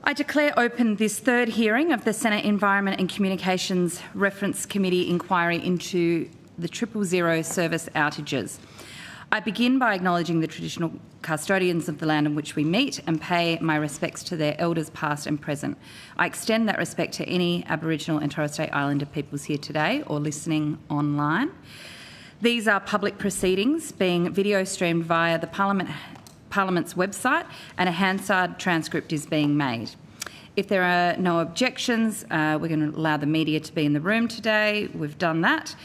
I declare open this third hearing of the Senate Environment and Communications Reference Committee inquiry into the 000 service outages. I begin by acknowledging the traditional custodians of the land on which we meet and pay my respects to their elders past and present. I extend that respect to any Aboriginal and Torres Strait Islander peoples here today or listening online. These are public proceedings being video streamed via the Parliament's website, and a Hansard transcript is being made. If there are no objections, we're going to allow the media to be in the room today. We've done that.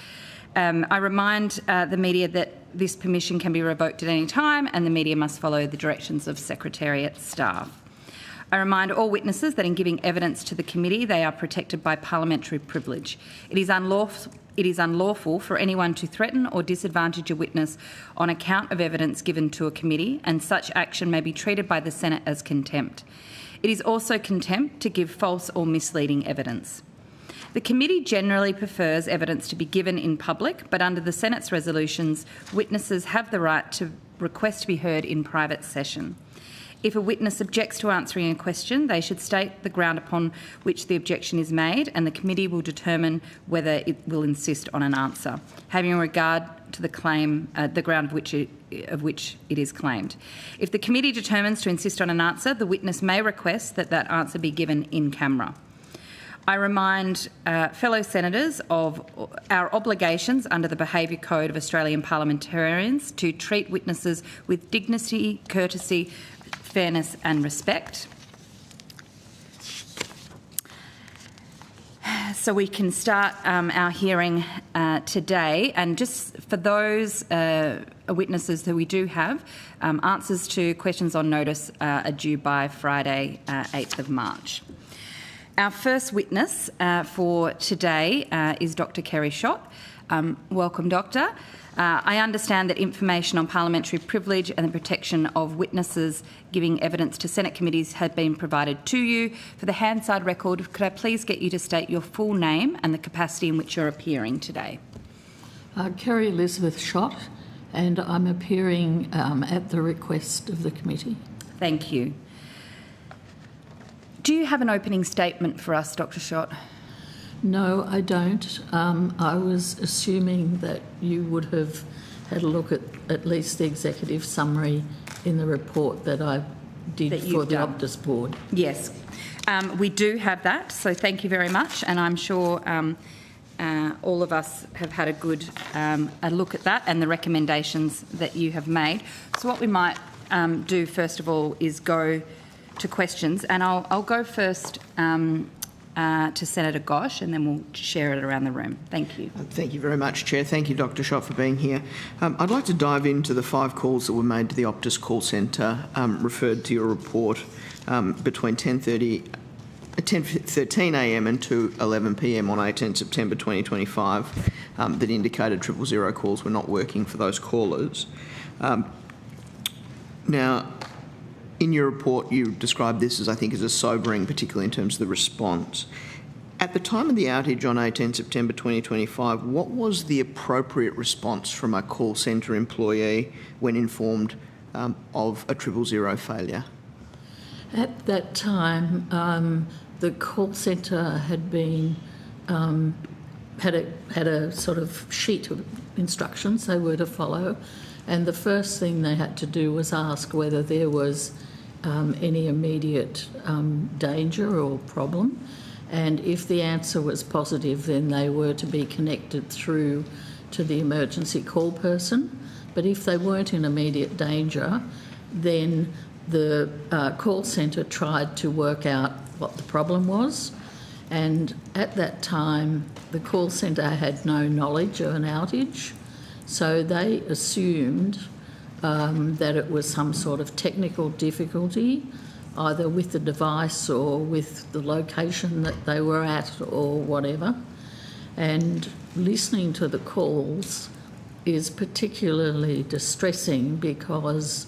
I remind the media that this permission can be revoked at any time and the media must follow the directions of Secretariat staff. I remind all witnesses that in giving evidence to the committee, they are protected by parliamentary privilege. It is unlawful for anyone to threaten or disadvantage a witness on account of evidence given to a committee, and such action may be treated by the Senate as contempt. It is also contempt to give false or misleading evidence. The committee generally prefers evidence to be given in public, but under the Senate's resolutions, witnesses have the right to request to be heard in private session. If a witness objects to answering a question, they should state the ground upon which the objection is made, and the committee will determine whether it will insist on an answer, having regard to the claim, the ground of which it is claimed. If the committee determines to insist on an answer, the witness may request that that answer be given in camera. I remind fellow senators of our obligations under the Behaviour Code of Australian parliamentarians to treat witnesses with dignity, courtesy, fairness and respect. So we can start our hearing today, and just for those witnesses that we do have, answers to questions on notice are due by Friday, 8th of March. Our first witness for today is Dr. Kerry Schott. Welcome, Doctor. I understand that information on parliamentary privilege and the protection of witnesses giving evidence to Senate committees had been provided to you. For the Hansard record, could I please get you to state your full name and the capacity in which you're appearing today? Kerry Elizabeth Schott, and I'm appearing at the request of the committee. Thank you. Do you have an opening statement for us, Dr. Schott? No, I don't. I was assuming that you would have had a look at least the executive summary in the report that I did for the Optus board. Yes, we do have that, so thank you very much, and I'm sure all of us have had a good a look at that and the recommendations that you have made. So what we might do first of all is go to questions, and I'll go first to Senator Gosh, and then we'll share it around the room. Thank you. Thank you very much, Chair. Thank you, Dr. Schott, for being here. I'd like to dive into the 5 calls that were made to the Optus call centre referred to your report between 10:13am and 2:11pm on 18 September 2025 that indicated 000 calls were not working for those callers. Now, in your report, you described this as, I think, as a sobering, particularly in terms of the response. At the time of the outage on 18 September 2025, what was the appropriate response from a call centre employee when informed of a 000 failure? At that time, the call centre had been had a sort of sheet of instructions they were to follow, and the first thing they had to do was ask whether there was any immediate danger or problem, and if the answer was positive, then they were to be connected through to the emergency call person. But if they weren't in immediate danger, then the call centre tried to work out what the problem was, and at that time the call centre had no knowledge of an outage, so they assumed that it was some sort of technical difficulty, either with the device or with the location that they were at or whatever. And listening to the calls is particularly distressing because,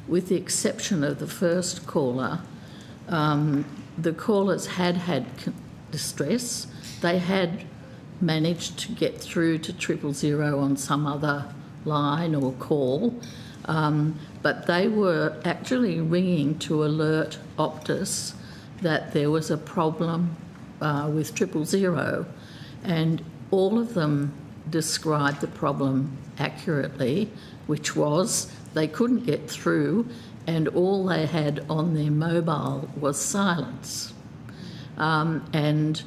with the exception of the first caller, the callers had distress. They had managed to get through to 000 on some other line or call, But they were actually ringing to alert Optus that there was a problem with 000, and all of them described the problem accurately, which was they couldn't get through and all they had on their mobile was silence. And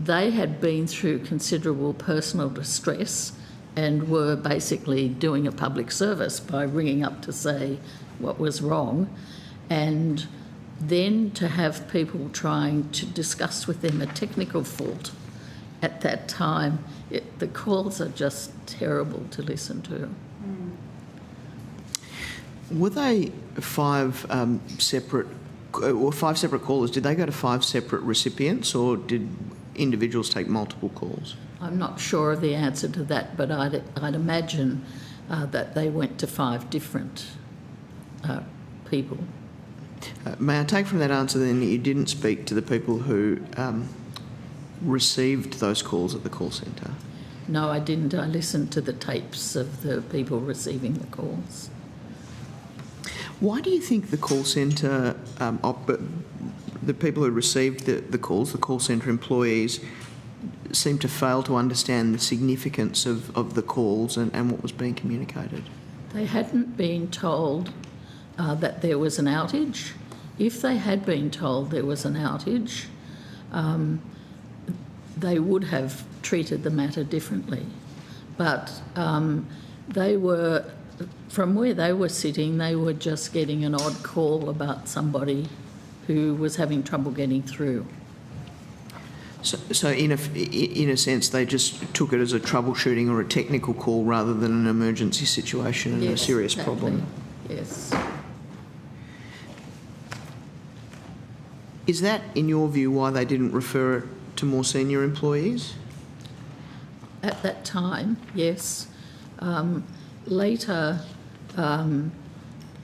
they had been through considerable personal distress and were basically doing a public service by ringing up to say what was wrong, and then to have people trying to discuss with them a technical fault at that time, the calls are just terrible to listen to. Were they five separate callers? Did they go to 5 separate recipients, or did individuals take multiple calls? I'm not sure of the answer to that, but I'd imagine that they went to 5 different people. May I take from that answer then that you didn't speak to the people who received those calls at the call centre? No, I didn't. I listened to the tapes of the people receiving the calls. Why do you think the call centre, the people who received the calls, the call centre employees, seem to fail to understand the significance of the calls and what was being communicated? They hadn't been told that there was an outage. If they had been told there was an outage, they would have treated the matter differently. But they were, from where they were sitting, they were just getting an odd call about somebody who was having trouble getting through. So in a sense, they just took it as a troubleshooting or a technical call rather than an emergency situation and a serious problem. Yes. Is that, in your view, why they didn't refer it to more senior employees? At that time, yes. Later,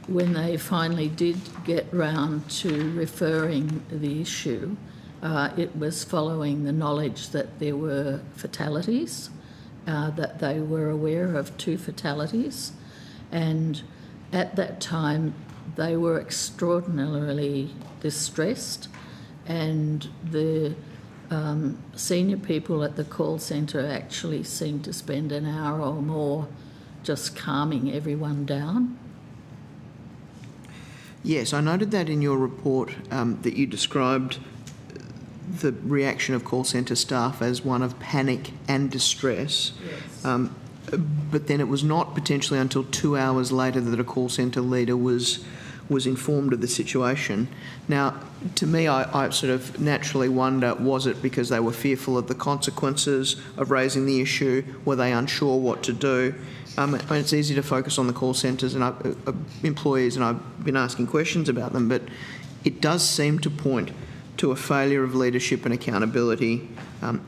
when they finally did get round to referring the issue, it was following the knowledge that there were fatalities, that they were aware of 2 fatalities, and at that time they were extraordinarily distressed, and the senior people at the call centre actually seemed to spend an hour or more just calming everyone down. Yes, I noted that in your report that you described the reaction of call centre staff as one of panic and distress. Yes. But then it was not potentially until 2 hours later that a call centre leader was informed of the situation. Now, to me, I sort of naturally wonder, was it because they were fearful of the consequences of raising the issue? Were they unsure what to do? I mean, it's easy to focus on the call centres and employees, and I've been asking questions about them, but it does seem to point to a failure of leadership and accountability,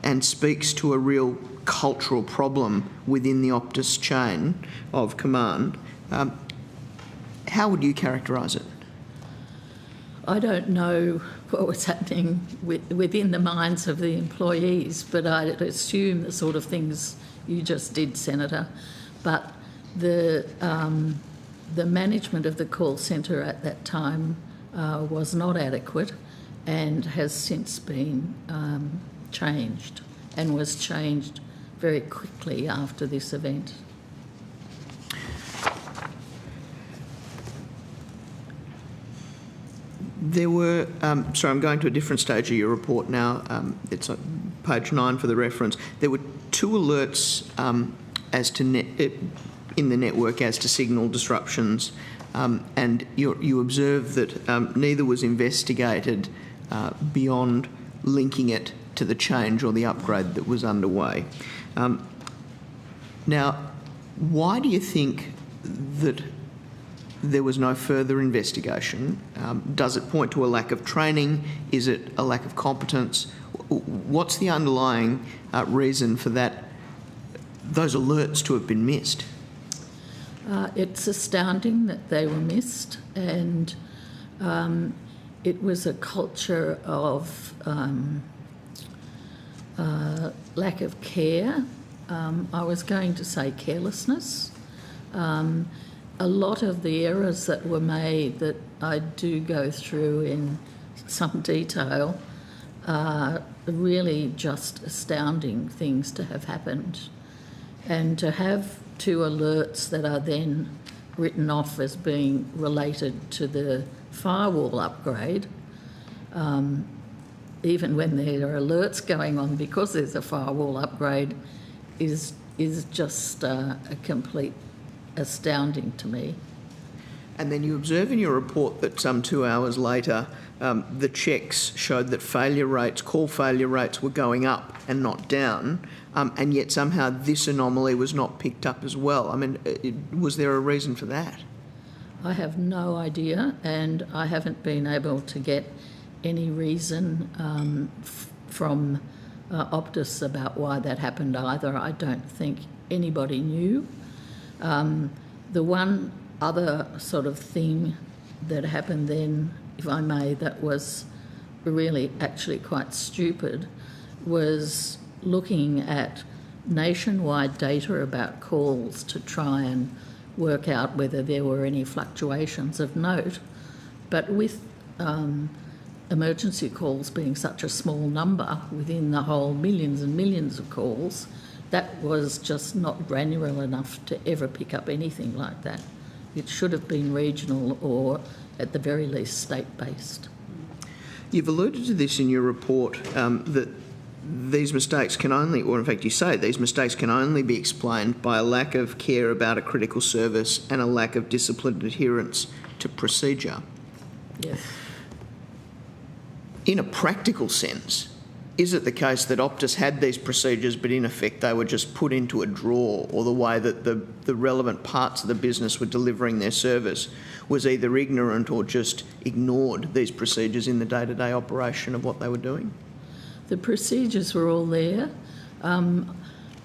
and speaks to a real cultural problem within the Optus chain of command. How would you characterise it? I don't know what was happening within the minds of the employees, but I'd assume the sort of things you just did, Senator. But the management of the call centre at that time was not adequate and has since been changed, and was changed very quickly after this event. There were, sorry, I'm going to a different stage of your report now. It's on page 9 for the reference. There were 2 alerts as to in the network as to signal disruptions, and you observe that neither was investigated beyond linking it to the change or the upgrade that was underway. Now, why do you think that there was no further investigation? Does it point to a lack of training? Is it a lack of competence? What's the underlying reason for those alerts to have been missed? It's astounding that they were missed, and it was a culture of lack of care. I was going to say carelessness. a lot of the errors that were made that I do go through in some detail are really just astounding things to have happened. And to have 2 alerts that are then written off as being related to the firewall upgrade, even when there are alerts going on because there's a firewall upgrade, is just a complete astounding to me. And then you observe in your report that some 2 hours later, the checks showed that call failure rates were going up and not down, and yet somehow this anomaly was not picked up as well. I mean, was there a reason for that? I have no idea, and I haven't been able to get any reason from Optus about why that happened either. I don't think anybody knew. The one other sort of thing that happened then, if I may, that was really actually quite stupid, was looking at nationwide data about calls to try and work out whether there were any fluctuations of note. But with emergency calls being such a small number within the whole millions and millions of calls, that was just not granular enough to ever pick up anything like that. It should have been regional or, at the very least, state-based. You've alluded to this in your report, that these mistakes can only, or in fact you say, these mistakes can only be explained by a lack of care about a critical service and a lack of disciplined adherence to procedure. Yes. In a practical sense, is it the case that Optus had these procedures but in effect they were just put into a drawer, or the way that the relevant parts of the business were delivering their service was either ignorant or just ignored these procedures in the day-to-day operation of what they were doing? The procedures were all there.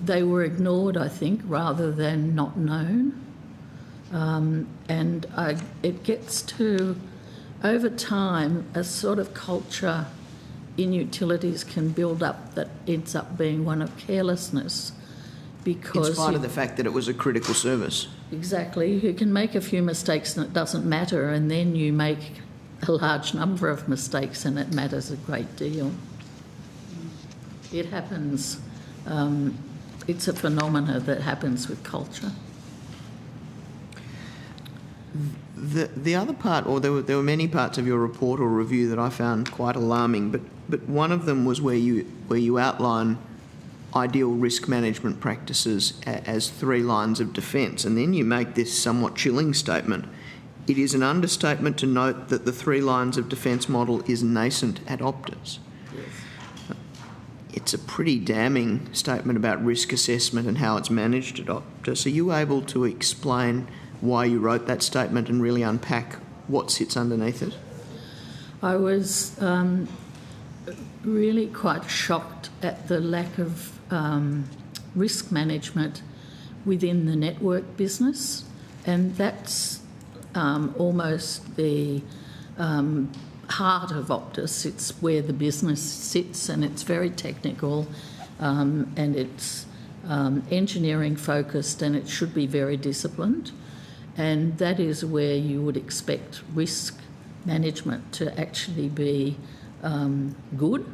They were ignored, I think, rather than not known. It gets to, over time, a sort of culture in utilities can build up that ends up being one of carelessness, because in spite of the fact that it was a critical service. Exactly. You can make a few mistakes and it doesn't matter, and then you make a large number of mistakes and it matters a great deal. It happens. It's a phenomena that happens with culture. The other part, or there were many parts of your report or review that I found quite alarming, but one of them was where you outline ideal risk management practices as 3 lines of defence, and then you make this somewhat chilling statement. It is an understatement to note that the 3 lines of defence model is nascent at Optus. Yes. It's a pretty damning statement about risk assessment and how it's managed at Optus. Are you able to explain why you wrote that statement and really unpack what sits underneath it? I was really quite shocked at the lack of risk management within the network business, and that's almost the heart of Optus. It's where the business sits, and it's very technical, and it's engineering focused, and it should be very disciplined. And that is where you would expect risk management to actually be good.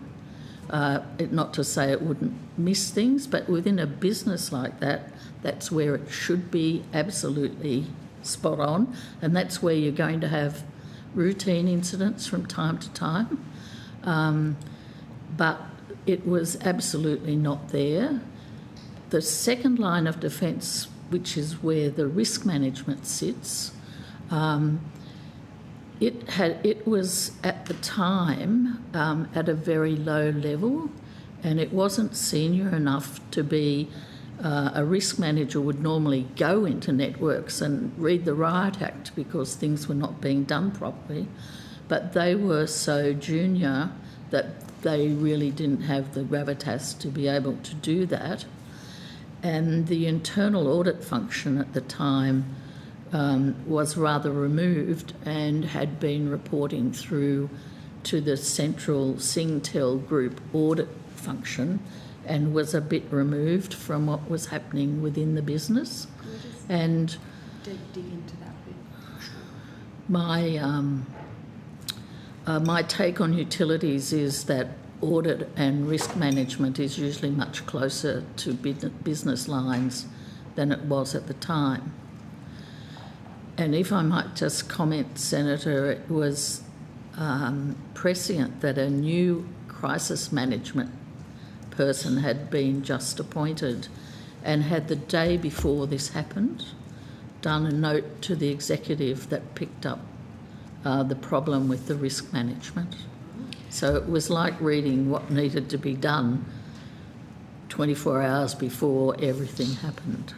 Not to say it wouldn't miss things, but within a business like that, that's where it should be absolutely spot on, and that's where you're going to have routine incidents from time to time. But it was absolutely not there. The second line of defence, which is where the risk management sits, it was at the time at a very low level, and it wasn't senior enough to be a risk manager would normally go into networks and read the Riot Act because things were not being done properly, but they were so junior that they really didn't have the gravitas to be able to do that. And the internal audit function at the time was rather removed and had been reporting through to the central Singtel Group audit function, and was a bit removed from what was happening within the business. Can we just dig into that My take on utilities is that audit and risk management is usually much closer to business lines than it was at the time. And if I might just comment, Senator, it was prescient that a new crisis management person had been just appointed and had the day before this happened done a note to the executive that picked up the problem with the risk management. So it was like reading what needed to be done 24 hours before everything happened.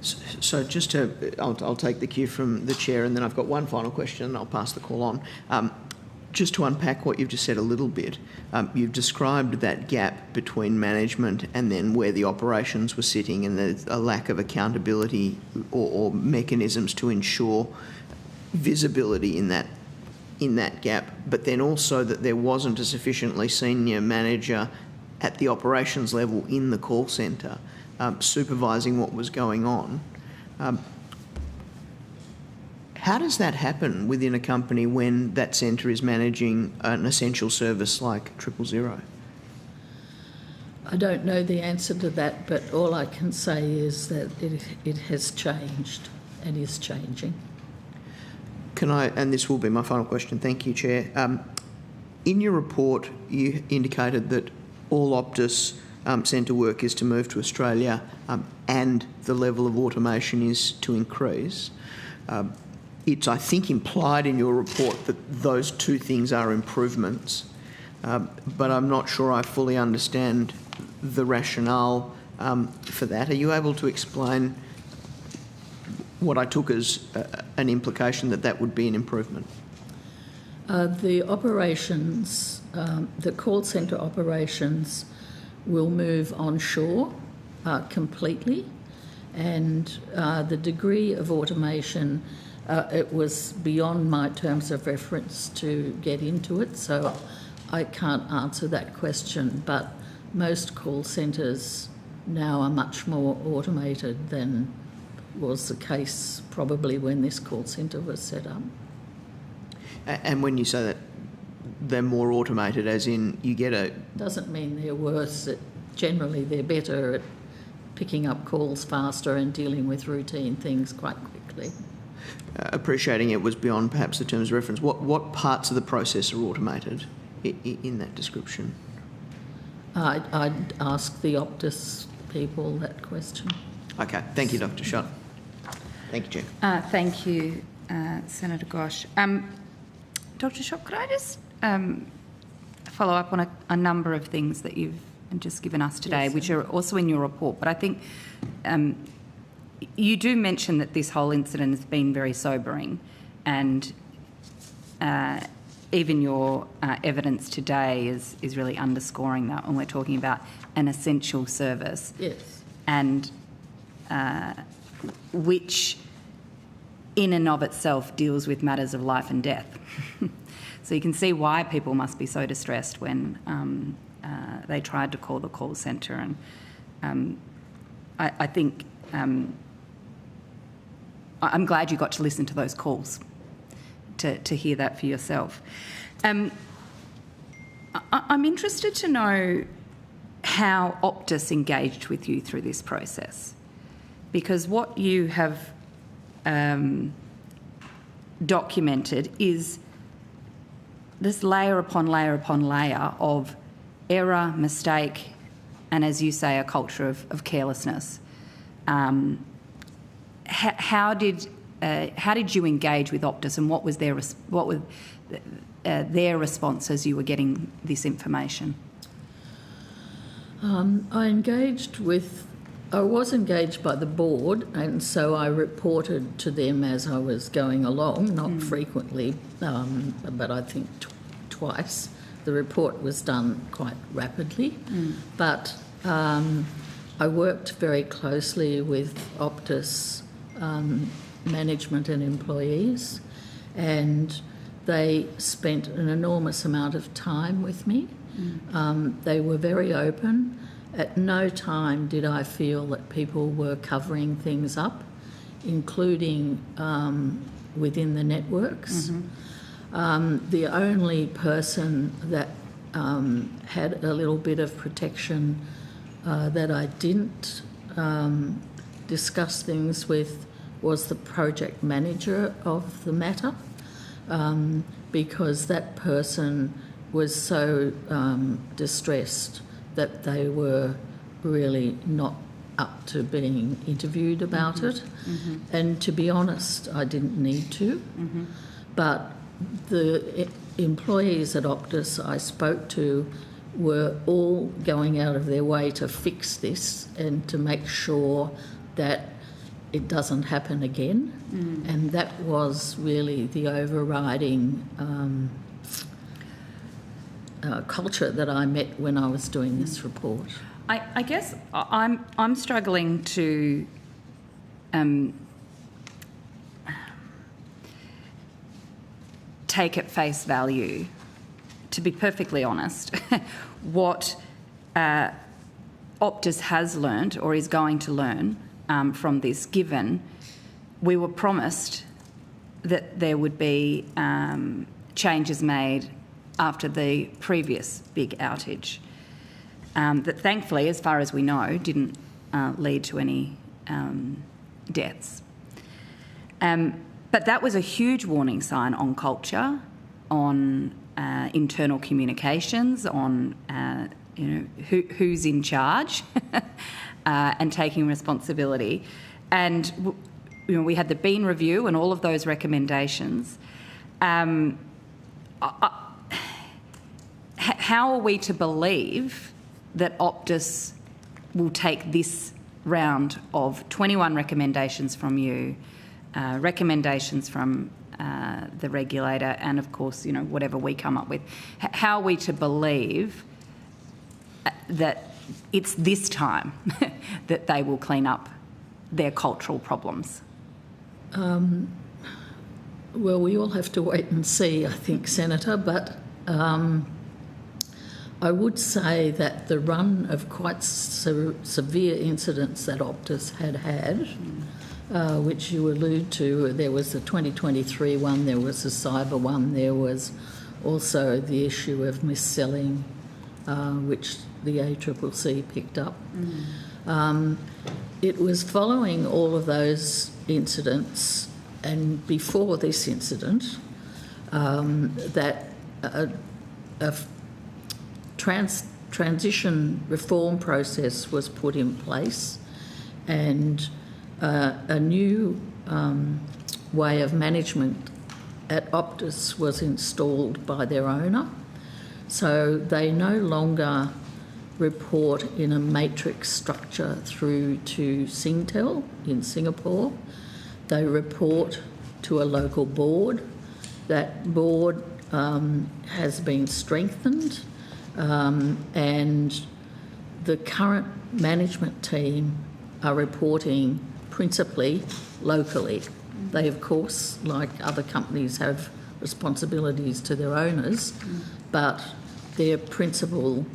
So just to, I'll take the cue from the chair, and then I've got one final question and I'll pass the call on. Just to unpack what you've just said a little bit, you've described that gap between management and then where the operations were sitting, and there's a lack of accountability or mechanisms to ensure visibility in that gap, but then also that there wasn't a sufficiently senior manager at the operations level in the call centre supervising what was going on. How does that happen within a company when that centre is managing an essential service like 000? I don't know the answer to that, but all I can say is that it has changed and is changing. Can I, and this will be my final question, thank you, Chair. In your report, you indicated that all Optus centre work is to move to Australia and the level of automation is to increase. It's, I think, implied in your report that those two things are improvements, but I'm not sure I fully understand the rationale for that. Are you able to explain what I took as an implication that that would be an improvement? The operations, the call centre operations will move onshore completely, and the degree of automation, it was beyond my terms of reference to get into it, so I can't answer that question, but most call centres now are much more automated than was the case probably when this call centre was set up. And when you say that they're more automated, as in you get a... Doesn't mean they're worse. Generally they're better at picking up calls faster and dealing with routine things quite quickly. Appreciating it was beyond perhaps the terms of reference, what parts of the process are automated in that description? I'd ask the Optus people that question. Okay, thank you, Dr. Shutt. Thank you, Chair. Thank you, Senator Gosh. Dr. Shutt, could I just follow up on a number of things that you've just given us today, yes, which are also in your report, but I think you do mention that this whole incident has been very sobering, and even your evidence today is really underscoring that when we're talking about an essential service. Yes. And which in and of itself deals with matters of life and death. So you can see why people must be so distressed when they tried to call the call centre, and I think I'm glad you got to listen to those calls to hear that for yourself. I'm interested to know how Optus engaged with you through this process, because what you have documented is this layer upon layer upon layer of error, mistake, and, as you say, a culture of carelessness. How did you engage with Optus, and what was their response as you were getting this information? I was engaged by the board, and so I reported to them as I was going along, not frequently, but I think twice. The report was done quite rapidly, but I worked very closely with Optus management and employees, and they spent an enormous amount of time with me. They were very open. At no time did I feel that people were covering things up, including within the networks. The only person that had a little bit of protection that I didn't discuss things with was the project manager of the matter, because that person was so distressed that they were really not up to being interviewed about it. And to be honest, I didn't need to. But the employees at Optus I spoke to were all going out of their way to fix this and to make sure that it doesn't happen again. And that was really the overriding culture that I met when I was doing this report. I guess I'm struggling to take at face value, to be perfectly honest, what Optus has learnt or is going to learn from this, given we were promised that there would be changes made after the previous big outage, that thankfully, as far as we know, didn't lead to any deaths. But that was a huge warning sign on culture, on internal communications, on who's in charge, and taking responsibility. And we had the Bean Review and all of those recommendations. How are we to believe that Optus will take this round of 21 recommendations from you, recommendations from the regulator, and of course, whatever we come up with? How are we to believe that it's this time that they will clean up their cultural problems? Well, we all have to wait and see, I think, Senator, but I would say that the run of quite severe incidents that Optus had, which you allude to, there was the 2023 one, there was the cyber one, there was also the issue of mis-selling, which the ACCC picked up. It was following all of those incidents and before this incident that a transition reform process was put in place, and a new way of management at Optus was installed by their owner. So they no longer report in a matrix structure through to Singtel in Singapore. They report to a local board. That board has been strengthened, and the current management team are reporting principally locally. They, of course, like other companies, have responsibilities to their owners, but their principal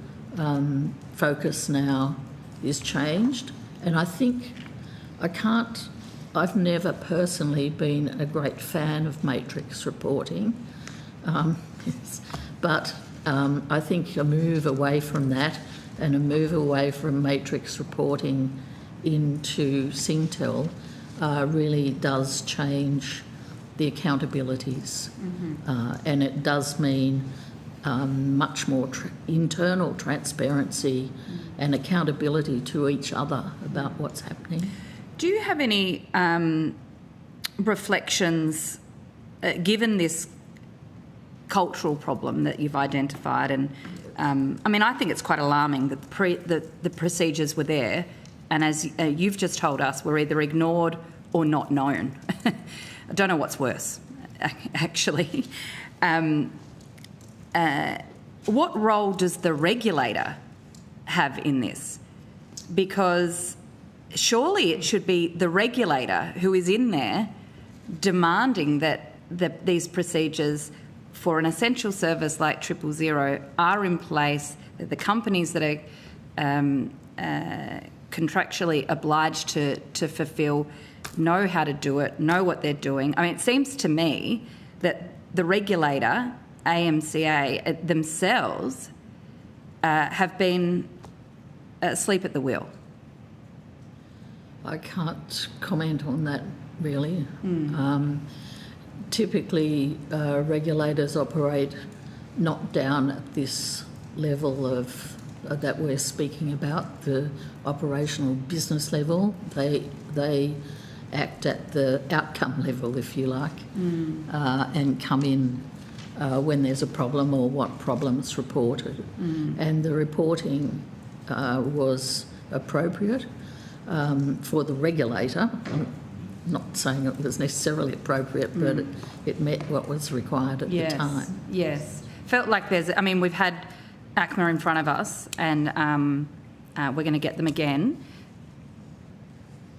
focus now is changed. And I think I've never personally been a great fan of matrix reporting, but I think a move away from that and a move away from matrix reporting into Singtel really does change the accountabilities, and it does mean much more internal transparency and accountability to each other about what's happening. Do you have any reflections, given this cultural problem that you've identified? And I think it's quite alarming that the procedures were there, and as you've just told us, were either ignored or not known. I don't know what's worse, actually. What role does the regulator have in this? Because surely it should be the regulator who is in there demanding that these procedures for an essential service like 000 are in place, that the companies that are contractually obliged to fulfil know how to do it, know what they're doing. I mean, it seems to me that the regulator, AMCA, themselves have been asleep at the wheel. I can't comment on that, really. Typically, regulators operate not down at this level of that we're speaking about, the operational business level. They act at the outcome level, if you like, and come in when there's a problem or what problem's reported. And the reporting was appropriate for the regulator. I'm not saying it was necessarily appropriate, but it met what was required at the time. Yes. Felt like we've had ACMA in front of us, and we're going to get them again.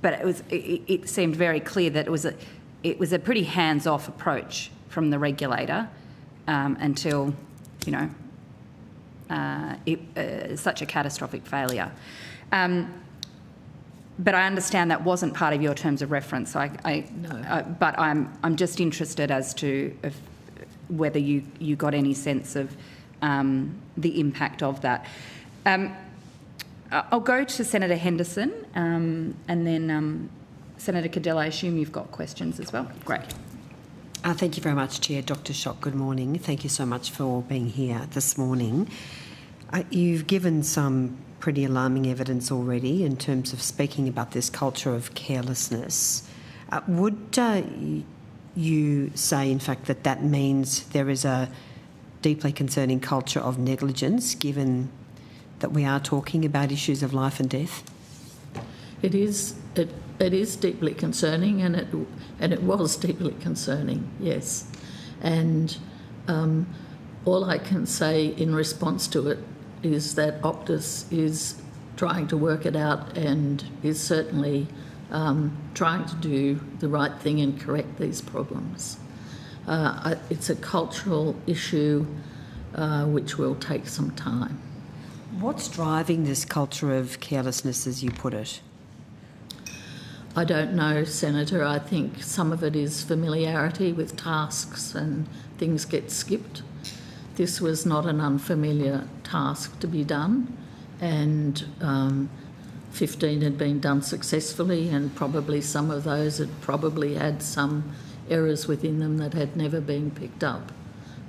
But it seemed very clear that it was a pretty hands-off approach from the regulator until, such a catastrophic failure. But I understand that wasn't part of your terms of reference. So No. But I'm just interested as to whether you got any sense of the impact of that. I'll go to Senator Henderson and then Senator Cadell, I assume you've got questions as well. Great. Thank you very much, Chair. Dr Schock, good morning. Thank you so much for being here this morning. You've given some pretty alarming evidence already in terms of speaking about this culture of carelessness. Would you say, in fact, that means there is a deeply concerning culture of negligence, given that we are talking about issues of life and death? It is deeply concerning, and it was deeply concerning, yes. And all I can say in response to it is that Optus is trying to work it out and is certainly trying to do the right thing and correct these problems. It's a cultural issue which will take some time. What's driving this culture of carelessness, as you put it? I don't know, Senator. I think some of it is familiarity with tasks and things get skipped. This was not an unfamiliar task to be done, and 15 had been done successfully, and probably some of those had probably had some errors within them that had never been picked up.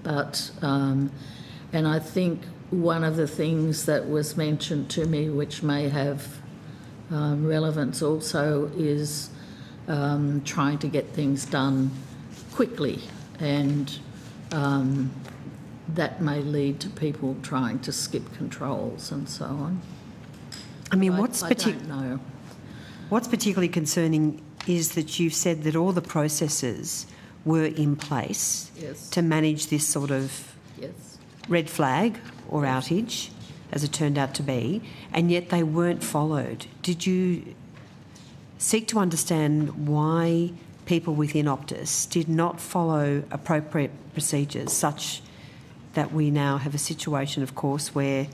But, and I think one of the things that was mentioned to me, which may have relevance also, is trying to get things done quickly, and that may lead to people trying to skip controls and so on. I mean, I don't know. What's particularly concerning is that you've said that all the processes were in place to manage this sort of red flag or outage, as it turned out to be, and yet they weren't followed. Did you seek to understand why people within Optus did not follow appropriate procedures, such that we now have a situation, of course, where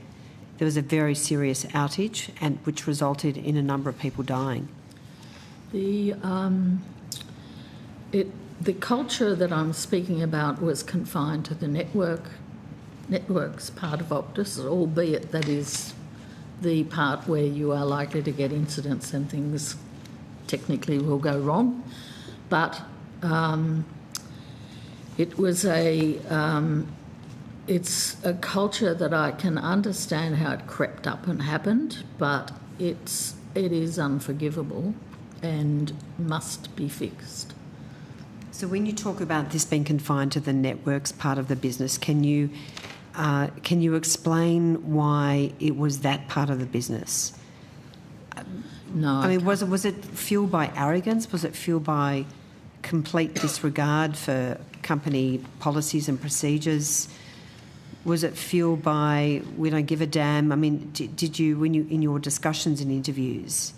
there was a very serious outage and which resulted in a number of people dying? The culture that I'm speaking about was confined to the networks part of Optus, albeit that is the part where you are likely to get incidents and things technically will go wrong. But it was it's a culture that I can understand how it crept up and happened, but it is unforgivable and must be fixed. So when you talk about this being confined to the networks part of the business, can you explain why it was that part of the business? No. I mean, was it fueled by arrogance? Was it fueled by complete disregard for company policies and procedures? Was it fueled by we don't give a damn? I mean, did you, when you in your discussions and interviews,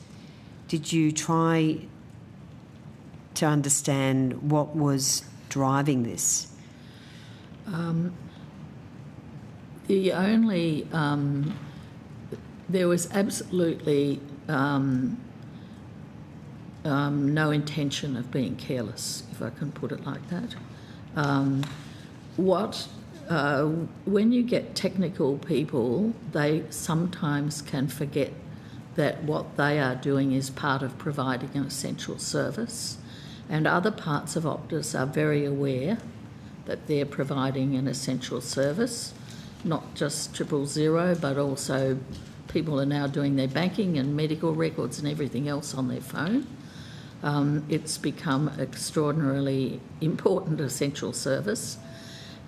did you try to understand what was driving this? There was absolutely no intention of being careless, if I can put it like that. When you get technical people, they sometimes can forget that what they are doing is part of providing an essential service, and other parts of Optus are very aware that they're providing an essential service, not just 000, but also people are now doing their banking and medical records and everything else on their phone. It's become extraordinarily important essential service.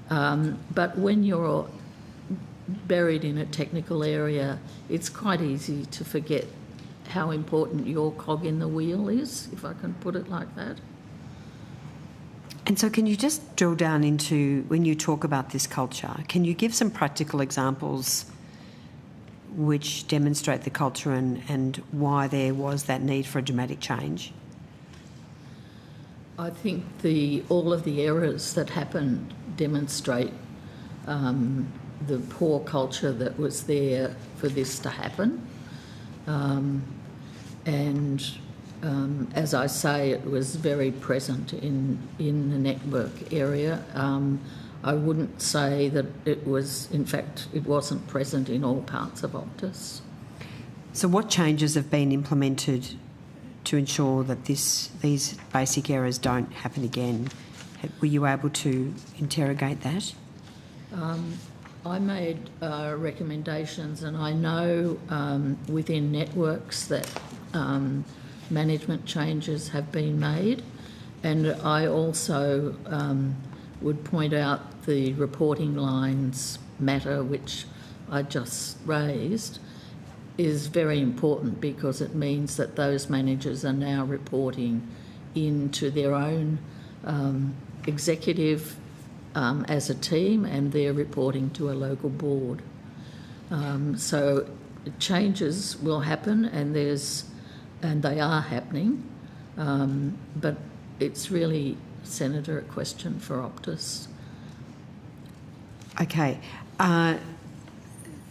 But when you're buried in a technical area, it's quite easy to forget how important your cog in the wheel is, if I can put it like that. And so can you just drill down into, when you talk about this culture, can you give some practical examples which demonstrate the culture and why there was that need for a dramatic change? I think all of the errors that happened demonstrate the poor culture that was there for this to happen. As I say, it was very present in the network area. I wouldn't say that it was, in fact, it wasn't present in all parts of Optus. So what changes have been implemented to ensure that these basic errors don't happen again? Were you able to interrogate that? I made recommendations, and I know within networks that management changes have been made, and I also would point out the reporting lines matter, which I just raised, is very important because it means that those managers are now reporting into their own executive as a team, and they're reporting to a local board. So changes will happen, and they are happening, but it's really, Senator, a question for Optus. Okay.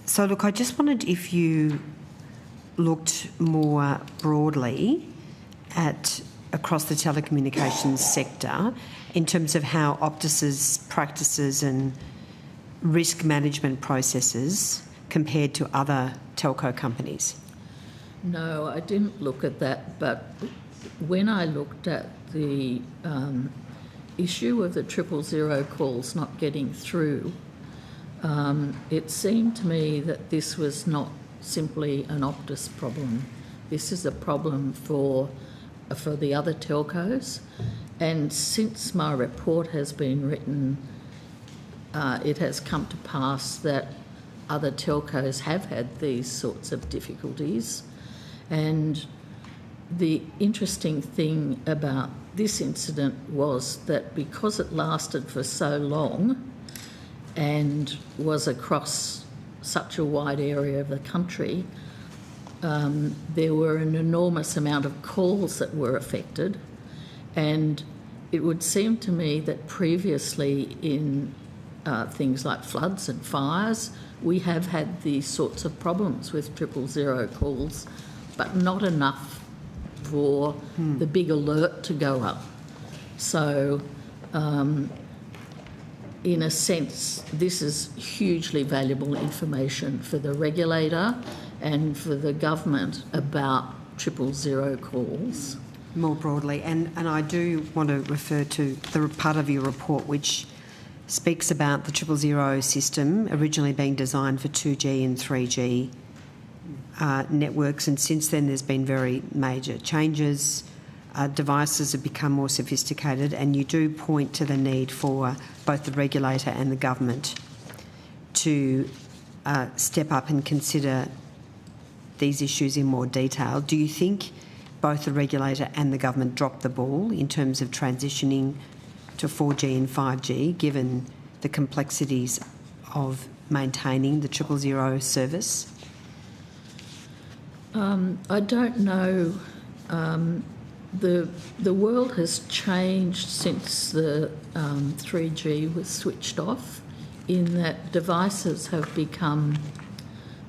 So look, I just wondered if you looked more broadly at across the telecommunications sector in terms of how Optus's practices and risk management processes compared to other telco companies. No, I didn't look at that, but when I looked at the issue of the 000 calls not getting through, it seemed to me that this was not simply an Optus problem. This is a problem for the other telcos, and since my report has been written, it has come to pass that other telcos have had these sorts of difficulties. And the interesting thing about this incident was that because it lasted for so long and was across such a wide area of the country, there were an enormous amount of calls that were affected, and it would seem to me that previously in things like floods and fires, we have had these sorts of problems with 000 calls, but not enough for the big alert to go up. So, in a sense, this is hugely valuable information for the regulator and for the government about 000 calls. More broadly, and I do want to refer to the part of your report which speaks about the 000 system originally being designed for 2G and 3G networks, and since then there's been very major changes. Devices have become more sophisticated, and you do point to the need for both the regulator and the government to step up and consider these issues in more detail. Do you think both the regulator and the government dropped the ball in terms of transitioning to 4G and 5G, given the complexities of maintaining the 000 service? I don't know. The world has changed since the 3G was switched off, in that devices have become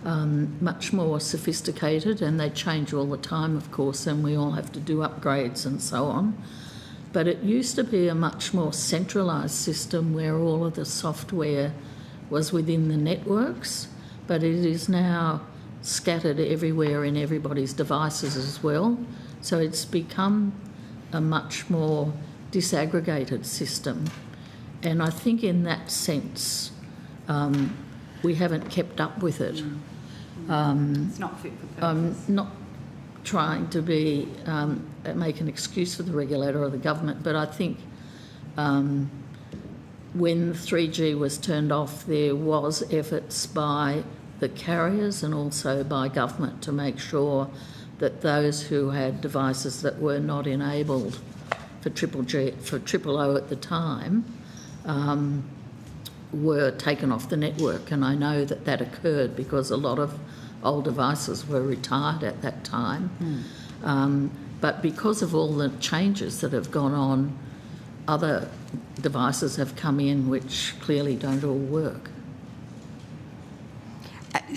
much more sophisticated, and they change all the time, of course, and we all have to do upgrades and so on. But it used to be a much more centralised system where all of the software was within the networks, but it is now scattered everywhere in everybody's devices as well. So it's become a much more disaggregated system. And I think in that sense, we haven't kept up with it. It's not fit for purpose. I'm not trying to be make an excuse for the regulator or the government, but I think when 3G was turned off, there was efforts by the carriers and also by government to make sure that those who had devices that were not enabled for triple O at the time were taken off the network. And I know that that occurred because a lot of old devices were retired at that time. But because of all the changes that have gone on, other devices have come in which clearly don't all work.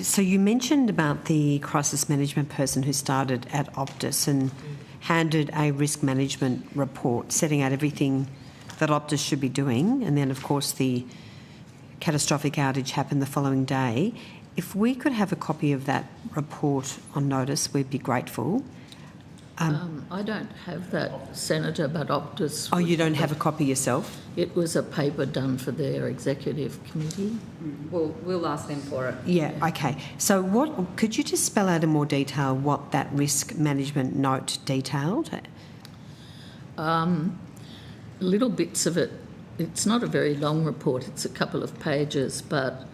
So you mentioned about the crisis management person who started at Optus and handed a risk management report setting out everything that Optus should be doing, and then of course the catastrophic outage happened the following day. If we could have a copy of that report on notice, we'd be grateful. I don't have that, Senator, but Optus... Oh, you don't have a copy yourself? It was a paper done for their executive committee. Well, we'll ask them for it. Yeah, okay. So what could you just spell out in more detail what that risk management note detailed? Little bits of it. It's not a very long report, it's a couple of pages, but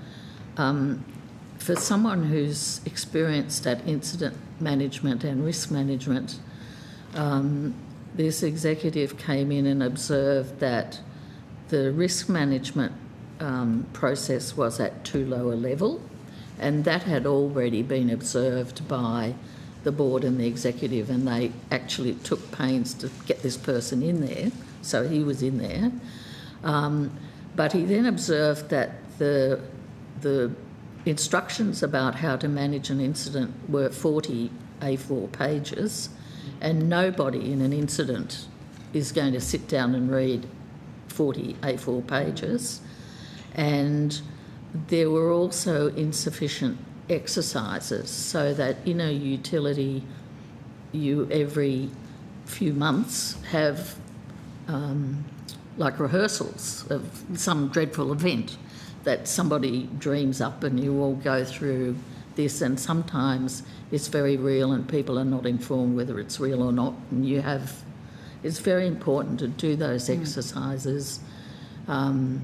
for someone who's experienced at incident management and risk management, this executive came in and observed that the risk management process was at too low a level, and that had already been observed by the board and the executive, and they actually took pains to get this person in there, so he was in there. But he then observed that the instructions about how to manage an incident were 40 A4 pages, and nobody in an incident is going to sit down and read 40 A4 pages. And there were also insufficient exercises, so that in a utility you every few months have like rehearsals of some dreadful event that somebody dreams up, and you all go through this, and sometimes it's very real and people are not informed whether it's real or not, and it's very important to do those exercises. One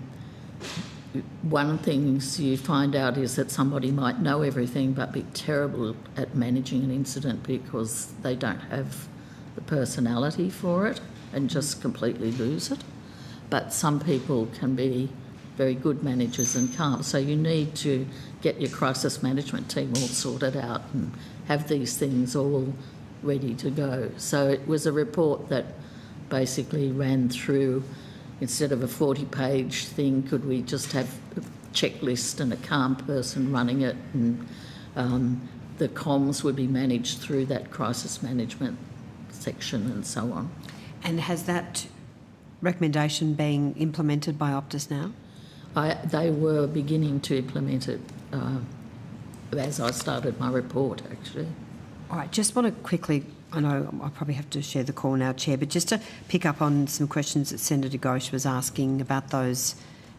of the things you find out is that somebody might know everything but be terrible at managing an incident because they don't have the personality for it and just completely lose it. But some people can be very good managers and can't. So you need to get your crisis management team all sorted out and have these things all ready to go. So it was a report that basically ran through, instead of a 40-page thing, could we just have a checklist and a calm person running it, and the comms would be managed through that crisis management section and so on. And has that recommendation being implemented by Optus now? They were beginning to implement it as I started my report, actually. All right, just want to quickly, I know I probably have to share the call now, Chair, but just to pick up on some questions that Senator Ghosh was asking about those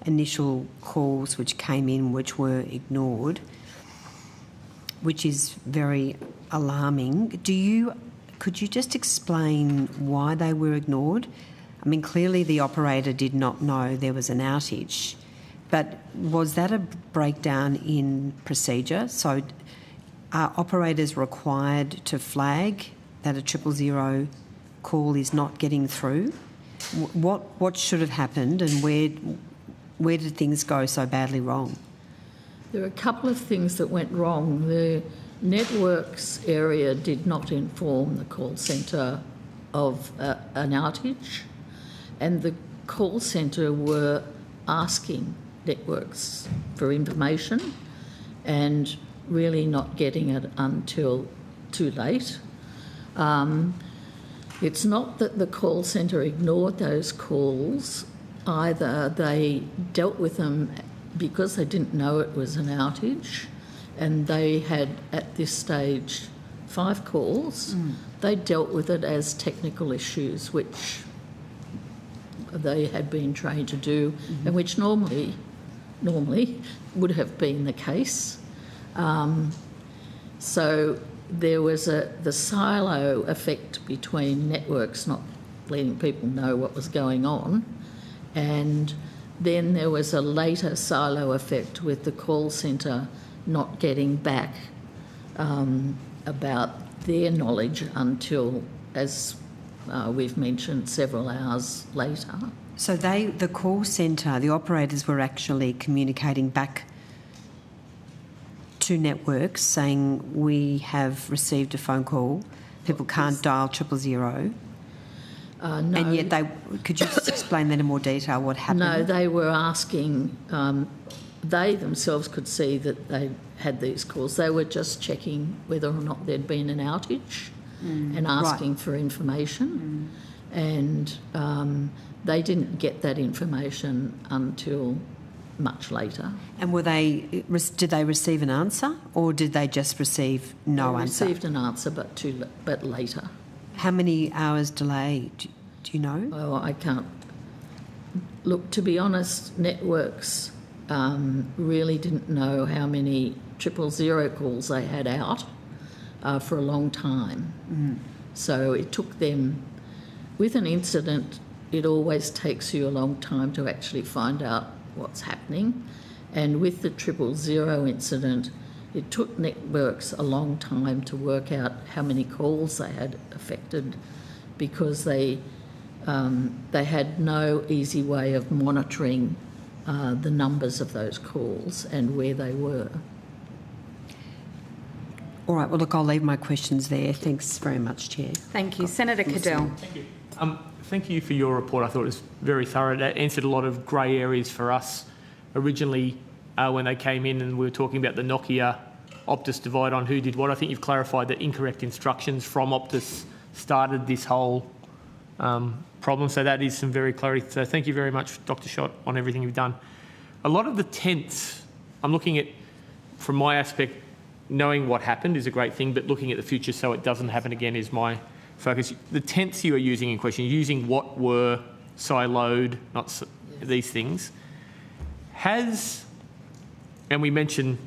initial calls which came in which were ignored, which is very alarming. Could you just explain why they were ignored? I mean, clearly the operator did not know there was an outage, but was that a breakdown in procedure? So are operators required to flag that a 000 call is not getting through? What should have happened, and where did things go so badly wrong? There are a couple of things that went wrong. The networks area did not inform the call centre of an outage, and the call centre were asking networks for information, and really not getting it until too late. It's not that the call centre ignored those calls. Either they dealt with them because they didn't know it was an outage, and they had, at this stage, 5 calls. They dealt with it as technical issues, which they had been trained to do, and which normally would have been the case. So there was the silo effect between networks not letting people know what was going on, and then there was a later silo effect with the call centre not getting back about their knowledge until, as we've mentioned, several hours later. So the call centre, the operators were actually communicating back to networks saying, we have received a phone call, people can't dial 000. No. And yet could you just explain that in more detail, what happened? No, they were asking, they themselves could see that they had these calls. They were just checking whether or not there'd been an outage and asking for information. And they didn't get that information until much later. And did they receive an answer, or did they just receive no answer? They received an answer, but later. How many hours delay, do you know? Oh, I can't. Look, to be honest, networks really didn't know how many 000 calls they had out for a long time. So it took them, with an incident, it always takes you a long time to actually find out what's happening. And with the 000 incident, it took networks a long time to work out how many calls they had affected, because they had no easy way of monitoring the numbers of those calls and where they were. All right, well, look, I'll leave my questions there. Thanks very much, Chair. Thank you. Senator Cadell. Thank you. Thank you for your report. I thought it was very thorough. It answered a lot of grey areas for us. Originally, when they came in and we were talking about the Nokia Optus divide on who did what, I think you've clarified that incorrect instructions from Optus started this whole problem. So that is some very clarity. So thank you very much, Dr. Schott, on everything you've done. A lot of the tenets, I'm looking at, from my aspect, knowing what happened is a great thing, but looking at the future so it doesn't happen again is my focus. The tenets you are using in question, you're using what were, siloed, not these things. And we mentioned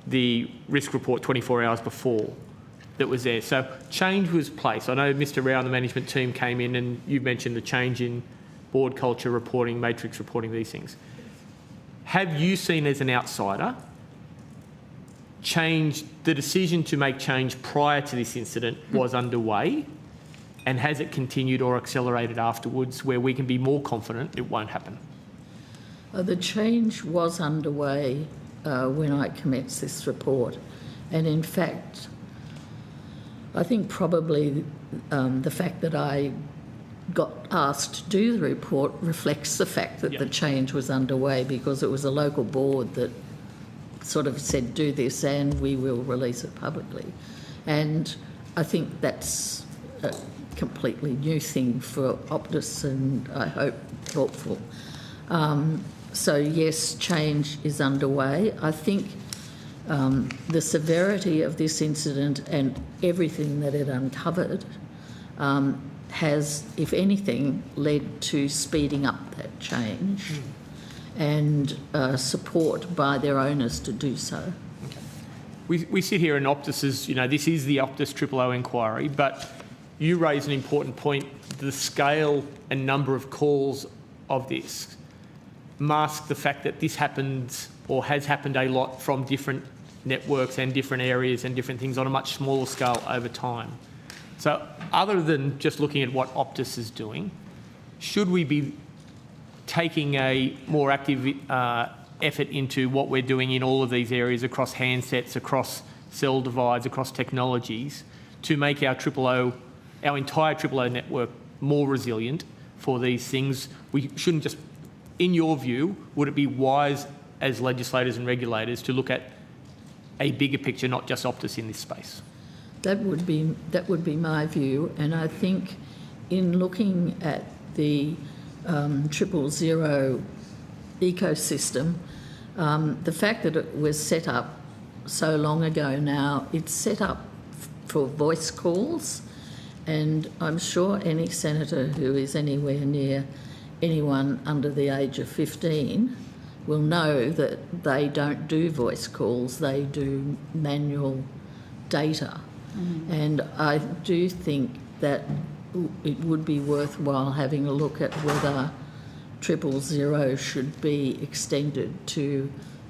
the risk report 24 hours before that was there. So change was placed. I know Mr. Rao and the management team came in and you mentioned the change in board culture reporting, matrix reporting, these things. Have you seen as an outsider the decision to make change prior to this incident was underway, and has it continued or accelerated afterwards where we can be more confident it won't happen? The change was underway when I commenced this report, and in fact I think probably the fact that I got asked to do the report reflects the fact that the change was underway, because it was a local board that sort of said do this and we will release it publicly. And I think that's a completely new thing for Optus, and I hope helpful. So yes, change is underway. I think the severity of this incident and everything that it uncovered has, if anything, led to speeding up that change and support by their owners to do so. Okay. We sit here in Optus's, this is the Optus 000 inquiry, but you raise an important point. The scale and number of calls of this mask the fact that this happens or has happened a lot from different networks and different areas and different things on a much smaller scale over time. So other than just looking at what Optus is doing, should we be taking a more active effort into what we're doing in all of these areas across handsets, across cell divides, across technologies, to make our entire 000 network more resilient for these things? We shouldn't just, in your view, would it be wise as legislators and regulators to look at a bigger picture, not just Optus in this space. That would be my view, and I think in looking at the 000 ecosystem, the fact that it was set up so long ago now, it's set up for voice calls, and I'm sure any senator who is anywhere near anyone under the age of 15 will know that they don't do voice calls, they do manual data. And I do think that it would be worthwhile having a look at whether 000 should be extended to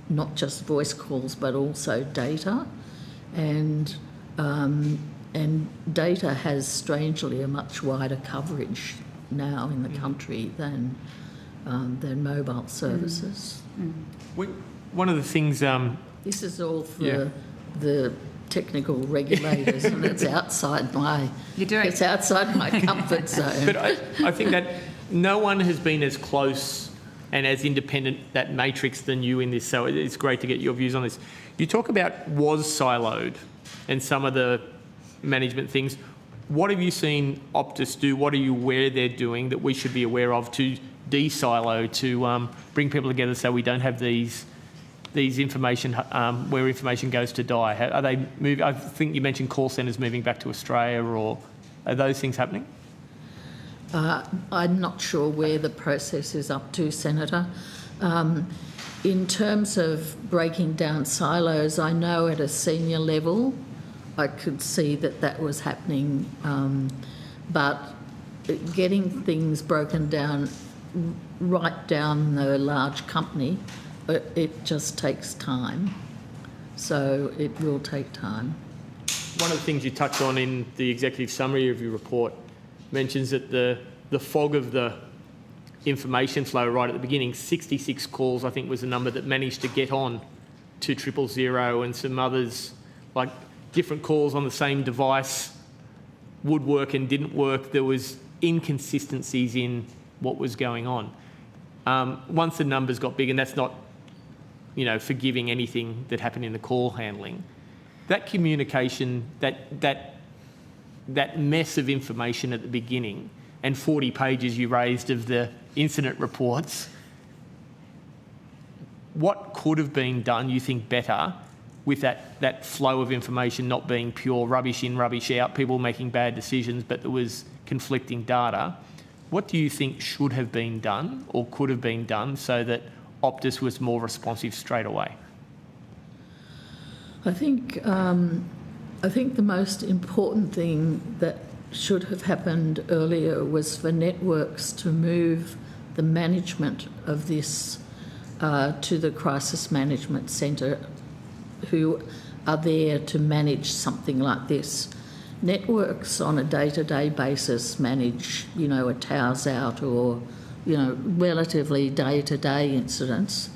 not just voice calls but also data. And data has strangely a much wider coverage now in the country than mobile services. One of the things... this is all for the technical regulators, and it's outside my comfort zone. But I think that no one has been as close and as independent, that matrix, than you in this, so it's great to get your views on this. You talk about was siloed and some of the management things. What have you seen Optus do? What are you aware they're doing that we should be aware of to de-silo, to bring people together so we don't have these information, where information goes to die? Are they moving? I think you mentioned call centres moving back to Australia, or are those things happening? I'm not sure where the process is up to, Senator. In terms of breaking down silos, I know at a senior level I could see that was happening, but getting things broken down right down the large company, it just takes time. So it will take time. One of the things you touch on in the executive summary of your report mentions that the fog of the information flow right at the beginning, 66 calls I think was the number that managed to get on to 000, and some others, like different calls on the same device would work and didn't work. There was inconsistencies in what was going on. Once the numbers got big, and that's not, forgiving anything that happened in the call handling, that communication, that mess of information at the beginning, and 40 pages you raised of the incident reports, what could have been done, you think, better with that flow of information not being pure rubbish in, rubbish out, people making bad decisions, but there was conflicting data? What do you think should have been done or could have been done so that Optus was more responsive straight away? I think the most important thing that should have happened earlier was for networks to move the management of this to the crisis management centre, who are there to manage something like this. Networks on a day-to-day basis manage, a towers out or, relatively day-to-day incidents,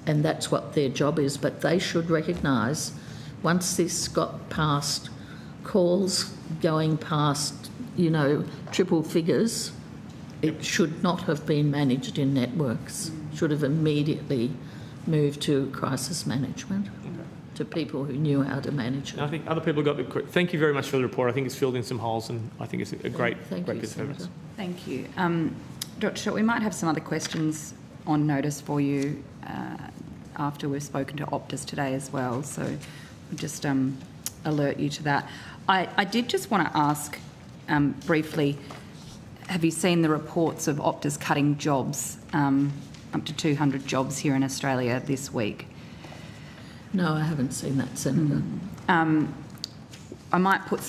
and that's what their job is. But they should recognise, once this got past calls going past, triple figures, it should not have been managed in networks. Should have immediately moved to crisis management, to people who knew how to manage it. I think other people got the... Thank you very much for the report. I think it's filled in some holes, and I think it's a great bit of evidence. Thank you. Dr. Short, we might have some other questions on notice for you after we've spoken to Optus today as well, so we'll just alert you to that. I did just want to ask briefly, have you seen the reports of Optus cutting jobs, up to 200 jobs here in Australia this week? No, I haven't seen that, Senator. I might put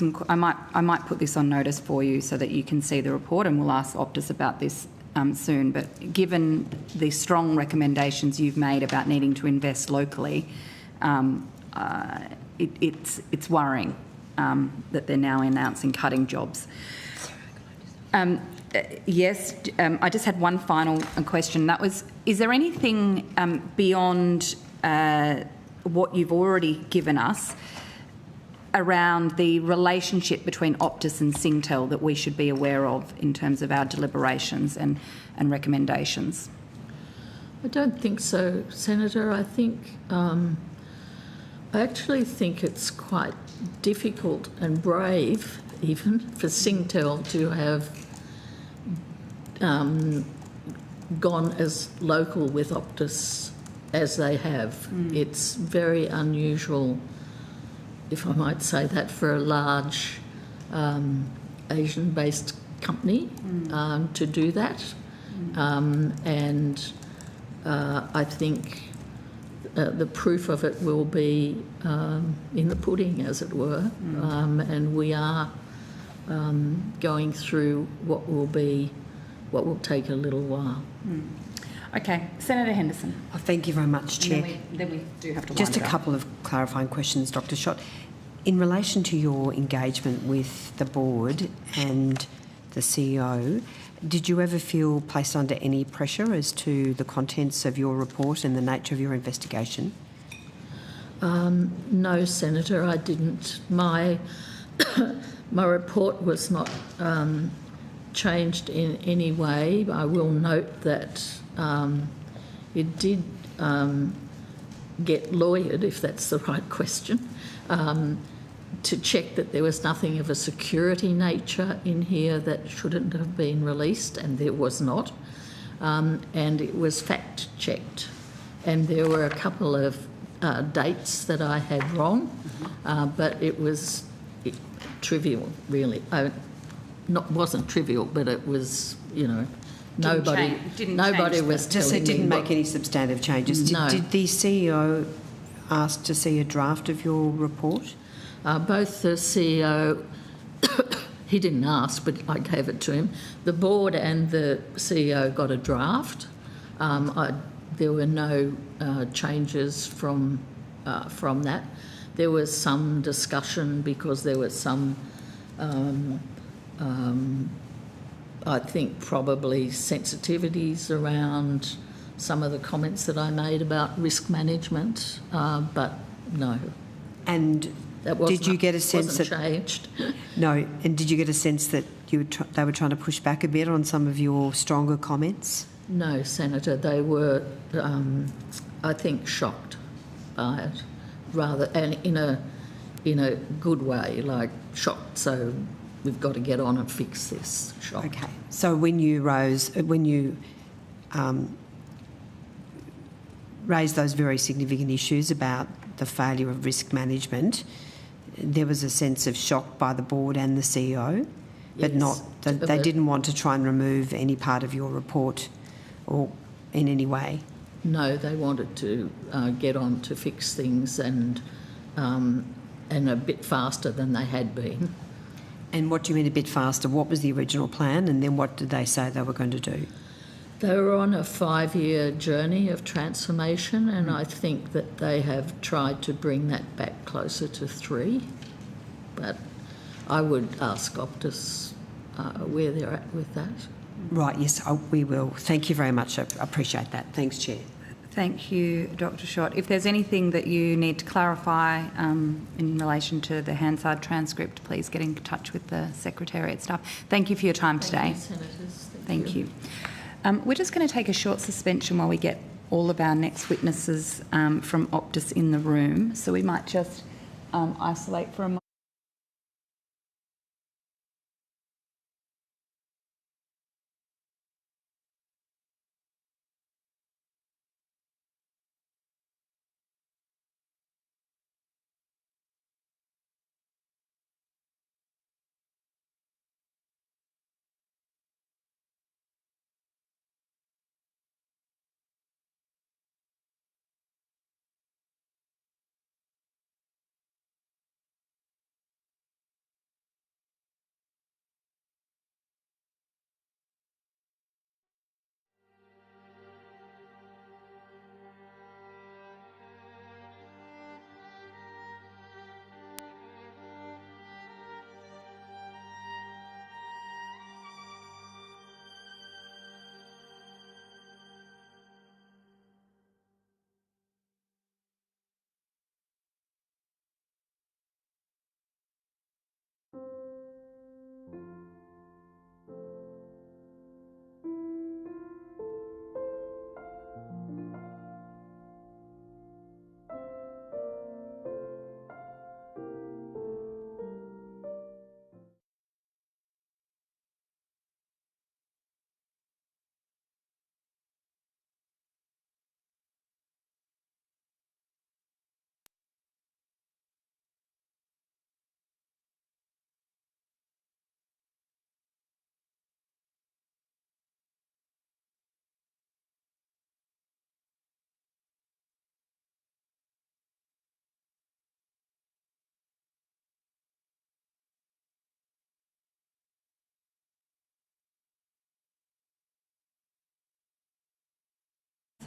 this on notice for you so that you can see the report, and we'll ask Optus about this soon. But given the strong recommendations you've made about needing to invest locally, it's worrying that they're now announcing cutting jobs. Yes, I just had one final question. That was, is there anything beyond what you've already given us around the relationship between Optus and Singtel that we should be aware of in terms of our deliberations and recommendations? I don't think so, Senator. I think I actually think it's quite difficult and brave, even, for Singtel to have gone as local with Optus as they have. It's very unusual, if I might say that, for a large Asian-based company to do that. And I think the proof of it will be in the pudding, as it were. And we are going through what will take a little while. Okay, Senator Henderson. Oh, thank you very much, Chair. Then we do have to wind Just a it up. couple of clarifying questions, Dr. Schott. In relation to your engagement with the board and the CEO, did you ever feel placed under any pressure as to the contents of your report and the nature of your investigation? No, Senator, I didn't. My report was not changed in any way. I will note that it did get lawyered, if that's the right question, to check that there was nothing of a security nature in here that shouldn't have been released, and there was not. And it was fact-checked. And there were a couple of dates that I had wrong, but it was trivial, really. Wasn't trivial, but it was, nobody was Just telling it didn't me make any substantive changes. No. Did the CEO ask to see a draft of your report? Both the CEO, he didn't ask, but I gave it to him. The board and the CEO got a draft. There were no changes from that. There was some discussion because there was some, I think, probably sensitivities around some of the comments that I made about risk management, but no. And That did you get a sense wasn't that changed? no? And did you get a sense that they were trying to push back a bit on some of your stronger comments? No, Senator. They were, I think, shocked by it, rather, and in a good way, like shocked. So we've got to get on and fix this. Shocked. Okay. So when you raised those very significant issues about the failure of risk management, there was a sense of shock by the board and the CEO, but Yes. not that they didn't want to try and remove any part of your report or in any way. No, they wanted to get on to fix things and a bit faster than they had been. And what do you mean a bit faster? What was the original plan, and then what did they say they were going to do? They were on a 5-year journey of transformation, and I think that they have tried to bring that back closer to 3. But I would ask Optus where they're at with that. Right, yes, we will. Thank you very much. I appreciate that. Thanks, Chair. Thank you, Dr. Schott. If there's anything that you need to clarify in relation to the Hansard transcript, please get in touch with the Secretariat staff. Thank you for your time today. Thank you, Senators. Thank you. We're just going to take a short suspension while we get all of our next witnesses from Optus in the room. So we might just isolate for a moment.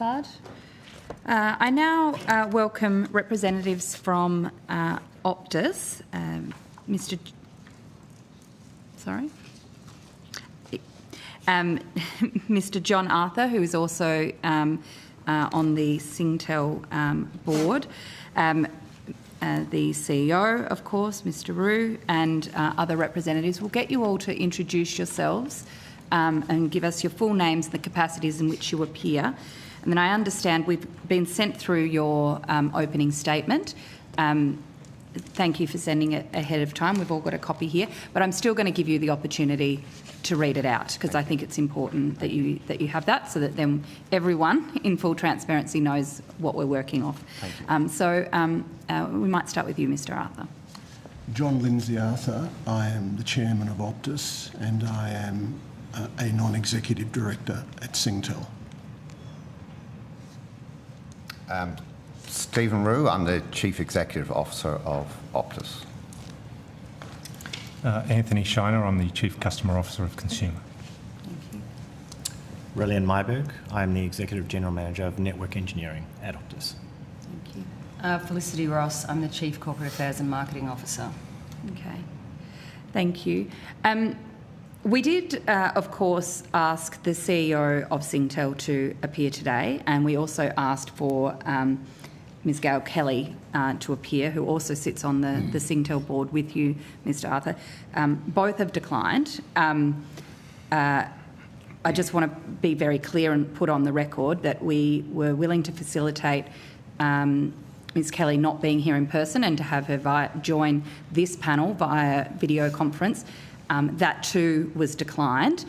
Sard. I now welcome representatives from Optus. Mr. John Arthur, who is also on the Singtel board. The CEO, of course, Mr. Rue, and other representatives. We'll get you all to introduce yourselves and give us your full names and the capacities in which you appear. And then I understand we've been sent through your opening statement. Thank you for sending it ahead of time. We've all got a copy here, but I'm still going to give you the opportunity to read it out because I think it's important that you have that, so that then everyone, in full transparency, knows what we're working off. We might start with you, Mr. Arthur. John Lindsay Arthur. I am the chairman of Optus, and I am a non-executive director at Singtel. Stephen Rue, I'm the Chief Executive Officer of Optus. Anthony Shiner, I'm the Chief Customer Officer of Consumer. Thank you. Relian Myberg, I'm the Executive General Manager of Network Engineering at Optus. Thank you. Felicity Ross, I'm the Chief Corporate Affairs and Marketing Officer. Okay. Thank you. We did, of course, ask the CEO of Singtel to appear today, and we also asked for Ms Gail Kelly to appear, who also sits on the Singtel board with you, Mr Arthur. Both have declined. I just want to be very clear and put on the record that we were willing to facilitate Ms Kelly not being here in person and to have her join this panel via video conference. That too was declined.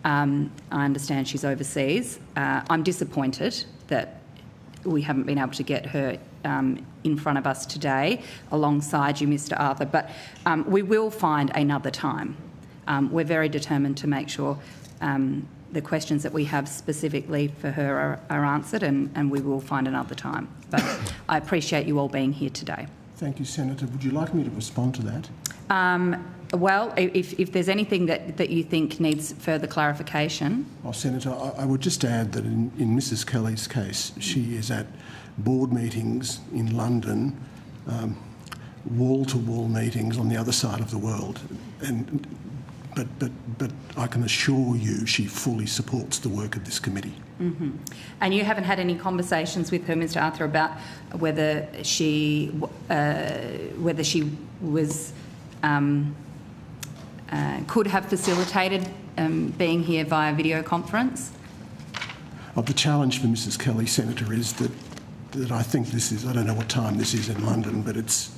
I understand she's overseas. I'm disappointed that we haven't been able to get her in front of us today alongside you, Mr Arthur, but we will find another time. We're very determined to make sure the questions that we have specifically for her are answered, and we will find another time. But I appreciate you all being here today. Thank you, Senator. Would you like me to respond to that? Well, if there's anything that you think needs further clarification. Oh, Senator, I would just add that in Mrs Kelly's case, she is at board meetings in London, wall-to-wall meetings on the other side of the world. But I can assure you she fully supports the work of this committee. Mm-hmm. And you haven't had any conversations with her, Mr Arthur, about whether she was could have facilitated being here via video conference? The challenge for Mrs Kelly, Senator, is that I think this is, I don't know what time this is in London, but it's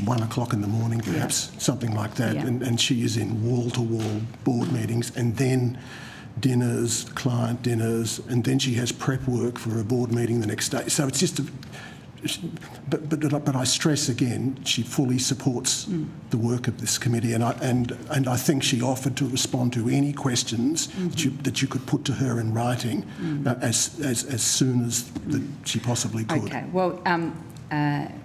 1 o'clock in the morning, perhaps, something like that, and she is in wall-to-wall board meetings, and then dinners, client dinners, and then she has prep work for a board meeting the next day. So it's just but I stress again, she fully supports the work of this committee, and I think she offered to respond to any questions that you could put to her in writing as soon as she possibly could. Okay. Well,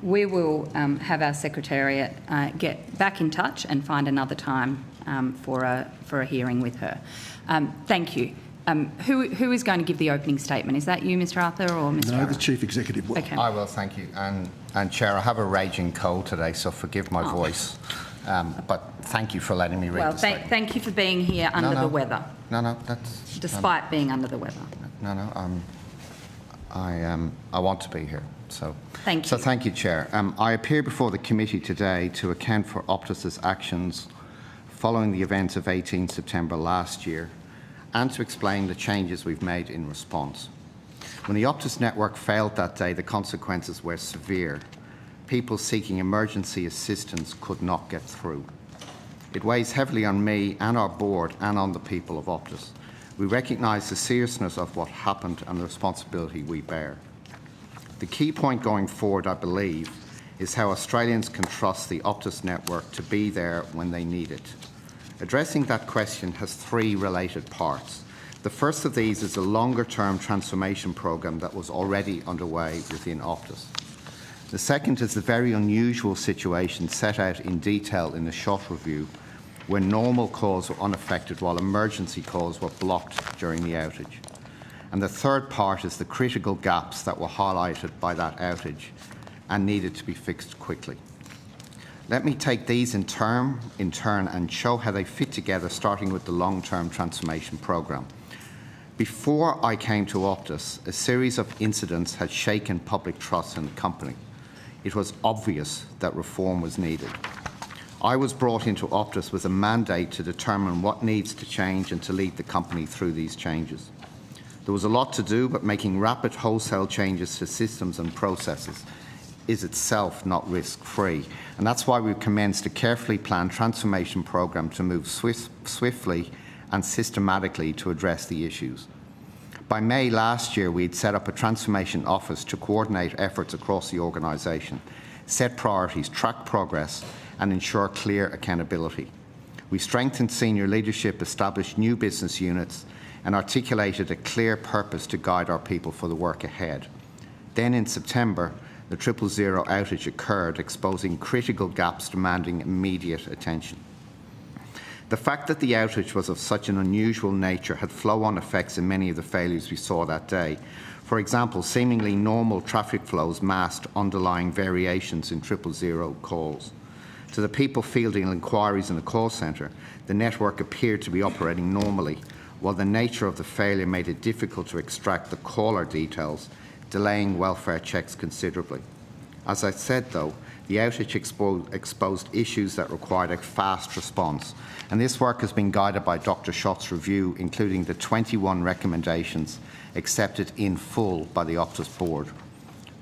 we will have our Secretariat get back in touch and find another time for a hearing with her. Thank you. Who is going to give the opening statement? Is that you, Mr Arthur, or Mr No, the Chief Executive will. Okay. I will, thank you. And Chair, I have a raging cold today, so forgive my voice. But thank you for letting me read the statement. Thank you for being here under the weather. No, that's... Despite being under the weather. No, I want to be here. So thank you. So thank you, Chair. I appear before the committee today to account for Optus's actions following the events of 18 September last year, and to explain the changes we've made in response. When the Optus network failed that day, the consequences were severe. People seeking emergency assistance could not get through. It weighs heavily on me and our board and on the people of Optus. We recognise the seriousness of what happened and the responsibility we bear. The key point going forward, I believe, is how Australians can trust the Optus network to be there when they need it. Addressing that question has three related parts. The first of these is a longer-term transformation programme that was already underway within Optus. The second is the very unusual situation set out in detail in the short review, where normal calls were unaffected while emergency calls were blocked during the outage. And the third part is the critical gaps that were highlighted by that outage and needed to be fixed quickly. Let me take these in turn and show how they fit together, starting with the long-term transformation programme. Before I came to Optus, a series of incidents had shaken public trust in the company. It was obvious that reform was needed. I was brought into Optus with a mandate to determine what needs to change and to lead the company through these changes. There was a lot to do, but making rapid wholesale changes to systems and processes is itself not risk-free. And that's why we've commenced a carefully planned transformation programme to move swiftly and systematically to address the issues. By May last year, we'd set up a transformation office to coordinate efforts across the organisation, set priorities, track progress, and ensure clear accountability. We strengthened senior leadership, established new business units, and articulated a clear purpose to guide our people for the work ahead. Then in September, the 000 outage occurred, exposing critical gaps demanding immediate attention. The fact that the outage was of such an unusual nature had flow-on effects in many of the failures we saw that day. For example, seemingly normal traffic flows masked underlying variations in 000 calls. To the people fielding inquiries in the call centre, the network appeared to be operating normally, while the nature of the failure made it difficult to extract the caller details, delaying welfare checks considerably. As I said, though, the outage exposed issues that required a fast response, and this work has been guided by Dr. Schott's review, including the 21 recommendations accepted in full by the Optus board.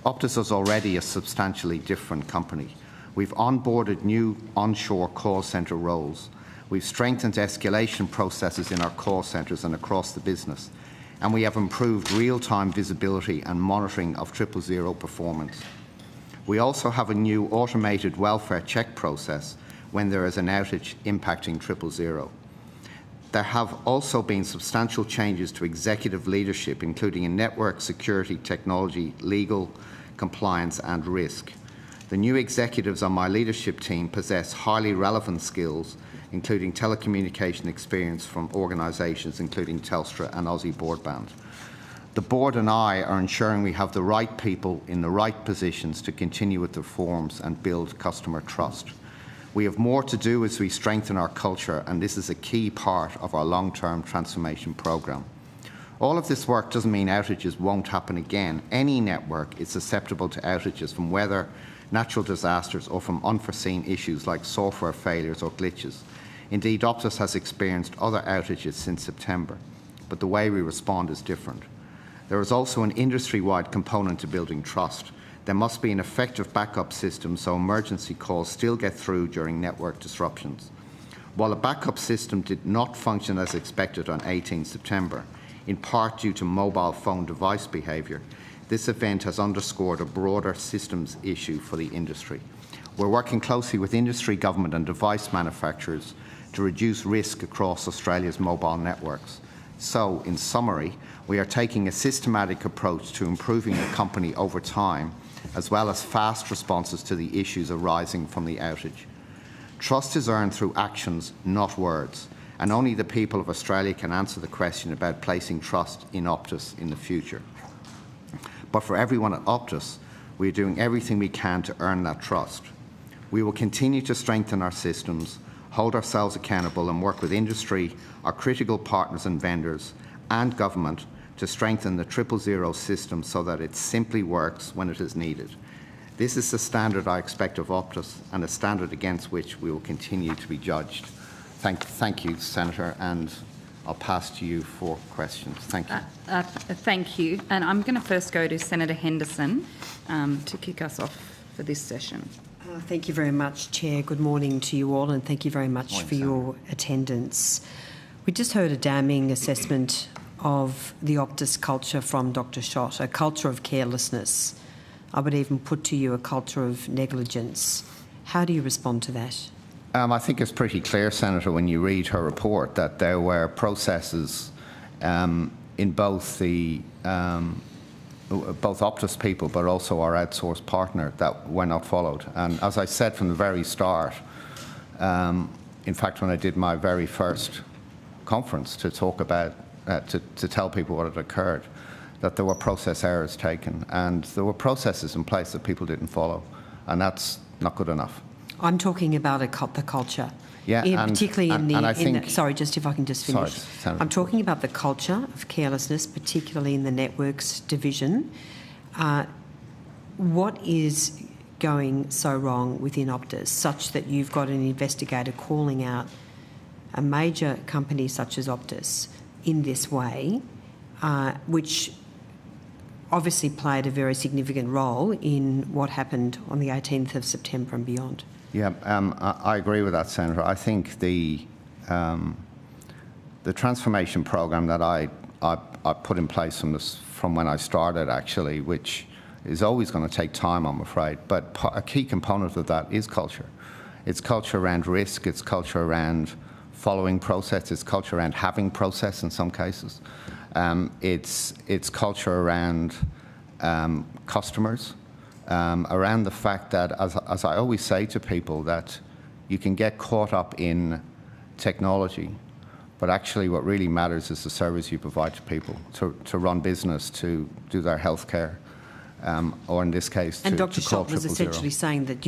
Optus is already a substantially different company. We've onboarded new onshore call centre roles. We've strengthened escalation processes in our call centres and across the business, and we have improved real-time visibility and monitoring of 000 performance. We also have a new automated welfare check process when there is an outage impacting 000. There have also been substantial changes to executive leadership, including in network security, technology, legal, compliance and risk. The new executives on my leadership team possess highly relevant skills, including telecommunication experience from organisations including Telstra and Aussie Broadband. The board and I are ensuring we have the right people in the right positions to continue with the reforms and build customer trust. We have more to do as we strengthen our culture, and this is a key part of our long-term transformation programme. All of this work doesn't mean outages won't happen again. Any network is susceptible to outages from weather, natural disasters or from unforeseen issues like software failures or glitches. Indeed, Optus has experienced other outages since September, but the way we respond is different. There is also an industry-wide component to building trust. There must be an effective backup system so emergency calls still get through during network disruptions. While a backup system did not function as expected on 18 September, in part due to mobile phone device behaviour, this event has underscored a broader systems issue for the industry. We're working closely with industry, government and device manufacturers to reduce risk across Australia's mobile networks. So, in summary, we are taking a systematic approach to improving the company over time, as well as fast responses to the issues arising from the outage. Trust is earned through actions, not words, and only the people of Australia can answer the question about placing trust in Optus in the future. But for everyone at Optus, we are doing everything we can to earn that trust. We will continue to strengthen our systems, hold ourselves accountable and work with industry, our critical partners and vendors, and government to strengthen the 000 system so that it simply works when it is needed. This is the standard I expect of Optus and a standard against which we will continue to be judged. Thank you, Senator, and I'll pass to you for questions. Thank you. Thank you. And I'm going to first go to Senator Henderson to kick us off for this session. Thank you very much, Chair. Good morning to you all, and thank you very much for your attendance. We just heard a damning assessment of the Optus culture from Dr. Schott, a culture of carelessness. I would even put to you a culture of negligence. How do you respond to that? I think it's pretty clear, Senator, when you read her report that there were processes in both the both Optus people but also our outsourced partner that were not followed. And as I said from the very start, in fact, when I did my very first conference to talk about, to tell people what had occurred, that there were process errors taken, and there were processes in place that people didn't follow, and that's not good enough. I'm talking about the culture. Yeah, particularly in the sorry, just if I can just finish. Sorry, I'm talking about the culture of carelessness, particularly in the networks division. What is going so wrong within Optus, such that you've got an investigator calling out a major company such as Optus in this way, which obviously played a very significant role in what happened on the 18th of September and beyond? Yeah, I agree with that, Senator. I think the transformation program that I put in place from when I started, actually, which is always going to take time, I'm afraid, but a key component of that is culture. It's culture around risk, it's culture around following process, it's culture around having process in some cases. It's culture around customers, around the fact that, as I always say to people, that you can get caught up in technology, but actually what really matters is the service you provide to people, to run business, to do their healthcare, or in this case, and to Dr. call Schott was 000. essentially saying that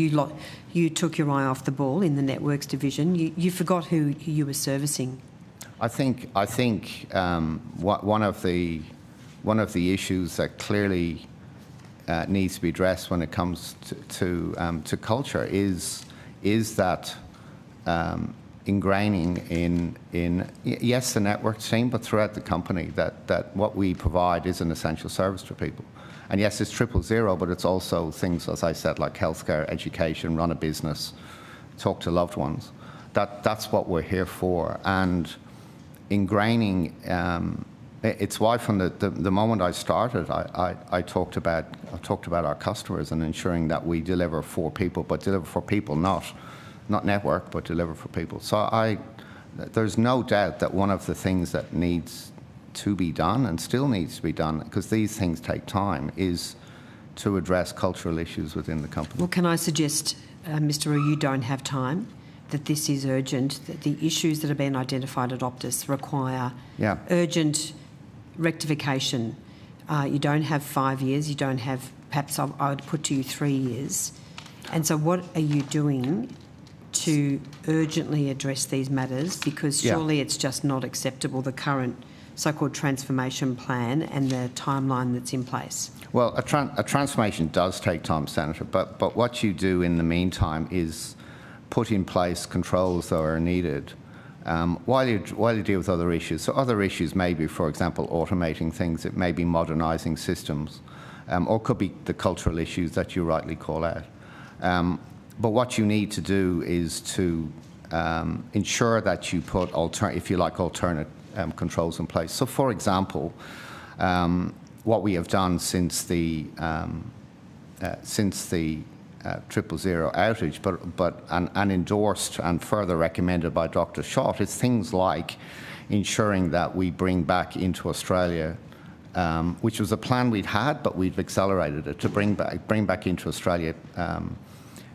you took your eye off the ball in the networks division. You forgot who you were servicing. I think one of the issues that clearly needs to be addressed when it comes to culture is that ingraining in yes, the network team, but throughout the company, that what we provide is an essential service to people. And yes, it's 000, but it's also things, as I said, like healthcare, education, run a business, talk to loved ones. That's what we're here for. And ingraining, it's why from the moment I started, I talked about our customers and ensuring that we deliver for people, but deliver for people, not network, but deliver for people. So there's no doubt that one of the things that needs to be done and still needs to be done, because these things take time, is to address cultural issues within the company. Well, can I suggest, Mr. Roux, you don't have time, that this is urgent, that the issues that have been identified at Optus require urgent rectification. You don't have 5 years, you don't have, perhaps I would put to you 3 years. And so what are you doing to urgently address these matters? Because surely it's just not acceptable, the current so-called transformation plan and the timeline that's in place. Well, a transformation does take time, Senator, but what you do in the meantime is put in place controls that are needed while you deal with other issues. So other issues may be, for example, automating things, it may be modernising systems, or could be the cultural issues that you rightly call out. But what you need to do is to ensure that you put, alternate controls in place. So, for example, what we have done since the 000 outage, and endorsed and further recommended by Dr. Schott, is things like ensuring that we bring back into Australia, which was a plan we'd had, but we've accelerated it, to bring back into Australia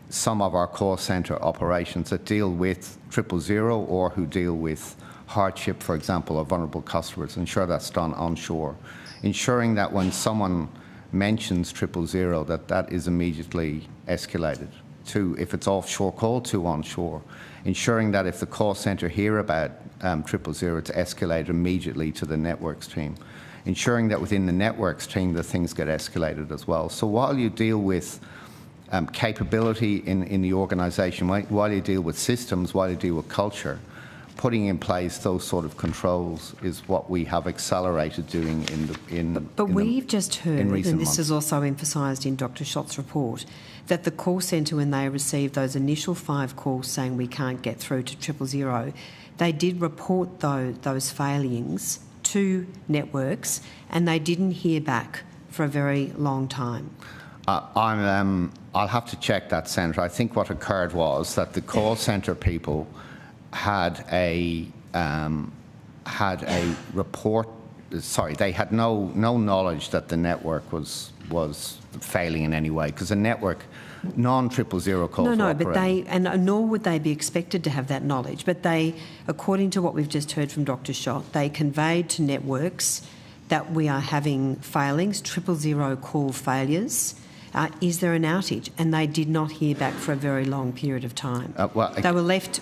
some of our call centre operations that deal with 000 or who deal with hardship, for example, of vulnerable customers. Ensure that's done onshore. Ensuring that when someone mentions 000, that is immediately escalated to, if it's offshore call, to onshore. Ensuring that if the call centre hear about 000, to escalate immediately to the networks team. Ensuring that within the networks team, the things get escalated as well. So while you deal with capability in the organisation, while you deal with systems, while you deal with culture, putting in place those sort of controls is what we have accelerated doing we've just heard, and this months. is also emphasised in Dr. Schott's report, that the call centre, when they received those initial 5 calls saying we can't get through to 000, they did report those failings to networks, and they didn't hear back for a very long time. I'll have to check that, Senator. I think what occurred was that the call centre people had a report. Sorry, they had no knowledge that the network was failing in any way, because the network, non-000 calls. No, but nor would they be expected to have that knowledge. But they, according to what we've just heard from Dr. Schott, they conveyed to networks that we are having failings, 000 call failures. Is there an outage? And they did not hear back for a very long period of time. They were left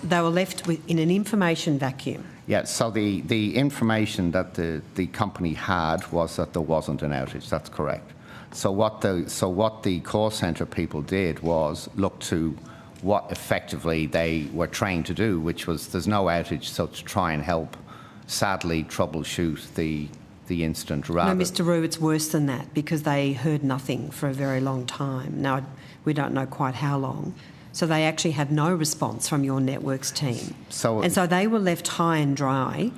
in an information vacuum. Yeah, so the information that the company had was that there wasn't an outage. That's correct. So what the call centre people did was look to what effectively they were trained to do, which was there's no outage, so to try and help, sadly, troubleshoot the incident rather. No, Mr. Rue, it's worse than that because they heard nothing for a very long time. Now, we don't know quite how long. So they actually had no response from your networks team. So they were left high and dry,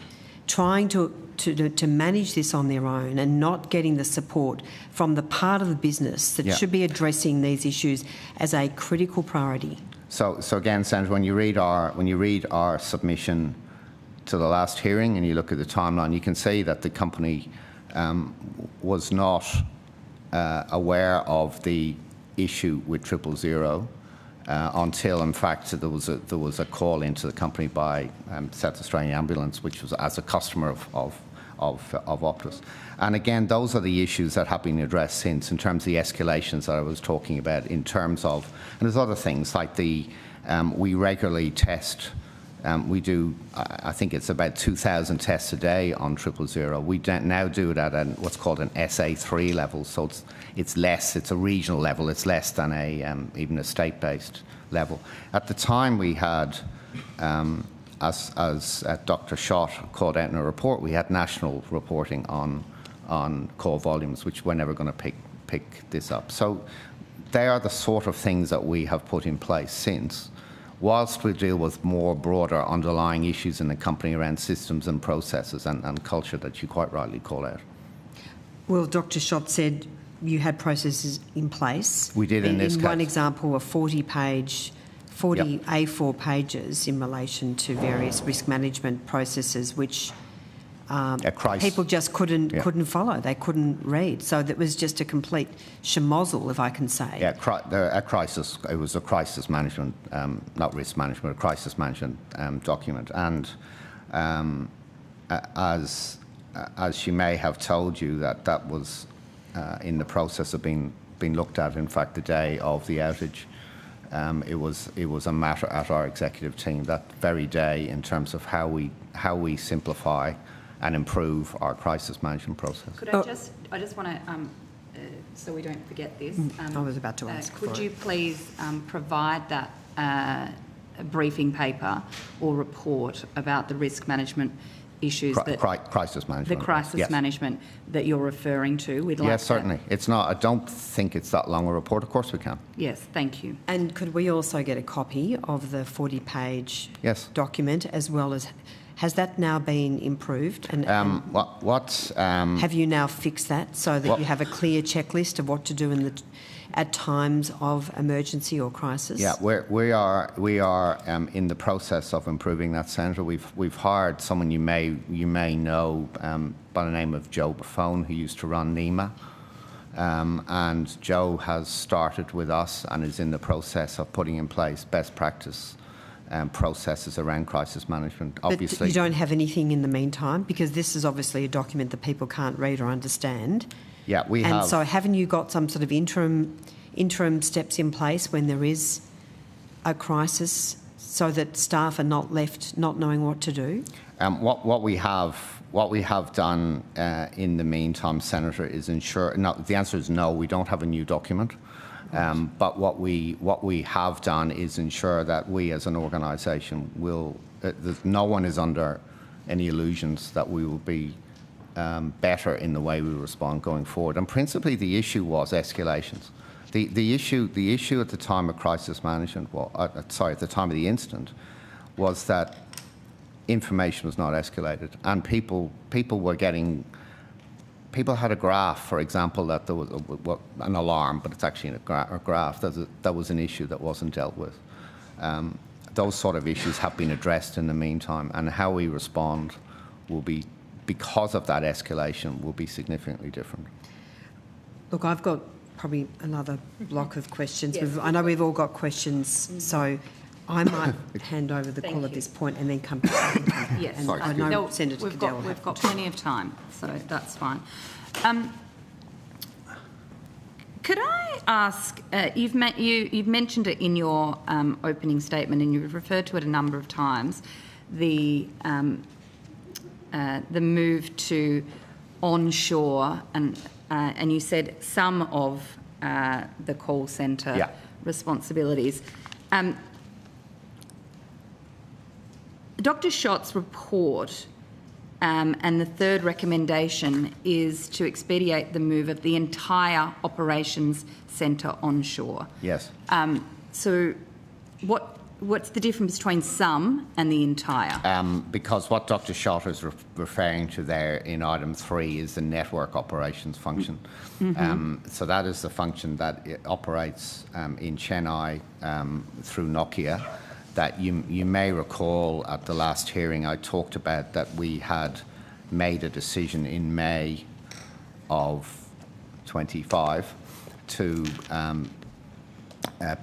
trying to manage this on their own and not getting the support from the part of the business that should be addressing these issues as a critical priority. So again, Senator, when you read our submission to the last hearing and you look at the timeline, you can see that the company was not aware of the issue with 000 until, in fact, there was a call into the company by South Australian Ambulance, which was as a customer of Optus. And again, those are the issues that have been addressed since, in terms of the escalations that I was talking about, in terms of, and there's other things like we regularly test. We do, I think it's about 2,000 tests a day on 000. We now do it at what's called an SA3 level, so it's less. It's a regional level. It's less than even a state-based level. At the time, we had, as Dr. Schott called out in a report, we had national reporting on call volumes, which we're never going to pick this up. So they are the sort of things that we have put in place since, whilst we deal with more broader underlying issues in the company around systems and processes and culture that you quite rightly call out. Well, Dr. Schott said you had processes in place. We did in this case. One example, a 40 A4 pages in relation to various risk management processes, which people just couldn't follow. They couldn't read. So that was just a complete schmozzle, if I can say. Yeah, a crisis. It was a crisis management, not risk management, a crisis management document. And as she may have told you, that was in the process of being looked at. In fact, the day of the outage, it was a matter at our executive team that very day in terms of how we simplify and improve our crisis management process. Could I just want to, so we don't forget this. I was about to ask. Could you please provide that briefing paper or report about the risk management issues crisis management. The crisis management that you're referring to. We'd like yes, certainly. It's not. I don't think it's that long a report. Of course we can. Yes, thank you. And could we also get a copy of the 40-page document, as well as, has that now been improved? And have you now fixed that so that you have a clear checklist of what to do at times of emergency or crisis? Yeah, we are in the process of improving that, Senator. We've hired someone you may know by the name of Joe Buffone, who used to run NEMA, and Joe has started with us and is in the process of putting in place best practice processes around crisis management. Obviously, but you don't have anything in the meantime, because this is obviously a document that people can't read or understand. Yeah, we have. And so haven't you got some sort of interim steps in place when there is a crisis so that staff are not left not knowing what to do? What we have done in the meantime, Senator, is ensure. No, the answer is no. We don't have a new document. But what we have done is ensure that we, as an organisation, will. No one is under any illusions that we will be better in the way we respond going forward. And principally, the issue was escalations. The issue at the time of crisis management, at the time of the incident, was that information was not escalated, and people were getting. People had a graph, for example, that there was an alarm, but it's actually a graph. That was an issue that wasn't dealt with. Those sort of issues have been addressed in the meantime, and how we respond will be, because of that escalation, will be significantly different. Look, I've got probably another block of questions. Yes, I know we've all got questions, so I might hand over the call at this point and then come back. Yes, Sorry, I know Senator we've Cadell. got plenty of time, so that's fine. Could I ask? You've mentioned it in your opening statement, and you've referred to it a number of times. The move to onshore, and you said some of the call centre responsibilities. Dr. Schott's report and the third recommendation is to expedite the move of the entire operations centre onshore. Yes. So what's the difference between some and the entire? Because what Dr. Schott is referring to there in item 3 is the network operations function. So that is the function that it operates in Chennai through Nokia. That you may recall at the last hearing I talked about that we had made a decision in May of 25 to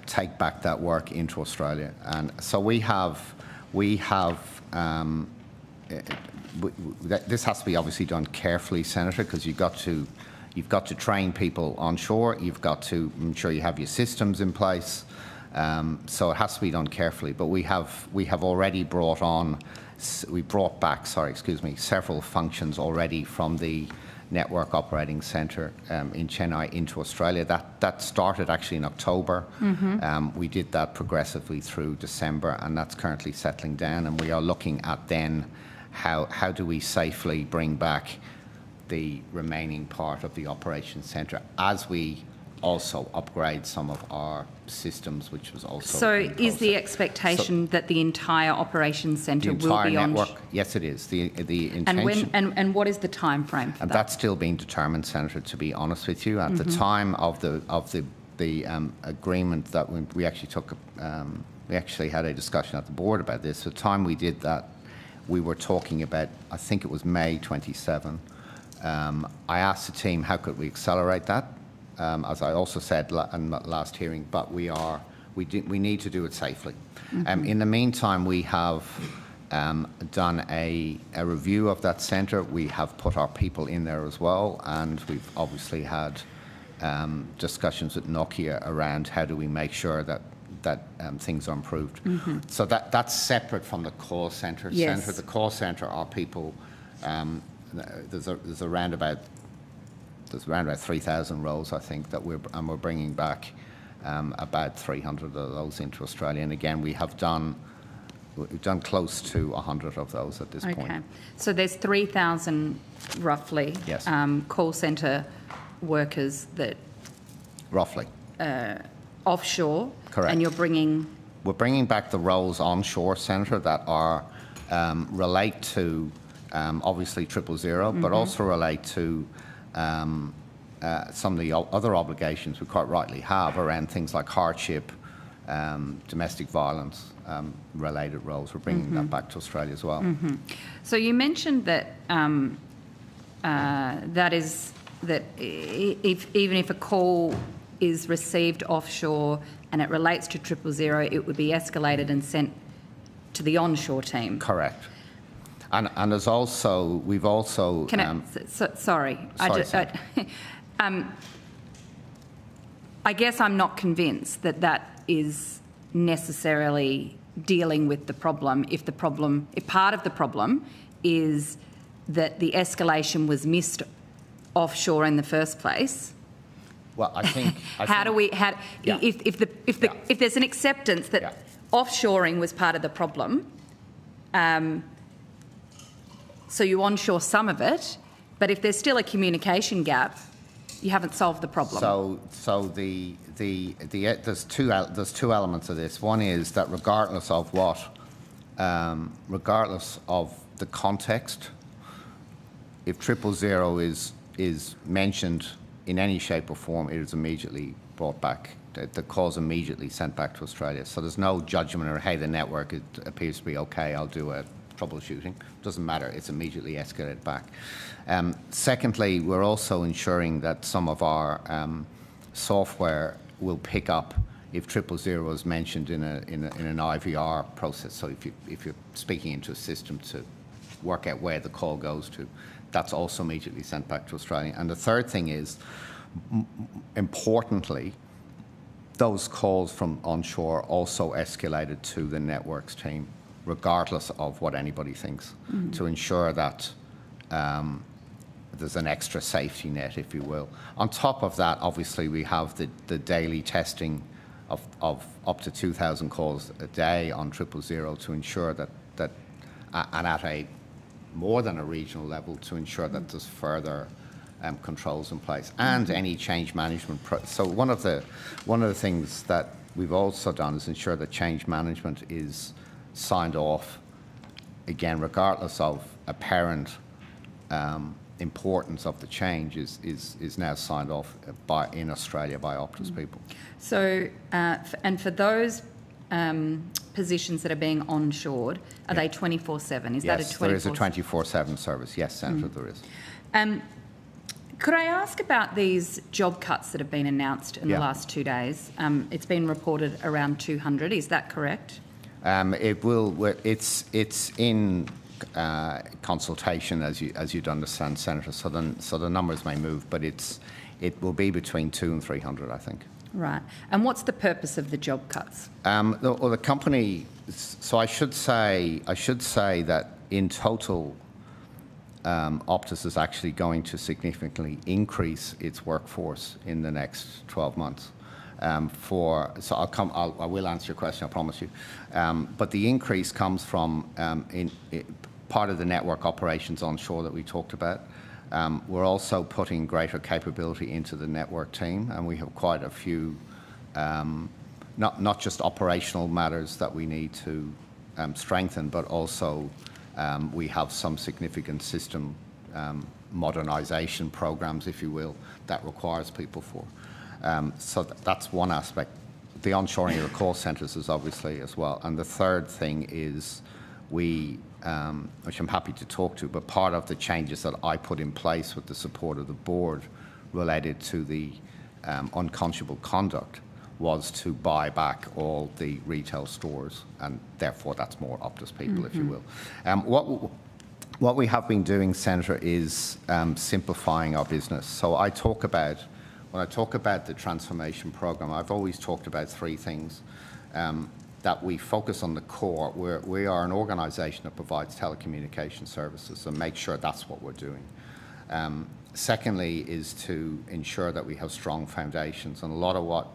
take back that work into Australia, and so we have this has to be obviously done carefully, Senator, because you've got to train people onshore. You've got to ensure you have your systems in place. So it has to be done carefully. But we have already brought back several functions already from the network operating centre in Chennai into Australia. That started actually in October. We did that progressively through December, and that's currently settling down. And we are looking at then how do we safely bring back the remaining part of the operations centre as we also upgrade some of our systems, which was also. So, is the expectation that the entire operations centre will be on? Network, yes, it is. The intention. And what is the time frame for and that? That's still being determined, Senator. To be honest with you, at the time of the agreement that we actually took, we actually had a discussion at the board about this. The time we did that, we were talking about. I think it was May 27. I asked the team how could we accelerate that. As I also said in the last hearing, but we need to do it safely. In the meantime, we have done a review of that centre. We have put our people in there as well, and we've obviously had discussions with Nokia around how do we make sure that things are improved. So that's separate from the call centre. Yes. The call centre are people. There's around about 3,000 roles, I think, that we're bringing back about 300 of those into Australia. And again, we've done close to 100 of those at this point. Okay, so there's 3,000 roughly. Yes. Call centre workers that roughly offshore. Correct. And we're bringing back the roles onshore, Senator, that are relate to obviously 000, but also relate to some of the other obligations we quite rightly have around things like hardship, domestic violence related roles. We're bringing that back to Australia as well. So you mentioned that even if a call is received offshore and it relates to 000, it would be escalated and sent to the onshore team. Correct. And there's also, we've also... Sorry. I guess I'm not convinced that is necessarily dealing with the problem if part of the problem is that the escalation was missed offshore in the first place. Well, I think... If there's an acceptance that offshoring was part of the problem, so you onshore some of it, but if there's still a communication gap, you haven't solved the problem. So there's two elements of this. One is that regardless of the context, if 000 is mentioned in any shape or form, it is immediately brought back. The call's immediately sent back to Australia. So there's no judgment or, hey, the network appears to be okay, I'll do a troubleshooting. Doesn't matter, it's immediately escalated back. Secondly, we're also ensuring that some of our software will pick up if 000 is mentioned in an IVR process, so if you're speaking into a system to work out where the call goes to, that's also immediately sent back to Australia. And the third thing is, importantly, those calls from onshore also escalated to the networks team, regardless of what anybody thinks, to ensure that there's an extra safety net, if you will. On top of that, obviously, we have the daily testing of up to 2,000 calls a day on 000 to ensure that and at a more than a regional level, to ensure that there's further controls in place and any change management. So one of the things that we've also done is ensure that change management is signed off, again, regardless of apparent importance of the change, is now signed off in Australia by Optus people. So, and for those positions that are being onshored, are they 24/7? Is that a 24/7? Yes, there is a 24/7 service. Yes, Senator, there is. Could I ask about these job cuts that have been announced in the last 2 days? It's been reported around 200. Is that correct? It will. It's in consultation, as you'd understand, Senator. So the numbers may move, but it will be between 200 and 300, I think. Right. And what's the purpose of the job cuts? The company. So I should say that in total, Optus is actually going to significantly increase its workforce in the next 12 months. I will answer your question, I promise you. But the increase comes from part of the network operations onshore that we talked about. We're also putting greater capability into the network team, and we have quite a few, not just operational matters that we need to strengthen, but also we have some significant system modernisation programs, if you will, that requires people for. So that's one aspect. The onshoring of the call centres is obviously as well. And the third thing is which I'm happy to talk to, but part of the changes that I put in place with the support of the board related to the unconscionable conduct was to buy back all the retail stores, and therefore that's more Optus people, if you will. What we have been doing, Senator, is simplifying our business. So when I talk about the transformation program, I've always talked about three things. That we focus on the core. We are an organisation that provides telecommunication services, and make sure that's what we're doing. Secondly is to ensure that we have strong foundations, and a lot of what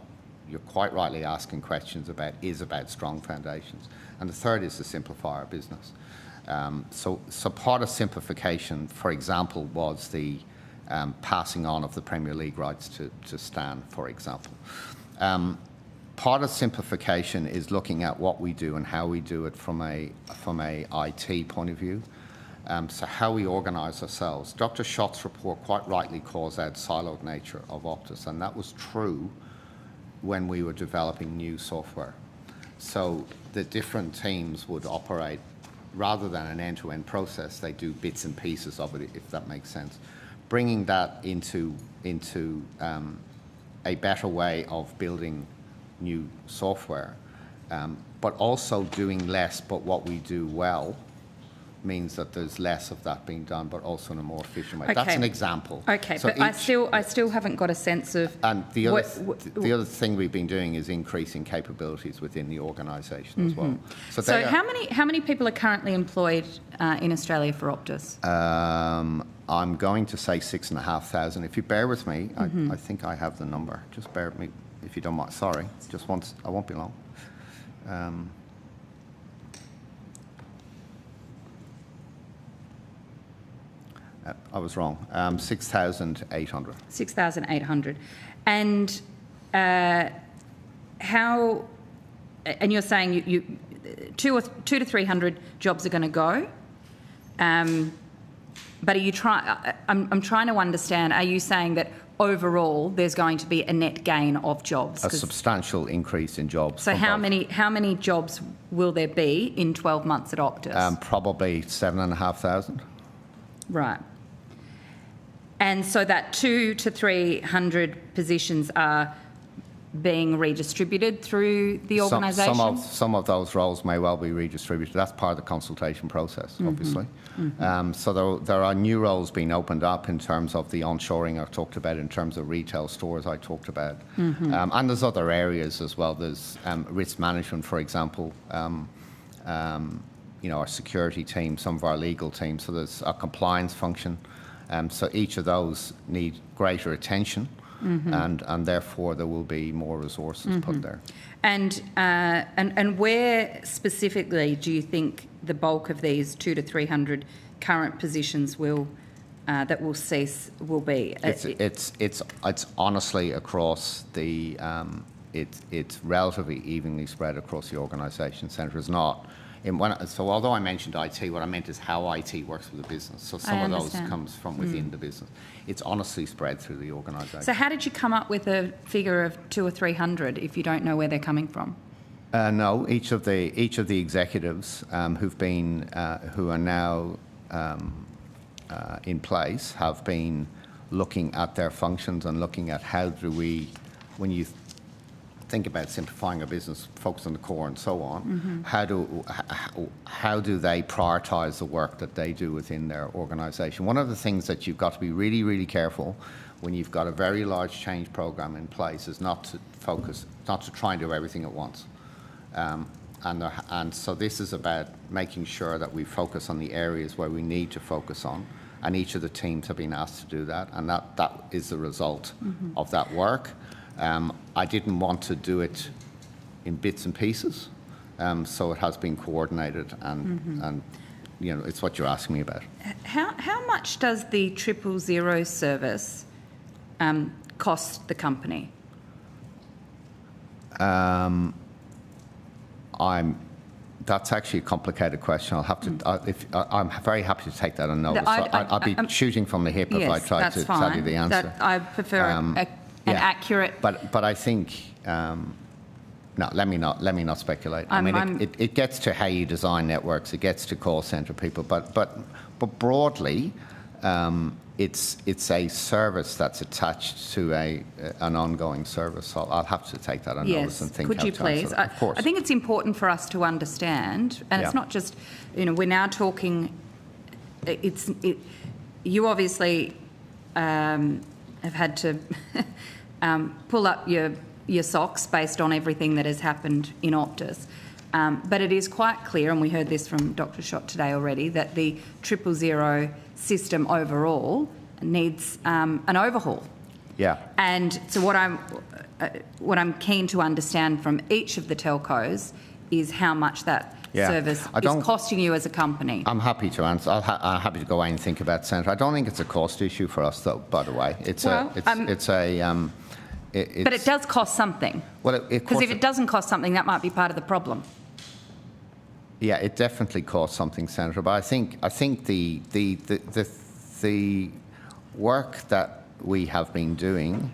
you're quite rightly asking questions about is about strong foundations. And the third is to simplify our business. So part of simplification, for example, was the passing on of the Premier League rights to Stan, for example. Part of simplification is looking at what we do and how we do it from a IT point of view. So how we organise ourselves. Dr. Schott's report quite rightly calls out siloed nature of Optus, and that was true when we were developing new software. So the different teams would operate, rather than an end-to-end process, they do bits and pieces of it, if that makes sense. Bringing that into a better way of building new software, but also doing less, but what we do well means that there's less of that being done, but also in a more efficient way. Okay. That's an example. Okay, so but I still haven't got a sense of. And the other thing we've been doing is increasing capabilities within the organisation as well. So how many people are currently employed in Australia for Optus? I'm going to say 6,500. If you bear with me, I think I have the number. Just bear with me, if you don't mind. Sorry, just once. I won't be long. I was wrong. 6,800. 6,800. And how? And you're saying you 200 to 300 jobs are going to go. But are you trying? I'm trying to understand. Are you saying that overall there's going to be a net gain of jobs? A substantial increase in jobs. So how many jobs will there be in 12 months at Optus? Probably 7,500. Right. And so that 200 to 300 positions are being redistributed through the organisation? Some of those roles may well be redistributed. That's part of the consultation process, obviously. So there are new roles being opened up in terms of the onshoring I talked about, in terms of retail stores I talked about. And there's other areas as well. There's risk management, for example. Our security team, some of our legal teams. So there's a compliance function. So each of those need greater attention. And therefore there will be more resources put there. And where specifically do you think the bulk of these 200 to 300 current positions that will cease will be? It's honestly across the. It's relatively evenly spread across the organisation. Centre is not. So although I mentioned IT, what I meant is how IT works with the business. So some of those comes from within the business. It's honestly spread through the organisation. So how did you come up with a figure of 200 or 300 if you don't know where they're coming from? No, each of the executives who are now in place have been looking at their functions and looking at how do we, when you think about simplifying a business, focus on the core and so on, how do they prioritise the work that they do within their organisation? One of the things that you've got to be really, really careful when you've got a very large change programme in place is not to try and do everything at once. And so this is about making sure that we focus on the areas where we need to focus on, and each of the teams have been asked to do that, and that is the result of that work. I didn't want to do it in bits and pieces, so it has been coordinated, and it's what you're asking me about. How much does the 000 service cost the company? That's actually a complicated question. I'll have to. I'm very happy to take that on notice. I'd be shooting from the hip if I tried to tell you the answer. I prefer an accurate. But I think. No, let me not speculate. It gets to how you design networks. It gets to call centre people. But broadly, it's a service that's attached to an ongoing service. So I'll have to take that on notice and think. Could you please? Of course. I think it's important for us to understand, and it's not just we're now talking. You obviously have had to pull up your socks based on everything that has happened in Optus. But it is quite clear, and we heard this from Dr. Schott today already, that the 000 system overall needs an overhaul. Yeah. And so what I'm keen to understand from each of the telcos is how much that service is costing you as a company. I'm happy to answer. I'm happy to go away and think about Centre. I don't think it's a cost issue for us, though. By the way, but it does cost something. Well, because if it doesn't cost something, that might be part of the problem. Yeah, it definitely costs something, Senator. But I think the work that we have been doing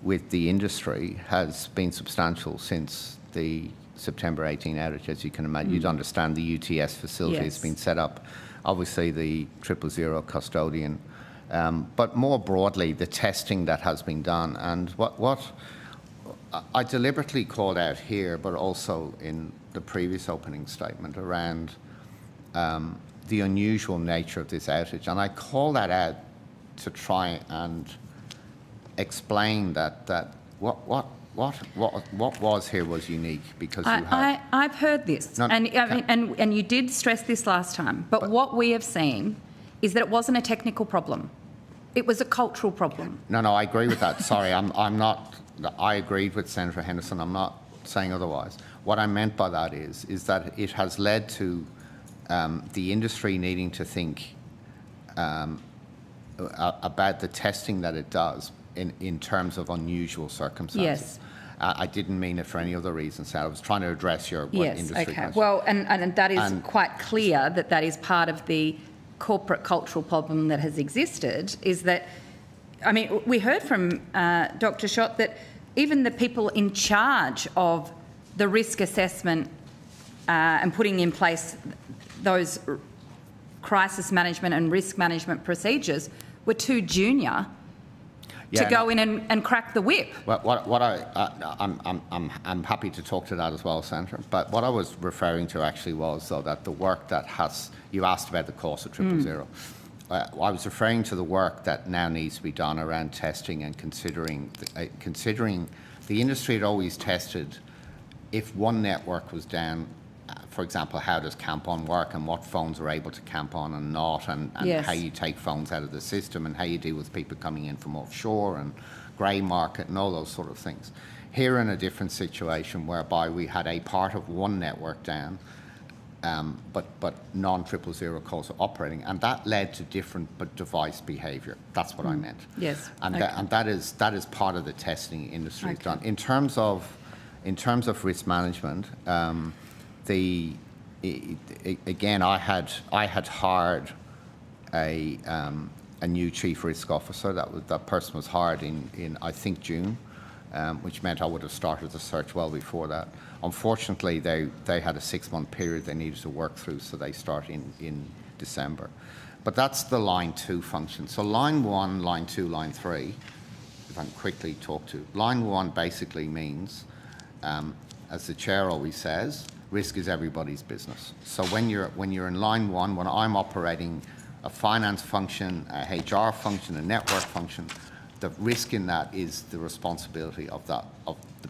with the industry has been substantial since the September 18 outage, as you can imagine. You'd understand the UTS facility has been set up. Obviously, the 000 custodian. But more broadly, the testing that has been done, and what I deliberately called out here, but also in the previous opening statement around the unusual nature of this outage, and I call that out to try and explain that what was here was unique, because I've heard this, and you did stress this last time, but what we have seen is that it wasn't a technical problem. It was a cultural problem. No, I agree with that. Sorry, I'm not. I agreed with Senator Henderson. I'm not saying otherwise. What I meant by that is that it has led to the industry needing to think about the testing that it does in terms of unusual circumstances. Yes. I didn't mean it for any other reason, so I was trying to address your industry question. Well, and that is quite clear that is part of the corporate cultural problem that has existed, is that, we heard from Dr. Schott that even the people in charge of the risk assessment and putting in place those crisis management and risk management procedures were too junior to go in and crack the whip. Well, I'm happy to talk to that as well, Senator. But what I was referring to actually was, though, that the work that you asked about the cost of 000. I was referring to the work that now needs to be done around testing and considering the industry had always tested if one network was down. For example, how does camp on work and what phones are able to camp on and not, and how you take phones out of the system and how you deal with people coming in from offshore and grey market and all those sort of things. Here in a different situation whereby we had a part of one network down, but non-000 calls are operating, and that led to different device behaviour. That's what I meant. Yes. And, that is part of the testing industry is done. In terms of risk management, again, I had hired a new chief risk officer. That person was hired in I think June, which meant I would have started the search well before that. Unfortunately, they had a 6-month period they needed to work through, so they start in December. But that's the line 2 function. So line 1, line 2, line 3, if I can quickly talk to. Line 1 basically means, as the chair always says, risk is everybody's business. So when you're in line 1, when I'm operating a finance function, a HR function, a network function, the risk in that is the responsibility of the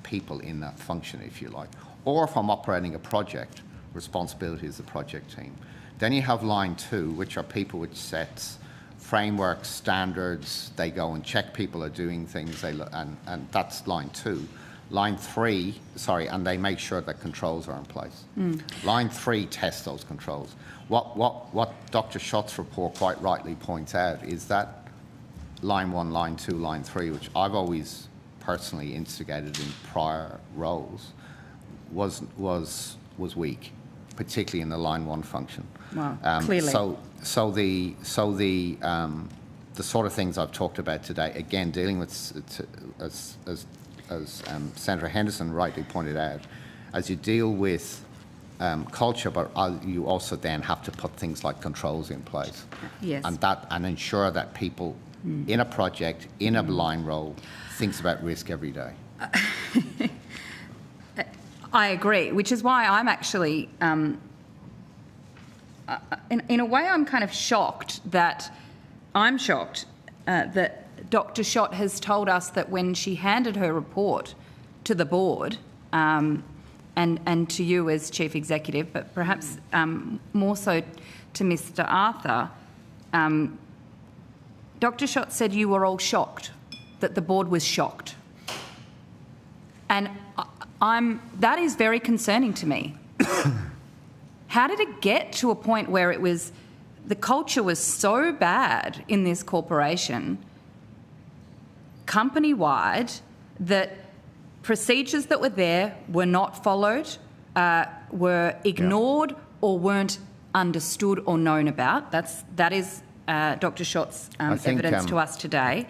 people in that function, if you like. Or if I'm operating a project, responsibility is the project team. Then you have line 2, which are people which sets frameworks, standards. They go and check people are doing things, and that's line 2. Line 3, and they make sure that controls are in place. Line 3 tests those controls. What Dr. Schott's report quite rightly points out is that line 1, line 2, line 3, which I've always personally instigated in prior roles, was weak, particularly in the line 1 function. Wow, clearly. So the sort of things I've talked about today, again, dealing with as Senator Henderson rightly pointed out, as you deal with culture, but you also then have to put things like controls in place, and ensure that people in a project, in a line role, thinks about risk every day. I agree, which is why I'm actually, in a way, I'm kind of shocked that Dr. Schott has told us that when she handed her report to the board, and to you as Chief Executive, but perhaps more so to Mr. Arthur, Dr. Schott said you were all shocked, that the board was shocked. And that is very concerning to me. How did it get to a point where the culture was so bad in this corporation, company-wide, that procedures that were there were not followed, were ignored, or weren't understood or known about? That is Dr. Schott's evidence to us today.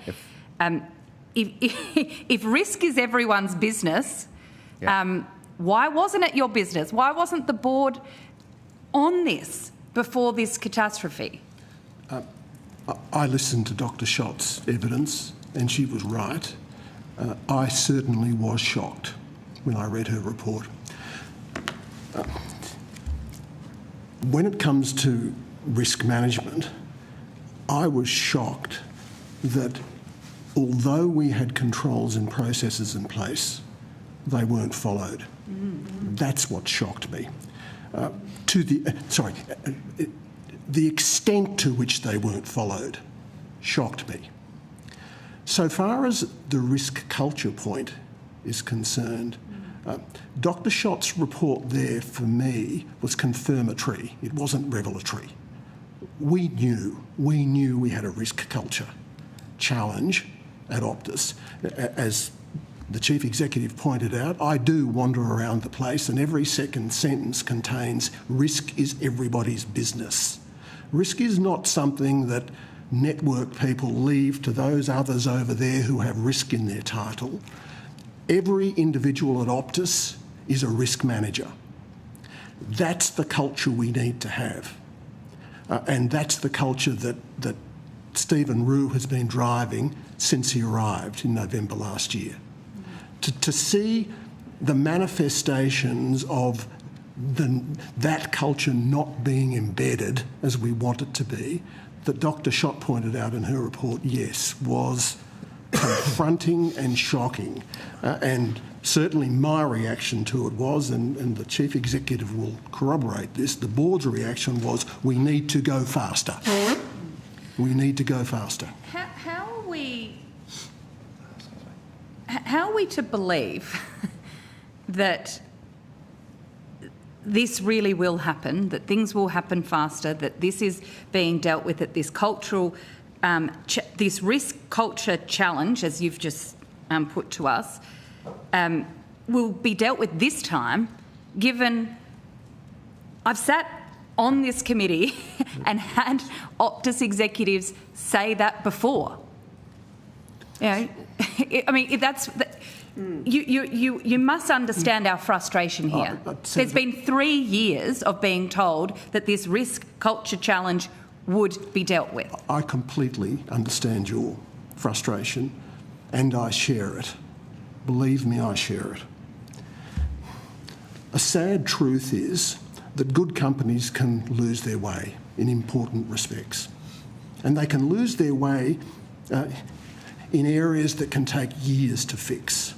If risk is everyone's business, why wasn't it your business? Why wasn't the board on this before this catastrophe? I listened to Dr. Schott's evidence, and she was right. I certainly was shocked when I read her report. When it comes to risk management, I was shocked that although we had controls and processes in place, they weren't followed. That's what shocked me. The extent to which they weren't followed shocked me. So far as the risk culture point is concerned, Dr. Schott's report there for me was confirmatory. It wasn't revelatory. We knew we had a risk culture challenge at Optus. As the Chief Executive pointed out, I do wander around the place, and every second sentence contains risk is everybody's business. Risk is not something that network people leave to those others over there who have risk in their title. Every individual at Optus is a risk manager. That's the culture we need to have. And that's the culture that Stephen Rue has been driving since he arrived in November last year. To see the manifestations of that culture not being embedded as we want it to be, that Dr. Schott pointed out in her report, yes, was confronting and shocking. And certainly my reaction to it was, and the Chief Executive will corroborate this, the board's reaction was, we need to go faster. We need to go faster. How are we to believe that this really will happen, that things will happen faster, that this is being dealt with, that this cultural, this risk culture challenge, as you've just put to us, will be dealt with this time, given I've sat on this committee and had Optus executives say that before. You know, I mean, if that's... You must understand our frustration here. There's been 3 years of being told that this risk culture challenge would be dealt with. I completely understand your frustration and I share it. Believe me, I share it. A sad truth is that good companies can lose their way in important respects. And they can lose their way in areas that can take years to fix.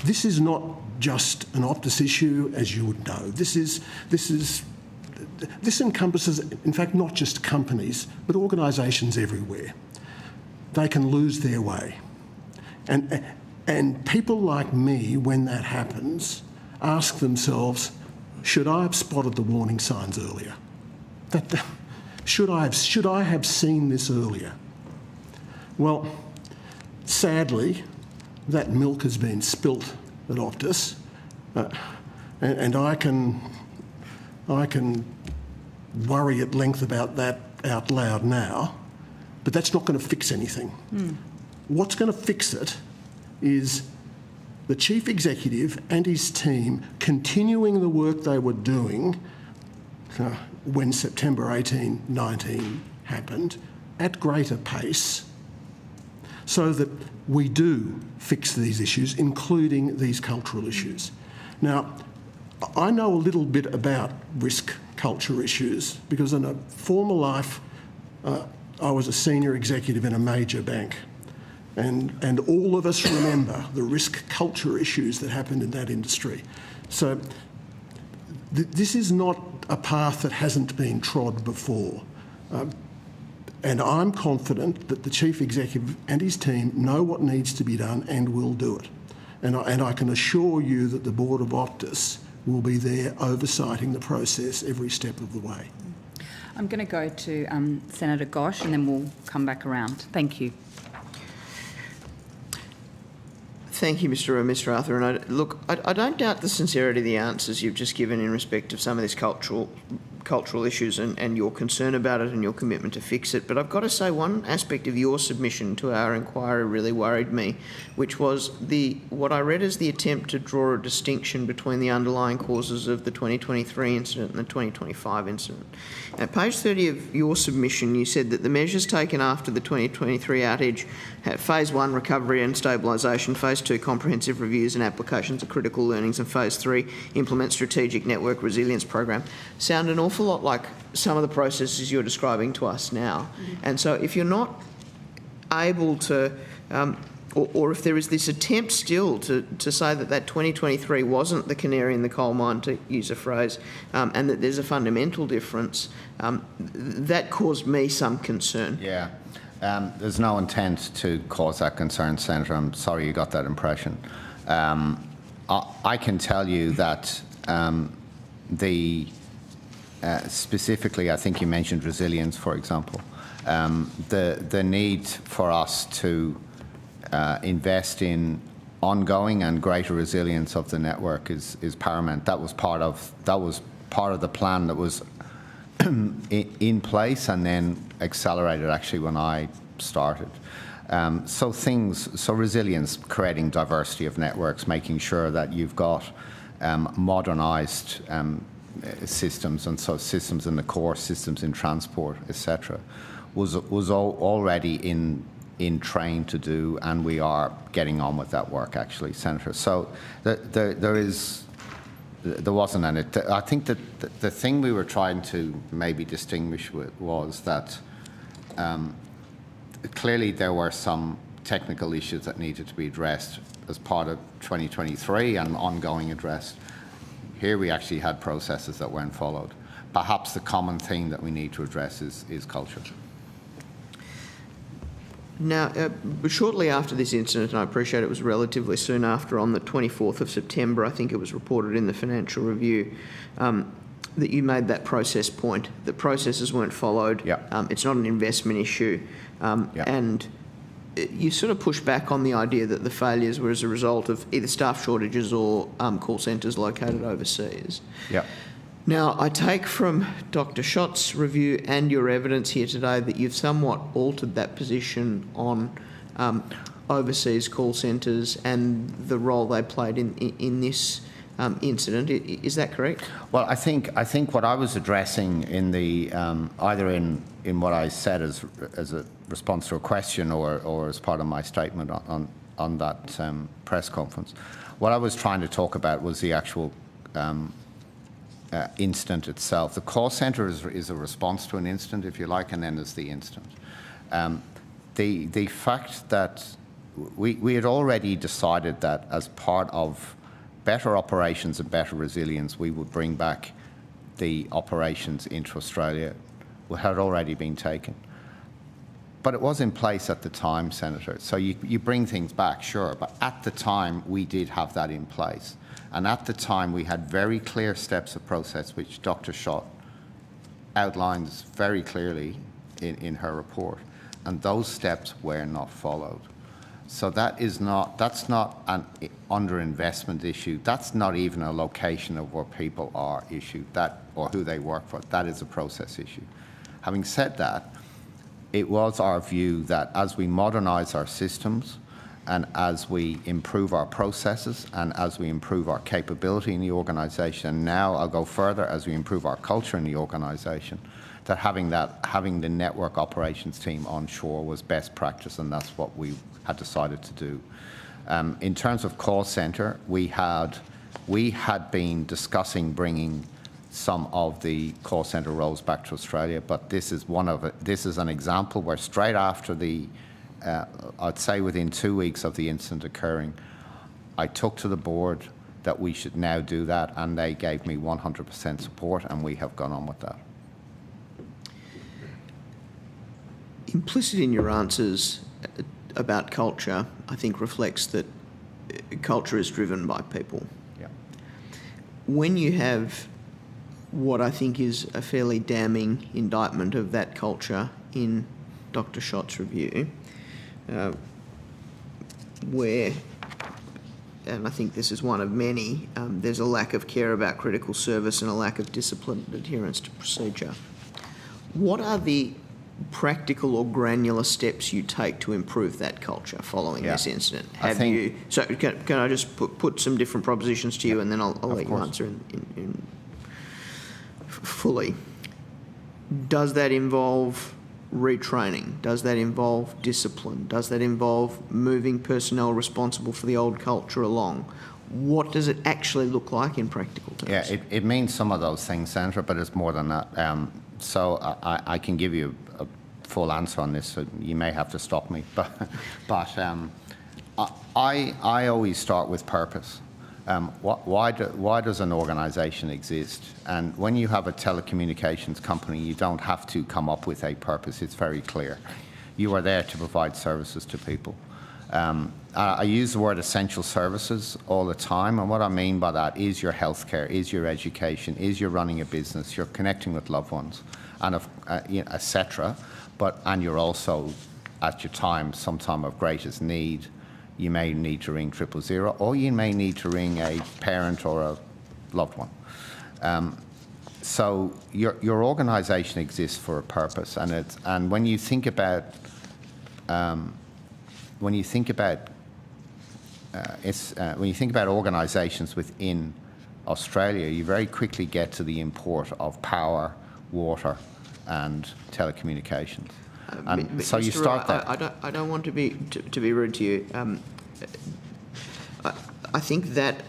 This is not just an Optus issue, as you would know. This encompasses, in fact, not just companies, but organisations everywhere. They can lose their way. And people like me, when that happens, ask themselves, should I have spotted the warning signs earlier? Should I have seen this earlier? Well, sadly, that milk has been spilt at Optus, and I can worry at length about that out loud now, but that's not going to fix anything. What's going to fix it is the Chief Executive and his team continuing the work they were doing when September 18-19 happened at greater pace, so that we do fix these issues, including these cultural issues. Now, I know a little bit about risk culture issues because in a former life I was a senior executive in a major bank, and all of us remember the risk culture issues that happened in that industry. So this is not a path that hasn't been trod before. And I'm confident that the Chief Executive and his team know what needs to be done and will do it. And I can assure you that the Board of Optus will be there oversighting the process every step of the way. I'm going to go to Senator Gosh and then we'll come back around. Thank you. Thank you, Mr. Arthur. And I don't doubt the sincerity of the answers you've just given in respect of some of these cultural issues and your concern about it and your commitment to fix it. But I've got to say one aspect of your submission to our inquiry really worried me, which was what I read as the attempt to draw a distinction between the underlying causes of the 2023 incident and the 2025 incident. At page 30 of your submission, you said that the measures taken after the 2023 outage had Phase 1 recovery and stabilisation, Phase 2 comprehensive reviews and applications of critical learnings, and Phase 3 implement strategic network resilience program sound an awful lot like some of the processes you're describing to us now. And so if you're not able to, or if there is this attempt still to say that 2023 wasn't the canary in the coal mine, to use a phrase, and that there's a fundamental difference, that caused me some concern. Yeah. There's no intent to cause that concern, Senator. I'm sorry you got that impression. I can tell you that specifically, I think you mentioned resilience, for example. The need for us to invest in ongoing and greater resilience of the network is paramount. That was part of the plan that was in place and then accelerated actually when I started. So resilience, creating diversity of networks, making sure that you've got modernised systems, and so systems in the core, systems in transport, etc. was already in train to do, and we are getting on with that work, actually, Senator. So there wasn't any. I think that the thing we were trying to maybe distinguish was that clearly there were some technical issues that needed to be addressed as part of 2023 and ongoing addressed. Here we actually had processes that weren't followed. Perhaps the common thing that we need to address is culture. Now, shortly after this incident, and I appreciate it was relatively soon after, on the 24th of September, I think it was reported in the Financial Review, that you made that process point, that processes weren't followed. Yep. It's not an investment issue. Yep. And you sort of push back on the idea that the failures were as a result of either staff shortages or call centres located overseas. Yeah. Now, I take from Dr. Schott's review and your evidence here today that you've somewhat altered that position on overseas call centres and the role they played in this incident. Is that correct? Well, I think what I was addressing in the either in what I said as a response to a question or as part of my statement on that press conference, what I was trying to talk about was the actual incident itself. The call centre is a response to an incident, if you like, and then there's the incident. The fact that we had already decided that as part of better operations and better resilience, we would bring back the operations into Australia, had already been taken. But it was in place at the time, Senator. So you bring things back, sure, but at the time we did have that in place. And at the time we had very clear steps of process, which Dr. Schott outlines very clearly in her report. And those steps were not followed. So that's not an underinvestment issue. That's not even a location of where people are issue, or who they work for. That is a process issue. Having said that, it was our view that as we modernise our systems and as we improve our processes and as we improve our capability in the organisation, and now I'll go further, as we improve our culture in the organisation, that having the network operations team onshore was best practice, and that's what we had decided to do. In terms of call centre, we had been discussing bringing some of the call centre roles back to Australia, but this is this is an example where straight after I'd say within 2 weeks of the incident occurring, I took to the board that we should now do that, and they gave me 100% support, and we have gone on with that. Implicit in your answers about culture, I think, reflects that culture is driven by people. Yeah. When you have what I think is a fairly damning indictment of that culture in Dr. Schott's review, where, and I think this is one of many, there's a lack of care about critical service and a lack of disciplined adherence to procedure. What are the practical or granular steps you take to improve that culture following this incident? So can I just put some different propositions to you, and then I'll let you answer in fully. Does that involve retraining? Does that involve discipline? Does that involve moving personnel responsible for the old culture along? What does it actually look like in practical terms? Yeah, it means some of those things, Sandra, but it's more than that. So I can give you a full answer on this, so you may have to stop me. But I always start with purpose. Why does an organisation exist? And when you have a telecommunications company, you don't have to come up with a purpose. It's very clear. You are there to provide services to people. I use the word essential services all the time, and what I mean by that is your healthcare, is your education, is your running a business, you're connecting with loved ones, and etc. And you're also at your some time of greatest need. You may need to ring 000, or you may need to ring a parent or a loved one. So your organisation exists for a purpose, and when you think about organisations within Australia, you very quickly get to the import of power, water, and telecommunications. And so you Mr. start Wright, there. I don't want to be rude to you. I think that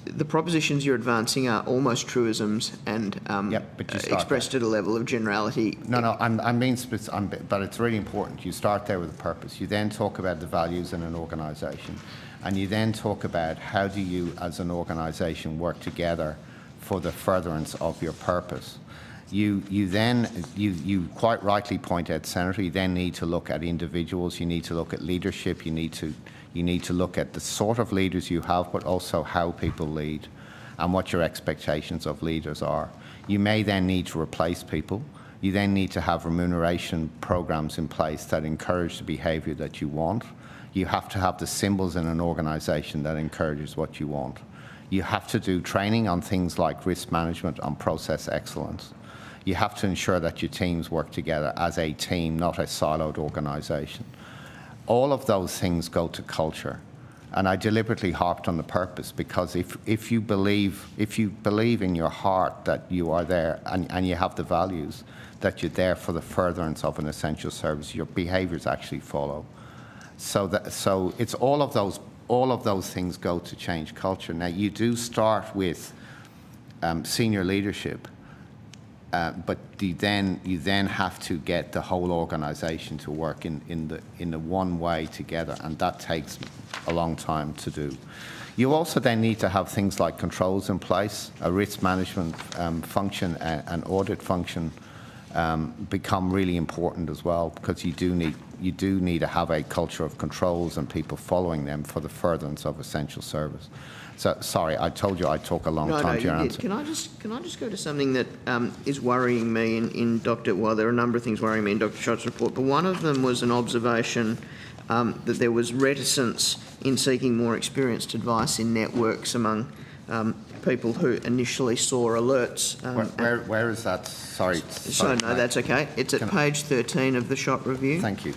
the propositions you're advancing are almost truisms and but you start expressed there. at a level of generality. No, I'm being specific, but it's really important. You start there with a purpose. You then talk about the values in an organisation, and you then talk about how do you, as an organisation, work together for the furtherance of your purpose. You quite rightly point out, Senator, you then need to look at individuals, you need to look at leadership, you need to look at the sort of leaders you have, but also how people lead and what your expectations of leaders are. You may then need to replace people. You then need to have remuneration programs in place that encourage the behaviour that you want. You have to have the symbols in an organisation that encourages what you want. You have to do training on things like risk management, on process excellence. You have to ensure that your teams work together as a team, not a siloed organisation. All of those things go to culture. And I deliberately harped on the purpose because if you believe in your heart that you are there and you have the values, that you're there for the furtherance of an essential service, your behaviours actually follow. So it's all of those things go to change culture. Now you do start with senior leadership, but you then have to get the whole organisation to work in the one way together, and that takes a long time to do. You also then need to have things like controls in place, a risk management function, an audit function become really important as well, because you do need to have a culture of controls and people following them for the furtherance of essential service. So, sorry, I told you I'd talk a long time to your answer. Can I just go to something that is worrying me in Dr. Well, there are a number of things worrying me in Dr. Schott's report, but one of them was an observation that there was reticence in seeking more experienced advice in networks among people who initially saw alerts. Where is that? Sorry. So no, that's okay. It's at page 13 of the Schott review. Thank you.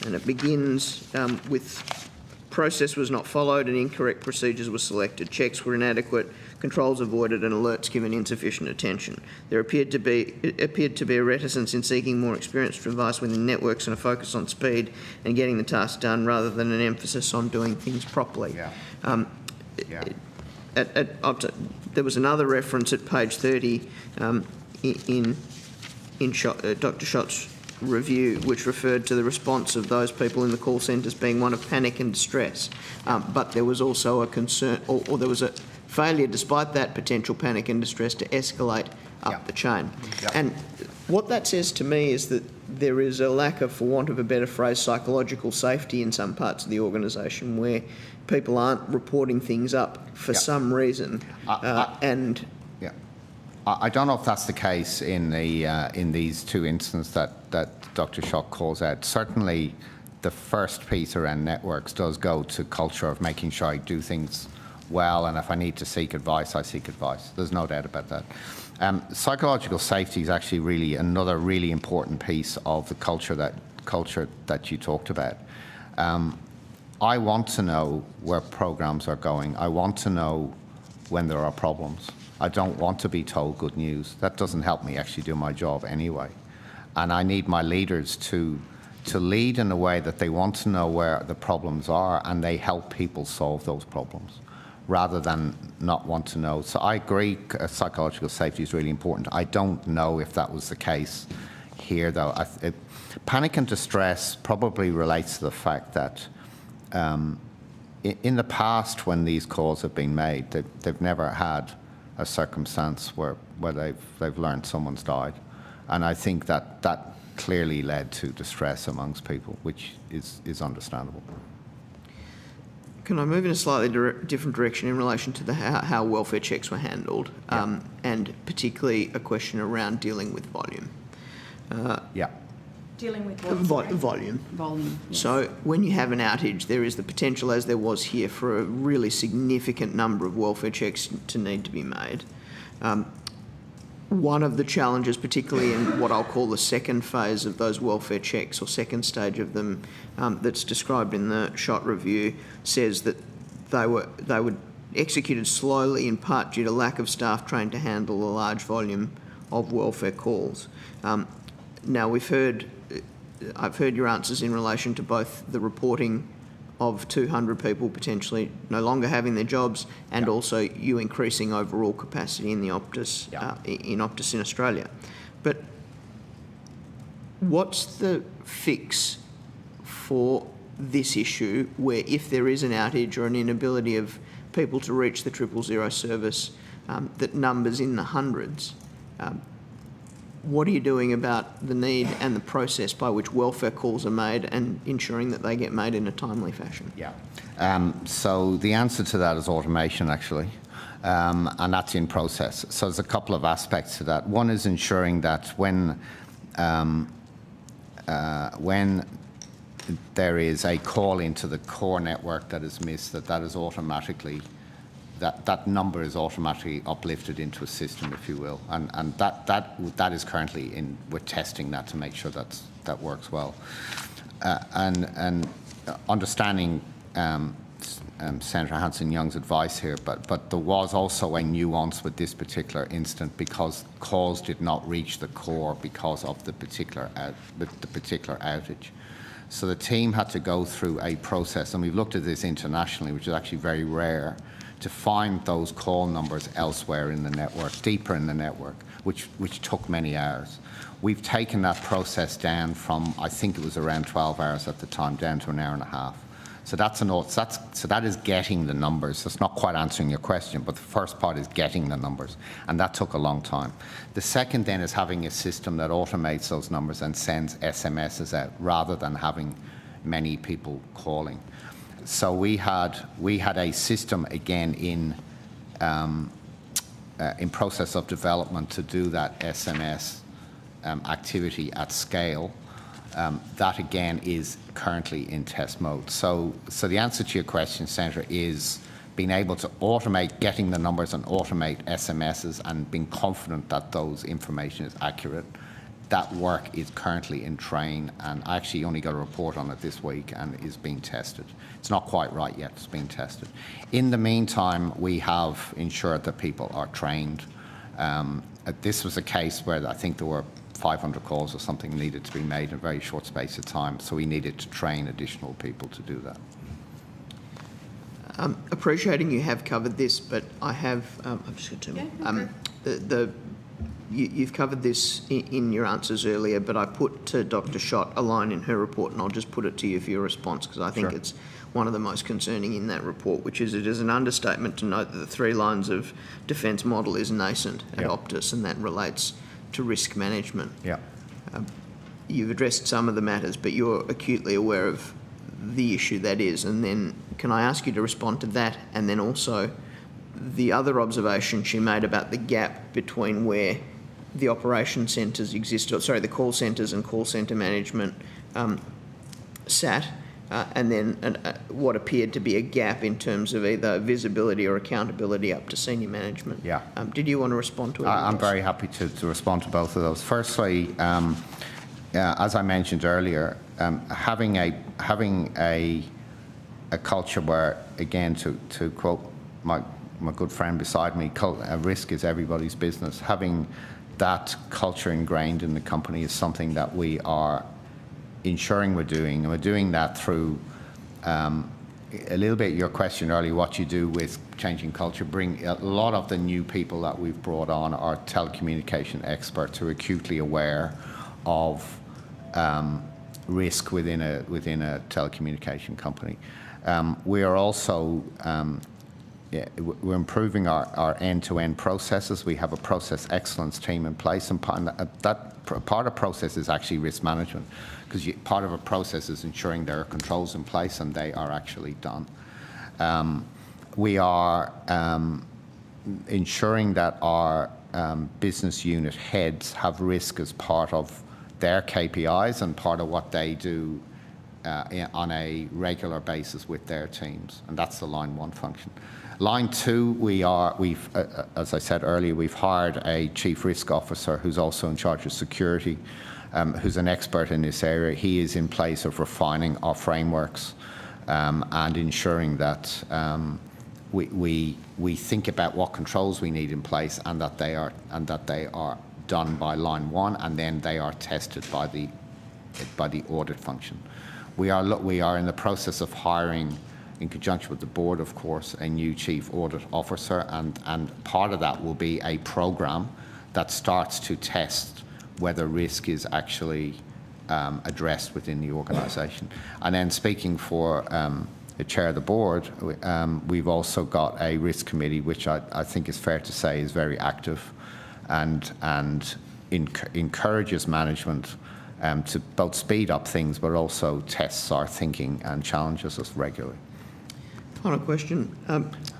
And it begins with process was not followed and incorrect procedures were selected. Checks were inadequate, controls avoided and alerts given insufficient attention. There appeared to be a reticence in seeking more experienced advice within networks and a focus on speed and getting the task done rather than an emphasis on doing things properly. There was another reference at page 30 in Dr. Schott's review, which referred to the response of those people in the call centres being one of panic and distress. But there was also a concern, or there was a failure, despite that potential panic and distress, to escalate up the chain. And what that says to me is that there is a lack of, for want of a better phrase, psychological safety in some parts of the organisation where people aren't reporting things up for some reason. I don't know if that's the case in these two instances that Dr. Schott calls out. Certainly, the first piece around networks does go to culture of making sure I do things well, and if I need to seek advice, I seek advice. There's no doubt about that. Psychological safety is actually really another really important piece of the culture that you talked about. I want to know where programs are going. I want to know when there are problems. I don't want to be told good news. That doesn't help me actually do my job anyway. And I need my leaders to lead in a way that they want to know where the problems are and they help people solve those problems rather than not want to know. So I agree psychological safety is really important. I don't know if that was the case here, though. Panic and distress probably relates to the fact that in the past when these calls have been made, they've never had a circumstance where they've learned someone's died. And I think that clearly led to distress amongst people, which is understandable. Can I move in a slightly different direction in relation to how welfare checks were handled, and particularly a question around dealing with volume? Dealing with what? Volume. Volume, yes. So when you have an outage, there is the potential, as there was here, for a really significant number of welfare checks to need to be made. One of the challenges, particularly in what I'll call the second phase of those welfare checks, or second stage of them, that's described in the Schott review, says that they were executed slowly, in part due to lack of staff trained to handle a large volume of welfare calls. Now, I've heard your answers in relation to both the reporting of 200 people potentially no longer having their jobs, and also you increasing overall capacity in the Optus in Optus in Australia. But what's the fix for this issue, where if there is an outage or an inability of people to reach the 000 service that numbers in the hundreds? What are you doing about the need and the process by which welfare calls are made and ensuring that they get made in a timely fashion? So the answer to that is automation, actually, and that's in process. So there's a couple of aspects to that. One is ensuring that when there is a call into the core network that is missed, that is automatically, that number is automatically uplifted into a system, if you will, and that is currently in. We're testing that to make sure that works well, and understanding Senator Hanson-Young's advice here, but there was also a nuance with this particular incident because calls did not reach the core because of the particular outage. So the team had to go through a process, and we've looked at this internationally, which is actually very rare, to find those call numbers elsewhere in the network, deeper in the network, which took many hours. We've taken that process down from, I think it was around 12 hours at the time, down to an hour and a half. So that is getting the numbers. That's not quite answering your question, but the first part is getting the numbers, and that took a long time. The second then is having a system that automates those numbers and sends SMSs out rather than having many people calling. So we had a system again in process of development to do that SMS activity at scale. That again is currently in test mode. So the answer to your question, Senator, is being able to automate getting the numbers and automate SMSs and being confident that those information is accurate. That work is currently in train, and I actually only got a report on it this week and is being tested. It's not quite right yet, it's being tested. In the meantime, we have ensured that people are trained. This was a case where I think there were 500 calls or something needed to be made in a very short space of time, so we needed to train additional people to do that. Appreciating you have covered this, but I have, I've just got two more. You've covered this in your answers earlier, but I put to Dr. Schott a line in her report, and I'll just put it to you for your response, because I think it's one of the most concerning in that report, which is it is an understatement to note that the 3 lines of defence model is nascent at Optus, and that relates to risk management. You've addressed some of the matters, but you're acutely aware of the issue that is, and then can I ask you to respond to that, and then also the other observation she made about the gap between where the operation centres exist, or sorry, the call centres and call centre management sat, and then what appeared to be a gap in terms of either visibility or accountability up to senior management. Did you want to respond to it? I'm very happy to respond to both of those. Firstly, as I mentioned earlier, having a culture where, again, to quote my good friend beside me, risk is everybody's business. Having that culture ingrained in the company is something that we are ensuring we're doing, and we're doing that through a little bit your question earlier, what you do with changing culture. Bring a lot of the new people that we've brought on are telecommunication experts who are acutely aware of risk within a telecommunication company. We are also we're improving our end-to-end processes. We have a process excellence team in place, and part of process is actually risk management, because part of a process is ensuring there are controls in place and they are actually done. We are ensuring that our business unit heads have risk as part of their KPIs and part of what they do on a regular basis with their teams, and that's the line 1 function. Line 2, we've as I said earlier, we've hired a chief risk officer who's also in charge of security, who's an expert in this area. He is in place of refining our frameworks and ensuring that we think about what controls we need in place, and that they are done by line one, and then they are tested by the audit function. We are in the process of hiring, in conjunction with the board, of course, a new chief audit officer, and part of that will be a program that starts to test whether risk is actually addressed within the organisation. And then, speaking for the chair of the board, we've also got a risk committee, which I think is fair to say is very active and encourages management to both speed up things but also tests our thinking and challenges us regularly. Final question.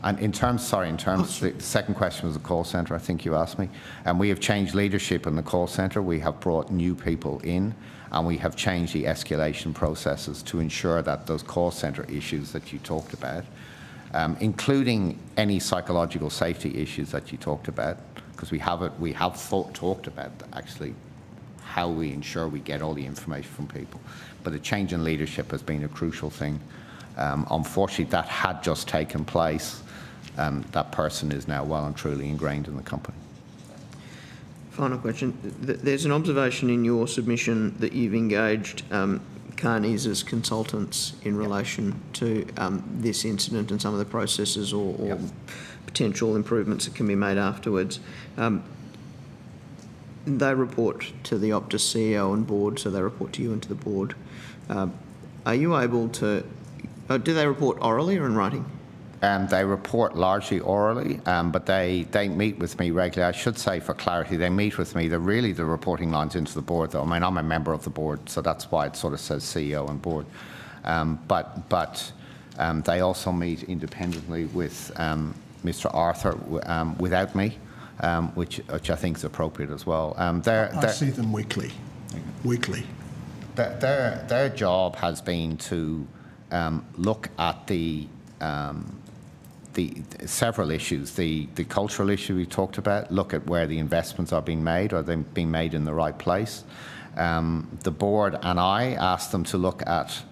And in terms, the second question was the call centre, I think you asked me. And we have changed leadership in the call centre. We have brought new people in, and we have changed the escalation processes to ensure that those call centre issues that you talked about, including any psychological safety issues that you talked about, because we have talked about actually how we ensure we get all the information from people. But the change in leadership has been a crucial thing. Unfortunately, that had just taken place. That person is now well and truly ingrained in the company. Final question. There's an observation in your submission that you've engaged Carneys as consultants in relation to this incident and some of the processes or potential improvements that can be made afterwards. They report to the Optus CEO and board, so they report to you and to the board. Are you able to... do they report orally or in writing? They report largely orally, but they meet with me regularly. I should say, for clarity, they meet with me. They're really the reporting lines into the board, though. I mean, I'm a member of the board, so that's why it sort of says CEO and board. But they also meet independently with Mr. Arthur without me, which I think is appropriate as well. I see them weekly. Weekly. Their job has been to look at the several issues, the cultural issue we talked about, look at where the investments are being made, are they being made in the right place. The board and I asked them to look at,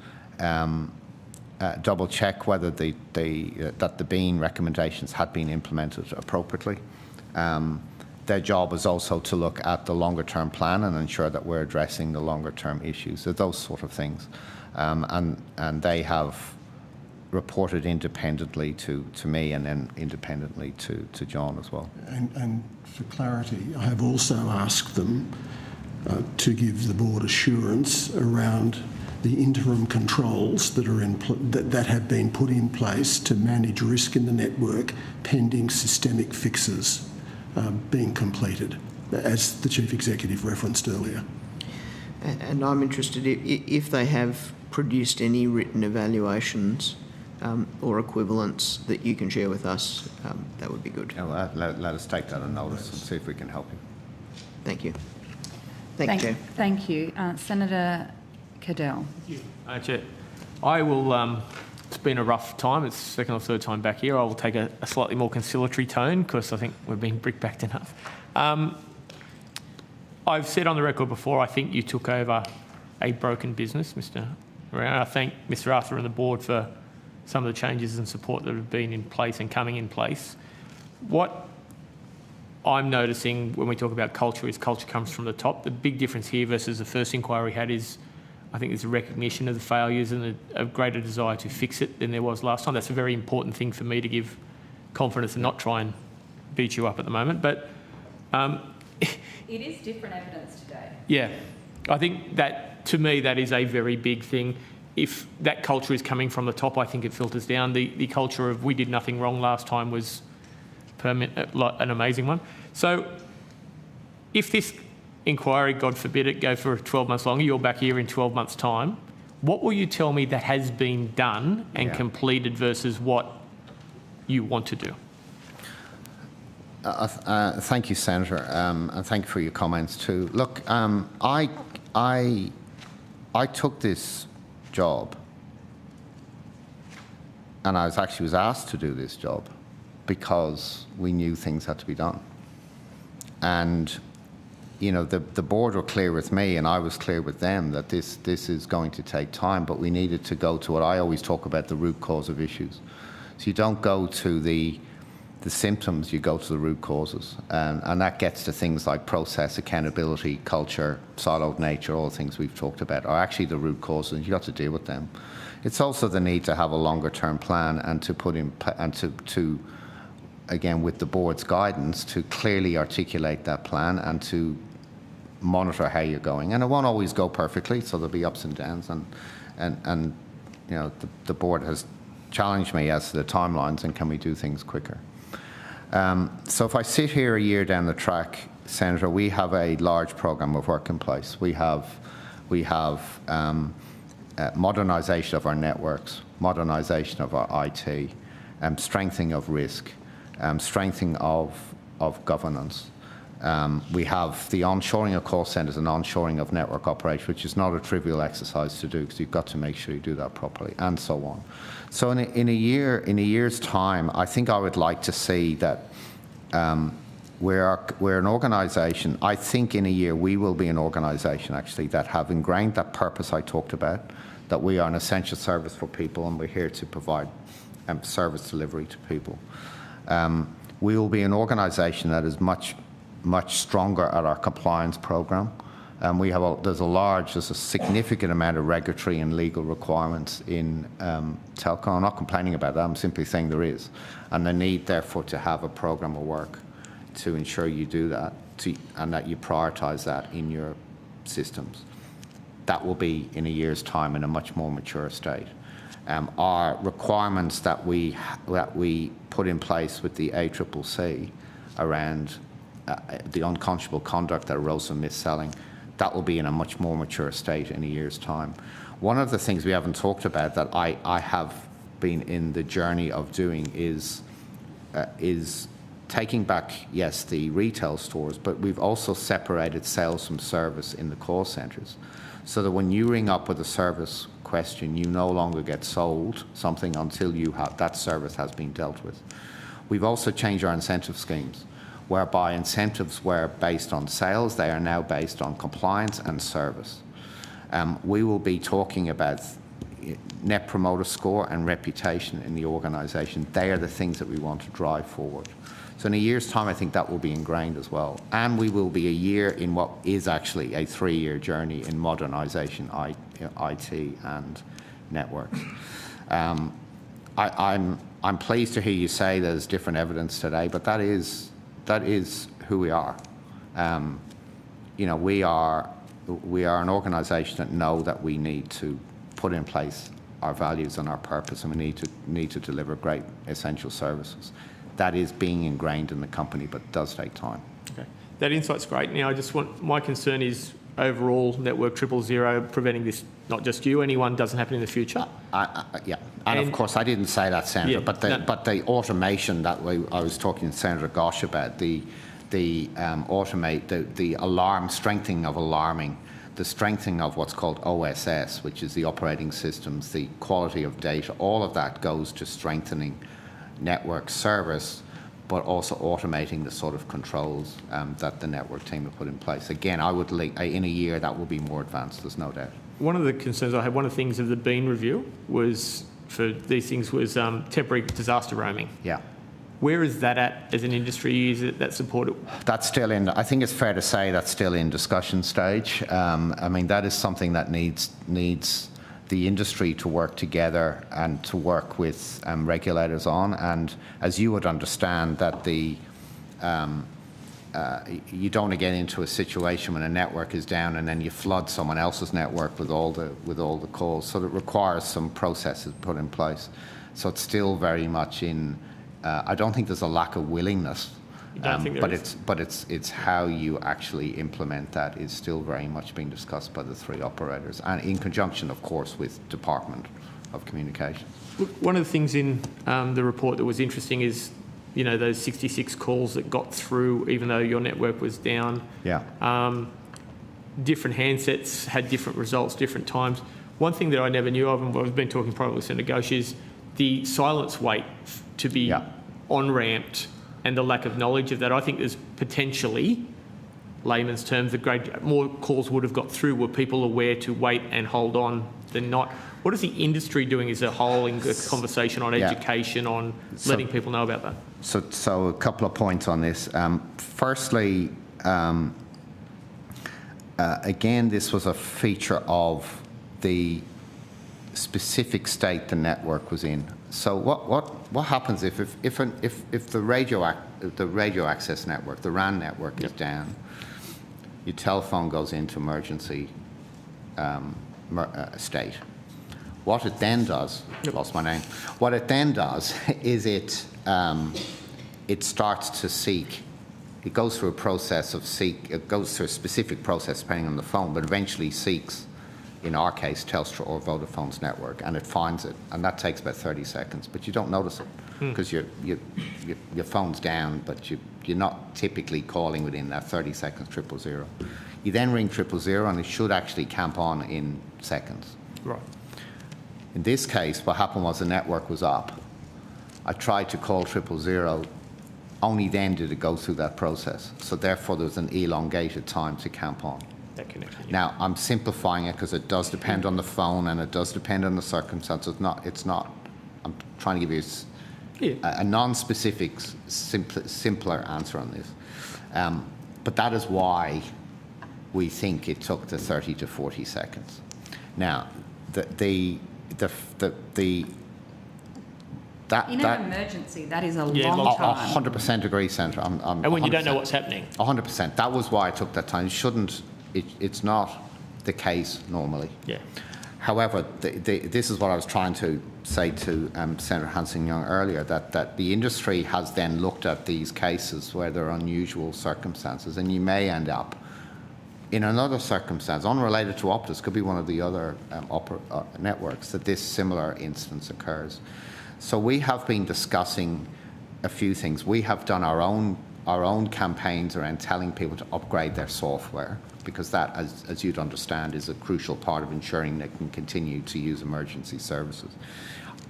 double check whether that the Bean recommendations had been implemented appropriately. Their job is also to look at the longer term plan and ensure that we're addressing the longer term issues, so those sort of things. And they have reported independently to me and then independently to John as well. And for clarity, I have also asked them to give the board assurance around the interim controls that are that have been put in place to manage risk in the network pending systemic fixes being completed, as the Chief Executive referenced earlier. And I'm interested if they have produced any written evaluations or equivalents that you can share with us, that would be good. Yeah, well, let us take that on notice and see if we can help you. Thank you. Thank you, Chair. Thank you. Senator Cadell. Thank you. Chair. I will, it's been a rough time. It's the second or third time back here. I will take a slightly more conciliatory tone because I think we've been brickbacked enough. I've said on the record before, I think you took over a broken business, Mr. Brown. I thank Mr. Arthur and the board for some of the changes and support that have been in place and coming in place. What I'm noticing when we talk about culture is culture comes from the top. The big difference here versus the first inquiry we had is I think there's a recognition of the failures and a greater desire to fix it than there was last time. That's a very important thing for me to give confidence and not try and beat you up at the moment. But it is different evidence today. Yeah, I think that, to me, that is a very big thing. If that culture is coming from the top, I think it filters down. The culture of we did nothing wrong last time was an amazing one. So if this inquiry, God forbid it, go for 12 months longer, you're back here in 12 months' time, what will you tell me that has been done and completed versus what you want to do? Thank you, Senator, and thank you for your comments too. Look, I took this job, and I was asked to do this job because we knew things had to be done. And you know, the board were clear with me, and I was clear with them that this is going to take time, but we needed to go to what I always talk about, the root cause of issues. So you don't go to the the symptoms, you go to the root causes. And that gets to things like process, accountability, culture, siloed nature, all the things we've talked about are actually the root causes, and you've got to deal with them. It's also the need to have a longer term plan and to put in, and to again, with the board's guidance, to clearly articulate that plan and to monitor how you're going. And it won't always go perfectly, so there'll be ups and downs, and you know, the board has challenged me as to the timelines and can we do things quicker. So if I sit here a year down the track, Senator, we have a large program of work in place. We have modernisation of our networks, modernisation of our IT, strengthening of risk, strengthening of governance. We have the onshoring of call centres and onshoring of network operation, which is not a trivial exercise to do because you've got to make sure you do that properly, and so on. So in a year's time, I think I would like to see that we're an organisation. I think in a year we will be an organisation actually that have ingrained that purpose I talked about, that we are an essential service for people and we're here to provide service delivery to people. We will be an organisation that is much stronger at our compliance program. There's a significant amount of regulatory and legal requirements in telco. I'm not complaining about that, I'm simply saying there is. And the need, therefore, to have a program of work to ensure you do that and that you prioritise that in your systems. That will be, in a year's time, in a much more mature state. Our requirements that we put in place with the ACCC around the unconscionable conduct that arose from mis-selling, that will be in a much more mature state in a year's time. One of the things we haven't talked about that I have been in the journey of doing is taking back, yes, the retail stores, but we've also separated sales from service in the call centres, so that when you ring up with a service question, you no longer get sold something until that service has been dealt with. We've also changed our incentive schemes, whereby incentives were based on sales, they are now based on compliance and service. We will be talking about net promoter score and reputation in the organisation. They are the things that we want to drive forward. So in a year's time, I think that will be ingrained as well. And we will be a year in what is actually a 3-year journey in modernisation, IT and networks. I'm pleased to hear you say there's different evidence today, but that is who we are. You know, we are an organisation that know that we need to put in place our values and our purpose, and we need to deliver great essential services. That is being ingrained in the company, but it does take time. Okay, that insight's great. Now, my concern is overall network 000, preventing this, not just you, anyone, doesn't happen in the future. Yeah, and of course I didn't say that, Senator, yeah, but the automation that I was talking to Senator Gosh about, the alarm, strengthening of alarming, the strengthening of what's called OSS, which is the operating systems, the quality of data, all of that goes to strengthening network service, but also automating the sort of controls that the network team have put in place. Again, I would in a year that will be more advanced, there's no doubt. One of the concerns I had, one of the things of the Bean review was, for these things, was temporary disaster roaming. Yeah. Where is that at as an industry? Is it that supported? That's still in, I think it's fair to say that's still in discussion stage. I mean, that is something that needs the industry to work together and to work with regulators on. And as you would understand, that you don't want to get into a situation when a network is down and then you flood someone else's network with all the calls. So it requires some processes put in place. So it's still very much in. I don't think there's a lack of willingness. But it's how you actually implement that is still very much being discussed by the 3 operators, and in conjunction, of course, with Department of Communications. One of the things in the report that was interesting is, you know, those 66 calls that got through, even though your network was down. Yeah. Different handsets had different results, different times. One thing that I never knew of, and I've been talking probably with Senator Ghosh, is the silence wait to be on-ramped. And the lack of knowledge of that. I think there's potentially, layman's terms, more calls would have got through were people aware to wait and hold on than not. What is the industry doing as a whole in the conversation on education, on letting people know about that? So a couple of points on this. Firstly, again, this was a feature of the specific state the network was in. So what happens if the radio access network, the RAN network, is down? Your telephone goes into emergency state. What it then does, lost my name. What it then does is it starts to seek. It goes through a process of it goes through a specific process depending on the phone, but eventually seeks, in our case, Telstra or Vodafone's network, and it finds it, and that takes about 30 seconds, but you don't notice it because your phone's down, but you're not typically calling within that 30 seconds 000. You then ring 000, and it should actually camp on in seconds. Right. In this case, what happened was the network was up. I tried to call 000. Only then did it go through that process. So therefore, there was an elongated time to camp on. That connection. Yeah. Now, I'm simplifying it because it does depend on the phone and it does depend on the circumstances. It's not. I'm trying to give you a non-specific, simpler answer on this. But that is why we think it took the 30 to 40 seconds. Now, in an emergency, that is a long time. 100% agree, Senator. And when you don't know what's happening. 100%. That was why I took that time. It's not the case normally. Yeah. However, this is what I was trying to say to Senator Hanson-Young earlier, that the industry has then looked at these cases where there are unusual circumstances, and you may end up in another circumstance, unrelated to Optus, could be one of the other networks, that this similar instance occurs. So we have been discussing a few things. We have done our own campaigns around telling people to upgrade their software, because that, as you'd understand, is a crucial part of ensuring they can continue to use emergency services.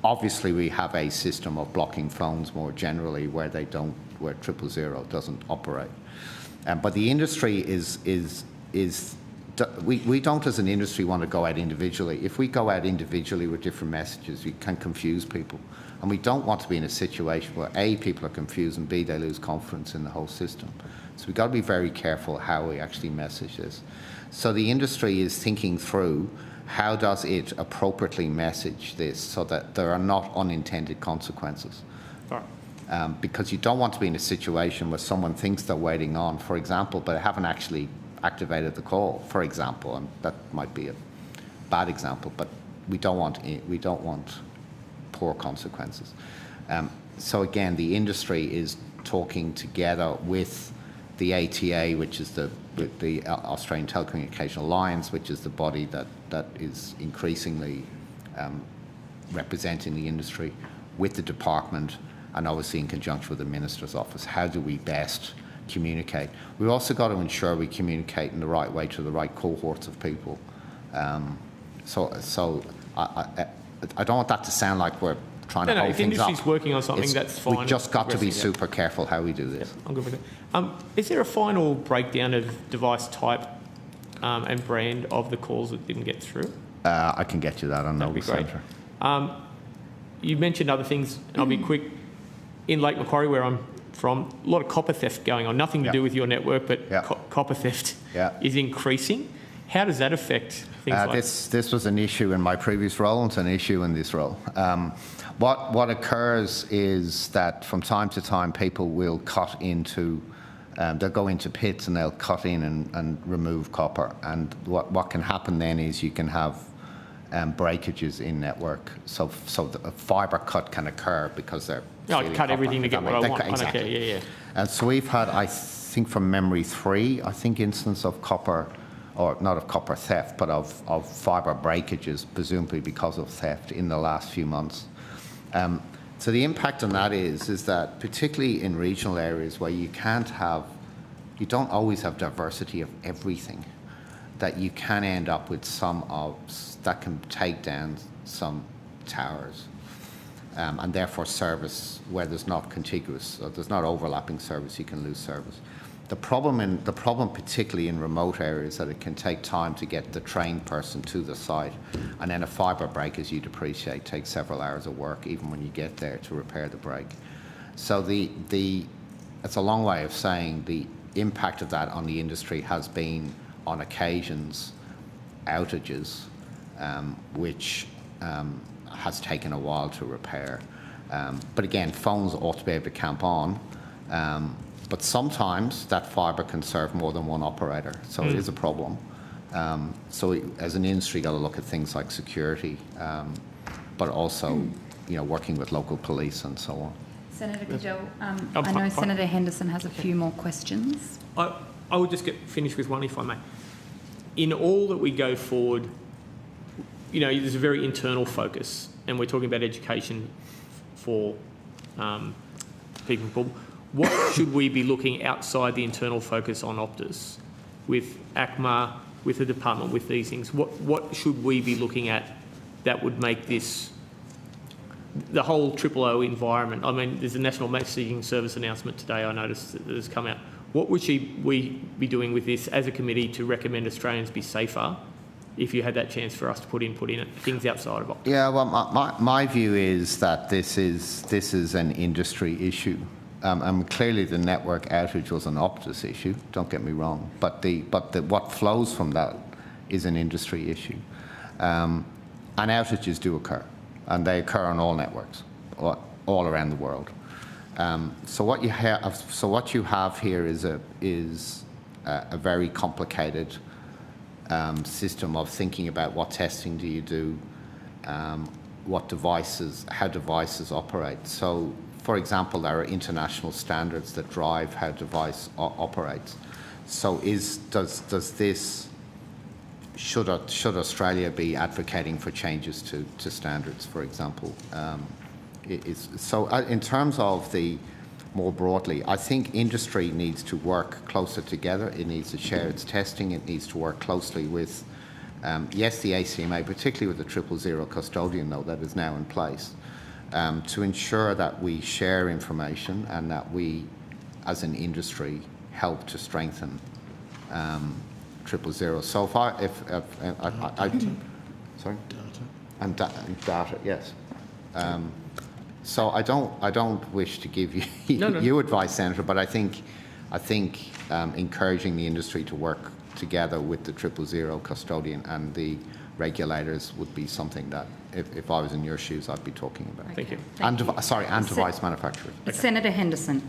Obviously, we have a system of blocking phones more generally where 000 doesn't operate. But the industry we don't as an industry want to go out individually. If we go out individually with different messages, we can confuse people. And we don't want to be in a situation where A, people are confused, and B, they lose confidence in the whole system. So we've got to be very careful how we actually message this. So the industry is thinking through how does it appropriately message this so that there are not unintended consequences. Right. Because you don't want to be in a situation where someone thinks they're waiting on, for example, but they haven't actually activated the call, for example, and that might be a bad example, but we don't want poor consequences. So again, the industry is talking together with the ATA, which is the Australian Telecommunication Alliance, which is the body that is increasingly representing the industry, with the department, and obviously in conjunction with the Minister's office. How do we best communicate? We've also got to ensure we communicate in the right way to the right cohorts of people. So I don't want that to sound like we're trying to hold if things up. If the industry's working on something, that's fine. We've just got to be super careful how we do this. Yeah, I'm good with it. Is there a final breakdown of device type and brand of the calls that didn't get through? I can get you that on That'd be great. Centre. You mentioned other things, and I'll be quick. In Lake Macquarie, where I'm from, a lot of copper theft going on. Nothing to do with your network, but copper theft is increasing. How does that affect things like this was an issue in my previous role, and it's an issue in this role. What occurs is that from time to time people will cut into, they'll go into pits and they'll cut in and remove copper. And what can happen then is you can have breakages in network. So a fibre cut can occur because they're cut everything to get what I want. Exactly. Okay, yeah. And so we've had, I think from memory, 3 instances of copper, or not of copper theft, but of fibre breakages, presumably because of theft in the last few months. So the impact on that is that particularly in regional areas where you don't always have diversity of everything, that you can end up with that can take down some towers. And therefore service where there's not contiguous, or there's not overlapping service, you can lose service. The problem particularly in remote areas, that it can take time to get the trained person to the site, and then a fibre break, as you'd appreciate, takes several hours of work even when you get there to repair the break. So it's a long way of saying the impact of that on the industry has been, on occasions, outages, which has taken a while to repair. But again, phones ought to be able to camp on. But sometimes that fibre can serve more than one operator, so it is a problem. So as an industry, got to look at things like security, but also, working with local police and so on. Senator Goodell, I know Senator Henderson has a few more questions. I would just get finished with one, if I may. In all that we go forward, there's a very internal focus, and we're talking about education for people. What should we be looking outside the internal focus on Optus, with ACMA, with the department, with these things? What should we be looking at that would make this, the whole OOO environment? I mean, there's a National Messaging Service announcement today, I noticed, that has come out. What would we be doing with this as a committee to recommend Australians be safer, if you had that chance for us to put in things outside of Optus? Yeah, well, my view is that this is an industry issue. Clearly the network outage was an Optus issue, don't get me wrong, but what flows from that is an industry issue. And outages do occur, and they occur on all networks, all around the world. So what you have here is a very complicated system of thinking about what testing do you do, how devices operate. So, for example, there are international standards that drive how device operates. So should Australia be advocating for changes to standards, for example? In terms of more broadly, I think industry needs to work closer together. It needs to share its testing. It needs to work closely with, yes, the ACMA, particularly with the 000 custodian, though, that is now in place, to ensure that we share information and that we, as an industry, help to strengthen 000. So far, sorry, and data, yes. So I don't wish to give you you advice, Senator, but I think encouraging the industry to work together with the 000 custodian and the regulators would be something that, if I was in your shoes, I'd be talking about. Okay. Thank you. And device manufacturers. Okay. Senator Henderson.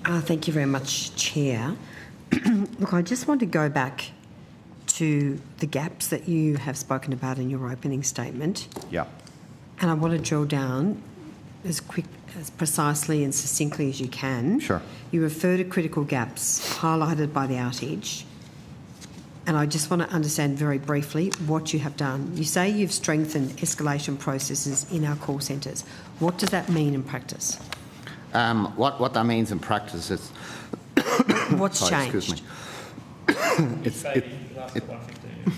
Thank you very much, Chair. Look, I just want to go back to the gaps that you have spoken about in your opening statement. Yeah. And I want to drill down as precisely and succinctly as you can. Sure. You refer to critical gaps highlighted by the outage, and I just want to understand very briefly what you have done. You say you've strengthened escalation processes in our call centres. What does that mean in practice? What that means in practice is what's changed? Excuse me.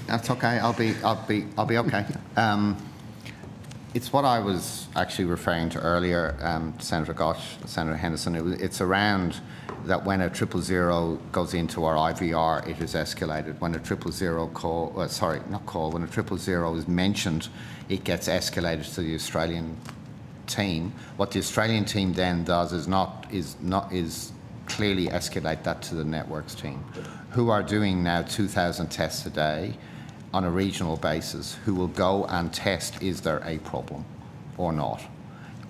That's okay. I'll be okay. It's what I was actually referring to earlier, Senator Gosh, Senator Henderson. It's around that when a 000 goes into our IVR, it is escalated. When a 000 when a 000 is mentioned, it gets escalated to the Australian team. What the Australian team then does is clearly escalate that to the networks team, who are doing now 2,000 tests a day on a regional basis, who will go and test, is there a problem or not?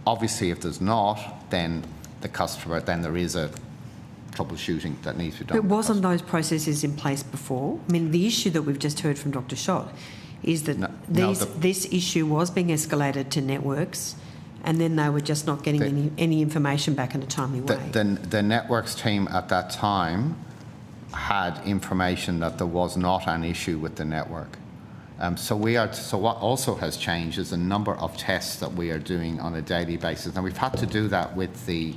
Obviously, if there's not, then there is a troubleshooting that needs to be done. But wasn't those processes in place before? I mean, the issue that we've just heard from Dr. Schott is that this issue was being escalated to networks, and then they were just not getting any information back in a timely way. The networks team at that time had information that there was not an issue with the network. So what also has changed is the number of tests that we are doing on a daily basis. And we've had to do that with the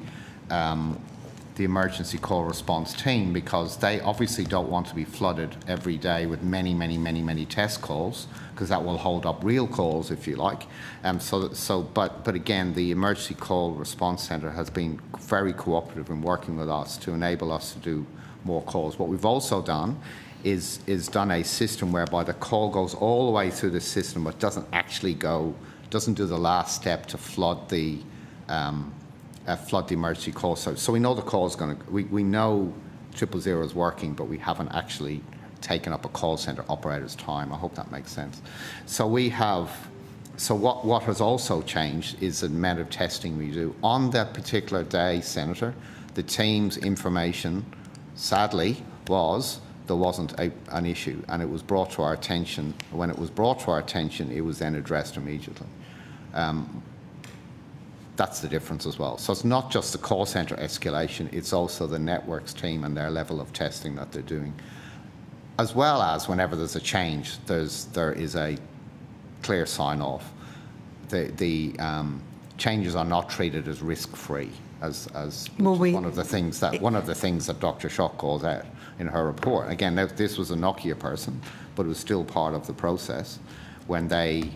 the emergency call response team, because they obviously don't want to be flooded every day with many test calls, because that will hold up real calls, if you like. But again, the emergency call response centre has been very cooperative in working with us to enable us to do more calls. What we've also done is done a system whereby the call goes all the way through the system, but doesn't do the last step to flood the emergency call. So we know the call is going to, we know 000 is working, but we haven't actually taken up a call centre operator's time. I hope that makes sense. So what has also changed is the amount of testing we do. On that particular day, Senator, the team's information, sadly, was there wasn't an issue, and it was brought to our attention. When it was brought to our attention, it was then addressed immediately. That's the difference as well. So it's not just the call centre escalation, it's also the networks team and their level of testing that they're doing. As well as whenever there's a change, there is a clear sign-off. The changes are not treated as risk-free, as one of the things that Dr. Schock calls out in her report. Again, this was a Nokia person, but it was still part of the process when they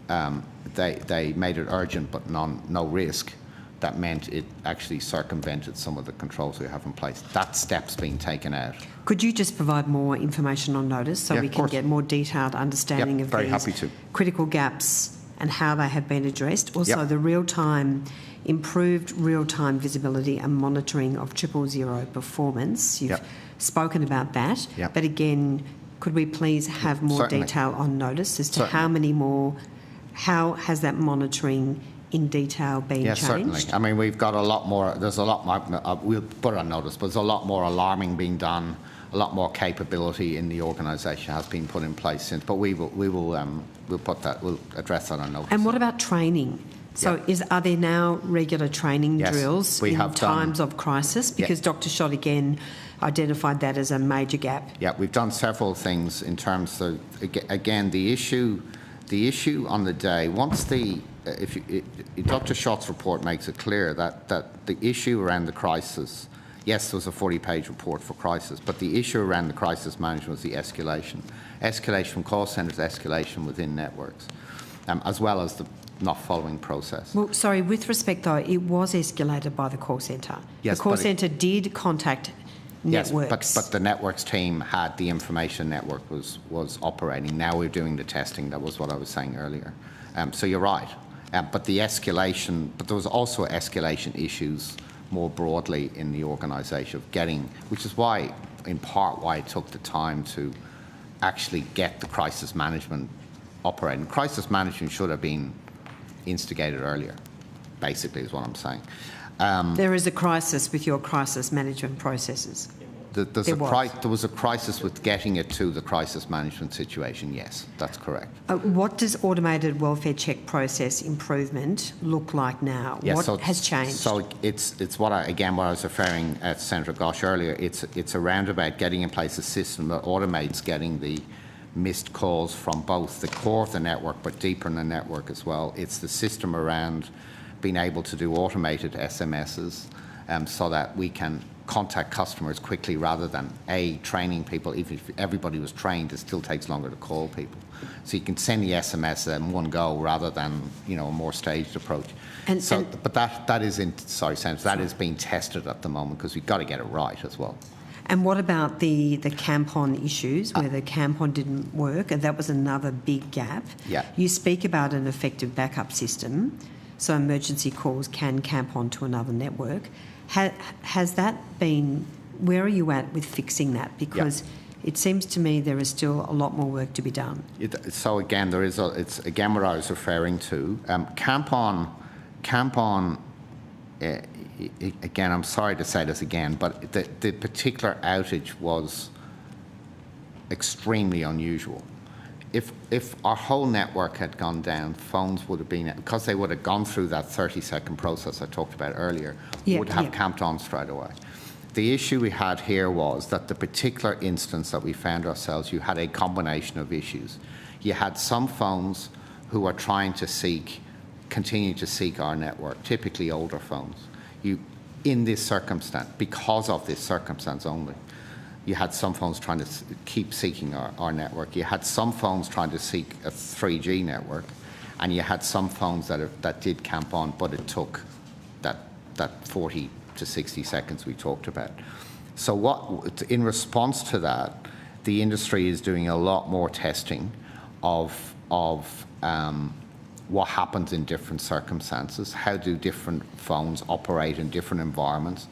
made it urgent but no risk. That meant it actually circumvented some of the controls we have in place. That step's been taken out. Could you just provide more information on notice so we can get more detailed understanding of these critical gaps and how they have been addressed? Also, the improved real-time visibility and monitoring of 000 performance. You've spoken about that, but again, could we please have more detail on notice as to how has that monitoring in detail been changed? Certainly. I mean, we've got a lot more, there's a lot more, we'll put it on notice, but there's a lot more alarming being done, a lot more capability in the organisation has been put in place since, but we'll address that on notice. And what about training? So are there now regular training drills in times of crisis? Because Dr. Schott again identified that as a major gap. Yeah, we've done several things in terms of, again, the issue on the day, once Dr. Schott's report makes it clear that the issue around the crisis, yes, there was a 40-page report for crisis, but the issue around the crisis management was the escalation. Escalation from call centres, escalation within networks, as well as the not following process. Well, sorry, with respect though, it was escalated by the call centre. Yes, the call centre did contact networks. Yes, but the networks team had the information network was operating. Now we're doing the testing. That was what I was saying earlier. So you're right. But there was also escalation issues more broadly in the organisation of getting, which is why, in part, why it took the time to actually get the crisis management operating. Crisis management should have been instigated earlier, basically, is what I'm saying. There is a crisis with your crisis management processes. There was a crisis with getting it to the crisis management situation, yes, that's correct. What does automated welfare check process improvement look like now? Yes, what has changed? So it's what I was referring at Senator Gosh earlier. It's around about getting in place a system that automates getting the missed calls from both the core of the network but deeper in the network as well. It's the system around being able to do automated SMSs so that we can contact customers quickly rather than training people. Even if everybody was trained, it still takes longer to call people. So you can send the SMS in one go rather than a more staged approach. But that is being tested at the moment because we've got to get it right as well. And what about the CAMPON issues where the CAMPON didn't work, and that was another big gap? Yeah. You speak about an effective backup system, so emergency calls can CAMPON to another network. Has that been, where are you at with fixing that? Because it seems to me there is still a lot more work to be done. So again, it's again what I was referring to. CAMPON, again, I'm sorry to say this again, but the particular outage was extremely unusual. If our whole network had gone down, phones would have been, because they would have gone through that 30-second process I talked about earlier, would have camped on straight away. The issue we had here was that the particular instance that we found ourselves, you had a combination of issues. You had some phones who were trying to continue to seek our network, typically older phones. in this circumstance, because of this circumstance only. You had some phones trying to keep seeking our network. You had some phones trying to seek a 3G network, and you had some phones that did camp on, but it took that 40 to 60 seconds we talked about. So in response to that, the industry is doing a lot more testing of what happens in different circumstances, how do different phones operate in different environments.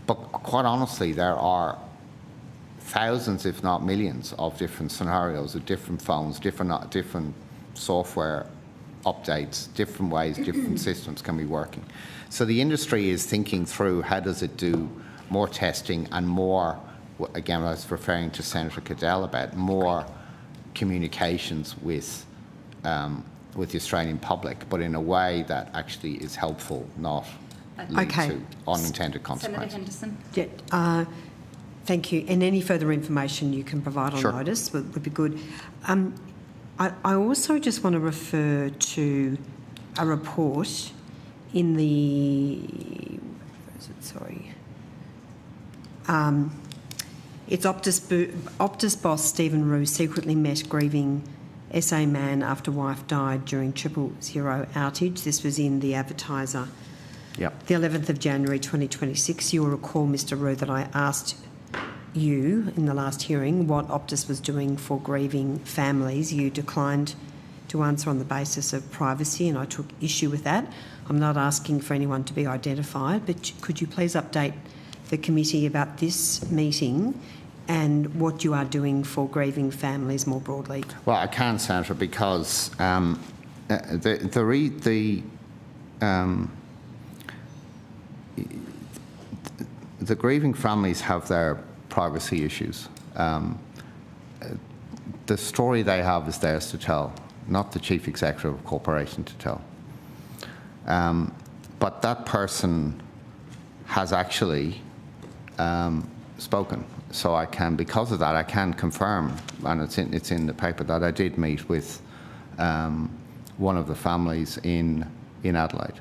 But quite honestly, there are thousands, if not millions, of different scenarios of different phones, different software updates, different ways different systems can be working. So the industry is thinking through how does it do more testing and more, again, I was referring to Senator Cadell about more communications with the Australian public, but in a way that actually is helpful, not lead to unintended consequences. Senator Henderson. Yeah, thank you. And any further information you can provide on notice would be good. I also just want to refer to a report in the, it's Optus boss Stephen Rue secretly met grieving SA man after wife died during 000 outage. This was in the Advertiser, the 11th of January 2026. You'll recall, Mr Rue, that I asked you in the last hearing what Optus was doing for grieving families. You declined to answer on the basis of privacy, and I took issue with that. I'm not asking for anyone to be identified, but could you please update the committee about this meeting and what you are doing for grieving families more broadly? Well, I can, Senator, because the grieving families have their privacy issues. The story they have is theirs to tell, not the Chief Executive of a corporation to tell. But that person has actually spoken. So I can, because of that, I can confirm, and it's in the paper, that I did meet with one of the families in Adelaide.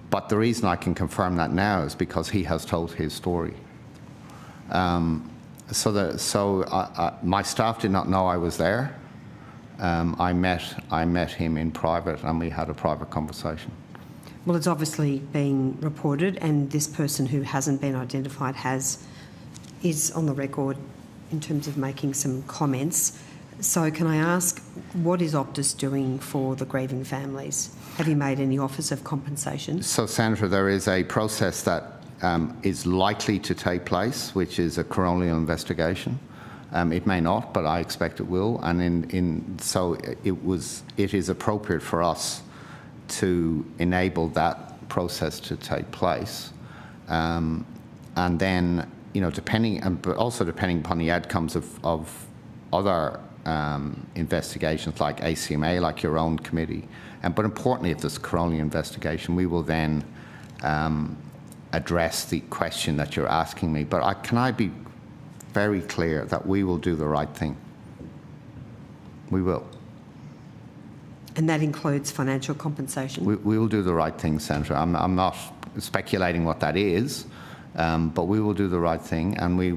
But the reason I can confirm that now is because he has told his story. My staff did not know I was there. I met him in private, and we had a private conversation. Well, it's obviously being reported, and this person who hasn't been identified is on the record in terms of making some comments. So can I ask, what is Optus doing for the grieving families? Have you made any offers of compensation? So, Senator, there is a process that is likely to take place, which is a coronial investigation. It may not, but I expect it will. And so it is appropriate for us to enable that process to take place, and then, but also depending upon the outcomes of other investigations like ACMA, like your own committee, but importantly, if there's a coronial investigation, we will then address the question that you're asking me. But can I be very clear that we will do the right thing? We will. And that includes financial compensation? We will do the right thing, Senator. I'm not speculating what that is, but we will do the right thing. And we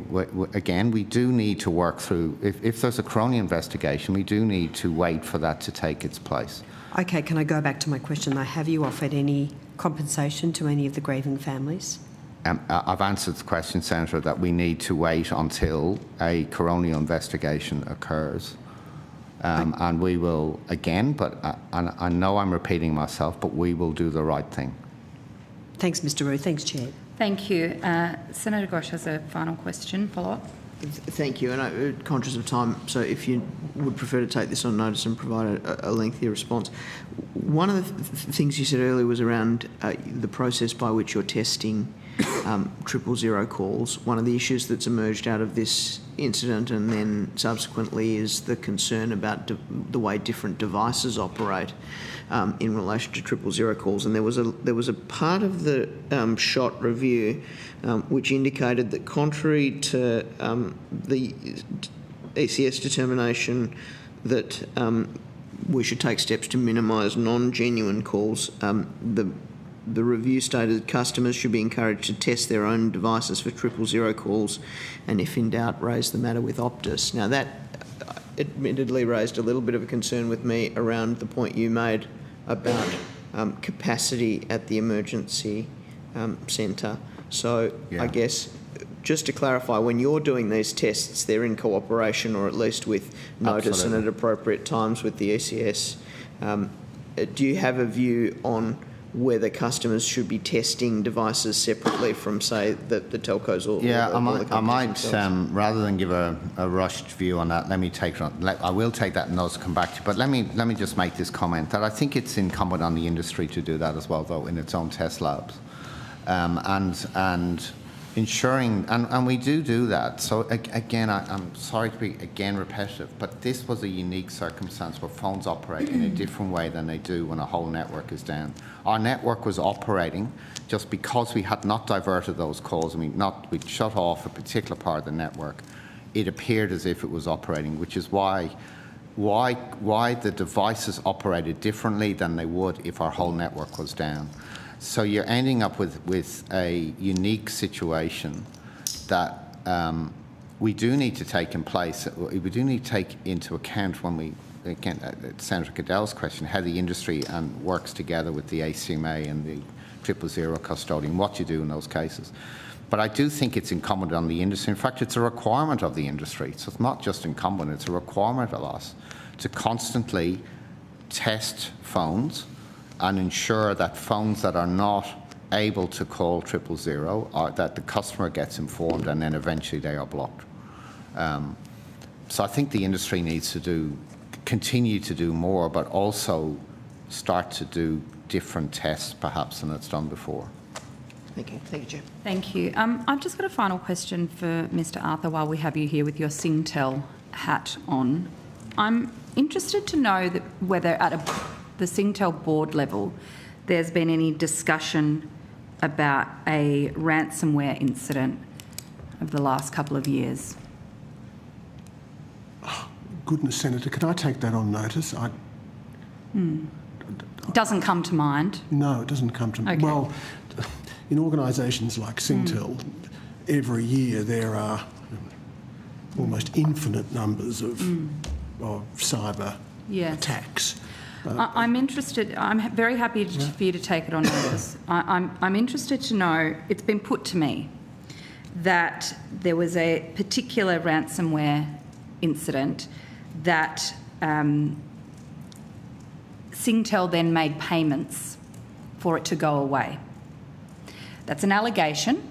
do need to work through, if there's a coronial investigation, we do need to wait for that to take its place. Okay, can I go back to my question though? Have you offered any compensation to any of the grieving families? I've answered the question, Senator, that we need to wait until a coronial investigation occurs. And we will, again, but I know I'm repeating myself, but we will do the right thing. Thanks, Mr Rue. Thanks, Chair. Thank you. Senator Gosh has a final question, follow-up. Thank you, and I'm conscious of time, so if you would prefer to take this on notice and provide a lengthier response. One of the things you said earlier was around the process by which you're testing 000 calls. One of the issues that's emerged out of this incident and then subsequently is the concern about the way different devices operate in relation to 000 calls. And there was a part of the SHOT review which indicated that contrary to the ECS determination that we should take steps to minimise non-genuine calls, the the review stated customers should be encouraged to test their own devices for 000 calls, and if in doubt, raise the matter with Optus. Now that admittedly raised a little bit of a concern with me around the point you made about capacity at the emergency centre. So I guess just to clarify, when you're doing these tests, they're in cooperation, or at least with notice and at appropriate times with the ECS. Do you have a view on whether customers should be testing devices separately from, say, the telcos or yeah, the I might themselves? rather than give a rushed view on that, let me take it on. I will take that and those come back to you. But let me just make this comment that I think it's incumbent on the industry to do that as well, though, in its own test labs, and ensuring, and we do that. So again, I'm sorry to be again repetitive, but this was a unique circumstance where phones operate in a different way than they do when a whole network is down. Our network was operating just because we had not diverted those calls, and we'd shut off a particular part of the network. It appeared as if it was operating, which is why the devices operated differently than they would if our whole network was down. So you're ending up with a unique situation that we do need to take in place. We do need to take into account when we, again, Senator Goodell's question, how the industry works together with the ACMA and the 000 custodian, what you do in those cases. But I do think it's incumbent on the industry. In fact, it's a requirement of the industry. So it's not just incumbent, it's a requirement of us to constantly test phones and ensure that phones that are not able to call 000 are that the customer gets informed, and then eventually they are blocked. So I think the industry needs to continue to do more, but also start to do different tests perhaps than it's done before. Thank you. Thank you, Chair. Thank you. I've just got a final question for Mr. Arthur while we have you here with your Singtel hat on. I'm interested to know that whether at the Singtel board level there's been any discussion about a ransomware incident of the last couple of years. Oh, goodness, Senator, can I take that on notice? It doesn't come to mind. No, it doesn't come to mind. Okay. Well, in organisations like Singtel, every year there are almost infinite numbers of cyber attacks. I'm interested. I'm very happy for you to take it on notice. I'm interested to know. It's been put to me that there was a particular ransomware incident that Singtel then made payments for it to go away. That's an allegation.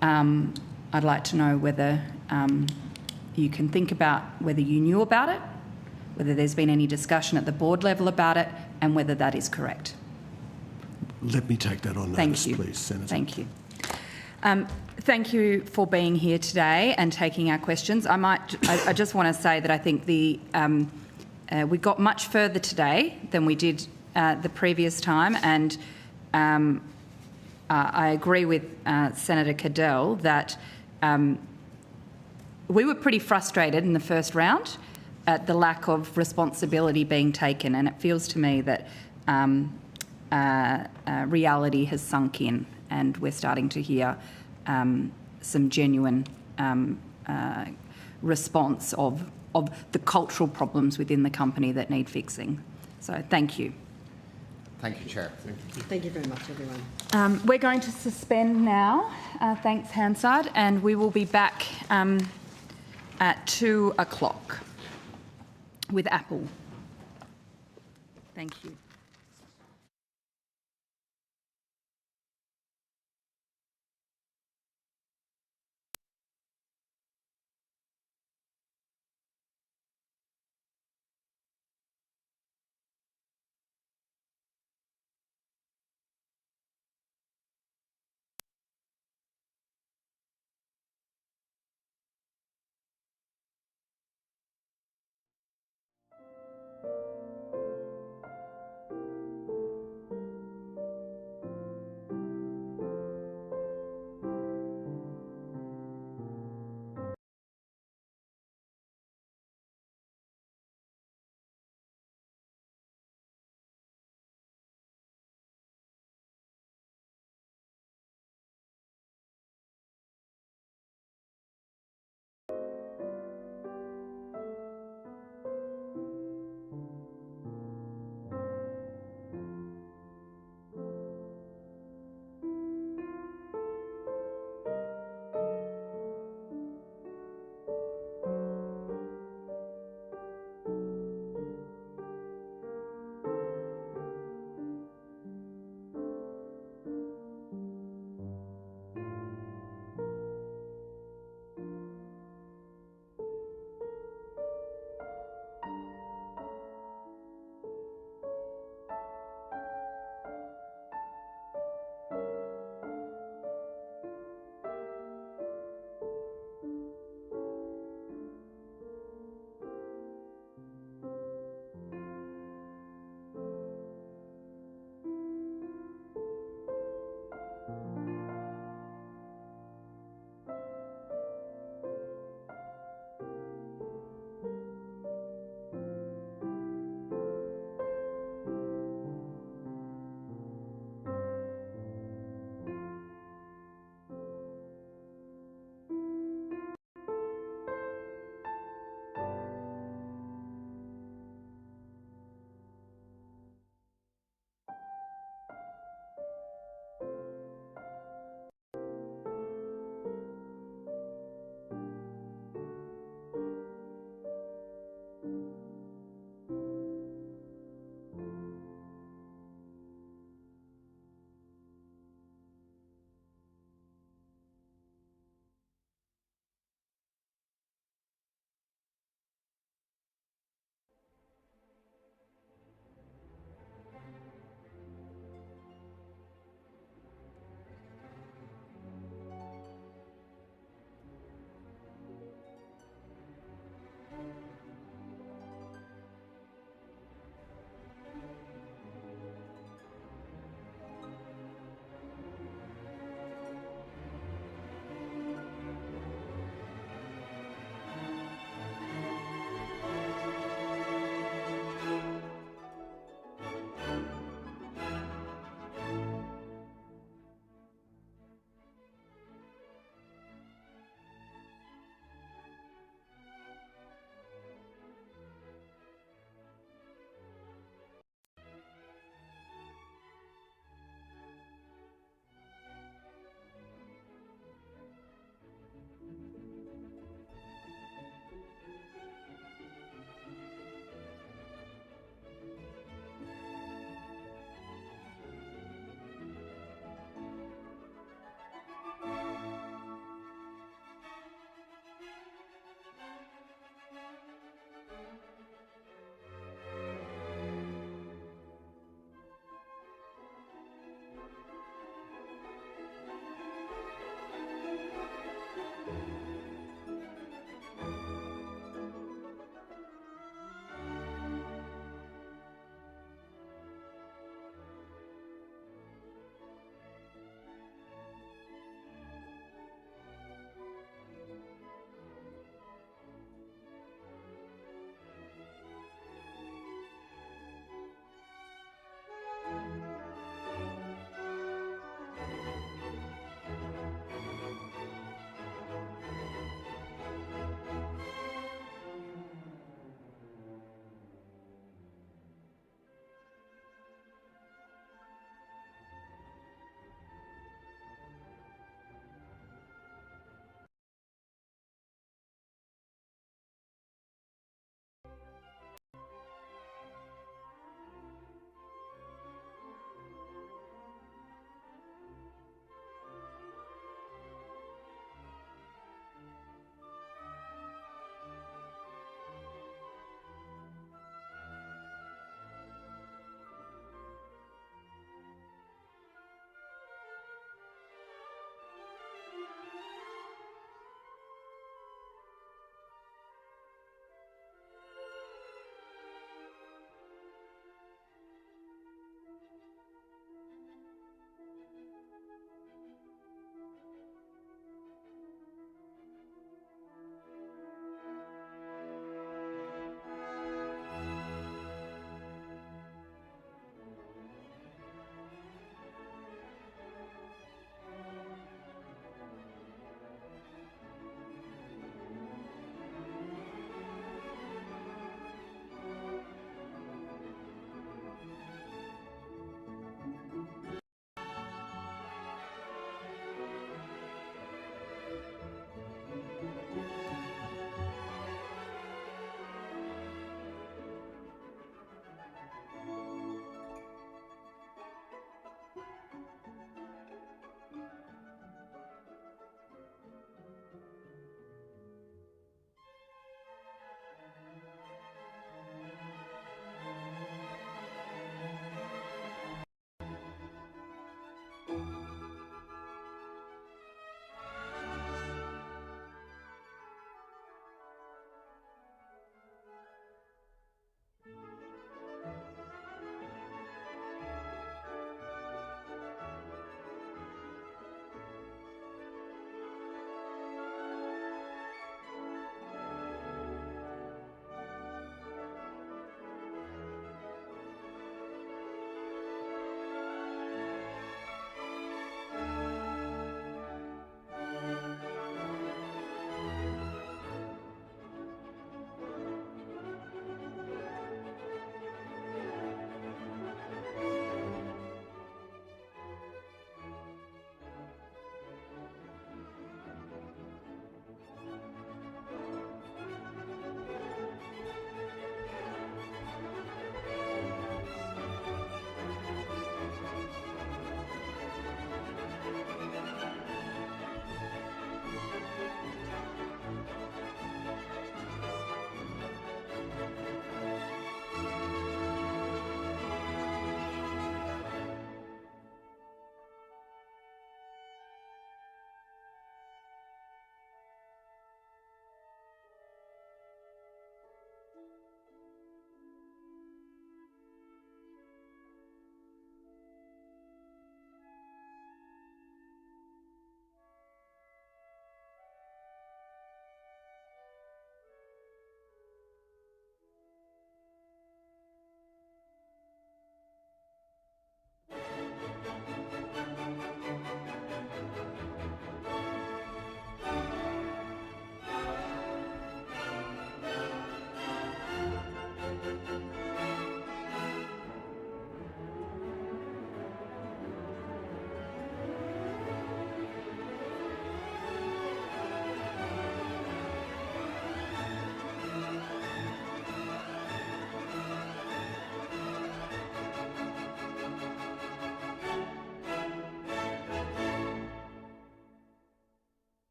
I'd like to know whether you can think about whether you knew about it, whether there's been any discussion at the board level about it, and whether that is correct. Let me take that on notice, please, Senator. Thank you. Thank you for being here today and taking our questions. I just want to say that I think we got much further today than we did the previous time, and I agree with Senator Cadell that we were pretty frustrated in the first round at the lack of responsibility being taken, and it feels to me that reality has sunk in, and we're starting to hear some genuine response of the cultural problems within the company that need fixing. So thank you. Thank you, Chair. Thank you very much, everyone. We're going to suspend now. Thanks, Hansard, and we will be back at 2 o'clock with Apple. Thank you.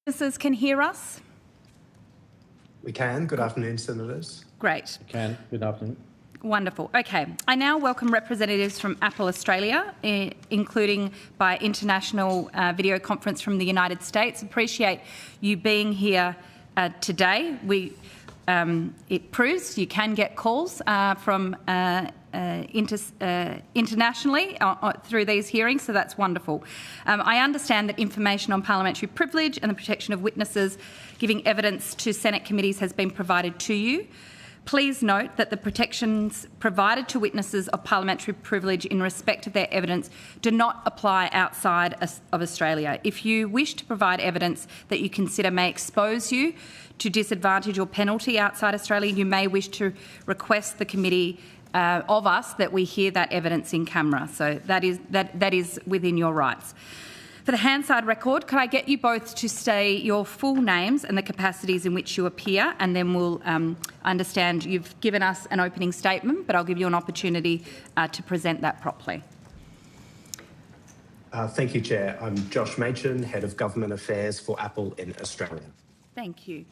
Witnesses can hear us? We can. Good afternoon, Senators. Great. We can. Good afternoon. Wonderful. Okay. I now welcome representatives from Apple Australia, including by international video conference from the United States. Appreciate you being here today. It proves you can get calls from internationally through these hearings, so that's wonderful. I understand that information on parliamentary privilege and the protection of witnesses giving evidence to Senate committees has been provided to you. Please note that the protections provided to witnesses of parliamentary privilege in respect of their evidence do not apply outside of Australia. If you wish to provide evidence that you consider may expose you to disadvantage or penalty outside Australia, you may wish to request the committee of us that we hear that evidence in camera. So that is within your rights. For the Hansard record, could I get you both to say your full names and the capacities in which you appear, and then we'll understand you've given us an opening statement, but I'll give you an opportunity to present that properly. Thank you, Chair. I'm Josh Machin, Head of Government Affairs for Apple in Australia. Thank you.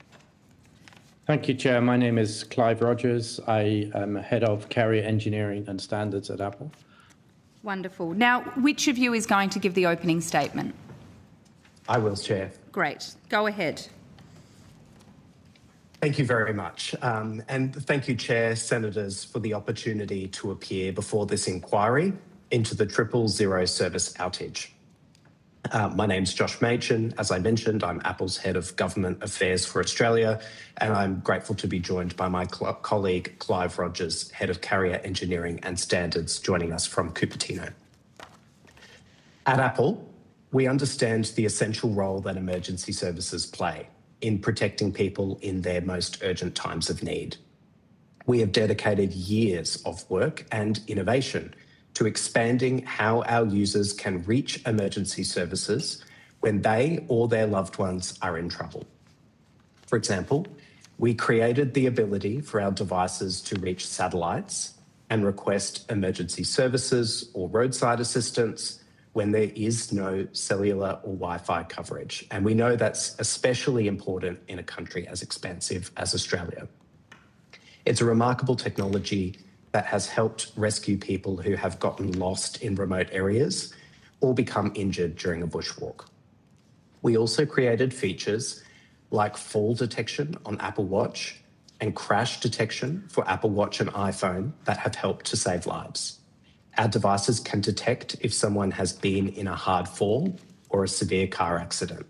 Thank you, Chair. My name is Clive Rogers. I am Head of Carrier Engineering and Standards at Apple. Wonderful. Now, which of you is going to give the opening statement? I will, Chair. Great. Go ahead. Thank you very much. And thank you, Chair, Senators, for the opportunity to appear before this inquiry into the 000 service outage. My name's Josh Machin. As I mentioned, I'm Apple's Head of Government Affairs for Australia, and I'm grateful to be joined by my colleague Clive Rogers, Head of Carrier Engineering and Standards, joining us from Cupertino. At Apple, we understand the essential role that emergency services play in protecting people in their most urgent times of need. We have dedicated years of work and innovation to expanding how our users can reach emergency services when they or their loved ones are in trouble. For example, we created the ability for our devices to reach satellites and request emergency services or roadside assistance when there is no cellular or Wi-Fi coverage. And we know that's especially important in a country as expansive as Australia. It's a remarkable technology that has helped rescue people who have gotten lost in remote areas or become injured during a bushwalk. We also created features like fall detection on Apple Watch and crash detection for Apple Watch and iPhone that have helped to save lives. Our devices can detect if someone has been in a hard fall or a severe car accident.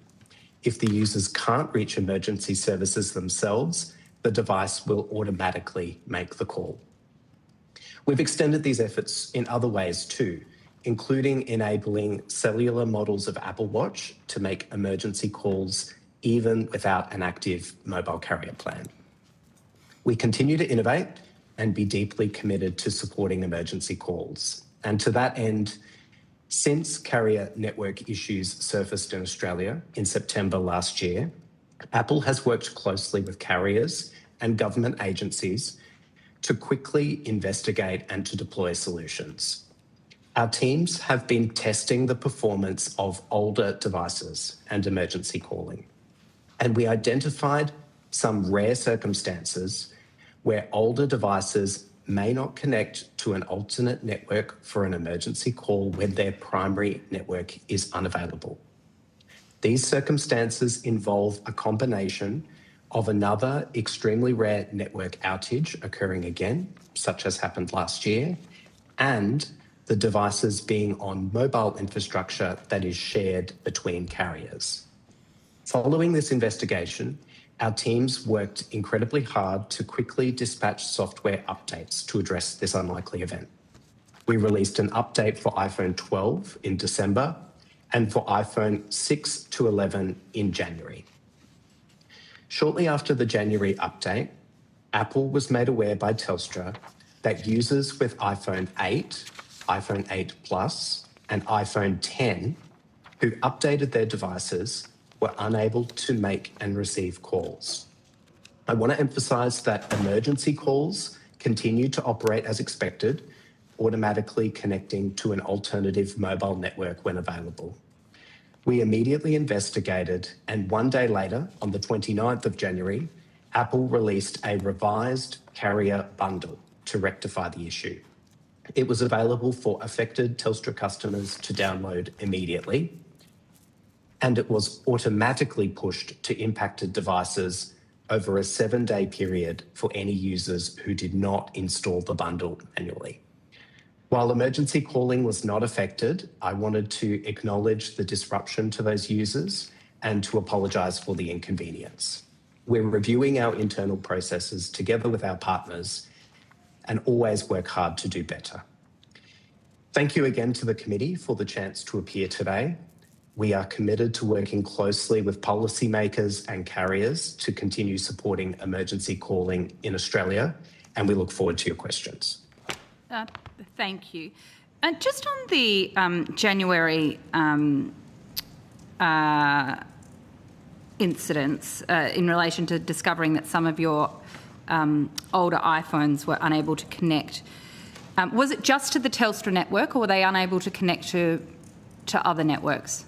If the users can't reach emergency services themselves, the device will automatically make the call. We've extended these efforts in other ways too, including enabling cellular models of Apple Watch to make emergency calls even without an active mobile carrier plan. We continue to innovate and be deeply committed to supporting emergency calls. And to that end, since carrier network issues surfaced in Australia in September last year, Apple has worked closely with carriers and government agencies to quickly investigate and to deploy solutions. Our teams have been testing the performance of older devices and emergency calling, and we identified some rare circumstances where older devices may not connect to an alternate network for an emergency call when their primary network is unavailable. These circumstances involve a combination of another extremely rare network outage occurring again, such as happened last year, and the devices being on mobile infrastructure that is shared between carriers. Following this investigation, our teams worked incredibly hard to quickly dispatch software updates to address this unlikely event. We released an update for iPhone 12 in December and for iPhone 6 to 11 in January. Shortly after the January update, Apple was made aware by Telstra that users with iPhone 8, iPhone 8 Plus, and iPhone 10 who updated their devices were unable to make and receive calls. I want to emphasise that emergency calls continue to operate as expected, automatically connecting to an alternative mobile network when available. We immediately investigated, and one day later, on the 29th of January, Apple released a revised carrier bundle to rectify the issue. It was available for affected Telstra customers to download immediately, and it was automatically pushed to impacted devices over a 7-day period for any users who did not install the bundle manually. While emergency calling was not affected, I wanted to acknowledge the disruption to those users and to apologise for the inconvenience. We're reviewing our internal processes together with our partners and always work hard to do better. Thank you again to the committee for the chance to appear today. We are committed to working closely with policymakers and carriers to continue supporting emergency calling in Australia, and we look forward to your questions. Thank you. And just on the January incidents in relation to discovering that some of your older iPhones were unable to connect, was it just to the Telstra network, or were they unable to connect to other networks?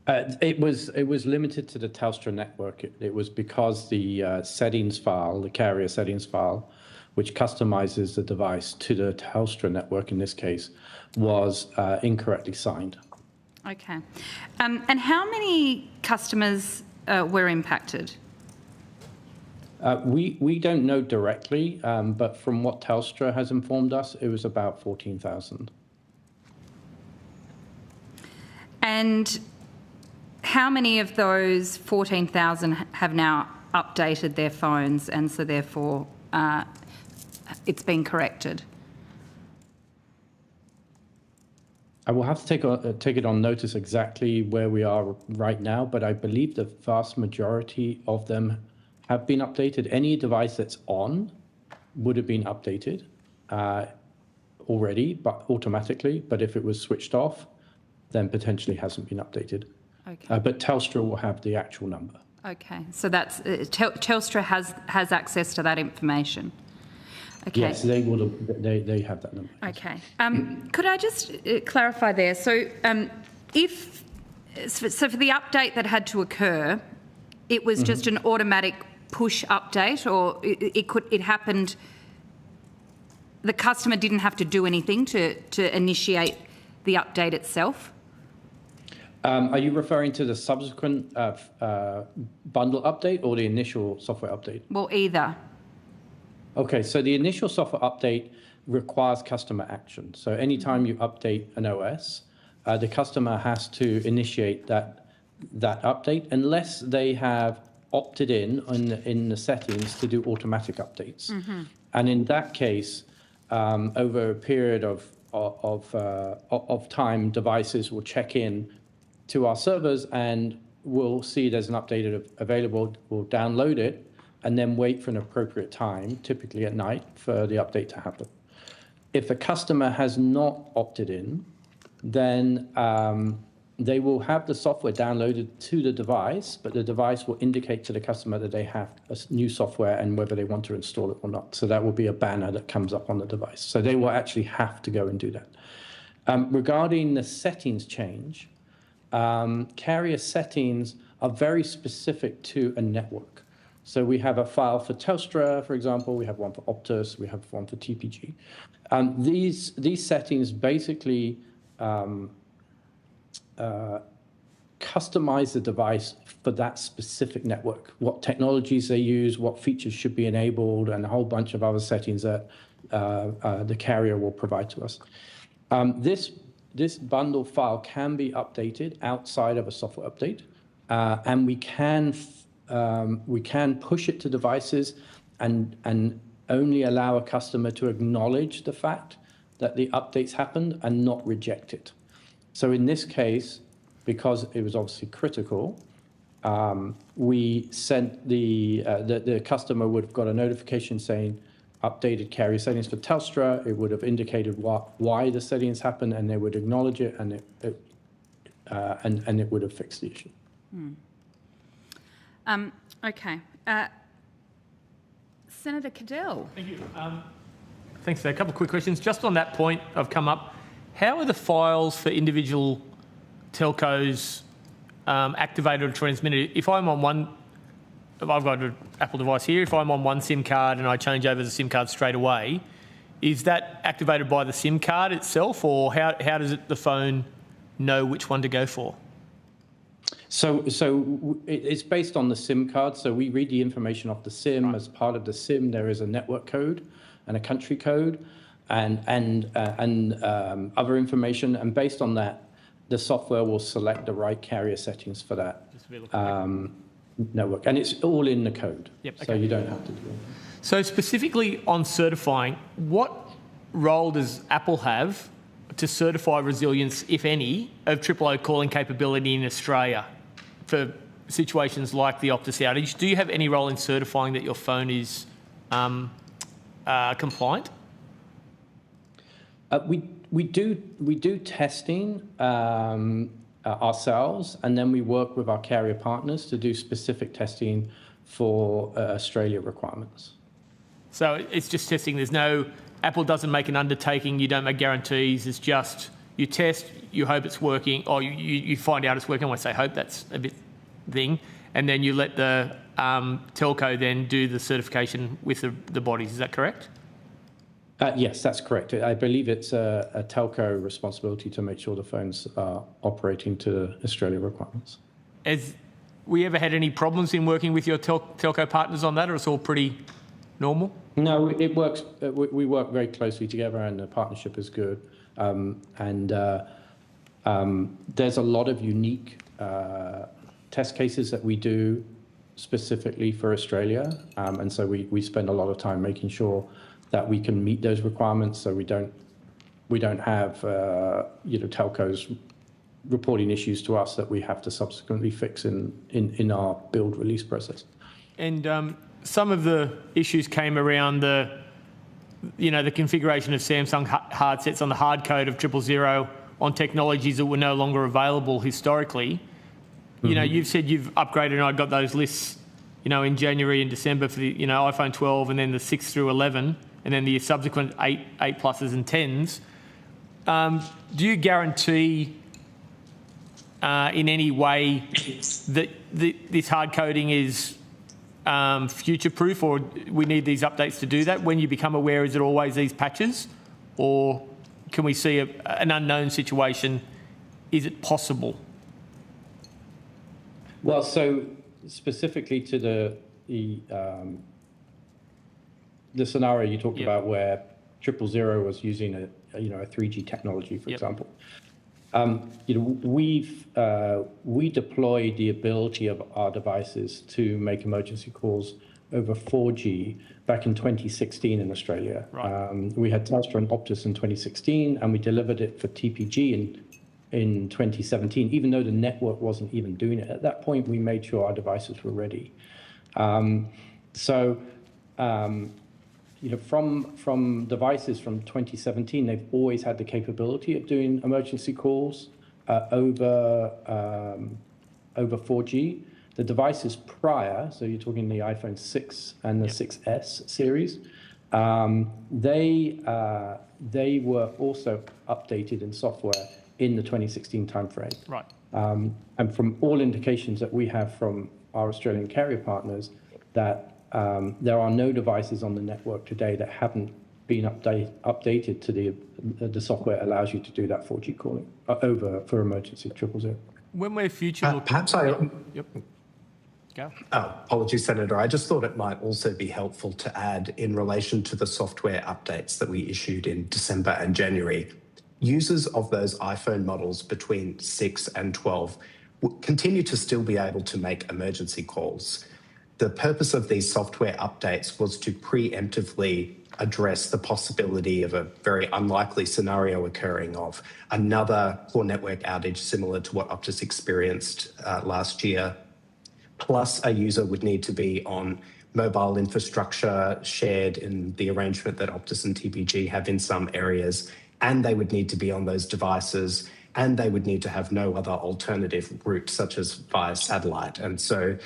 It was limited to the Telstra network. It was because the settings file, the carrier settings file, which customizes the device to the Telstra network in this case, was incorrectly signed. Okay. And how many customers were impacted? We don't know directly, but from what Telstra has informed us, it was about 14,000. And how many of those 14,000 have now updated their phones, and so therefore it's been corrected? I will have to take it on notice exactly where we are right now, but I believe the vast majority of them have been updated. Any device that's on would have been updated already, but automatically. But if it was switched off, then potentially hasn't been updated. Okay. But Telstra will have the actual number. Okay, so that's Telstra has access to that information. Okay. Yes, they will. They have that number. Okay. Could I just clarify there? So, so for the update that had to occur, it was just an automatic push update, or it happened. The customer didn't have to do anything to initiate the update itself. Are you referring to the subsequent bundle update or the initial software update? Well, either. Okay, so the initial software update requires customer action. So anytime you update an OS, the customer has to initiate that update unless they have opted in the settings to do automatic updates. And in that case, over a period of time, devices will check in to our servers and we'll see there's an update available, we'll download it and then wait for an appropriate time, typically at night, for the update to happen. If the customer has not opted in, then they will have the software downloaded to the device, but the device will indicate to the customer that they have a new software and whether they want to install it or not. So that will be a banner that comes up on the device. So they will actually have to go and do that. Regarding the settings change, carrier settings are very specific to a network. So we have a file for Telstra, for example, we have one for Optus, we have one for TPG. These settings basically customize the device for that specific network, what technologies they use, what features should be enabled, and a whole bunch of other settings that the carrier will provide to us. This bundle file can be updated outside of a software update, and we can push it to devices and only allow a customer to acknowledge the fact that the updates happened and not reject it. So in this case, because it was obviously critical, we sent the customer would have got a notification saying updated carrier settings for Telstra. It would have indicated why the settings happened, and they would acknowledge it, and it would have fixed the issue. Okay. Senator Cadell. Thank you. Thanks, Sir. A couple of quick questions. Just on that point, I've come up. how are the files for individual telcos activated or transmitted? If I'm on one, I've got an Apple device here, if I'm on one SIM card and I change over the SIM card straight away, is that activated by the SIM card itself, or how does the phone know which one to go for? So it's based on the SIM card. So we read the information off the SIM. Right. As part of the SIM, there is a network code and a country code and other information. And based on that, the software will select the right carrier settings for that network. And it's all in the code. Yep, okay. So you don't have to do it. So specifically on certifying, what role does Apple have to certify resilience, if any, of OOO calling capability in Australia for situations like the Optus outage? Do you have any role in certifying that your phone is compliant? We do testing ourselves, and then we work with our carrier partners to do specific testing for Australia requirements. So it's just testing. There's no, Apple doesn't make an undertaking. You don't make guarantees. It's just you test, you hope it's working, or you find out it's working. When I say hope, that's a bit thing, and then you let the telco then do the certification with the bodies. Is that correct? Yes, that's correct. I believe it's a telco responsibility to make sure the phones are operating to Australia requirements. Has we ever had any problems in working with your telco partners on that, or it's all pretty normal? No, it works. We work very closely together, and the partnership is good. There's a lot of unique test cases that we do specifically for Australia, and so we spend a lot of time making sure that we can meet those requirements, so we don't have telcos reporting issues to us that we have to subsequently fix in our build release process. And some of the issues came around the configuration of Samsung hardsets on the hard code of 000 on technologies that were no longer available historically. Mm-hmm. You've said you've upgraded, and I got those lists, in January and December for the iPhone 12 and then the 6 through 11. And then the subsequent 8 pluses and 10s. Do you guarantee in any way that this hard coding is future-proof, or we need these updates to do that? When you become aware, is it always these patches? Or can we see an unknown situation? Is it possible? Well, so specifically to the scenario you talked about where 000 was using a 3G technology, for example. We deployed the ability of our devices to make emergency calls over 4G back in 2016 in Australia. Right. We had Telstra and Optus in 2016, and we delivered it for TPG in 2017, even though the network wasn't even doing it. At that point, we made sure our devices were ready. From devices from 2017, they've always had the capability of doing emergency calls over 4G. The devices prior, so you're talking the iPhone 6 and the 6S series, they were also updated in software in the 2016 timeframe. Right. And from all indications that we have from our Australian carrier partners, that there are no devices on the network today that haven't been updated to the software allows you to do that 4G calling over for emergency 000. When we're future... perhaps I... Yep. Go. Apologies, Senator. I just thought it might also be helpful to add in relation to the software updates that we issued in December and January. Users of those iPhone models between 6 and 12 will continue to still be able to make emergency calls. The purpose of these software updates was to preemptively address the possibility of a very unlikely scenario occurring of another core network outage similar to what Optus experienced last year. Plus, a user would need to be on mobile infrastructure shared in the arrangement that Optus and TPG have in some areas, and they would need to be on those devices, and they would need to have no other alternative route, such as via satellite. And so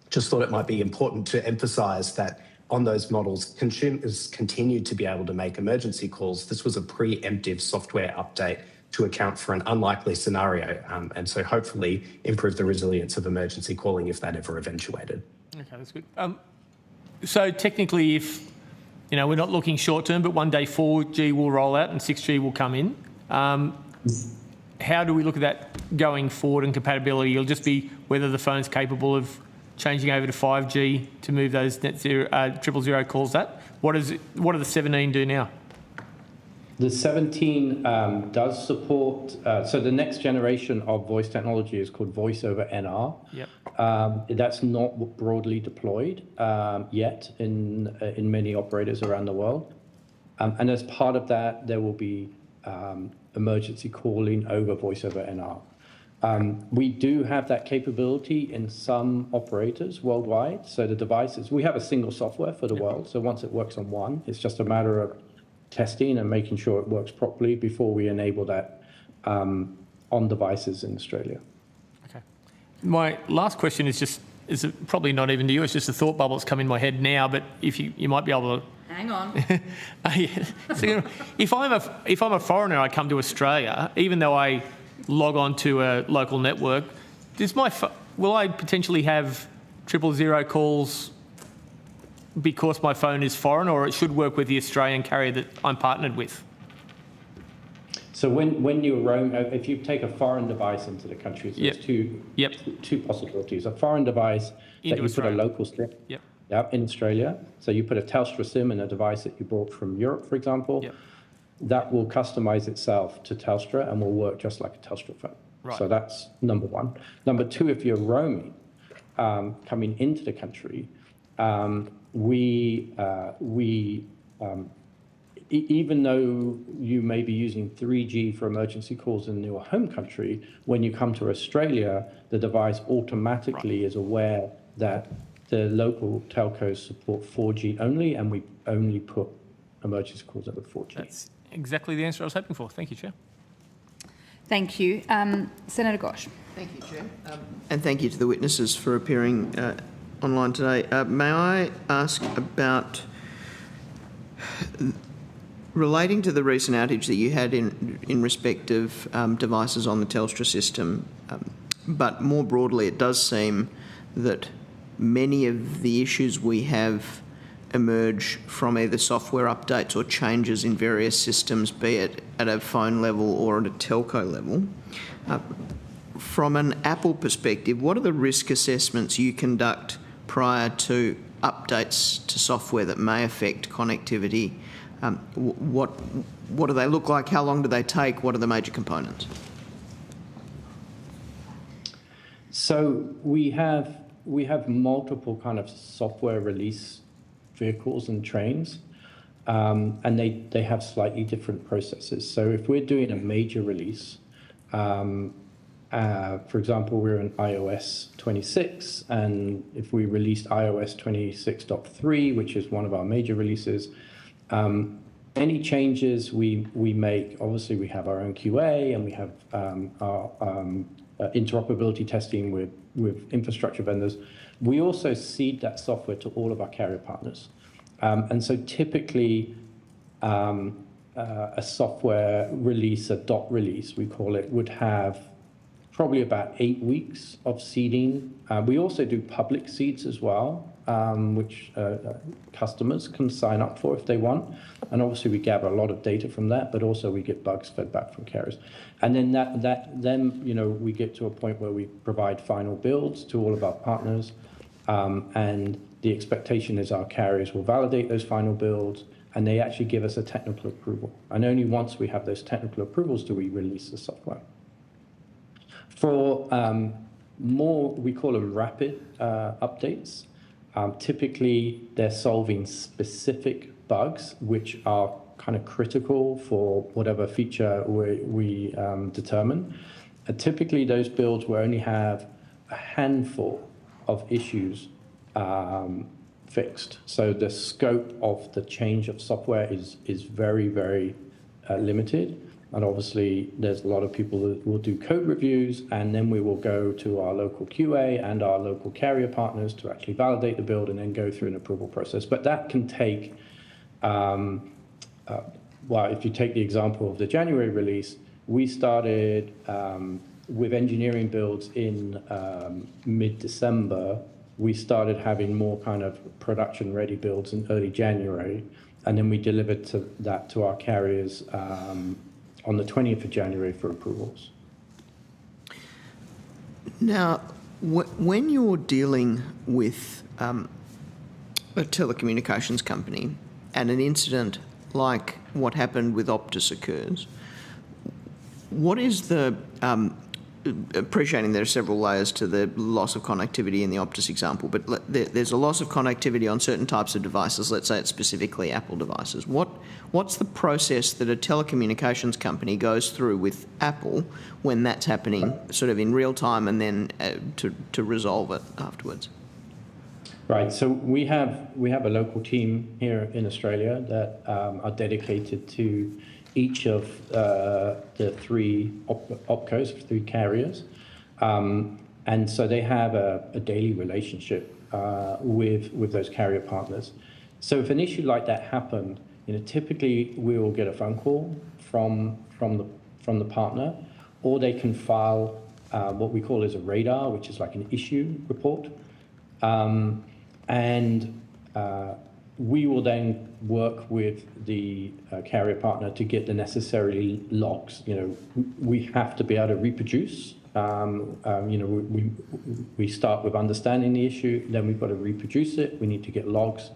just thought it might be important to emphasise that on those models, consumers continued to be able to make emergency calls. This was a preemptive software update to account for an unlikely scenario, and so hopefully improve the resilience of emergency calling if that ever eventuated. Okay, that's good. So technically, if we're not looking short term, but one day 4G will roll out and 6G will come in. How do we look at that going forward and compatibility? It'll just be whether the phone's capable of changing over to 5G to move those net zero 000 calls. What do the 17 do now? The 17 does support, so the next generation of voice technology is called Voice over NR. Yep. That's not broadly deployed yet in many operators around the world. And as part of that, there will be emergency calling over Voice over NR. We do have that capability in some operators worldwide. So the devices, we have a single software for the world. So once it works on one, it's just a matter of testing and making sure it works properly before we enable that on devices in Australia. Okay. My last question is probably not even to you, it's just a thought bubble that's come in my head now, but if you might be able to... Hang on. So, if I'm a foreigner, I come to Australia, even though I log on to a local network, will I potentially have 000 calls because my phone is foreign, or it should work with the Australian carrier that I'm partnered with? So when you roam, if you take a foreign device into the country, so there's two possibilities. A foreign device that you put a local SIM in Australia. So you put a Telstra SIM in a device that you bought from Europe, for example. That will customize itself to Telstra and will work just like a Telstra phone. Right. So that's number one. Number two, if you're roaming, coming into the country, even though you may be using 3G for emergency calls in your home country, when you come to Australia, the device automatically is aware that the local telcos support 4G only, and we only put emergency calls over 4G. That's exactly the answer I was hoping for. Thank you, Chair. Thank you. Senator Gosh. Thank you, Chair. And thank you to the witnesses for appearing online today. May I ask about relating to the recent outage that you had in respect of devices on the Telstra system, but more broadly, it does seem that many of the issues we have emerge from either software updates or changes in various systems, be it at a phone level or at a telco level. From an Apple perspective, what are the risk assessments you conduct prior to updates to software that may affect connectivity? What do they look like? How long do they take? What are the major components? So we have multiple kind of software release vehicles and trains, and they have slightly different processes. So if we're doing a major release, for example, we're in iOS 26, and if we released iOS 26.3, which is one of our major releases, any changes we make, obviously we have our own QA and we have our interoperability testing with infrastructure vendors. We also seed that software to all of our carrier partners. And so typically a software release, a dot release, we call it, would have probably about 8 weeks of seeding. We also do public seeds as well, which customers can sign up for if they want. And obviously we gather a lot of data from that, but also we get bugs fed back from carriers. And then then we get to a point where we provide final builds to all of our partners. And the expectation is our carriers will validate those final builds, and they actually give us a technical approval. And only once we have those technical approvals do we release the software. For more, we call them rapid updates. Typically, they're solving specific bugs which are kind of critical for whatever feature we determine. Typically, those builds will only have a handful of issues fixed. So the scope of the change of software is very, very limited. And obviously, there's a lot of people that will do code reviews, and then we will go to our local QA and our local carrier partners to actually validate the build and then go through an approval process. But that can take, well, if you take the example of the January release, we started with engineering builds in mid-December. We started having more kind of production-ready builds in early January, and then we delivered that to our carriers on the 20th of January for approvals. Now, when you're dealing with a telecommunications company and an incident like what happened with Optus occurs, what is the, appreciating there are several layers to the loss of connectivity in the Optus example, but there's a loss of connectivity on certain types of devices, let's say it's specifically Apple devices. What's the process that a telecommunications company goes through with Apple when that's happening sort of in real time and then to resolve it afterwards? Right, so we have a local team here in Australia that are dedicated to each of the three opcos, three carriers. And so they have a daily relationship with those carrier partners. So if an issue like that happened, typically we will get a phone call from the partner, or they can file what we call as a radar, which is like an issue report. We will then work with the carrier partner to get the necessary logs. We have to be able to reproduce. We start with understanding the issue, then we've got to reproduce it. We need to get logs,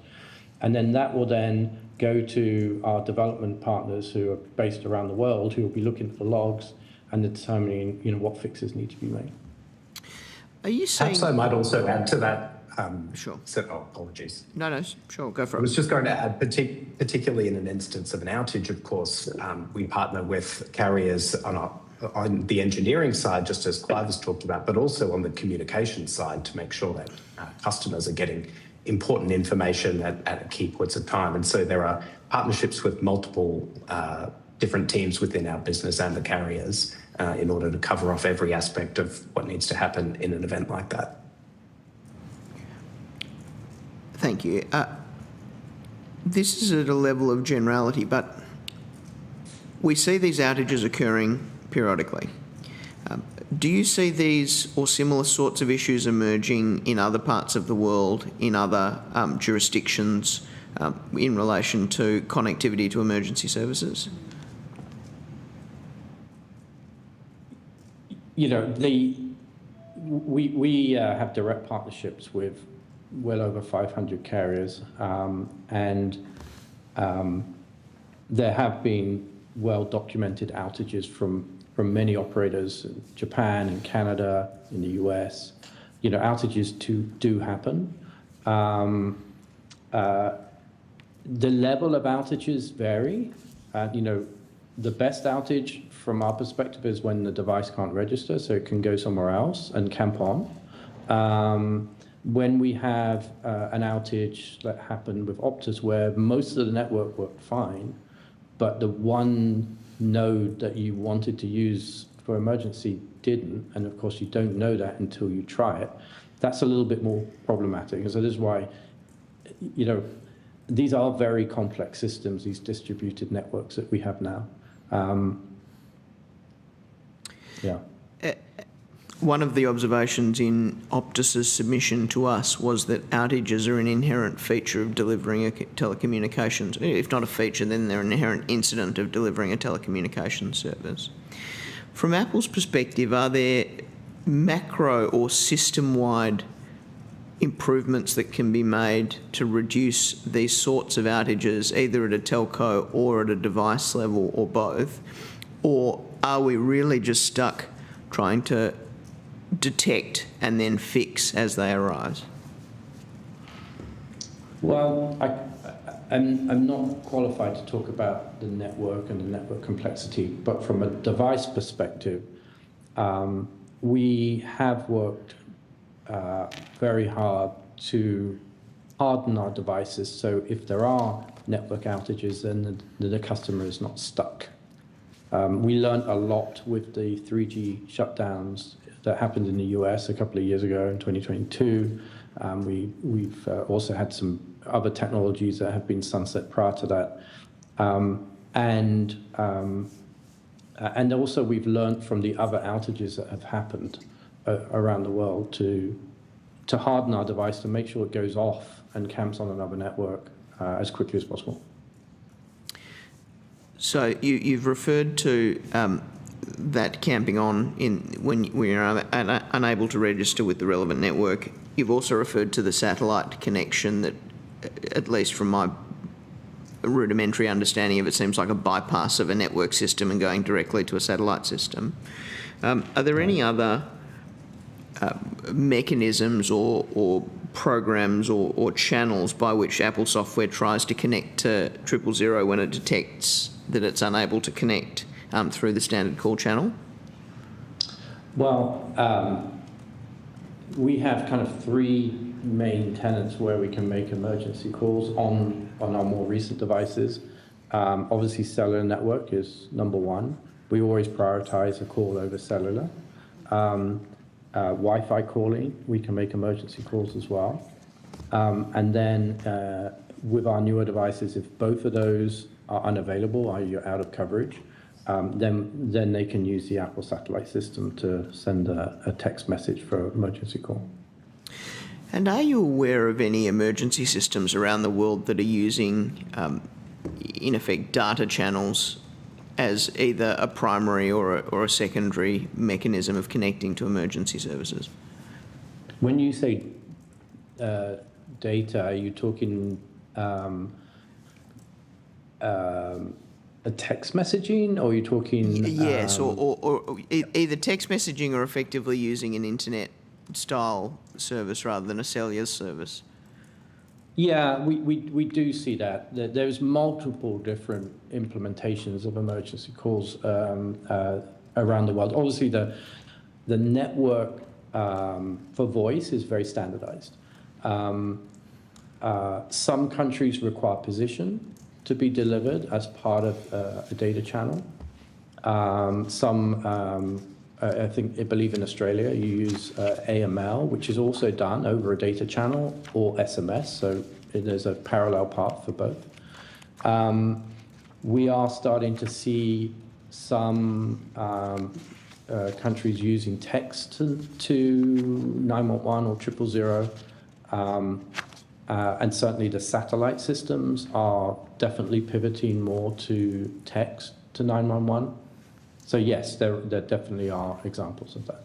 and then that will then go to our development partners who are based around the world, who will be looking at the logs and determining, what fixes need to be made. Are you saying? Perhaps I might also add to that. Sure. Apologies. No, sure, go for it. I was just going to add, particularly in an instance of an outage, of course, we partner with carriers on the engineering side, just as Clive has talked about, but also on the communication side to make sure that customers are getting important information at key points of time. And so there are partnerships with multiple different teams within our business and the carriers in order to cover off every aspect of what needs to happen in an event like that. Thank you. This is at a level of generality, but we see these outages occurring periodically. Do you see these or similar sorts of issues emerging in other parts of the world, in other jurisdictions, in relation to connectivity to emergency services? We have direct partnerships with well over 500 carriers, and there have been well-documented outages from many operators in Japan and Canada, in the US. Outages do happen. The level of outages vary. The best outage from our perspective is when the device can't register, so it can go somewhere else and camp on. When we have an outage that happened with Optus where most of the network worked fine, but the one node that you wanted to use for emergency didn't, and of course you don't know that until you try it, that's a little bit more problematic. And so this is why, these are very complex systems, these distributed networks that we have now. One of the observations in Optus's submission to us was that outages are an inherent feature of delivering a telecommunications. If not a feature, then they're an inherent incident of delivering a telecommunications service. From Apple's perspective, are there macro or system-wide improvements that can be made to reduce these sorts of outages, either at a telco or at a device level or both? Or are we really just stuck trying to detect and then fix as they arise? Well, I'm not qualified to talk about the network and the network complexity, but from a device perspective, we have worked very hard to harden our devices, so if there are network outages, then the customer is not stuck. We learned a lot with the 3G shutdowns that happened in the US a couple of years ago in 2022. We've also had some other technologies that have been sunset prior to that. And also we've learned from the other outages that have happened around the world to harden our device to make sure it goes off and camps on another network as quickly as possible. So you've referred to that camping on when you're unable to register with the relevant network. You've also referred to the satellite connection that, at least from my rudimentary understanding of it, seems like a bypass of a network system and going directly to a satellite system. Are there any other mechanisms or programs or channels by which Apple software tries to connect to 000 when it detects that it's unable to connect through the standard call channel? Well, we have kind of three main tenets where we can make emergency calls on our more recent devices. Obviously, cellular network is number one. We always prioritize a call over cellular. Wi-Fi calling, we can make emergency calls as well. And then with our newer devices, if both of those are unavailable, i.e. you're out of coverage, then they can use the Apple satellite system to send a text message for emergency call. And are you aware of any emergency systems around the world that are using, in effect, data channels as either a primary or a secondary mechanism of connecting to emergency services? When you say data, are you talking a text messaging, or are you talking... Yes, or either text messaging or effectively using an internet-style service rather than a cellular service. Yeah, we do see that. There's multiple different implementations of emergency calls around the world. Obviously, the network for voice is very standardized. Some countries require position to be delivered as part of a data channel. I believe in Australia you use AML, which is also done over a data channel, or SMS, so there's a parallel path for both. We are starting to see some countries using text to 911 or 000, and certainly the satellite systems are definitely pivoting more to text to 911. So yes, there definitely are examples of that.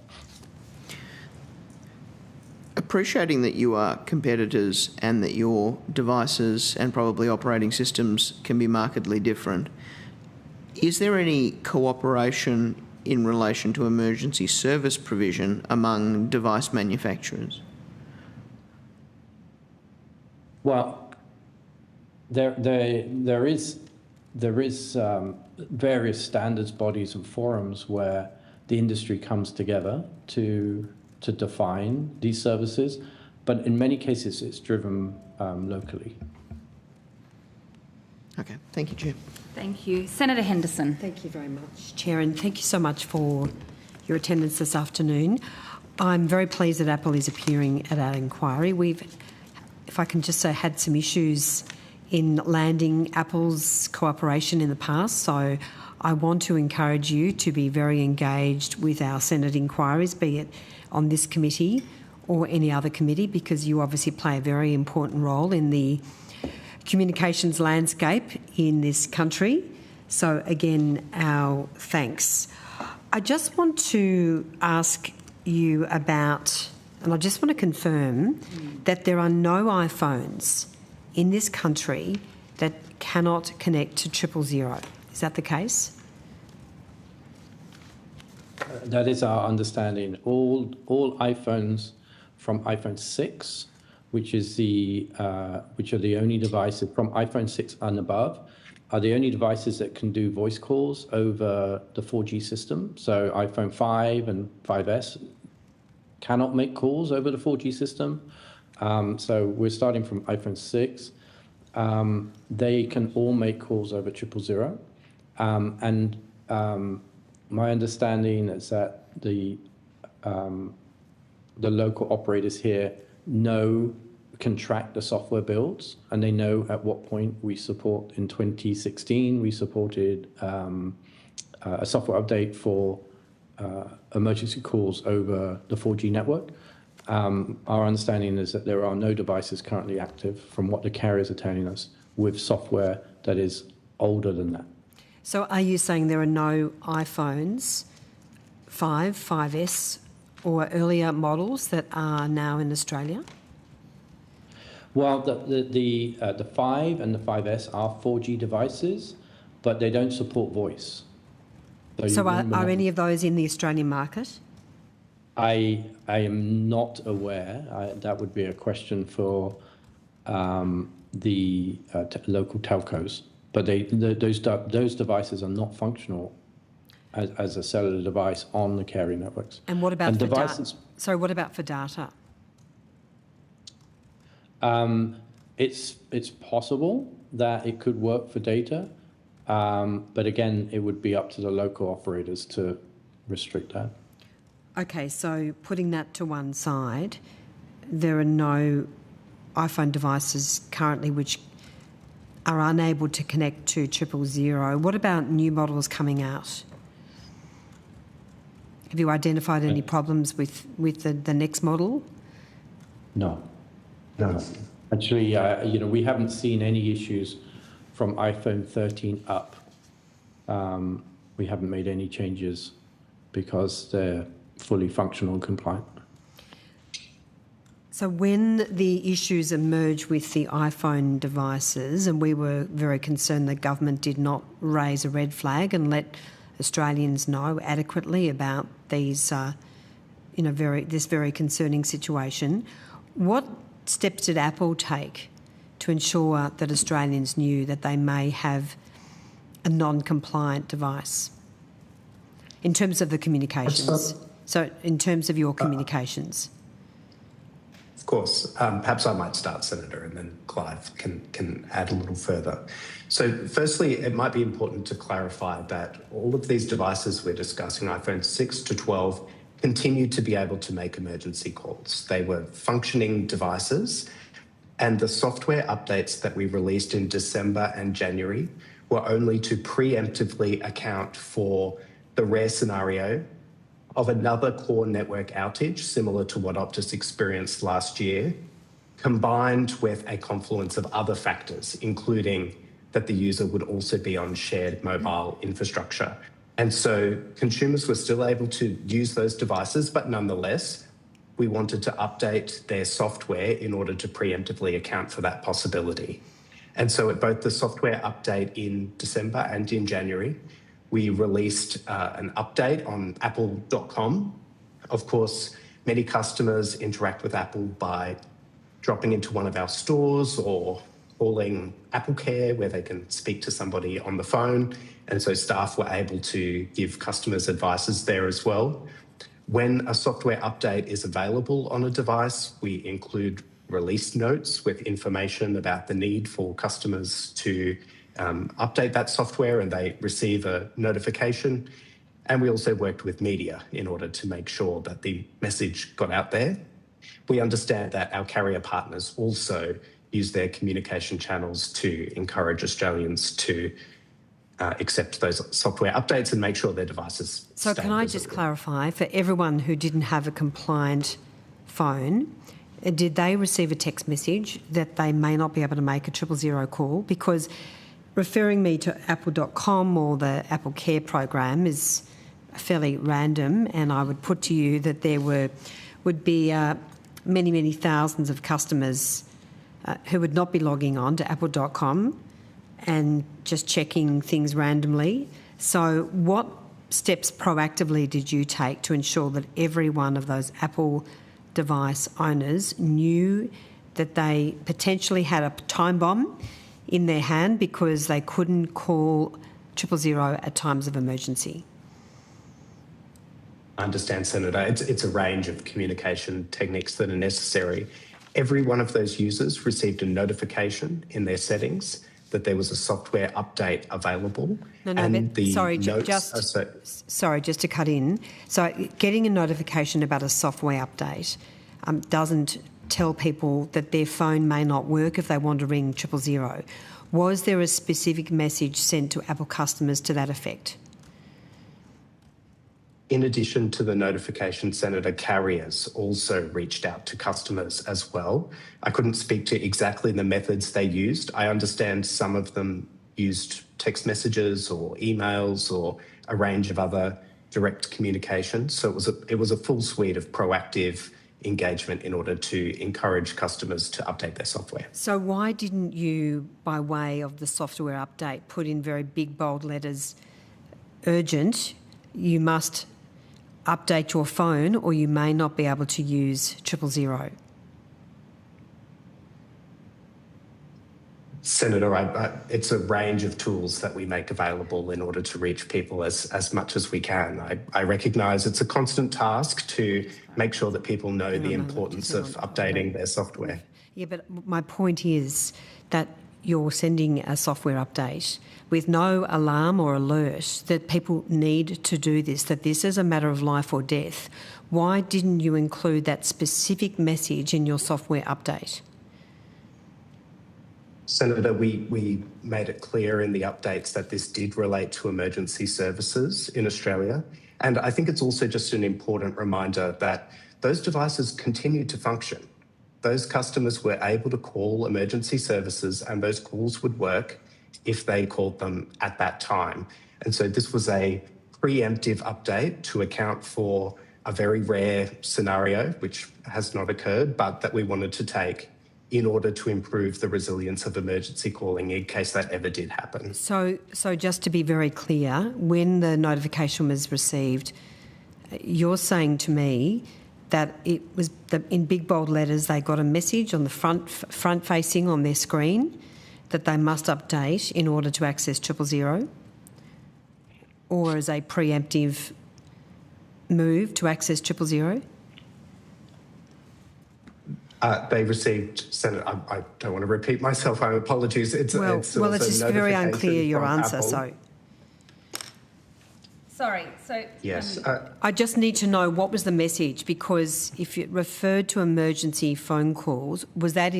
Appreciating that you are competitors and that your devices and probably operating systems can be markedly different, is there any cooperation in relation to emergency service provision among device manufacturers? Well, there is various standards bodies and forums where the industry comes together to define these services, but in many cases it's driven locally. Okay, thank you, Chair. Thank you. Senator Henderson. Thank you very much, Chair, and thank you so much for your attendance this afternoon. I'm very pleased that Apple is appearing at our inquiry. We've, if I can just say, had some issues in landing Apple's cooperation in the past, so I want to encourage you to be very engaged with our Senate inquiries, be it on this committee or any other committee, because you obviously play a very important role in the communications landscape in this country. So again, our thanks. I just want to ask you about, and I just want to confirm that there are no iPhones in this country that cannot connect to 000. Is that the case? That is our understanding. All iPhones from iPhone 6, which are the only devices from iPhone 6 and above, are the only devices that can do voice calls over the 4G system. So iPhone 5 and 5S cannot make calls over the 4G system. So we're starting from iPhone 6. They can all make calls over 000. And my understanding is that the local operators here can track the software builds, and they know at what point we support. In 2016, we supported a software update for emergency calls over the 4G network. Our understanding is that there are no devices currently active, from what the carriers are telling us, with software that is older than that. So are you saying there are no iPhones 5, 5S or earlier models that are now in Australia? Well, the 5 and the 5S are 4G devices, but they don't support voice. So are any of those in the Australian market? I am not aware. That would be a question for the local telcos. But those devices are not functional as a cellular device on the carrier networks. And what about for data? So what about for data? It's possible that it could work for data, but again, it would be up to the local operators to restrict that. Okay, so putting that to one side, there are no iPhone devices currently which are unable to connect to 000. What about new models coming out? Have you identified any problems with the next model? No. Actually, we haven't seen any issues from iPhone 13 up. We haven't made any changes because they're fully functional and compliant. So when the issues emerged with the iPhone devices, and we were very concerned the government did not raise a red flag and let Australians know adequately about these, this very concerning situation, what steps did Apple take to ensure that Australians knew that they may have a non-compliant device in terms of the communications? So in terms of your communications. Of course. Perhaps I might start, Senator, and then Clive can add a little further. So firstly, it might be important to clarify that all of these devices we're discussing, iPhone 6 to 12, continue to be able to make emergency calls. They were functioning devices, and the software updates that we released in December and January were only to preemptively account for the rare scenario of another core network outage, similar to what Optus experienced last year, combined with a confluence of other factors, including that the user would also be on shared mobile infrastructure. And so consumers were still able to use those devices, but nonetheless, we wanted to update their software in order to preemptively account for that possibility. And so at both the software update in December and in January, we released an update on apple.com. Of course, many customers interact with Apple by dropping into one of our stores or calling Apple Care, where they can speak to somebody on the phone. And so staff were able to give customers advices there as well. When a software update is available on a device, we include release notes with information about the need for customers to update that software, and they receive a notification. And we also worked with media in order to make sure that the message got out there. We understand that our carrier partners also use their communication channels to encourage Australians to accept those software updates and make sure their devices So can I just clarify, for everyone who didn't have a compliant phone, did they receive a text message that they may not be able to make a 000 call? Because referring me to apple.com or the Apple Care program is fairly random, and I would put to you that there would be many, many thousands of customers who would not be logging on to apple.com and just checking things randomly. So what steps proactively did you take to ensure that every one of those Apple device owners knew that they potentially had a time bomb in their hand because they couldn't call 000 at times of emergency? I understand, Senator. It's a range of communication techniques that are necessary. Every one of those users received a notification in their settings that there was a software update available. Sorry, just to cut in. So getting a notification about a software update doesn't tell people that their phone may not work if they want to ring 000. Was there a specific message sent to Apple customers to that effect? In addition to the notification, Senator, carriers also reached out to customers as well. I couldn't speak to exactly the methods they used. I understand some of them used text messages or emails or a range of other direct communications. So it was a full suite of proactive engagement in order to encourage customers to update their software. So why didn't you, by way of the software update, put in very big bold letters, urgent, you must update your phone or you may not be able to use 000? Senator, it's a range of tools that we make available in order to reach people as much as we can. I recognise it's a constant task to make sure that people know the importance of updating their software. Yeah, but my point is that you're sending a software update with no alarm or alert that people need to do this, that this is a matter of life or death. Why didn't you include that specific message in your software update? Senator, we made it clear in the updates that this did relate to emergency services in Australia. And I think it's also just an important reminder that those devices continue to function. Those customers were able to call emergency services and those calls would work if they called them at that time. And so this was a preemptive update to account for a very rare scenario, which has not occurred, but that we wanted to take in order to improve the resilience of emergency calling in case that ever did happen. So just to be very clear, when the notification was received, you're saying to me that it was in big bold letters they got a message on the front facing on their screen that they must update in order to access 000, or as a preemptive move to access 000? They received, Senator, I don't want to repeat myself, my apologies. It's just very unclear, your answer, Apple. Sorry, so... Yes. I just need to know what was the message, because if it referred to emergency phone calls, was that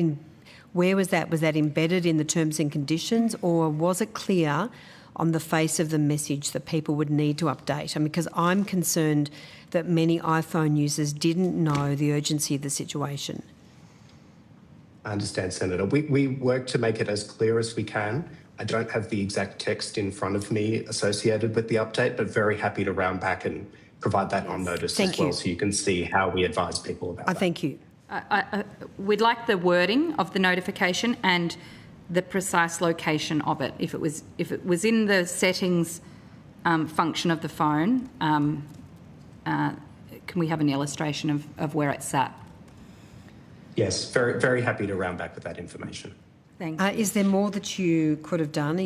where was that? Was that embedded in the terms and conditions, or was it clear on the face of the message that people would need to update? Because I'm concerned that many iPhone users didn't know the urgency of the situation. I understand, Senator. We work to make it as clear as we can. I don't have the exact text in front of me associated with the update, but very happy to round back and provide that on notice as well, so you can see how we advise people about that. Thank you. We'd like the wording of the notification and the precise location of it. If it was in the settings function of the phone, can we have an illustration of where it's at? Yes, very, very happy to round back with that information. Thank you. Is there more that you could have done?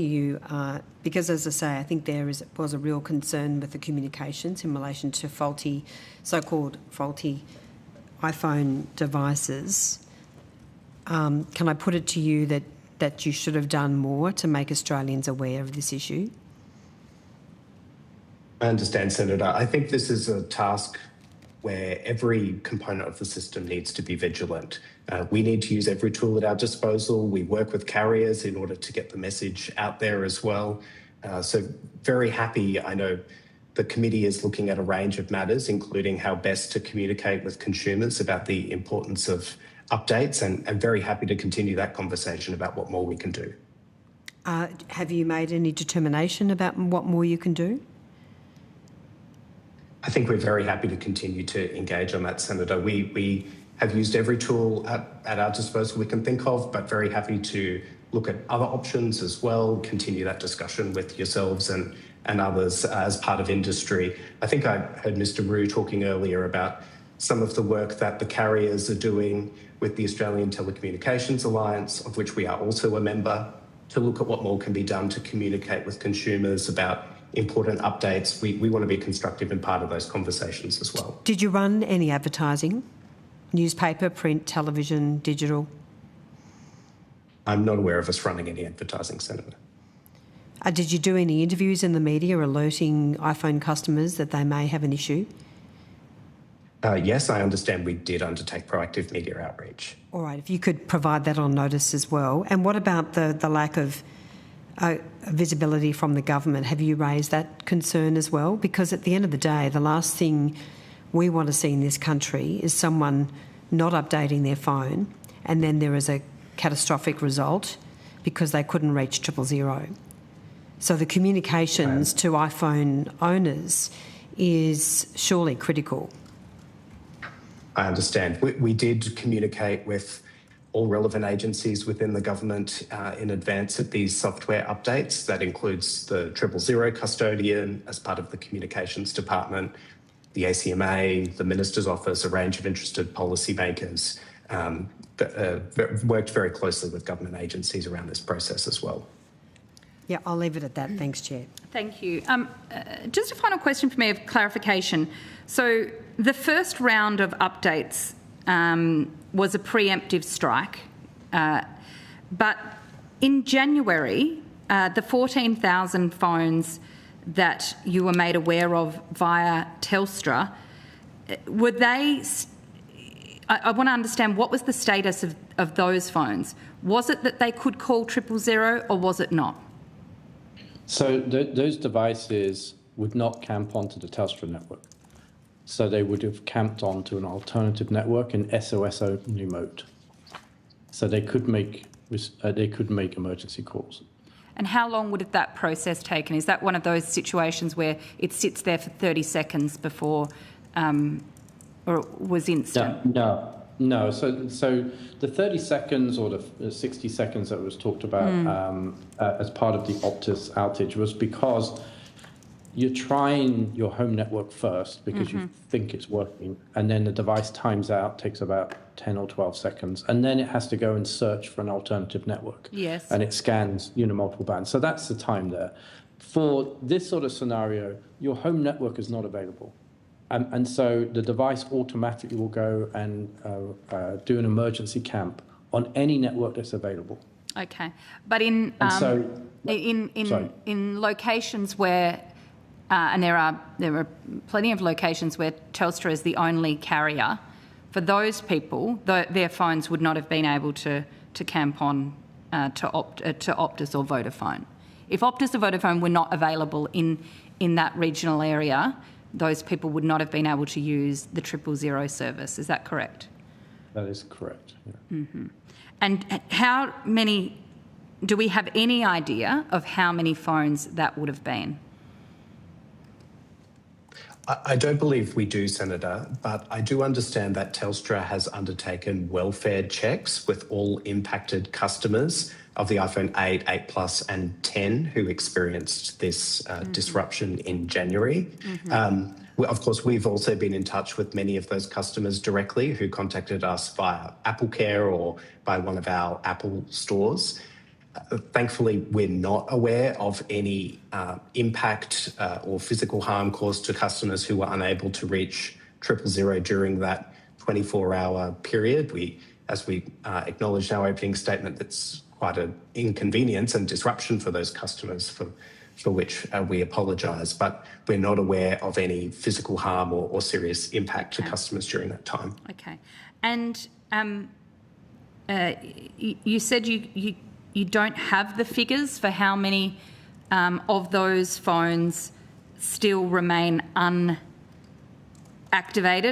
Because, as I say, I think there was a real concern with the communications in relation to so-called faulty iPhone devices. Can I put it to you that you should have done more to make Australians aware of this issue? I understand, Senator. I think this is a task where every component of the system needs to be vigilant. We need to use every tool at our disposal. We work with carriers in order to get the message out there as well. So very happy. I know the committee is looking at a range of matters, including how best to communicate with consumers about the importance of updates, and very happy to continue that conversation about what more we can do. Have you made any determination about what more you can do? I think we're very happy to continue to engage on that, Senator. We have used every tool at our disposal we can think of, but very happy to look at other options as well, continue that discussion with yourselves and others as part of industry. I think I heard Mr. Rue talking earlier about some of the work that the carriers are doing with the Australian Telecommunications Alliance, of which we are also a member, to look at what more can be done to communicate with consumers about important updates. We want to be constructive and part of those conversations as well. Did you run any advertising? Newspaper, print, television, digital? I'm not aware of us running any advertising, Senator. Did you do any interviews in the media alerting iPhone customers that they may have an issue? Yes, I understand we did undertake proactive media outreach. All right, if you could provide that on notice as well. And what about the lack of visibility from the government? Have you raised that concern as well? Because at the end of the day, the last thing we want to see in this country is someone not updating their phone and then there is a catastrophic result because they couldn't reach 000. So the communications to iPhone owners is surely critical. I understand. We did communicate with all relevant agencies within the government in advance of these software updates. That includes the 000 custodian as part of the communications department, the ACMA, the Minister's Office, a range of interested policymakers worked very closely with government agencies around this process as well. Yeah, I'll leave it at that. Thanks, Chair. Thank you. Just a final question for me of clarification. So the first round of updates was a preemptive strike, but in January, the 14,000 phones that you were made aware of via Telstra, were they... I want to understand, what was the status of those phones? Was it that they could call 000 or was it not? So those devices would not camp onto the Telstra network. So they would have camped onto an alternative network in SOS only mode. So they could make emergency calls. And how long would that process take? And is that one of those situations where it sits there for 30 seconds before, or it was instant? No. So the 30 seconds or the 60 seconds that was talked about as part of the Optus outage was because you're trying your home network first because you think it's working, and then the device times out, takes about 10 or 12 seconds, and then it has to go and search for an alternative network. Yes. And it scans multiple bands. So that's the time there. For this sort of scenario, your home network is not available. And so the device automatically will go and do an emergency camp on any network that's available. Okay, but in locations where, and there are plenty of locations where Telstra is the only carrier, for those people, their phones would not have been able to camp on to Optus or Vodafone. If Optus or Vodafone were not available in that regional area, those people would not have been able to use the 000 service. Is that correct? That is correct. Yeah. And how many, do we have any idea of how many phones that would have been? I don't believe we do, Senator, but I do understand that Telstra has undertaken welfare checks with all impacted customers of the iPhone 8, 8 Plus and 10 who experienced this disruption in January. Of course, we've also been in touch with many of those customers directly who contacted us via Apple Care or by one of our Apple stores. Thankfully, we're not aware of any impact or physical harm caused to customers who were unable to reach 000 during that 24-hour period. As we acknowledged in our opening statement, that's quite an inconvenience and disruption for those customers for which we apologise, but we're not aware of any physical harm or serious impact to customers during that time. Okay. And you said you don't have the figures for how many of those phones still remain unactivated,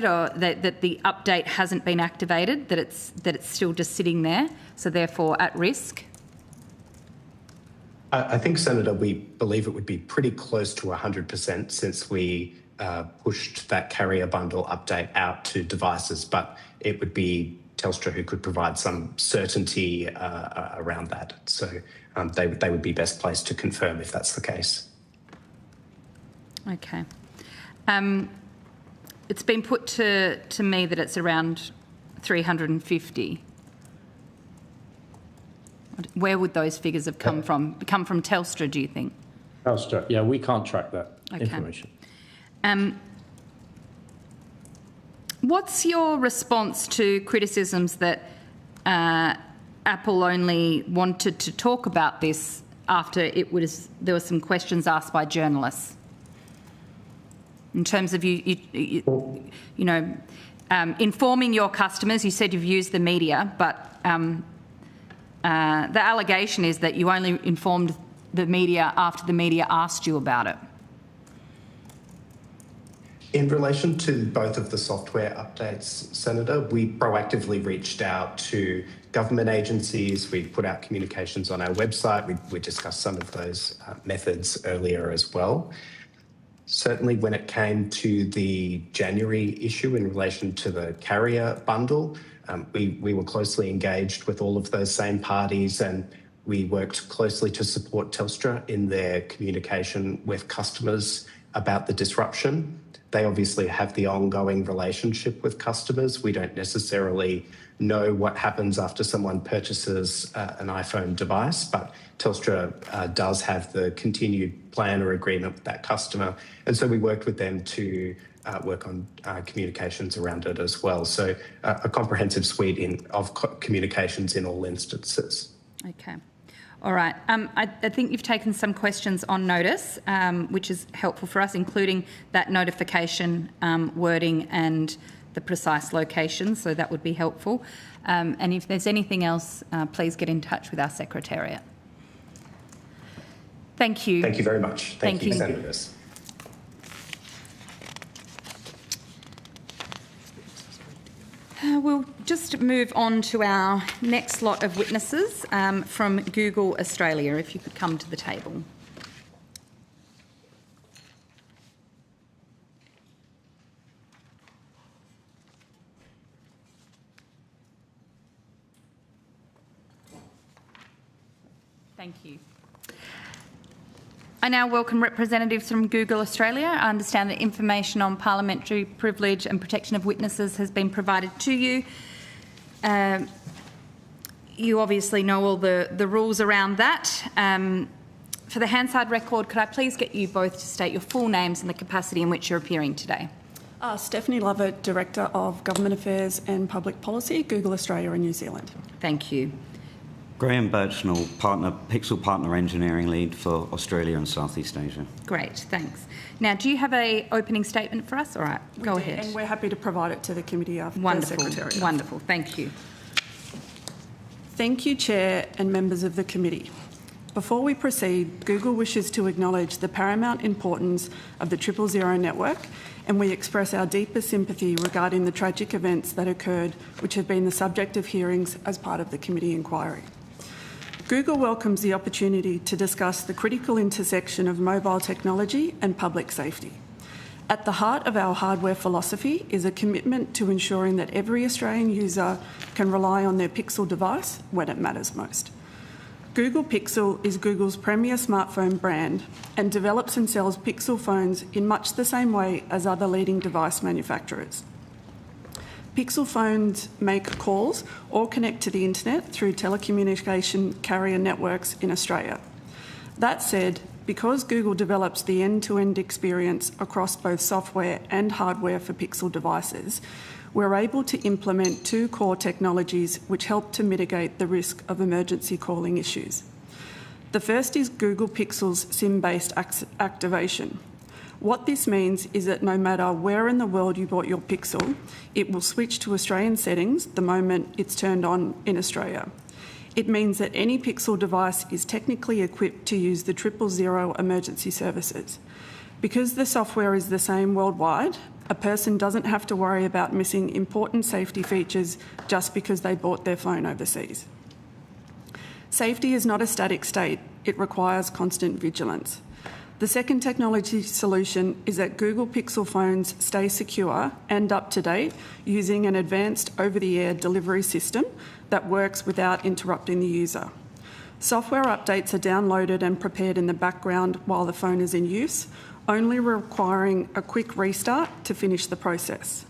or that the update hasn't been activated, that it's still just sitting there, so therefore at risk? I think, Senator, we believe it would be pretty close to 100% since we pushed that carrier bundle update out to devices, but it would be Telstra who could provide some certainty around that. So they would be best placed to confirm if that's the case. Okay. It's been put to me that it's around 350. Where would those figures have come from? Come from Telstra, do you think? Telstra, yeah, we can't track that information. What's your response to criticisms that Apple only wanted to talk about this after there were some questions asked by journalists. In terms of informing your customers, you said you've used the media, but the allegation is that you only informed the media after the media asked you about it. In relation to both of the software updates, Senator, we proactively reached out to government agencies. We put out communications on our website. We discussed some of those methods earlier as well. Certainly when it came to the January issue in relation to the carrier bundle, we were closely engaged with all of those same parties, and we worked closely to support Telstra in their communication with customers about the disruption. They obviously have the ongoing relationship with customers. We don't necessarily know what happens after someone purchases an iPhone device, but Telstra does have the continued plan or agreement with that customer. And so we worked with them to work on communications around it as well. So a comprehensive suite of communications in all instances. Okay. All right. I think you've taken some questions on notice, which is helpful for us, including that notification wording and the precise location, so that would be helpful. And if there's anything else, please get in touch with our Secretariat. Thank you. Thank you very much. Thank you, Senators. We'll just move on to our next lot of witnesses from Google Australia, if you could come to the table. Thank you. I now welcome representatives from Google Australia. I understand that information on parliamentary privilege and protection of witnesses has been provided to you. You obviously know all the rules around that. For the Hansard record, could I please get you both to state your full names and the capacity in which you're appearing today? Stephanie Lovett, Director of Government Affairs and Public Policy, Google Australia and New Zealand. Thank you. Graham Birchnell, Pixel Partner Engineering Lead for Australia and Southeast Asia. Great, thanks. Now, do you have an opening statement for us? All right, go ahead. And we're happy to provide it to the committee after the Secretariat. Wonderful, thank you. Thank you, Chair and members of the committee. Before we proceed, Google wishes to acknowledge the paramount importance of the 000 network, and we express our deepest sympathy regarding the tragic events that occurred, which have been the subject of hearings as part of the committee inquiry. Google welcomes the opportunity to discuss the critical intersection of mobile technology and public safety. At the heart of our hardware philosophy is a commitment to ensuring that every Australian user can rely on their Pixel device when it matters most. Google Pixel is Google's premier smartphone brand and develops and sells Pixel phones in much the same way as other leading device manufacturers. Pixel phones make calls or connect to the internet through telecommunication carrier networks in Australia. That said, because Google develops the end-to-end experience across both software and hardware for Pixel devices, we're able to implement two core technologies which help to mitigate the risk of emergency calling issues. The first is Google Pixel's SIM-based activation. What this means is that no matter where in the world you bought your Pixel, it will switch to Australian settings the moment it's turned on in Australia. It means that any Pixel device is technically equipped to use the 000 emergency services. Because the software is the same worldwide, a person doesn't have to worry about missing important safety features just because they bought their phone overseas. Safety is not a static state, it requires constant vigilance. The second technology solution is that Google Pixel phones stay secure and up to date using an advanced over-the-air delivery system that works without interrupting the user. Software updates are downloaded and prepared in the background while the phone is in use, only requiring a quick restart to finish the process.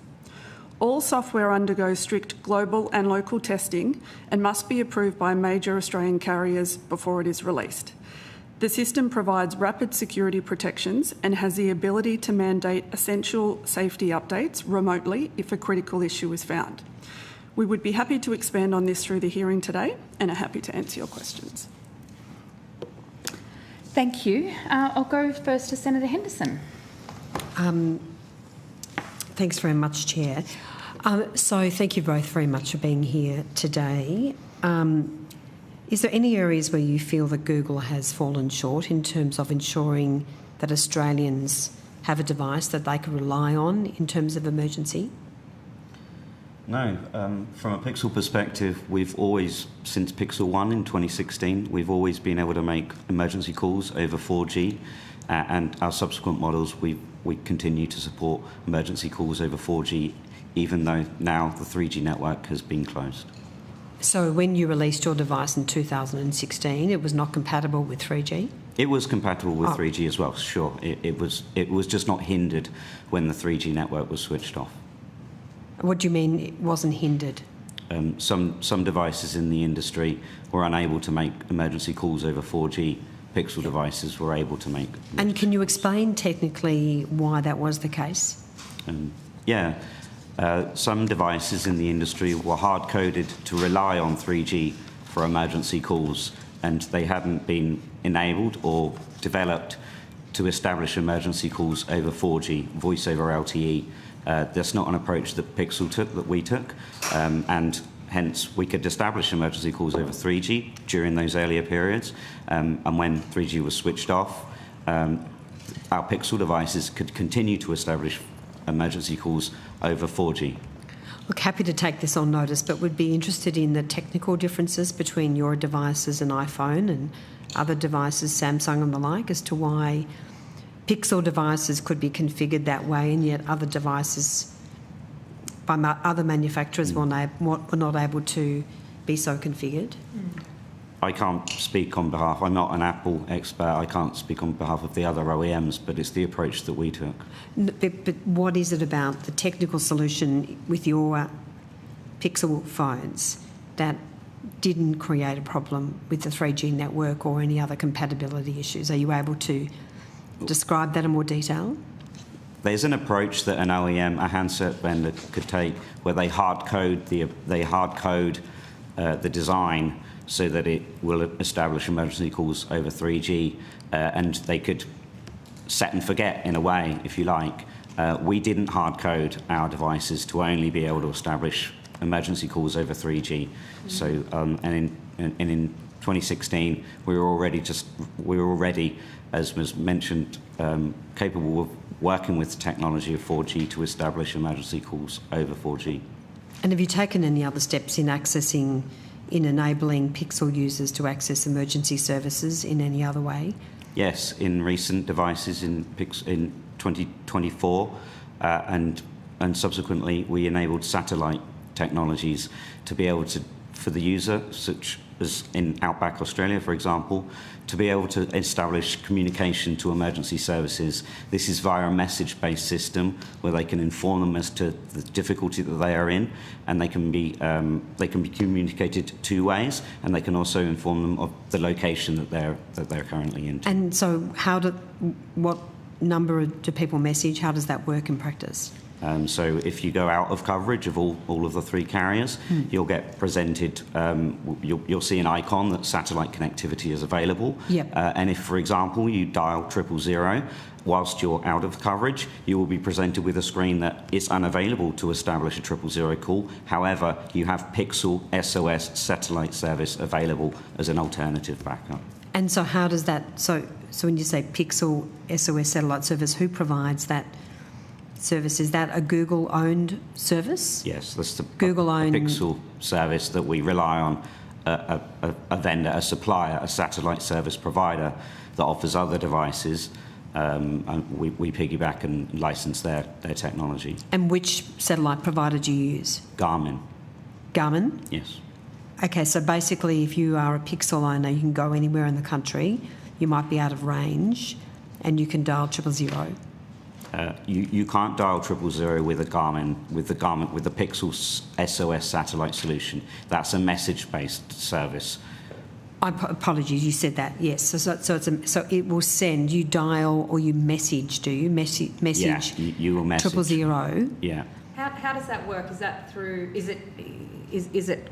All software undergoes strict global and local testing and must be approved by major Australian carriers before it is released. The system provides rapid security protections and has the ability to mandate essential safety updates remotely if a critical issue is found. We would be happy to expand on this through the hearing today and are happy to answer your questions. Thank you. I'll go first to Senator Henderson. Thanks very much, Chair. So thank you both very much for being here today. Is there any areas where you feel that Google has fallen short in terms of ensuring that Australians have a device that they can rely on in terms of emergency? No. From a Pixel perspective, we've always, since Pixel 1 in 2016, we've always been able to make emergency calls over 4G, and our subsequent models, we continue to support emergency calls over 4G, even though now the 3G network has been closed. So when you released your device in 2016, it was not compatible with 3G? It was compatible with 3G as well, sure. It was just not hindered when the 3G network was switched off. What do you mean it wasn't hindered? Some devices in the industry were unable to make emergency calls over 4G. Pixel devices were able to make. And can you explain technically why that was the case? Some devices in the industry were hard-coded to rely on 3G for emergency calls, and they hadn't been enabled or developed to establish emergency calls over 4G, voice over LTE. That's not an approach that Pixel took, that we took, and hence we could establish emergency calls over 3G during those earlier periods, and when 3G was switched off, our Pixel devices could continue to establish emergency calls over 4G. Look, happy to take this on notice, but would be interested in the technical differences between your devices and iPhone and other devices, Samsung and the like, as to why Pixel devices could be configured that way and yet other devices by other manufacturers were not able to be so configured? I can't speak on behalf, I'm not an Apple expert, I can't speak on behalf of the other OEMs, but it's the approach that we took. But what is it about the technical solution with your Pixel phones that didn't create a problem with the 3G network or any other compatibility issues? Are you able to describe that in more detail? There's an approach that an OEM, a handset vendor, could take where they hard code the design so that it will establish emergency calls over 3G, and they could set and forget in a way, if you like. We didn't hard code our devices to only be able to establish emergency calls over 3G. So, and in 2016, we were already, as was mentioned, capable of working with the technology of 4G to establish emergency calls over 4G. And have you taken any other steps in enabling Pixel users to access emergency services in any other way? Yes, in recent devices in 2024 and subsequently we enabled satellite technologies to be able to, for the user, such as in Outback Australia, for example, to be able to establish communication to emergency services. This is via a message-based system where they can inform them as to the difficulty that they are in, and they can be communicated two ways, and they can also inform them of the location that they're currently in. And so, what number do people message? How does that work in practice? So if you go out of coverage of all of the three carriers, you'll get presented, you'll see an icon that satellite connectivity is available. Yep. And if, for example, you dial 000, whilst you're out of coverage, you will be presented with a screen that is unavailable to establish a 000 call. However, you have Pixel SOS satellite service available as an alternative backup. And so how does that, so when you say Pixel SOS satellite service, who provides that service? Is that a Google-owned service? Yes, that's the Google-owned Pixel service that we rely on, a vendor, a supplier, a satellite service provider that offers other devices, and we piggyback and license their technology. And which satellite provider do you use? Garmin. Garmin? Yes. Okay, so basically if you are a Pixel owner, you can go anywhere in the country, you might be out of range, and you can dial 000. You can't dial 000 with a Garmin, with the Pixel SOS satellite solution. That's a message-based service. Apologies, you said that. Yes, so it will send. You dial or you message. Do you message? Yeah, you will message 000. Yeah. How does that work? Is that through? Is it is it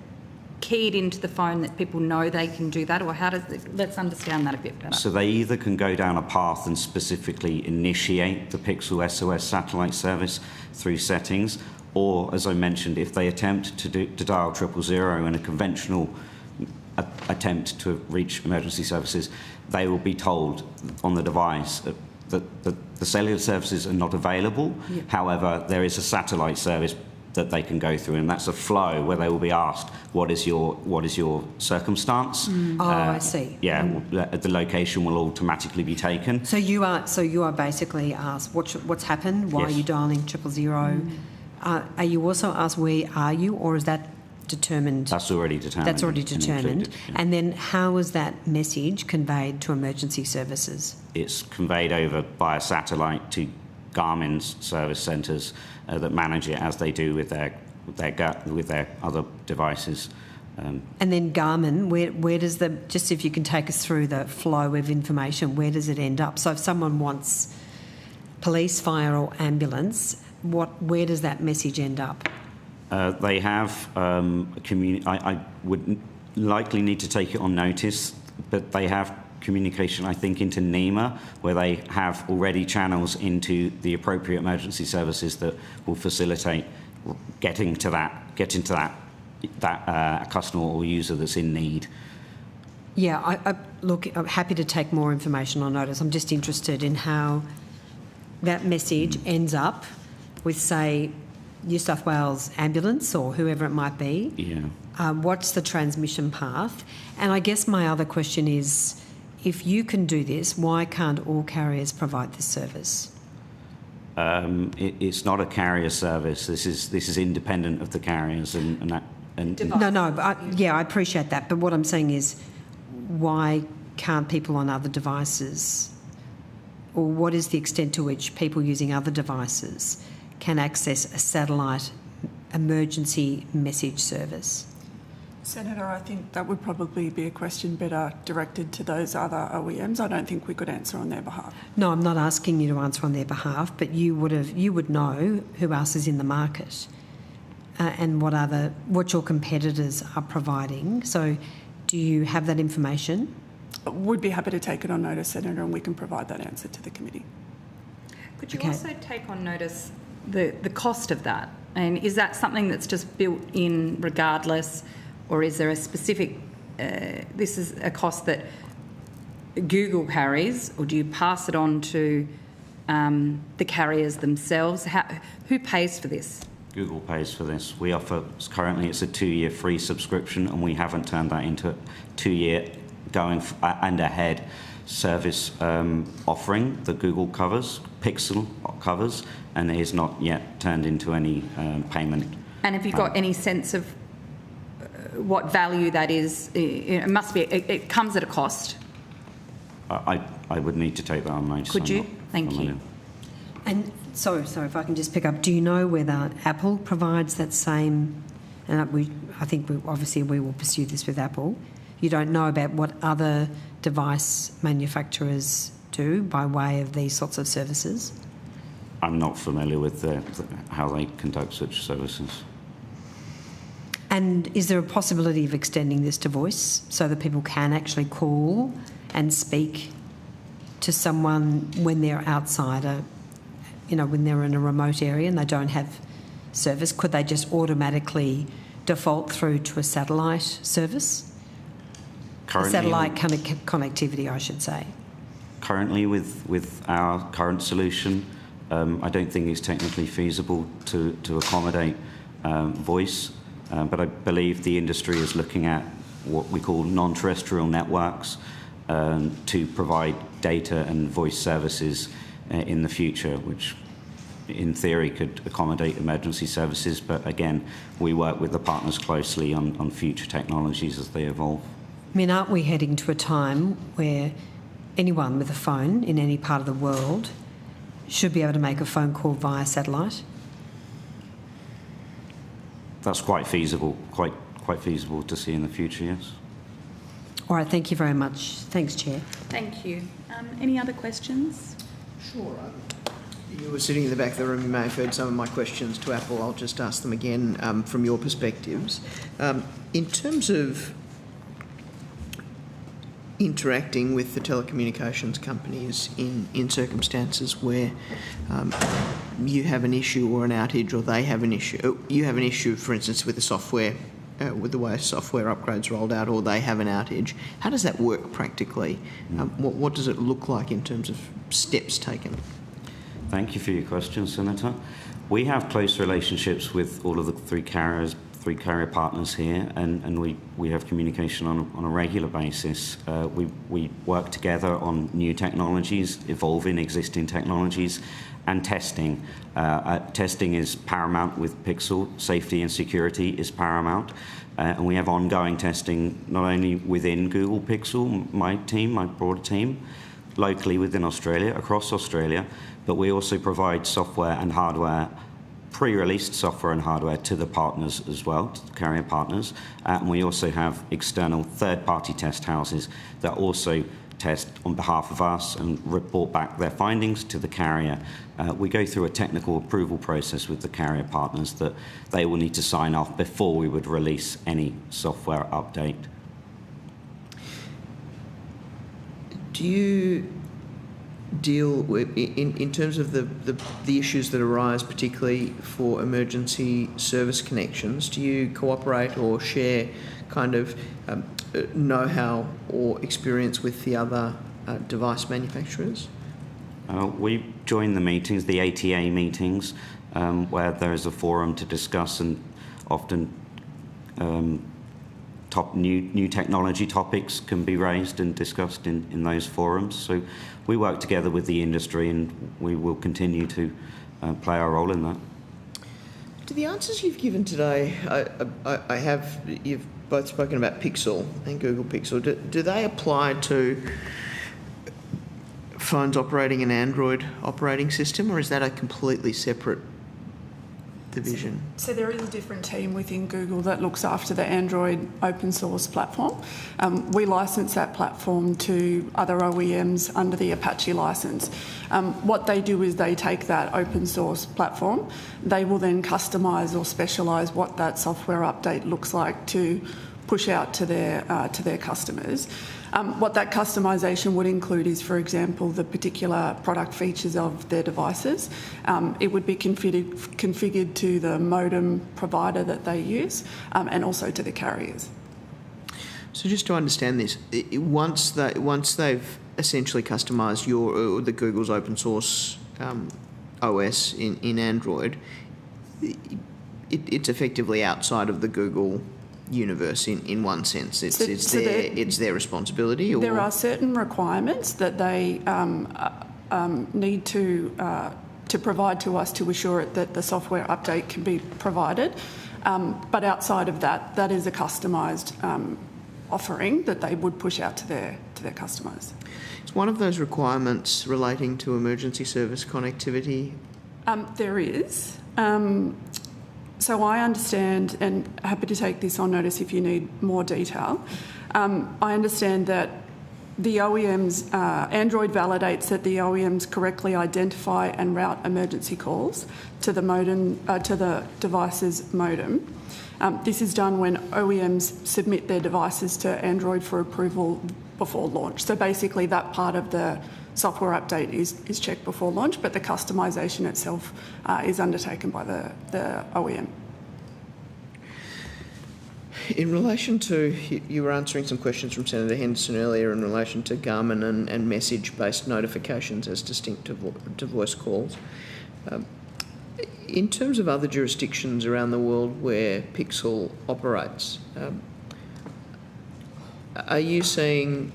keyed into the phone that people know they can do that, or how does it, let's understand that a bit better. So they either can go down a path and specifically initiate the Pixel SOS satellite service through settings, or, as I mentioned, if they attempt to dial 000 in a conventional attempt to reach emergency services, they will be told on the device that the cellular services are not available. Yeah. However, there is a satellite service that they can go through, and that's a flow where they will be asked, what is your circumstance? I see. Yeah, the location will automatically be taken. So you are basically asked what's happened, why Yes. are you dialing 000? Are you also asked where are you, or is that determined? That's already determined. That's already determined. Included, yeah. And then how is that message conveyed to emergency services? It's conveyed over via satellite to Garmin's service centres that manage it as they do with their other devices. And then Garmin, where does just if you can take us through the flow of information, where does it end up? So if someone wants police, fire or ambulance, where does that message end up? They have I would likely need to take it on notice, but they have communication, I think, into NEMA, where they have already channels into the appropriate emergency services that will facilitate getting to that customer or user that's in need. Yeah, look, I'm happy to take more information on notice. I'm just interested in how that message ends up with, say, New South Wales ambulance or whoever it might be. Yeah. What's the transmission path? And I guess my other question is, if you can do this, why can't all carriers provide this service? It's not a carrier service. This is independent of the carriers No, I appreciate that. But what I'm saying is, why can't people on other devices, or what is the extent to which people using other devices can access a satellite emergency message service? Senator, I think that would probably be a question better directed to those other OEMs. I don't think we could answer on their behalf. No, I'm not asking you to answer on their behalf, but you would know who else is in the market and what your competitors are providing. So, do you have that information? We'd be happy to take it on notice, Senator, and we can provide that answer to the committee. Could you also take on notice the cost of that? And is that something that's just built in regardless? Or is there a specific, this is a cost that Google carries, or do you pass it on to the carriers themselves? Who pays for this? Google pays for this. We offer, currently it's a 2-year free subscription, and we haven't turned that into a 2-year going and ahead service offering that Google covers, Pixel covers, and it is not yet turned into any payment. And have you got any sense of what value that is? It must be, it comes at a cost. I would need to take that on notice. Could you? Thank you. And sorry, if I can just pick up, do you know whether Apple provides that same, and I think obviously we will pursue this with Apple, you don't know about what other device manufacturers do by way of these sorts of services? I'm not familiar with how they conduct such services. And is there a possibility of extending this to voice so that people can actually call and speak to someone when they're outside when they're in a remote area and they don't have service? Could they just automatically default through to a satellite service? Satellite connectivity, I should say. Currently, with our current solution, I don't think it's technically feasible to accommodate voice. But I believe the industry is looking at what we call non-terrestrial networks to provide data and voice services in the future, which in theory could accommodate emergency services. But again, we work with the partners closely on future technologies as they evolve. I mean, aren't we heading to a time where anyone with a phone in any part of the world should be able to make a phone call via satellite? That's quite feasible, quite feasible to see in the future, yes. All right, thank you very much. Thanks, Chair. Thank you. Any other questions? Sure. You were sitting in the back of the room, you may have heard some of my questions to Apple. I'll just ask them again from your perspectives. In terms of interacting with the telecommunications companies in circumstances where you have an issue or an outage, or they have an issue, you have an issue, for instance, with the software, with the way software upgrades rolled out, or they have an outage, how does that work practically? What does it look like in terms of steps taken? Thank you for your question, Senator. We have close relationships with all of the three carrier partners here, and we have communication on a regular basis. We work together on new technologies, evolving existing technologies, and testing. Testing is paramount with Pixel. Safety and security is paramount. And we have ongoing testing not only within Google Pixel, my team, my broader team, locally within Australia, across Australia, but we also provide software and hardware, pre-released software and hardware to the partners as well, to the carrier partners. And we also have external third-party test houses that also test on behalf of us and report back their findings to the carrier. We go through a technical approval process with the carrier partners that they will need to sign off before we would release any software update. Do you deal with, in terms of the issues that arise, particularly for emergency service connections, do you cooperate or share kind of know-how or experience with the other device manufacturers? We join the meetings, the ATA meetings, where there is a forum to discuss, and often new technology topics can be raised and discussed in those forums. So we work together with the industry, and we will continue to play our role in that. Do the answers you've given today, you've both spoken about Pixel and Google Pixel, do they apply to phones operating an Android operating system, or is that a completely separate division? So there is a different team within Google that looks after the Android open source platform. We license that platform to other OEMs under the Apache license. What they do is they take that open source platform, they will then customise or specialise what that software update looks like to push out to their customers. What that customisation would include is, for example, the particular product features of their devices. It would be configured to the modem provider that they use, and also to the carriers. So just to understand this, once they've essentially customised the Google's open source OS in Android, it's effectively outside of the Google universe in one sense. It's their responsibility. Or? There are certain requirements that they need to provide to us to assure that the software update can be provided. But outside of that, that is a customised offering that they would push out to their customers. Is one of those requirements relating to emergency service connectivity? There is. So I understand, and happy to take this on notice if you need more detail, I understand that the OEMs, Android validates that the OEMs correctly identify and route emergency calls to the modem, to the device's modem. This is done when OEMs submit their devices to Android for approval before launch. So basically that part of the software update is checked before launch, but the customisation itself is undertaken by the OEM. In relation to, you were answering some questions from Senator Henderson earlier in relation to Garmin and message-based notifications as distinct to voice calls. In terms of other jurisdictions around the world where Pixel operates, are you seeing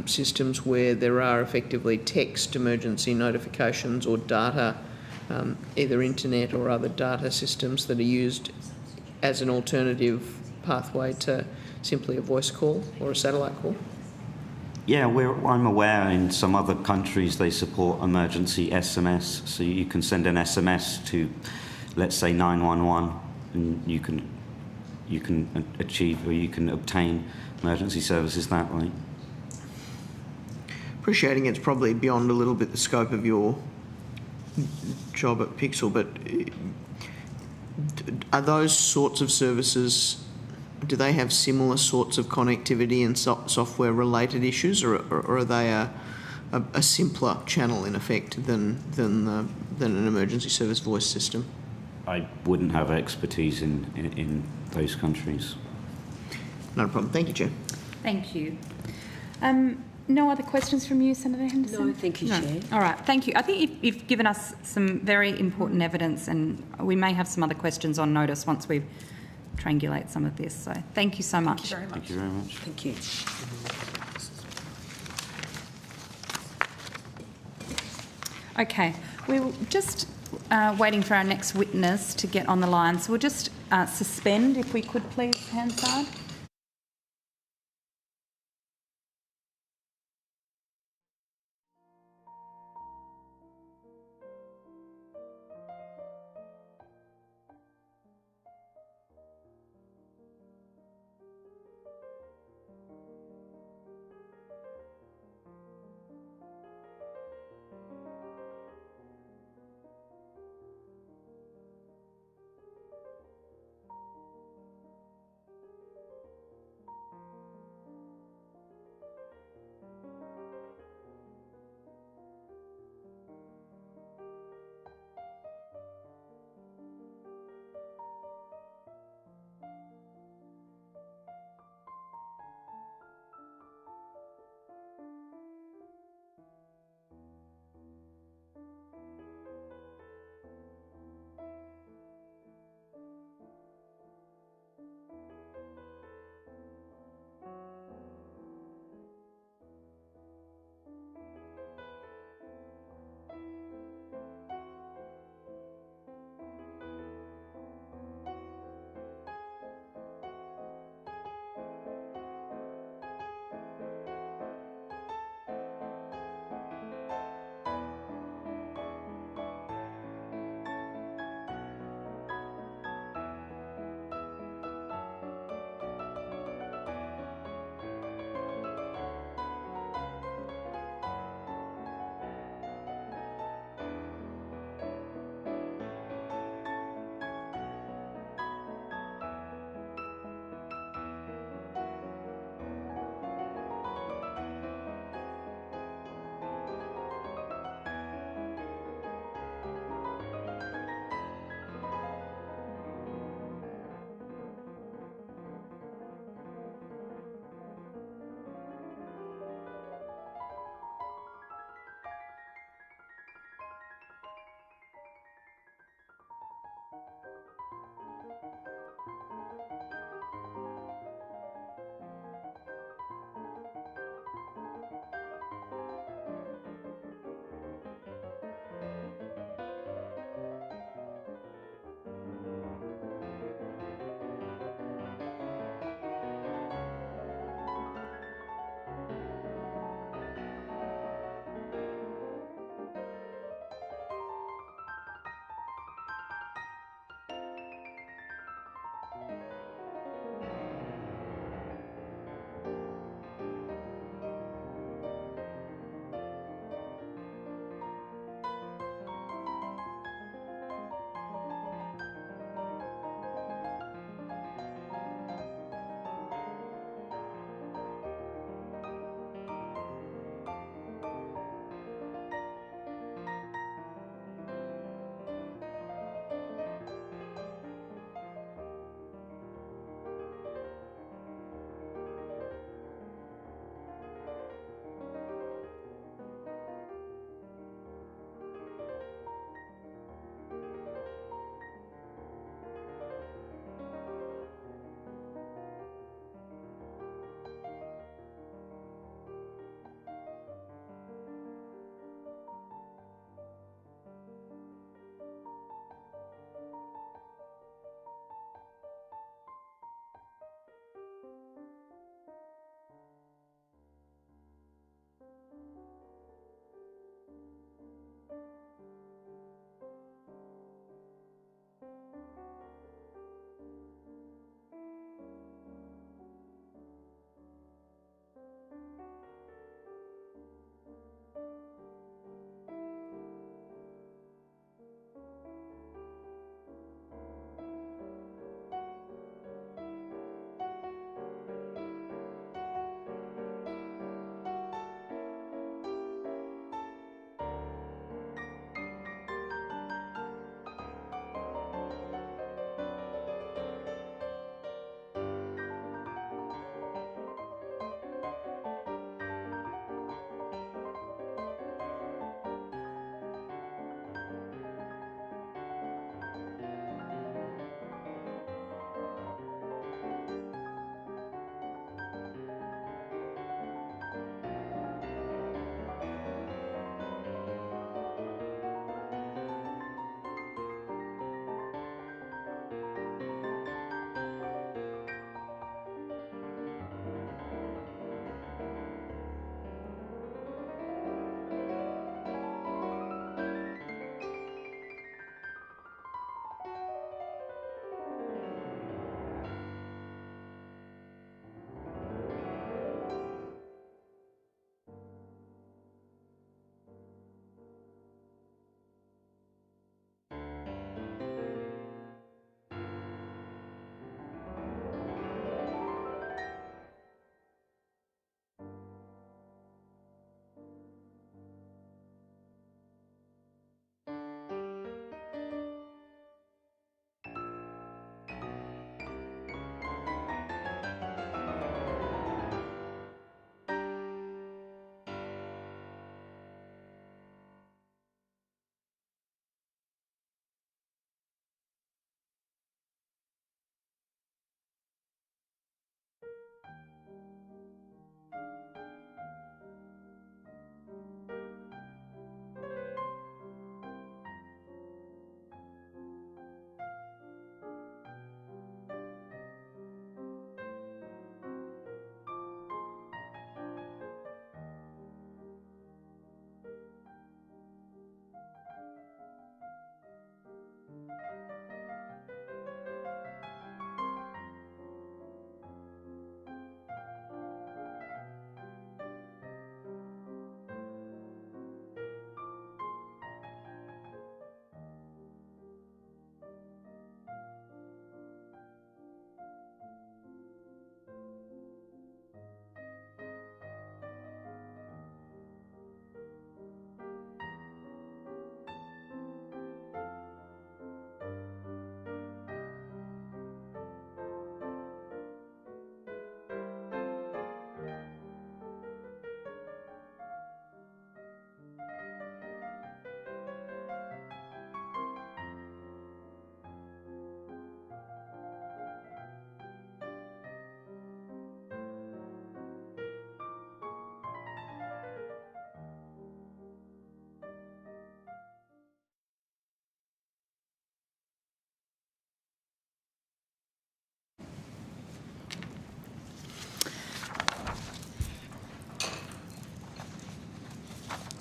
systems where there are effectively text emergency notifications or data, either internet or other data systems that are used as an alternative pathway to simply a voice call or a satellite call? Yeah, I'm aware in some other countries they support emergency SMS, so you can send an SMS to, let's say, 911, and you can achieve, or you can obtain emergency services that way. Appreciating it's probably beyond a little bit the scope of your job at Pixel, but are those sorts of services, do they have similar sorts of connectivity and software-related issues, or are they a simpler channel in effect than an emergency service voice system? I wouldn't have expertise in those countries. Not a problem. Thank you, Chair. Thank you. No other questions from you, Senator Henderson? No, thank you, Chair. All right, thank you. I think you've given us some very important evidence, and we may have some other questions on notice once we triangulate some of this. So thank you so much. Thank you very much. Thank you. Okay, we're just waiting for our next witness to get on the line, so we'll just suspend, if we could please, Hansard.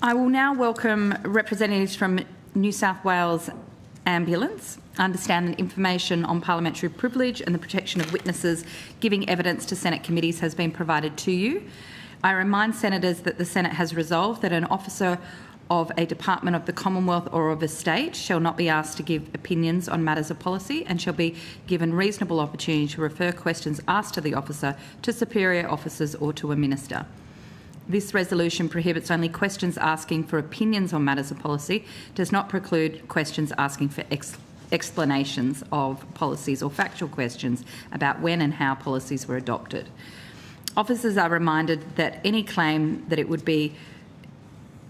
I will now welcome representatives from New South Wales Ambulance. I understand that information on parliamentary privilege and the protection of witnesses giving evidence to Senate committees has been provided to you. I remind senators that the Senate has resolved that an officer of a department of the Commonwealth or of a state shall not be asked to give opinions on matters of policy and shall be given reasonable opportunity to refer questions asked to the officer to superior officers or to a minister. This resolution prohibits only questions asking for opinions on matters of policy, does not preclude questions asking for explanations of policies or factual questions about when and how policies were adopted. Officers are reminded that any claim that it would be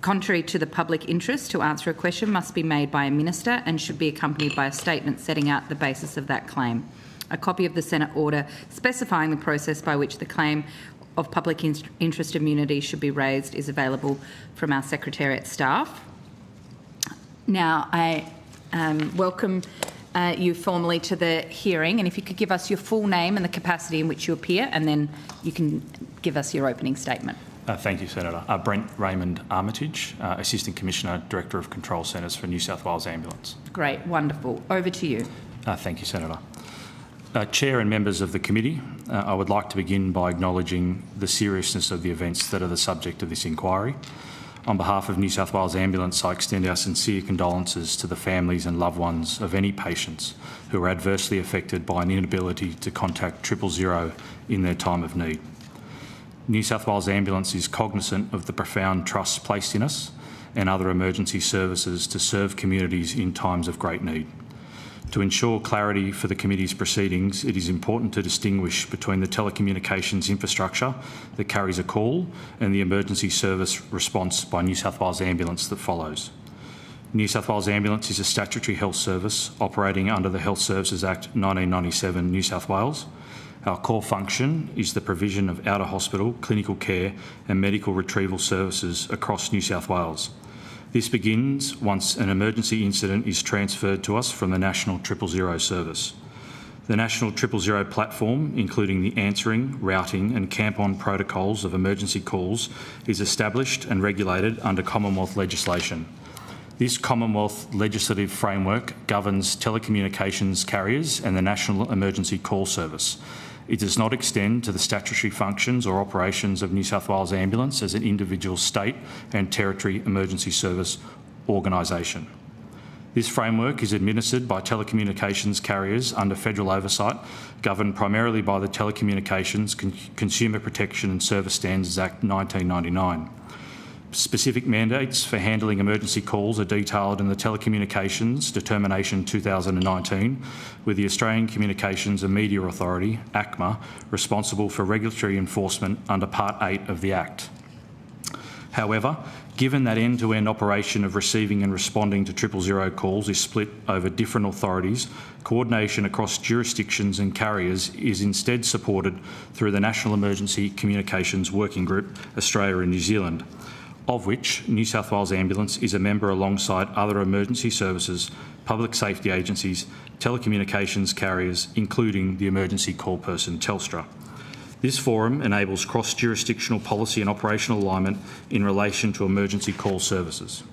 contrary to the public interest to answer a question must be made by a minister and should be accompanied by a statement setting out the basis of that claim. A copy of the Senate order specifying the process by which the claim of public interest immunity should be raised is available from our Secretariat staff. Now, I welcome you formally to the hearing, and if you could give us your full name and the capacity in which you appear, and then you can give us your opening statement. Thank you, Senator. Brent Raymond Armitage, Assistant Commissioner, Director of Control Centres for New South Wales Ambulance. Great, wonderful. Over to you. Thank you, Senator. Chair and members of the committee, I would like to begin by acknowledging the seriousness of the events that are the subject of this inquiry. On behalf of New South Wales Ambulance, I extend our sincere condolences to the families and loved ones of any patients who are adversely affected by an inability to contact 000 in their time of need. New South Wales Ambulance is cognisant of the profound trust placed in us and other emergency services to serve communities in times of great need. To ensure clarity for the committee's proceedings, it is important to distinguish between the telecommunications infrastructure that carries a call and the emergency service response by New South Wales Ambulance that follows. New South Wales Ambulance is a statutory health service operating under the Health Services Act 1997, New South Wales. Our core function is the provision of out-of-hospital, clinical care and medical retrieval services across New South Wales. This begins once an emergency incident is transferred to us from the National 000 service. The National 000 platform, including the answering, routing and camp-on protocols of emergency calls, is established and regulated under Commonwealth legislation. This Commonwealth legislative framework governs telecommunications carriers and the National Emergency Call Service. It does not extend to the statutory functions or operations of New South Wales Ambulance as an individual state and territory emergency service organisation. This framework is administered by telecommunications carriers under federal oversight, governed primarily by the Telecommunications Consumer Protection and Service Standards Act 1999. Specific mandates for handling emergency calls are detailed in the Telecommunications Determination 2019, with the Australian Communications and Media Authority, ACMA, responsible for regulatory enforcement under Part 8 of the Act. However, given that end-to-end operation of receiving and responding to 000 calls is split over different authorities, coordination across jurisdictions and carriers is instead supported through the National Emergency Communications Working Group, Australia and New Zealand, of which New South Wales Ambulance is a member alongside other emergency services, public safety agencies, telecommunications carriers, including the emergency call person Telstra. This forum enables cross-jurisdictional policy and operational alignment in relation to emergency call services.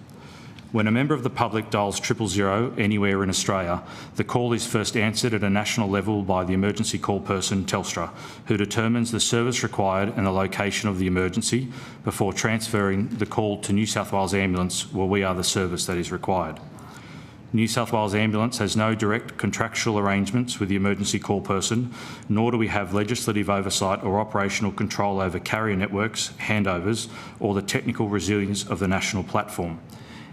When a member of the public dials 000 anywhere in Australia, the call is first answered at a national level by the emergency call person Telstra, who determines the service required and the location of the emergency before transferring the call to New South Wales Ambulance, where we are the service that is required. New South Wales Ambulance has no direct contractual arrangements with the emergency call person, nor do we have legislative oversight or operational control over carrier networks, handovers, or the technical resilience of the national platform.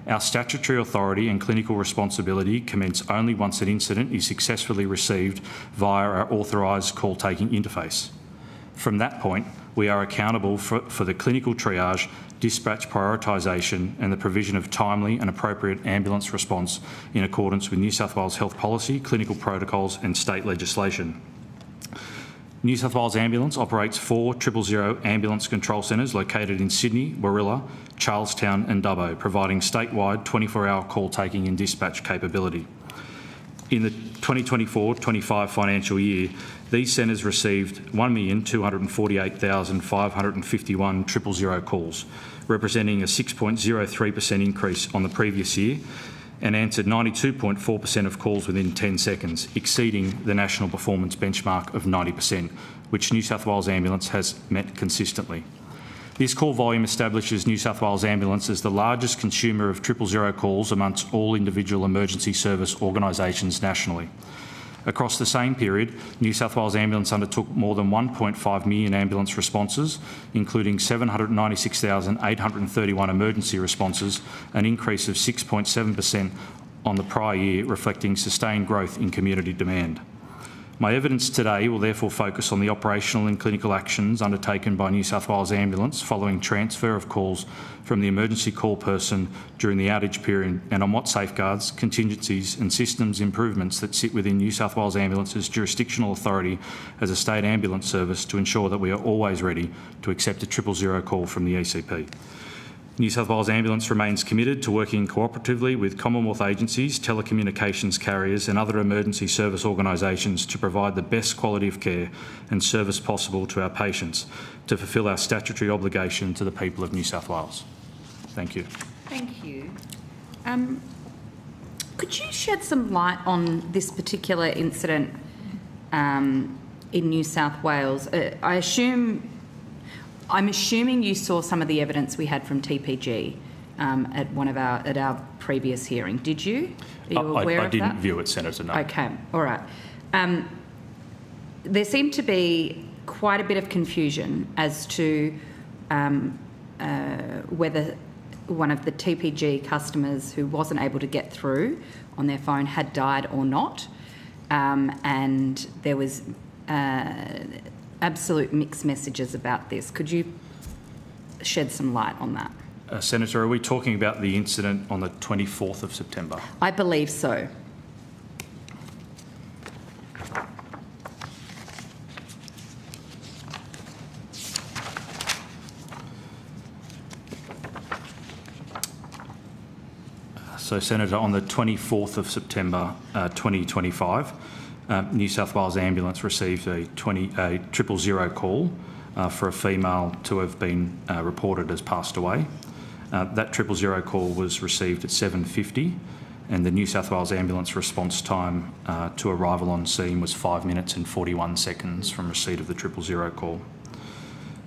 Our statutory authority and clinical responsibility commence only once an incident is successfully received via our authorised call-taking interface. From that point, we are accountable for the clinical triage, dispatch prioritisation and the provision of timely and appropriate ambulance response in accordance with New South Wales health policy, clinical protocols and state legislation. New South Wales Ambulance operates 4 000 ambulance control centres located in Sydney, Warilla, Charlestown and Dubbo, providing statewide 24-hour call taking and dispatch capability. In the 2024-25 financial year, These centres received 1,248,551 000 calls, representing a 6.03% increase on the previous year, and answered 92.4% of calls within 10 seconds, exceeding the national performance benchmark of 90%, which New South Wales Ambulance has met consistently. This call volume establishes New South Wales Ambulance as the largest consumer of 000 calls amongst all individual emergency service organisations nationally. Across the same period, New South Wales Ambulance undertook more than 1.5 million ambulance responses, including 796,831 emergency responses, an increase of 6.7% on the prior year, reflecting sustained growth in community demand. My evidence today will therefore focus on the operational and clinical actions undertaken by New South Wales Ambulance following transfer of calls from the emergency call person during the outage period, and on what safeguards, contingencies and systems improvements that sit within New South Wales Ambulance's jurisdictional authority as a state ambulance service to ensure that we are always ready to accept a 000 call from the ECP. New South Wales Ambulance remains committed to working cooperatively with Commonwealth agencies, telecommunications carriers and other emergency service organisations to provide the best quality of care and service possible to our patients to fulfil our statutory obligation to the people of New South Wales. Thank you. Thank you. Could you shed some light on this particular incident in New South Wales? I'm assuming you saw some of the evidence we had from TPG at our previous hearing. Did you? Are you aware of that? I didn't view it, Senator, no. Okay, all right. There seemed to be quite a bit of confusion as to whether one of the TPG customers who wasn't able to get through on their phone had died or not, and there was absolute mixed messages about this. Could you shed some light on that? Senator, are we talking about the incident on the 24th of September? I believe so. So, Senator, on the 24th of September 2025, New South Wales Ambulance received a 000 call for a female to have been reported as passed away. That 000 call was received at 7:50, and the New South Wales Ambulance response time to arrival on scene was 5 minutes and 41 seconds from receipt of the 000 call.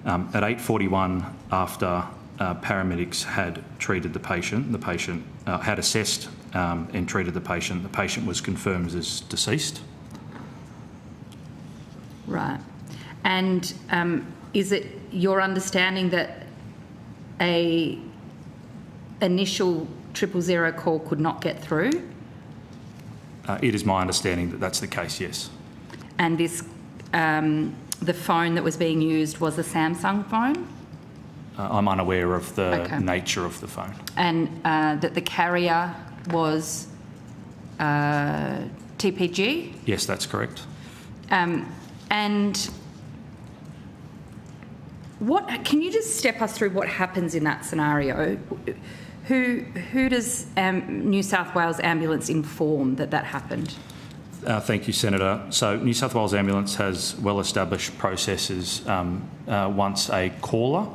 At 8:41, after paramedics had treated the patient had assessed and treated the patient was confirmed as deceased. Right. And is it your understanding that a initial 000 call could not get through? It is my understanding that that's the case, yes. And this, the phone that was being used was a Samsung phone? I'm unaware of the nature of the phone. And that the carrier was TPG? Yes, that's correct. And can you just step us through what happens in that scenario? Who does New South Wales Ambulance inform that happened? Thank you, Senator. So New South Wales Ambulance has well-established processes once a caller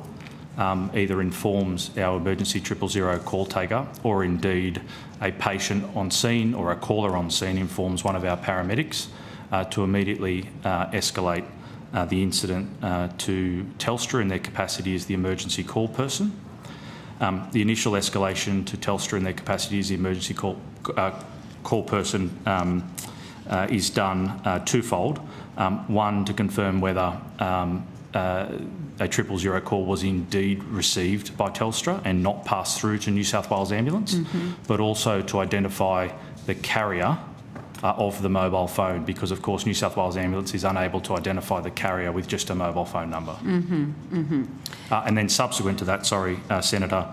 either informs our emergency 000 call taker, or indeed a patient on scene or a caller on scene informs one of our paramedics to immediately escalate the incident to Telstra in their capacity as the emergency call person. The initial escalation to Telstra in their capacity as the emergency call person is done twofold. One, to confirm whether a 000 call was indeed received by Telstra and not passed through to New South Wales Ambulance, but also to identify the carrier of the mobile phone, because of course New South Wales Ambulance is unable to identify the carrier with just a mobile phone number. And then subsequent to that, Senator,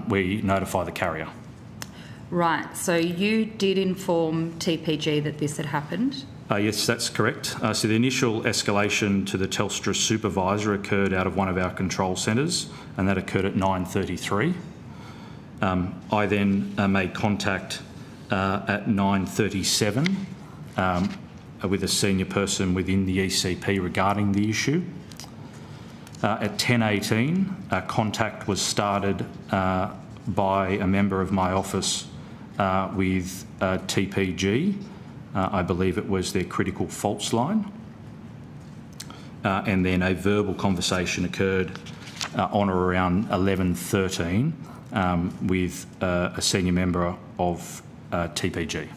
we notify the carrier. Right, so you did inform TPG that this had happened? Yes, that's correct. So the initial escalation to the Telstra supervisor occurred out of one of our control centres, and that occurred at 9:33. I then made contact at 9:37 with a senior person within the ECP regarding the issue. At 10:18, contact was started by a member of my office with TPG. I believe it was their critical faults line. And then a verbal conversation occurred on or around 11:13 with a senior member of TPG.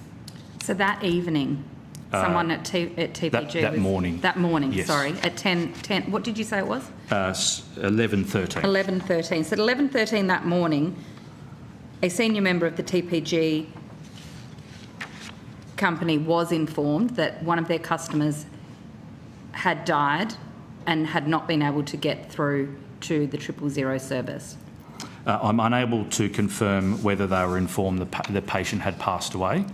So that evening, someone at TPG that morning. That morning, yes. sorry, at 10, what did you say it was? 11:13. 11:13. So at 11:13 that morning, a senior member of the TPG company was informed that one of their customers had died and had not been able to get through to the 000 service. I'm unable to confirm whether they were informed the patient had passed away.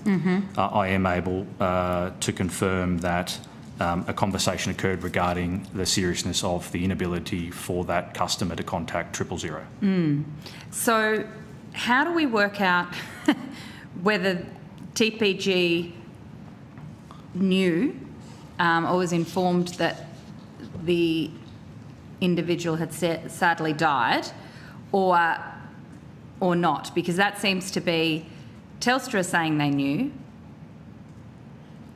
I am able to confirm that a conversation occurred regarding the seriousness of the inability for that customer to contact 000. So how do we work out whether TPG knew or was informed that the individual had sadly died, or not? Because that seems to be Telstra saying they knew,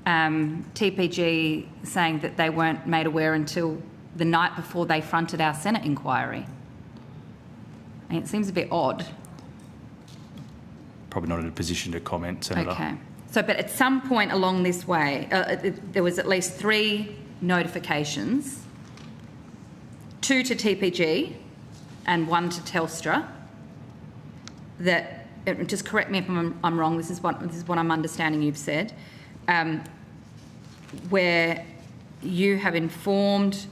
TPG saying that they weren't made aware until the night before they fronted our Senate inquiry. And it seems a bit odd. Probably not in a position to comment, Senator. Okay. So, but at some point along this way, there was at least 3 notifications, 2 to TPG and 1 to Telstra, that, just correct me if I'm wrong, this is what I'm understanding you've said, where you have informed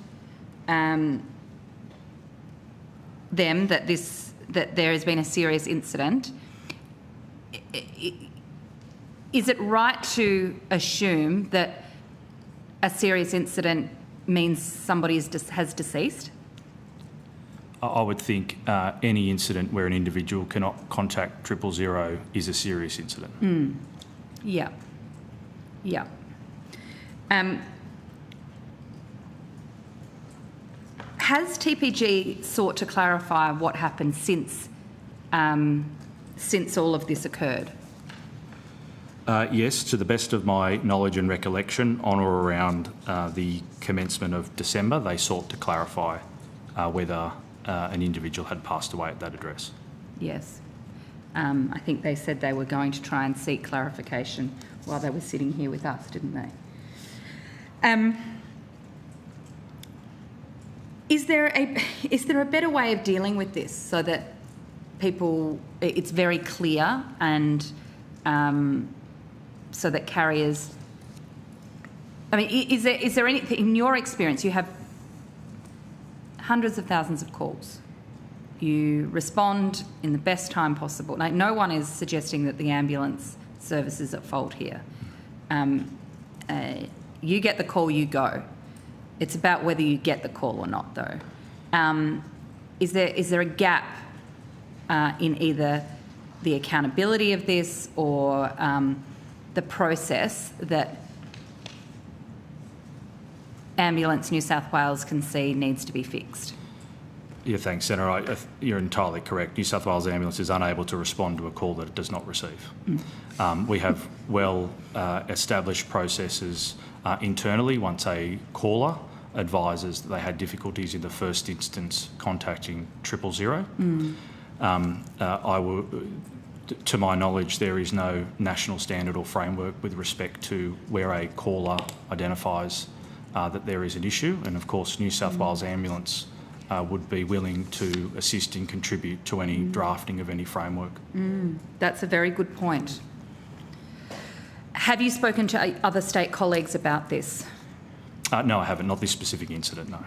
them that there has been a serious incident. Is it right to assume that a serious incident means somebody has deceased? I would think any incident where an individual cannot contact 000 is a serious incident. Yeah. Yeah. Has TPG sought to clarify what happened since all of this occurred? Yes, to the best of my knowledge and recollection, on or around the commencement of December, they sought to clarify whether an individual had passed away at that address. Yes. I think they said they were going to try and seek clarification while they were sitting here with us, didn't they? Is there a better way of dealing with this so that it's very clear and so that carriers... I mean, is there anything, in your experience, you have hundreds of thousands of calls. You respond in the best time possible. Like, no one is suggesting that the ambulance service is at fault here. You get the call, you go. It's about whether you get the call or not, though. Is there a gap in either the accountability of this or the process that Ambulance New South Wales can see needs to be fixed? Yeah, thanks, Senator. You're entirely correct. New South Wales Ambulance is unable to respond to a call that it does not receive. We have well-established processes internally. Once a caller advises that they had difficulties in the first instance contacting 000, to my knowledge, there is no national standard or framework with respect to where a caller identifies that there is an issue. And of course, New South Wales Ambulance would be willing to assist and contribute to any drafting of any framework. That's a very good point. Have you spoken to other state colleagues about this? No, I haven't. Not this specific incident, no.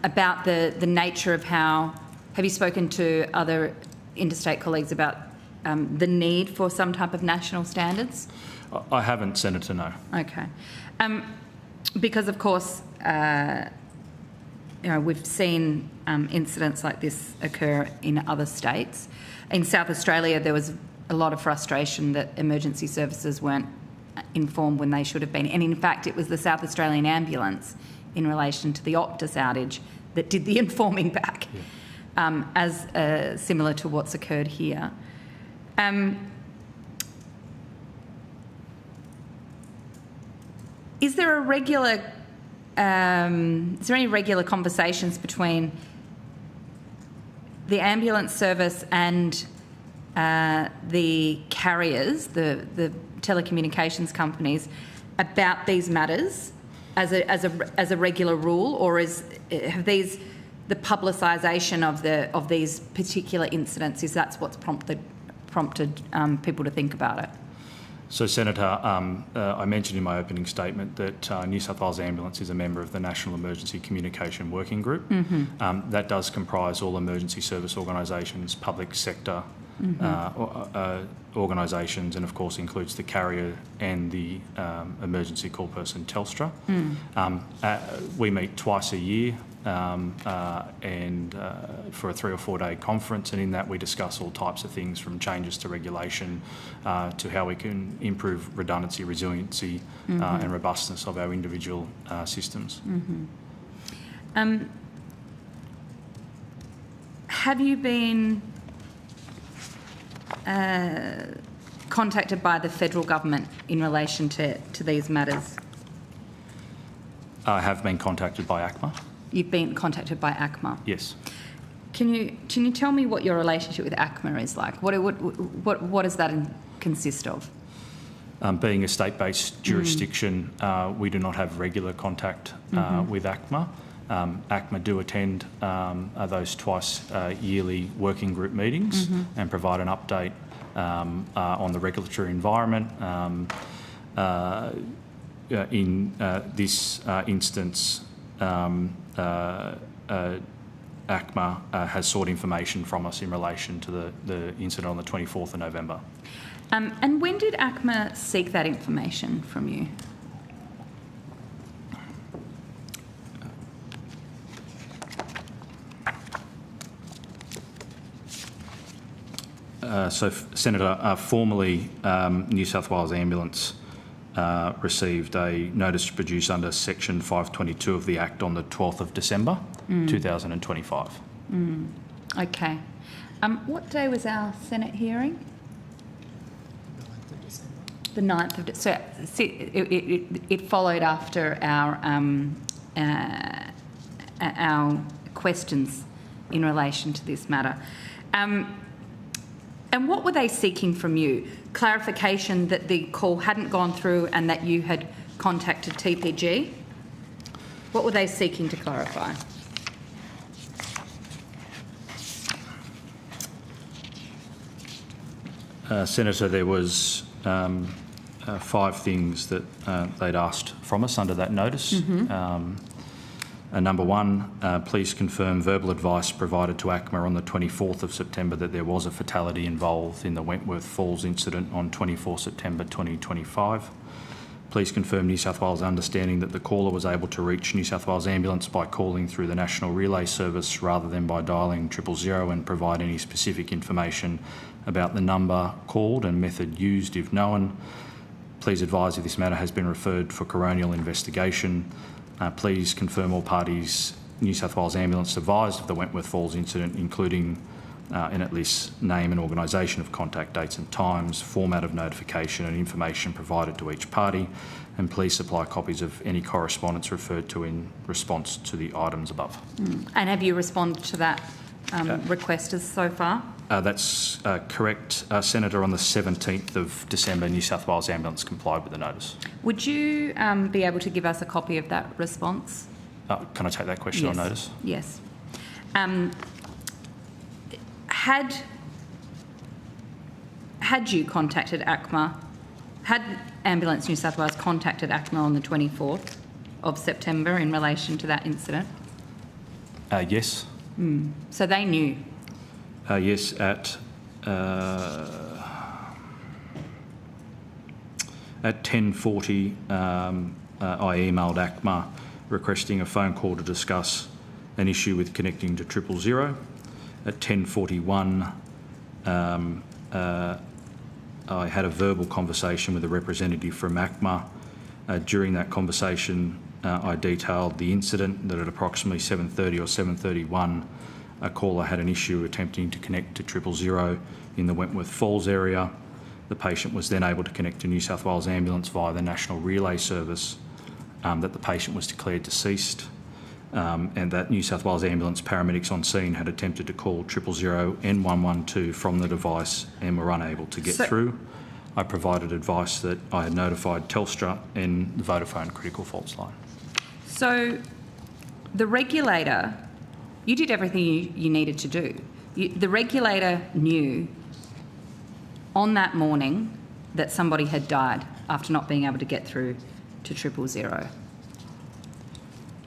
About the nature of how... Have you spoken to other interstate colleagues about the need for some type of national standards? I haven't, Senator, no. Okay. Because, of course, we've seen incidents like this occur in other states. In South Australia, there was a lot of frustration that emergency services weren't informed when they should have been. And in fact, it was the South Australian Ambulance in relation to the Optus outage that did the informing back, as similar to what's occurred here. Is there any regular conversations between the ambulance service and the carriers, the telecommunications companies, about these matters as a regular rule, or have these the publicisation of these particular incidents? Is that's what's prompted people to think about it? So, Senator, I mentioned in my opening statement that New South Wales Ambulance is a member of the National Emergency Communication Working Group. Mm-hmm. That does comprise all emergency service organisations, public sector organisations, and of course includes the carrier and the emergency call person Telstra. We meet twice a year and for a 3 or 4 day conference, and in that we discuss all types of things from changes to regulation to how we can improve redundancy, resiliency and robustness of our individual systems. Have you been contacted by the federal government in relation to these matters? I have been contacted by ACMA. You've been contacted by ACMA? Yes. Can you tell me what your relationship with ACMA is like? What does that consist of? Being a state-based jurisdiction, we do not have regular contact with ACMA. ACMA do attend those twice yearly working group meetings and provide an update on the regulatory environment. In this instance, ACMA has sought information from us in relation to the incident on the 24th of November. And when did ACMA seek that information from you? Senator, formally, New South Wales Ambulance received a notice to produce under Section 522 of the Act on the 12th of December 2025. Okay. What day was our Senate hearing? The 9th of December. So it followed after our questions in relation to this matter. And what were they seeking from you? Clarification that the call hadn't gone through and that you had contacted TPG? What were they seeking to clarify? Senator, there was 5 things that they'd asked from us under that notice. Number 1, please confirm verbal advice provided to ACMA on the 24th of September that there was a fatality involved in the Wentworth Falls incident on 24 September 2025. Please confirm New South Wales' understanding that the caller was able to reach New South Wales Ambulance by calling through the National Relay Service rather than by dialling 000, and provide any specific information about the number called and method used if known. Please advise if this matter has been referred for coronial investigation. Please confirm all parties New South Wales Ambulance advised of the Wentworth Falls incident, including and at least name and organisation of contact dates and times, format of notification and information provided to each party, and please supply copies of any correspondence referred to in response to the items above. And have you responded to that request so far? That's correct, Senator. On the 17th of December, New South Wales Ambulance complied with the notice. Would you be able to give us a copy of that response? Can I take that question on notice? Yes. Had you contacted ACMA, had Ambulance New South Wales contacted ACMA on the 24th of September in relation to that incident? Yes. So they knew? Yes, at 10:40 I emailed ACMA requesting a phone call to discuss an issue with connecting to 000. At 10:41 I had a verbal conversation with a representative from ACMA. During that conversation, I detailed the incident that at approximately 7:30 or 7:31, a caller had an issue attempting to connect to 000 in the Wentworth Falls area. The patient was then able to connect to New South Wales Ambulance via the National Relay Service, that the patient was declared deceased, and that New South Wales Ambulance paramedics on scene had attempted to call 000 and 112 from the device and were unable to get through. I provided advice that I had notified Telstra and the Vodafone critical faults line. So the regulator, you did everything you needed to do. The regulator knew on that morning that somebody had died after not being able to get through to 000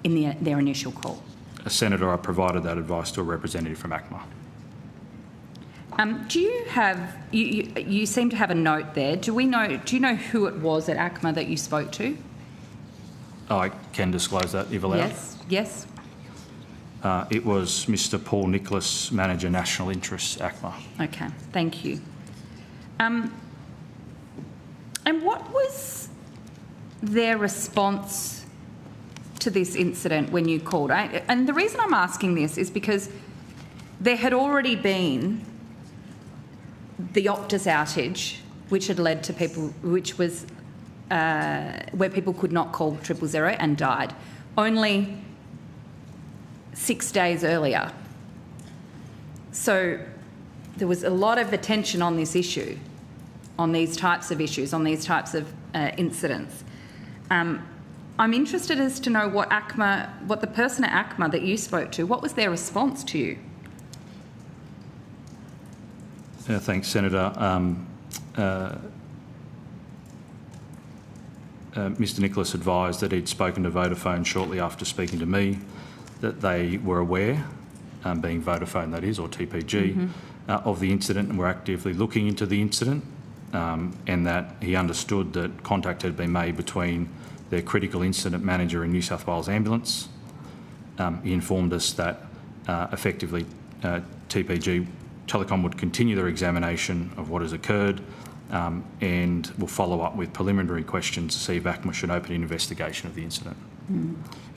in their initial call. Senator, I provided that advice to a representative from ACMA. Do you have? You seem to have a note there. Do you know who it was at ACMA that you spoke to? I can disclose that if allowed. Yes. It was Mr. Paul Nicholas, Manager National Interests, ACMA. Okay, thank you. And what was their response to this incident when you called? And the reason I'm asking this is because there had already been the Optus outage, which had led to people, which was where people could not call 000 and died, only 6 days earlier. So there was a lot of attention on this issue, on these types of issues, on these types of incidents. I'm interested as to know what the person at ACMA that you spoke to, what was their response to you? Thanks, Senator. Mr. Nicholas advised that he'd spoken to Vodafone shortly after speaking to me, that they were aware, being Vodafone that is, or TPG, of the incident and were actively looking into the incident, and that he understood that contact had been made between their critical incident manager and New South Wales Ambulance. He informed us that effectively TPG Telecom would continue their examination of what has occurred and will follow up with preliminary questions to see if ACMA should open an investigation of the incident.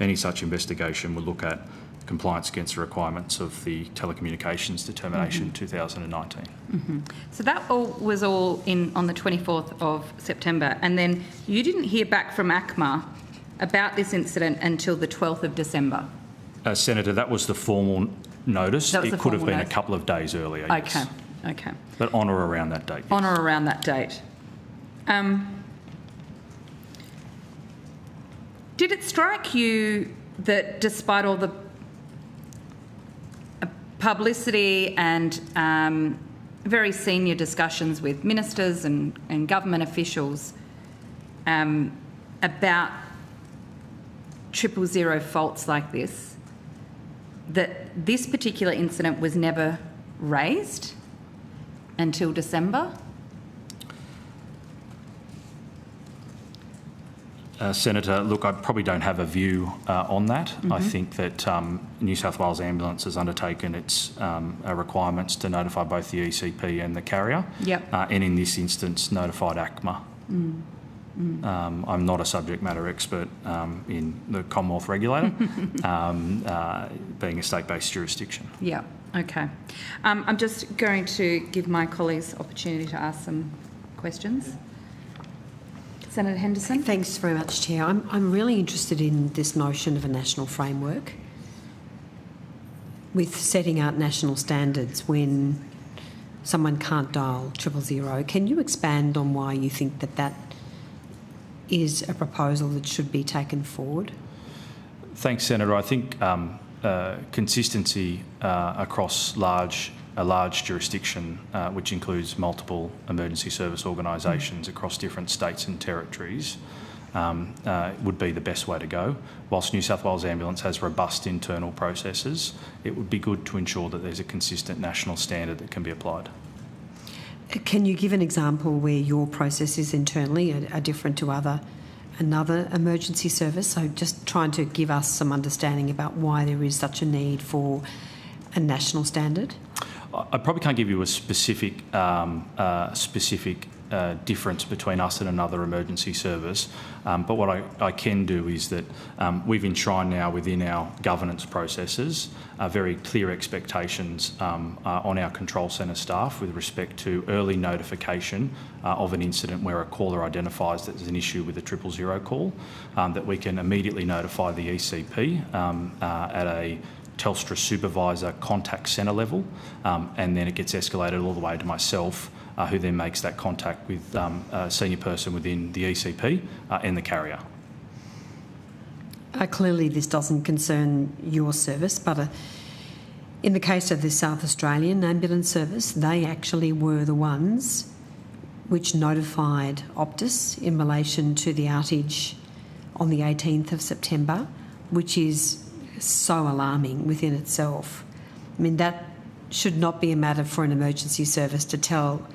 Any such investigation will look at compliance against the requirements of the Telecommunications Determination 2019. So that was all on the 24th of September, and then you didn't hear back from ACMA about this incident until the 12th of December. Senator, that was the formal notice. It could have been a couple of days earlier. Okay, yes. okay. But on or around that date. Yes. On or around that date. Did it strike you that despite all the publicity and very senior discussions with ministers and government officials about 000 faults like this, that this particular incident was never raised until December? Senator, look, I probably don't have a view on that. I think that New South Wales Ambulance has undertaken its requirements to notify both the ECP and the carrier, and in this instance notified ACMA. I'm not a subject matter expert in the Commonwealth regulator, being a state-based jurisdiction. Yeah, okay. I'm just going to give my colleagues opportunity to ask some questions. Senator Henderson. Thanks very much, Chair. I'm really interested in this notion of a national framework with setting out national standards when someone can't dial 000. Can you expand on why you think that is a proposal that should be taken forward? Thanks, Senator. I think consistency across a large jurisdiction, which includes multiple emergency service organisations across different states and territories, would be the best way to go. Whilst New South Wales Ambulance has robust internal processes, it would be good to ensure that there's a consistent national standard that can be applied. Can you give an example where your processes internally are different to another emergency service? So just trying to give us some understanding about why there is such a need for a national standard. I probably can't give you a specific difference between us and another emergency service. But what I can do is that we've enshrined now within our governance processes very clear expectations on our control centre staff with respect to early notification of an incident where a caller identifies that there's an issue with a 000 call, that we can immediately notify the ECP at a Telstra supervisor contact centre level, and then it gets escalated all the way to myself, who then makes that contact with a senior person within the ECP and the carrier. Clearly this doesn't concern your service, but in the case of the South Australian Ambulance Service, they actually were the ones which notified Optus in relation to the outage on the 18th of September, which is so alarming within itself. I mean, that should not be a matter for an emergency service to tell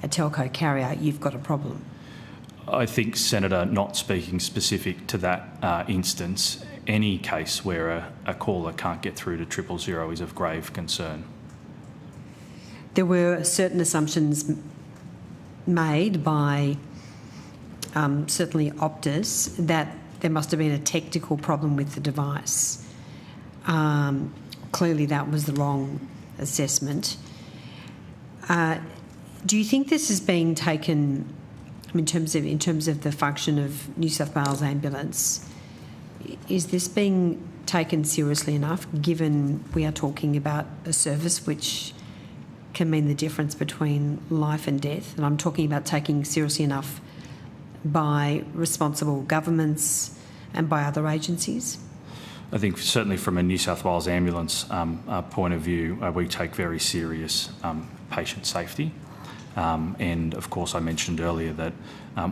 a telco carrier you've got a problem. I think, Senator, not speaking specific to that instance, any case where a caller can't get through to 000 is of grave concern. There were certain assumptions made by certainly Optus that there must have been a technical problem with the device. Clearly that was the wrong assessment. Do you think this is being taken in terms of the function of New South Wales Ambulance? Is this being taken seriously enough, given we are talking about a service which can mean the difference between life and death? And I'm talking about taking seriously enough by responsible governments and by other agencies? I think certainly from a New South Wales Ambulance point of view, we take very serious patient safety. And of course I mentioned earlier that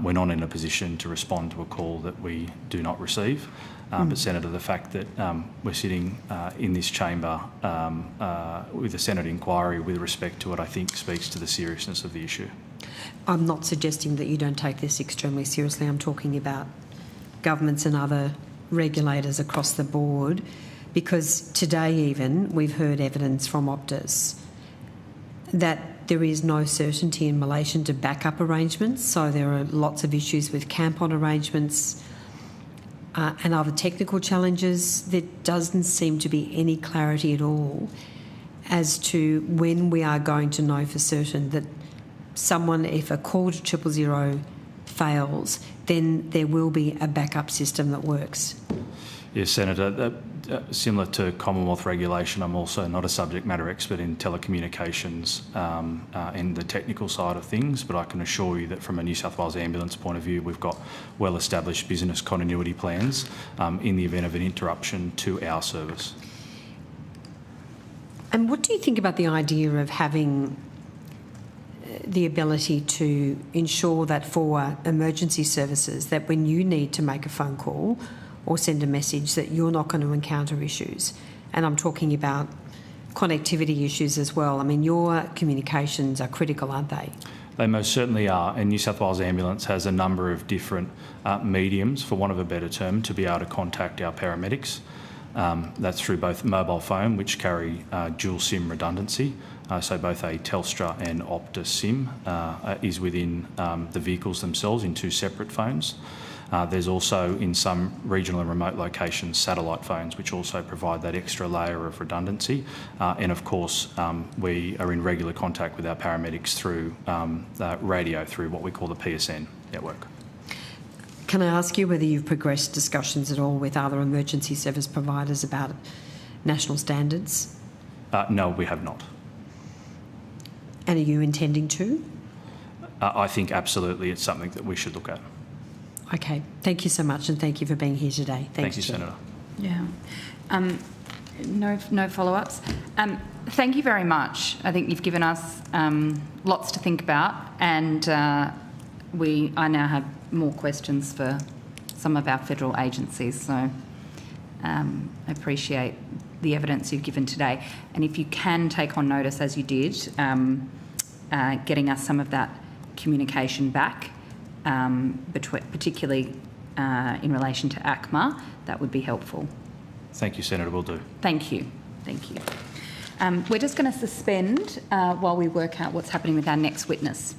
we're not in a position to respond to a call that we do not receive. But Senator, the fact that we're sitting in this chamber with a Senate inquiry with respect to it, I think speaks to the seriousness of the issue. I'm not suggesting that you don't take this extremely seriously. I'm talking about governments and other regulators across the board, because today even we've heard evidence from Optus that there is no certainty in relation to backup arrangements. So there are lots of issues with camp-on arrangements and other technical challenges. There doesn't seem to be any clarity at all as to when we are going to know for certain that someone, if a call to 000 fails, then there will be a backup system that works. Yes, Senator. Similar to Commonwealth regulation, I'm also not a subject matter expert in telecommunications and the technical side of things, but I can assure you that from a New South Wales Ambulance point of view, we've got well-established business continuity plans in the event of an interruption to our service. And what do you think about the idea of having the ability to ensure that for emergency services, that when you need to make a phone call or send a message, that you're not going to encounter issues? And I'm talking about connectivity issues as well. I mean, your communications are critical, aren't they? They most certainly are, and New South Wales Ambulance has a number of different mediums, for want of a better term, to be able to contact our paramedics. That's through both mobile phone, which carry dual SIM redundancy, so both a Telstra and Optus SIM is within the vehicles themselves in two separate phones. There's also, in some regional and remote locations, satellite phones, which also provide that extra layer of redundancy. And of course, we are in regular contact with our paramedics through radio, through what we call the PSN network. Can I ask you whether you've progressed discussions at all with other emergency service providers about national standards? No, we have not. And are you intending to? I think absolutely it's something that we should look at. Okay. Thank you so much, and thank you for being here today. Thank you, Senator. Yeah. No follow-ups. Thank you very much. I think you've given us lots to think about, and I now have more questions for some of our federal agencies. So I appreciate the evidence you've given today. And if you can take on notice, as you did, getting us some of that communication back, particularly in relation to ACMA, that would be helpful. Thank you, Senator. Will do. Thank you. Thank you. We're just going to suspend while we work out what's happening with our next witness.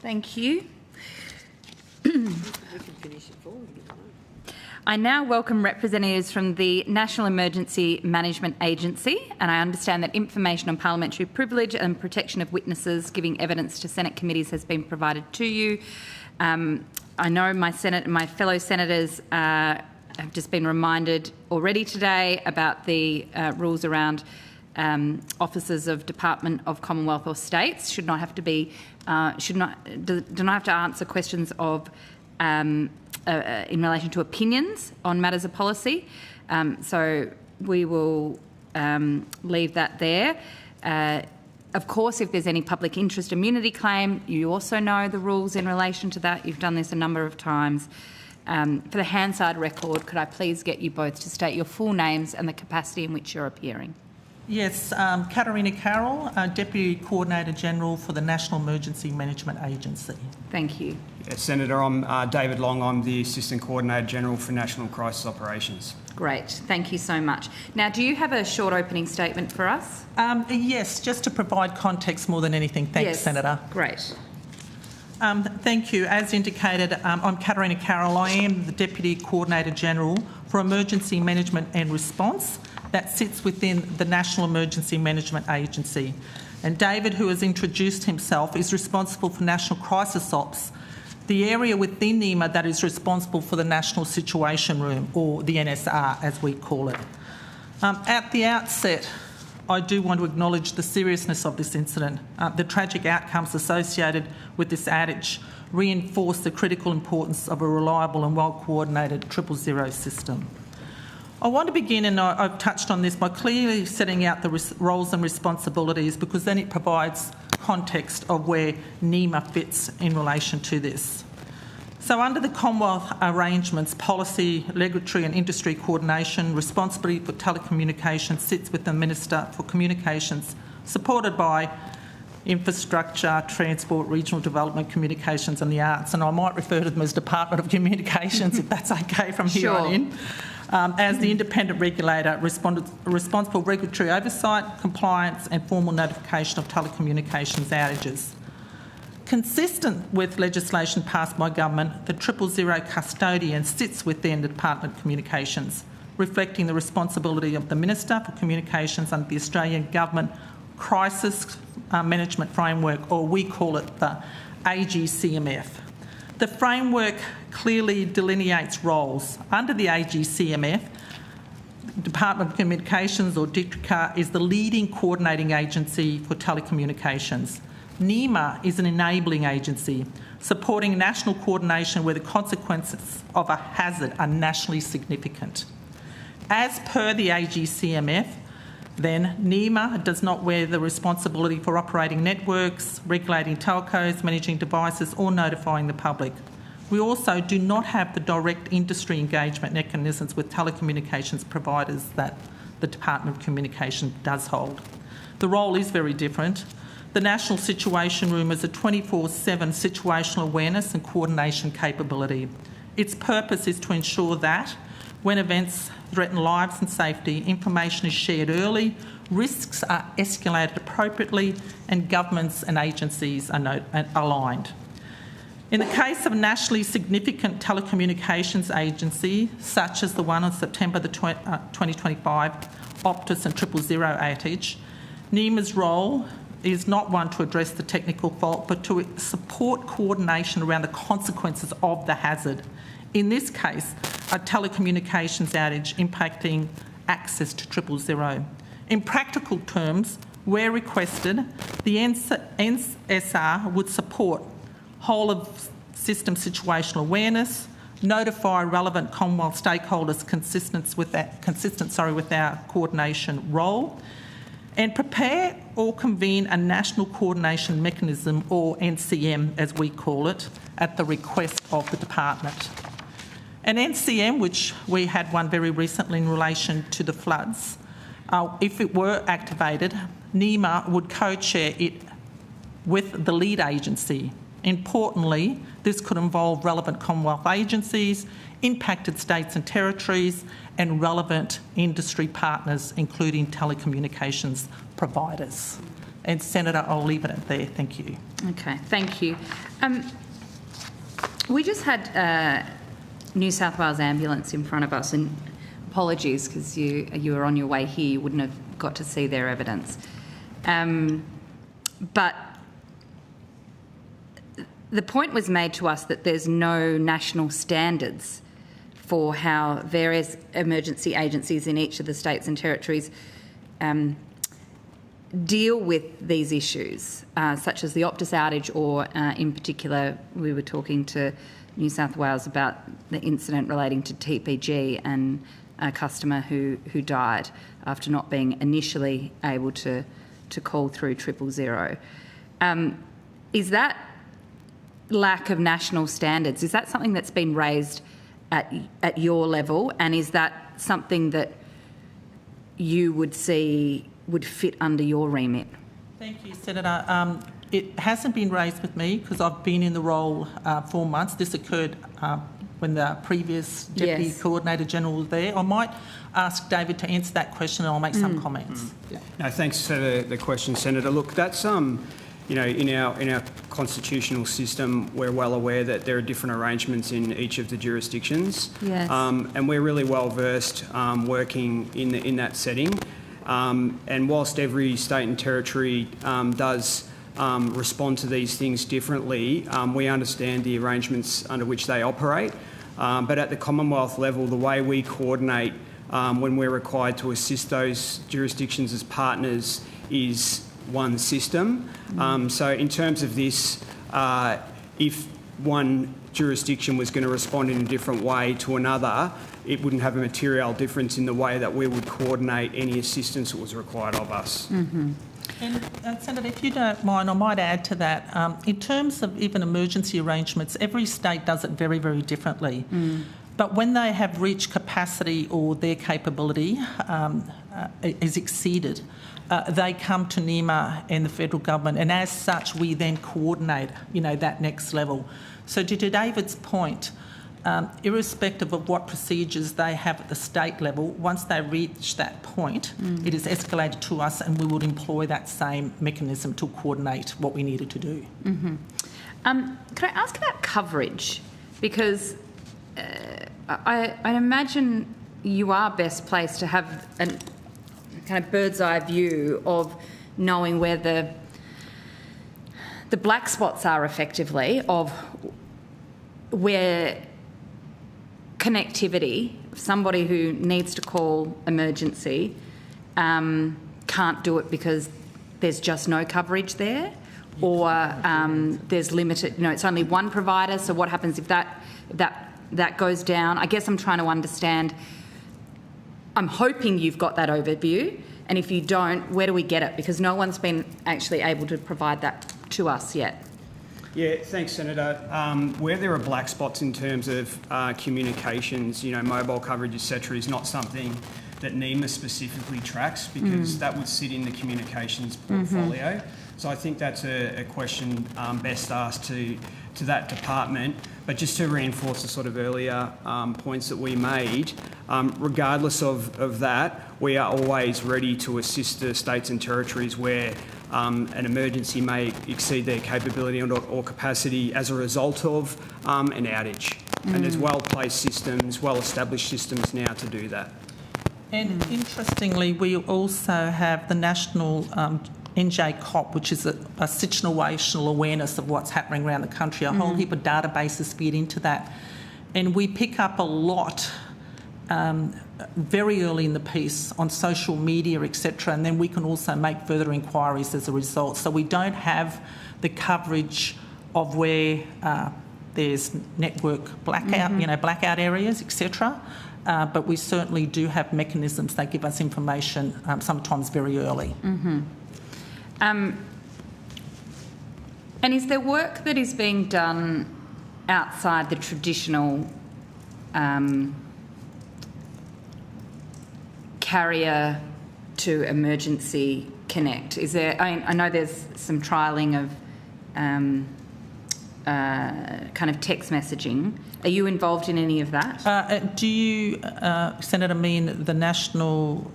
Thank you. I now welcome representatives from the National Emergency Management Agency, and I understand that information on parliamentary privilege and protection of witnesses giving evidence to Senate committees has been provided to you. I know my fellow senators have just been reminded already today about the rules around officers of Department of Commonwealth or States do not have to answer questions of in relation to opinions on matters of policy. So we will leave that there. Of course, if there's any public interest immunity claim, you also know the rules in relation to that. You've done this a number of times. For the Hansard record, could I please get you both to state your full names and the capacity in which you're appearing? Yes, Katarina Carroll, Deputy Coordinator General for the National Emergency Management Agency. Thank you. Yes, Senator, I'm David Long. I'm the Assistant Coordinator General for National Crisis Operations. Great, thank you so much. Now, do you have a short opening statement for us? Yes, just to provide context more than anything. Thanks, yes. Senator. Great. Thank you. As indicated, I'm Katarina Carroll. I am the Deputy Coordinator General for Emergency Management and Response. That sits within the National Emergency Management Agency. And David, who has introduced himself, is responsible for National Crisis Ops, the area within NEMA that is responsible for the National Situation Room, or the NSR as we call it. At the outset, I do want to acknowledge the seriousness of this incident. The tragic outcomes associated with this outage reinforce the critical importance of a reliable and well-coordinated 000 system. I want to begin, and I've touched on this, by clearly setting out the roles and responsibilities, because then it provides context of where NEMA fits in relation to this. So under the Commonwealth arrangements, policy, regulatory and industry coordination, responsibility for telecommunications sits with the Minister for Communications, supported by infrastructure, transport, regional development, communications and the arts. And I might refer to them as Department of Communications, if that's okay from here on in. As the independent regulator responsible regulatory oversight, compliance and formal notification of telecommunications outages. Consistent with legislation passed by government, the 000 custodian sits within the Department of Communications, reflecting the responsibility of the Minister for Communications under the Australian Government Crisis Management Framework, or we call it the AGCMF. The framework clearly delineates roles. Under the AGCMF, Department of Communications, or DICTRICA, is the leading coordinating agency for telecommunications. NEMA is an enabling agency, supporting national coordination where the consequences of a hazard are nationally significant. As per the AGCMF, then NEMA does not wear the responsibility for operating networks, regulating telcos, managing devices or notifying the public. We also do not have the direct industry engagement mechanisms with telecommunications providers that the Department of Communications does hold. The role is very different. The National Situation Room is a 24/7 situational awareness and coordination capability. Its purpose is to ensure that when events threaten lives and safety, information is shared early, risks are escalated appropriately, and governments and agencies are aligned. In the case of a nationally significant telecommunications agency, such as the one on September 2025 Optus and 000 outage, NEMA's role is not one to address the technical fault, but to support coordination around the consequences of the hazard. In this case, a telecommunications outage impacting access to 000. In practical terms, where requested, the NSR would support whole of system situational awareness, notify relevant Commonwealth stakeholders consistent with our coordination role, and prepare or convene a national coordination mechanism, or NCM as we call it, at the request of the department. An NCM, which we had one very recently in relation to the floods, if it were activated, NEMA would co-chair it with the lead agency. Importantly, this could involve relevant Commonwealth agencies, impacted states and territories, and relevant industry partners, including telecommunications providers. And Senator, I'll leave it at there. Thank you. Okay, thank you. We just had New South Wales Ambulance in front of us, and apologies because you were on your way here, you wouldn't have got to see their evidence. But the point was made to us that there's no national standards for how various emergency agencies in each of the states and territories deal with these issues, such as the Optus outage, or in particular, we were talking to New South Wales about the incident relating to TPG and a customer who died after not being initially able to call through 000. Is that lack of national standards, is that something that's been raised at your level, and is that something that you would see would fit under your remit? Thank you, Senator. It hasn't been raised with me because I've been in the role 4 months. This occurred when the previous Deputy Coordinator General was there. I might ask David to answer that question and I'll make some comments. Yeah. No, thanks for the question, Senator. Look, that's you know, in our constitutional system, we're well aware that there are different arrangements in each of the jurisdictions. Yes. And we're really well versed working in that setting. And whilst every state and territory does respond to these things differently, we understand the arrangements under which they operate. But at the Commonwealth level, the way we coordinate when we're required to assist those jurisdictions as partners is one system. So in terms of this, if one jurisdiction was going to respond in a different way to another, it wouldn't have a material difference in the way that we would coordinate any assistance that was required of us. And Senator, if you don't mind, I might add to that. In terms of even emergency arrangements, every state does it very, very differently. But when they have reached capacity or their capability is exceeded, they come to NEMA and the federal government, and as such, we then coordinate, that next level. So to David's point, irrespective of what procedures they have at the state level, once they reach that point, it is escalated to us and we would employ that same mechanism to coordinate what we needed to do. Can I ask about coverage? Because I imagine you are best placed to have a kind of bird's eye view of knowing where the black spots are effectively, of where connectivity, somebody who needs to call emergency can't do it because there's just no coverage there, or there's limited, it's only one provider, so what happens if that goes down? I guess I'm trying to understand. I'm hoping you've got that overview, and if you don't, where do we get it? Because no one's been actually able to provide that to us yet. Yeah, thanks, Senator. Where there are black spots in terms of communications, mobile coverage, etc., is not something that NEMA specifically tracks, because that would sit in the communications portfolio. So I think that's a question best asked to that department. But just to reinforce the sort of earlier points that we made, regardless of that, we are always ready to assist the states and territories where an emergency may exceed their capability or capacity as a result of an outage. And there's well-placed systems, well-established systems now to do that. And interestingly, we also have the national NJCOP, which is a situational awareness of what's happening around the country. A whole heap of databases feed into that. And we pick up a lot very early in the piece on social media, etc., and then we can also make further inquiries as a result. So we don't have the coverage of where there's network blackout, blackout areas, etc., but we certainly do have mechanisms that give us information sometimes very early. And is there work that is being done outside the traditional carrier to emergency connect? Is there? I know there's some trialling of kind of text messaging. Are you involved in any of that? Do you, Senator, mean the national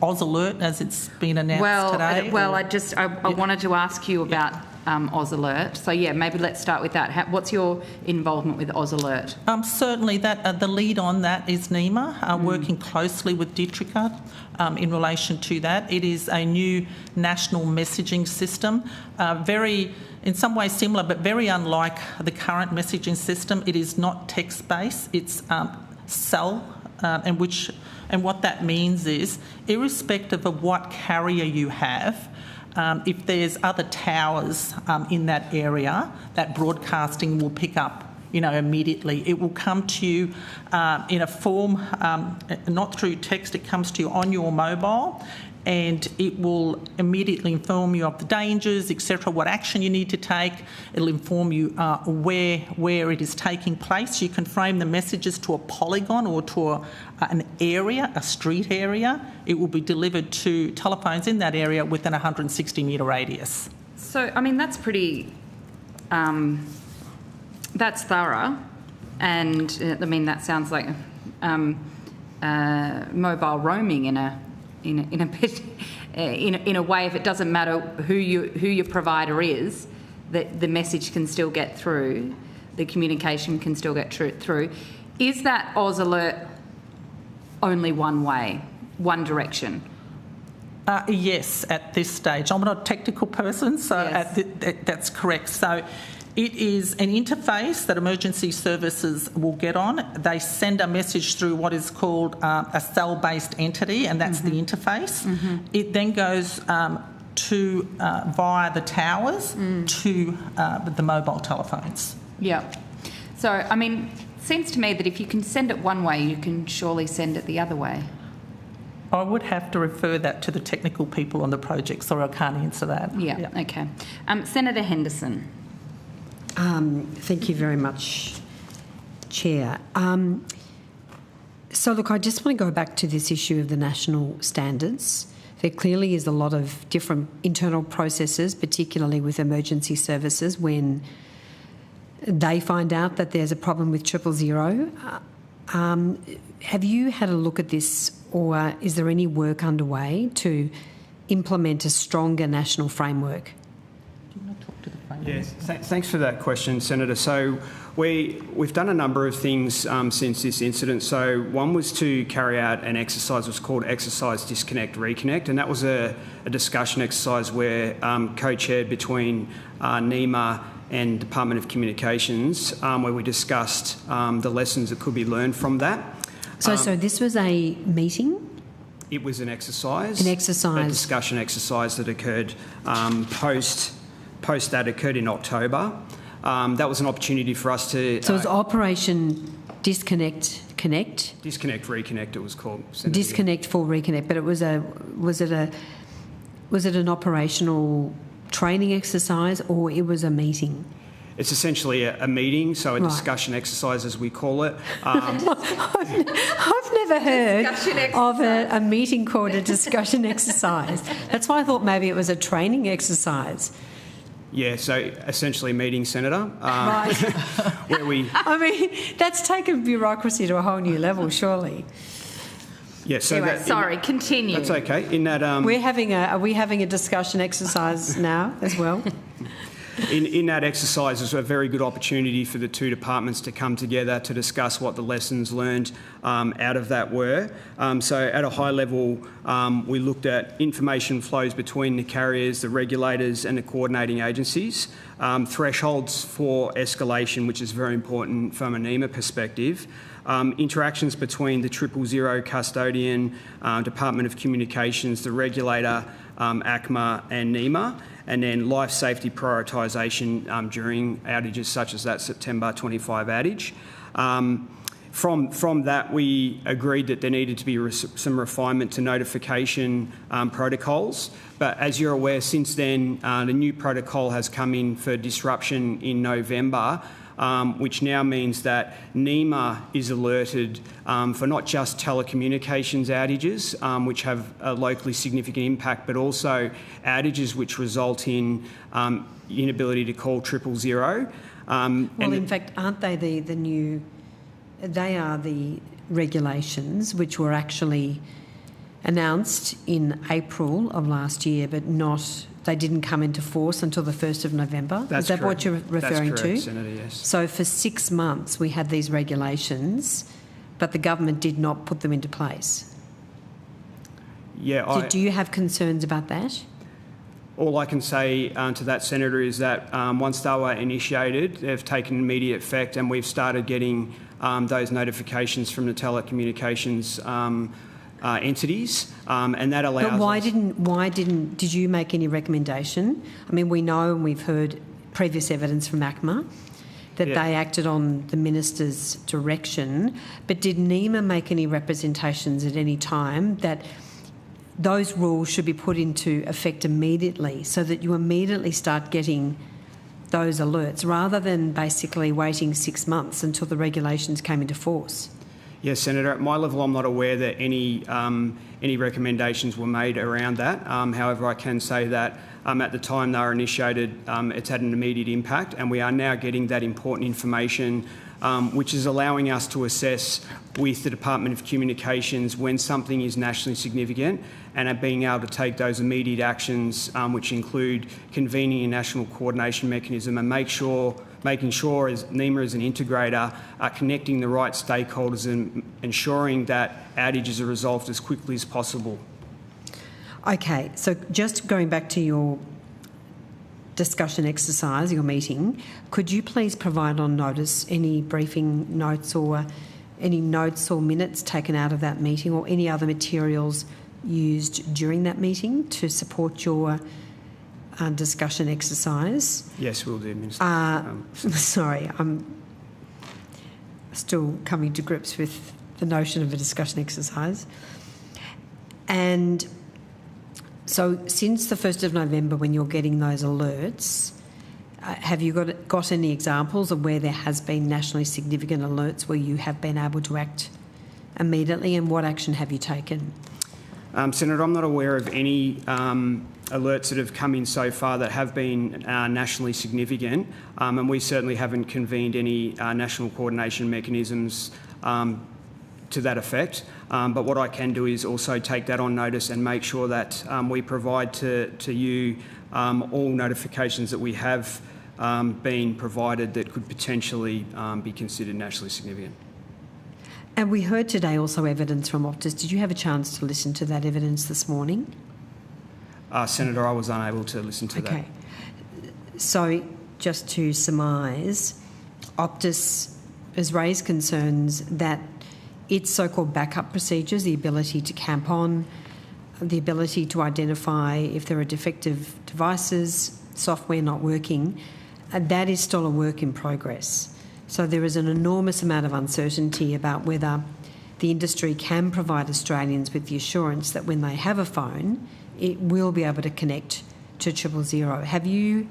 Oz Alert as it's been announced today? Well, I wanted to ask you about Oz Alert. So, yeah, maybe let's start with that. What's your involvement with Oz Alert? Certainly, the lead on that is NEMA, working closely with Ditrica in relation to that. It is a new national messaging system, in some ways similar, but very unlike the current messaging system. It is not text-based, it's cell, and what that means is, irrespective of what carrier you have, if there's other towers in that area, that broadcasting will pick up, immediately. It will come to you in a form, not through text, it comes to you on your mobile, and it will immediately inform you of the dangers, etc., what action you need to take. It'll inform you where it is taking place. You can frame the messages to a polygon or to an area, a street area. It will be delivered to telephones in that area within a 160-metre radius. So, I mean, that's pretty... that's thorough, and, I mean, that sounds like mobile roaming in a way. If it doesn't matter who your provider is, that the message can still get through, the communication can still get through. Is that Oz Alert only one way, one direction? Yes, at this stage. I'm not a technical person, so yes. That's correct. So it is an interface that emergency services will get on. They send a message through what is called a cell-based entity, and that's the interface. It then goes via the towers to the mobile telephones. Yeah. So, I mean, it seems to me that if you can send it one way, you can surely send it the other way. I would have to refer that to the technical people on the project, so I can't answer that. Yeah. Okay. Senator Henderson. Thank you very much, Chair. So, look, I just want to go back to this issue of the national standards. There clearly is a lot of different internal processes, particularly with emergency services, when they find out that there's a problem with 000. Have you had a look at this, or is there any work underway to implement a stronger national framework? Yes, thanks for that question, Senator. So we've done a number of things since this incident. So one was to carry out an exercise, it was called Exercise Disconnect Reconnect, and that was a discussion exercise where co-chaired between NEMA and Department of Communications, where we discussed the lessons that could be learned from that. So this was a meeting? It was an exercise. An exercise. A discussion exercise that occurred post that occurred in October. That was an opportunity for us to... So it was Operation Disconnect Connect? Disconnect Reconnect it was called. Senator. Disconnect for Reconnect, but was it an operational training exercise, or it was a meeting? It's essentially a meeting, so a discussion exercise, as we call it. I've never heard of a meeting called a discussion exercise. That's why I thought maybe it was a training exercise. Yeah, so essentially a meeting, Senator. Right. Where we... I mean, that's taken bureaucracy to a whole new level, surely. Yeah, so anyway, continue. That's okay. In that... are we having a discussion exercise now as well? In that exercise, it was a very good opportunity for the two departments to come together to discuss what the lessons learned out of that were. So at a high level, we looked at information flows between the carriers, the regulators and the coordinating agencies, thresholds for escalation, which is very important from a NEMA perspective, interactions between the 000 custodian, Department of Communications, the regulator, ACMA and NEMA, and then life safety prioritisation during outages such as that September 25 outage. From that, we agreed that there needed to be some refinement to notification protocols. But as you're aware, since then, the new protocol has come in for disruption in November, which now means that NEMA is alerted for not just telecommunications outages, which have a locally significant impact, but also outages which result in inability to call 000. Well, in fact, aren't they the new... They are the regulations which were actually announced in April of last year, but they didn't come into force until the 1st of November. That's Is that correct. what you're referring That's correct, to? Senator, yes. So for 6 months we had these regulations, but the government did not put them into place. Yeah, Do you have concerns about that? all I can say to that, Senator, is that once they were initiated, they've taken immediate effect, and we've started getting those notifications from the telecommunications entities, and that allows. But why did you make any recommendation? I mean, we know and we've heard previous evidence from ACMA that they acted on the minister's direction, but did NEMA make any representations at any time that those rules should be put into effect immediately, so that you immediately start getting those alerts rather than basically waiting 6 months until the regulations came into force? Yes, Senator. At my level, I'm not aware that any recommendations were made around that. However, I can say that at the time they were initiated, it's had an immediate impact, and we are now getting that important information, which is allowing us to assess with the Department of Communications when something is nationally significant, and at being able to take those immediate actions, which include convening a national coordination mechanism and making sure as NEMA as an integrator are connecting the right stakeholders and ensuring that outages are resolved as quickly as possible. Okay, so just going back to your discussion exercise, your meeting, could you please provide on notice any briefing notes or any notes or minutes taken out of that meeting, or any other materials used during that meeting to support your discussion exercise? Yes, we'll do, Minister. Sorry, I'm still coming to grips with the notion of a discussion exercise. And so since the 1st of November, when you're getting those alerts, have you got any examples of where there has been nationally significant alerts where you have been able to act immediately, and what action have you taken? Senator, I'm not aware of any alerts that have come in so far that have been nationally significant, and we certainly haven't convened any national coordination mechanisms to that effect. But what I can do is also take that on notice and make sure that we provide to you all notifications that we have been provided that could potentially be considered nationally significant. And we heard today also evidence from Optus. Did you have a chance to listen to that evidence this morning? Senator, I was unable to listen to that. Okay. So just to surmise, Optus has raised concerns that its so-called backup procedures, the ability to camp on, the ability to identify if there are defective devices, software not working, that is still a work in progress. So there is an enormous amount of uncertainty about whether the industry can provide Australians with the assurance that when they have a phone, it will be able to connect to 000. Have you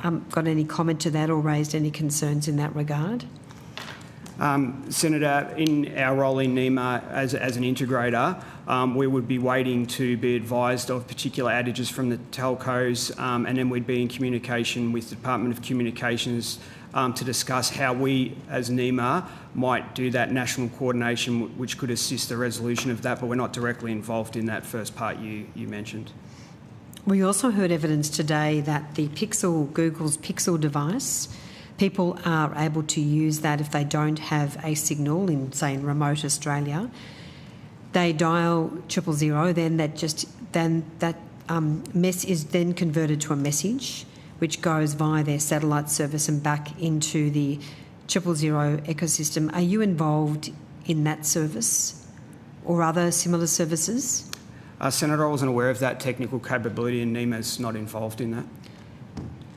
got any comment to that or raised any concerns in that regard? Senator, in our role in NEMA as an integrator, we would be waiting to be advised of particular outages from the telcos, and then we'd be in communication with the Department of Communications to discuss how we as NEMA might do that national coordination which could assist the resolution of that, but we're not directly involved in that first part you mentioned. We also heard evidence today that the Google's Pixel device, people are able to use that if they don't have a signal in, say, in remote Australia. They dial 000, then that mess is then converted to a message which goes via their satellite service and back into the 000 ecosystem. Are you involved in that service or other similar services? Senator, I wasn't aware of that technical capability, and NEMA's not involved in that.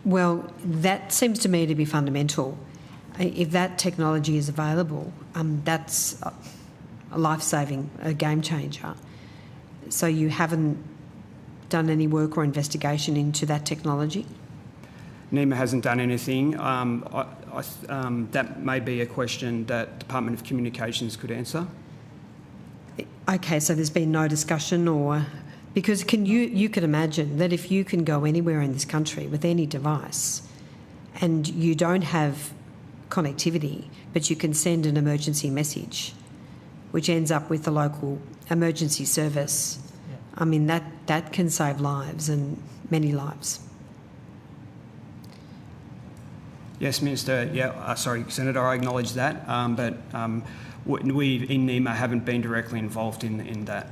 Well, that seems to me to be fundamental. If that technology is available, that's a life-saving, a game changer. So you haven't done any work or investigation into that technology? NEMA hasn't done anything. That may be a question that Department of Communications could answer. Okay, so there's been no discussion, or because you could imagine that if you can go anywhere in this country with any device and you don't have connectivity, but you can send an emergency message which ends up with the local emergency service. I mean, that can save lives and many lives. Yes, Minister. Yeah, sorry, Senator, I acknowledge that, but we in NEMA haven't been directly involved in that.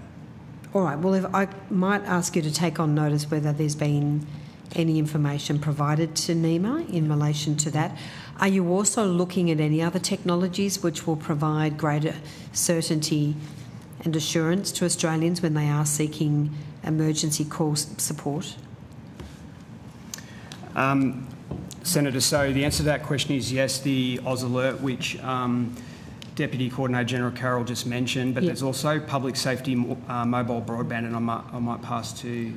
All right. Well, if I might ask you to take on notice whether there's been any information provided to NEMA in relation to that. Are you also looking at any other technologies which will provide greater certainty and assurance to Australians when they are seeking emergency call support? Senator, so the answer to that question is yes, the Oz Alert, which Deputy Coordinator General Carroll just mentioned, but there's also public safety mobile broadband, and I might pass to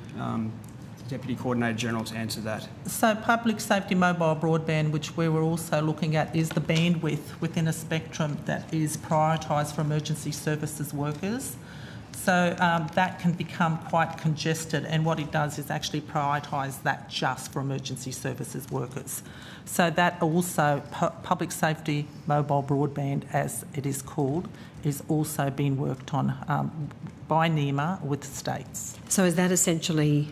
Deputy Coordinator General to answer that. So public safety mobile broadband, which we were also looking at, is the bandwidth within a spectrum that is prioritised for emergency services workers. So that can become quite congested, and what it does is actually prioritise that just for emergency services workers. So that also, public safety mobile broadband, as it is called, is also being worked on by NEMA with states. So is that essentially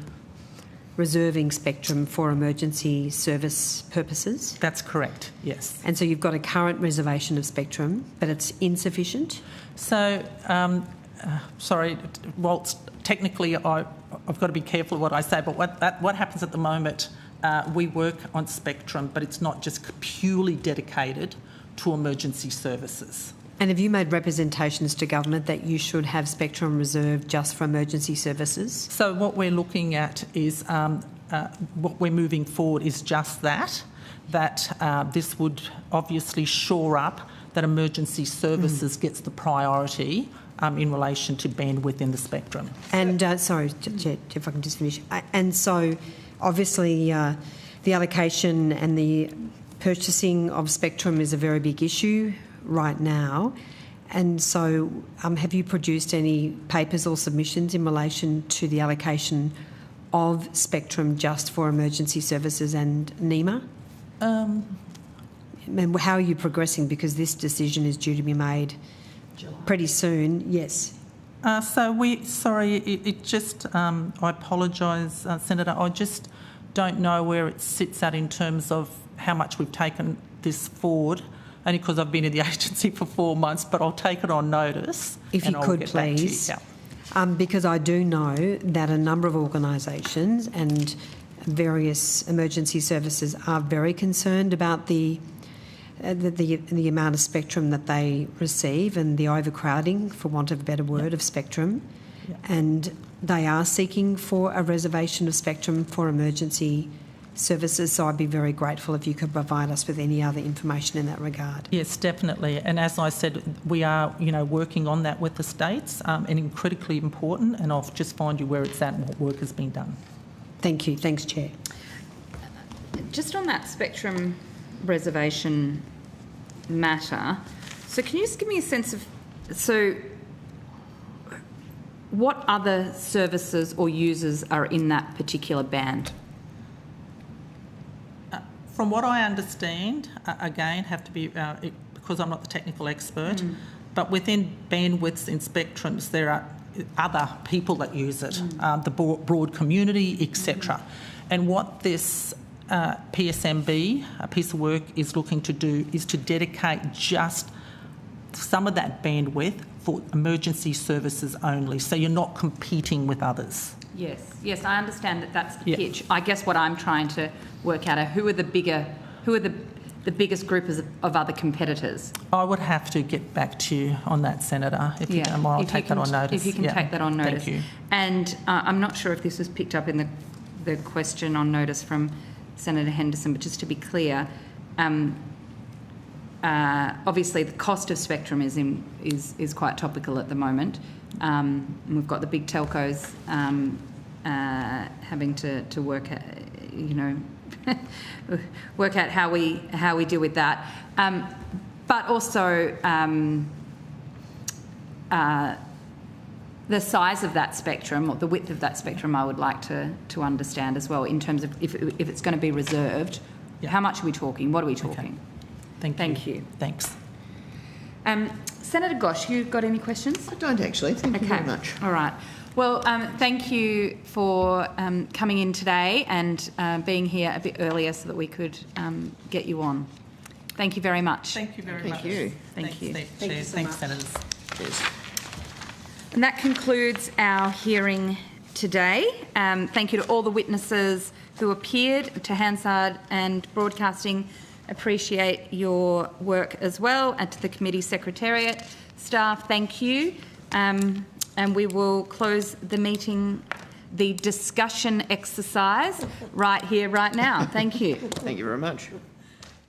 reserving spectrum for emergency service purposes? That's correct, yes. And so you've got a current reservation of spectrum, but it's insufficient? So, sorry, whilst technically I've got to be careful of what I say, but what happens at the moment, we work on spectrum, but it's not just purely dedicated to emergency services. And have you made representations to government that you should have spectrum reserved just for emergency services? So what we're looking at is, what we're moving forward is just that this would obviously shore up that emergency services gets the priority in relation to bandwidth in the spectrum. And, sorry, Chair, if I can just finish. And so, obviously, the allocation and the purchasing of spectrum is a very big issue right now. And so, have you produced any papers or submissions in relation to the allocation of spectrum just for emergency services and NEMA? And how are you progressing? Because this decision is due to be made pretty soon. Yes. I apologise, Senator, I just don't know where it sits at in terms of how much we've taken this forward, only because I've been in the agency for 4 months, but I'll take it on notice. If you could, please. Because I do know that a number of organisations and various emergency services are very concerned about the amount of spectrum that they receive and the overcrowding, for want of a better word, of spectrum. And they are seeking for a reservation of spectrum for emergency services, so I'd be very grateful if you could provide us with any other information in that regard. Yes, definitely. And as I said, we are, working on that with the states, and critically important, and I'll just find you where it's at and what work has been done. Thank you. Thanks, Chair. Just on that spectrum reservation matter, so can you just give me a sense of, what other services or users are in that particular band? From what I understand, again, have to be, because I'm not the technical expert, but within bandwidths in spectrums, there are other people that use it, the broad community, etc. And what this PSMB, a piece of work, is looking to do is to dedicate just some of that bandwidth for emergency services only, so you're not competing with others. Yes, I understand that that's the pitch. I guess what I'm trying to work out are who are the biggest group of other competitors. I would have to get back to you on that, Senator, if you don't mind. I'll take that on notice. If you can take that on notice. Thank you. And I'm not sure if this was picked up in the question on notice from Senator Henderson, but just to be clear, obviously the cost of spectrum is quite topical at the moment. And we've got the big telcos having to work at, work out how we deal with that. But also the size of that spectrum, or the width of that spectrum, I would like to understand as well, in terms of if it's going to be reserved, how much are we talking? What are we talking? Okay. Thank you. Thanks. Senator Gosh, you got any questions? I don't actually. Thank you very much. All right. Well, thank you for coming in today and being here a bit earlier so that we could get you on. Thank you very much. Thank you very much. Thank you. Thank you. Thanks, Senators. Cheers. And that concludes our hearing today. Thank you to all the witnesses who appeared, to Hansard and Broadcasting. Appreciate your work as well, and to the committee secretariat staff, thank you. And we will close the meeting, the discussion exercise, right here, right now. Thank you. Thank you very much.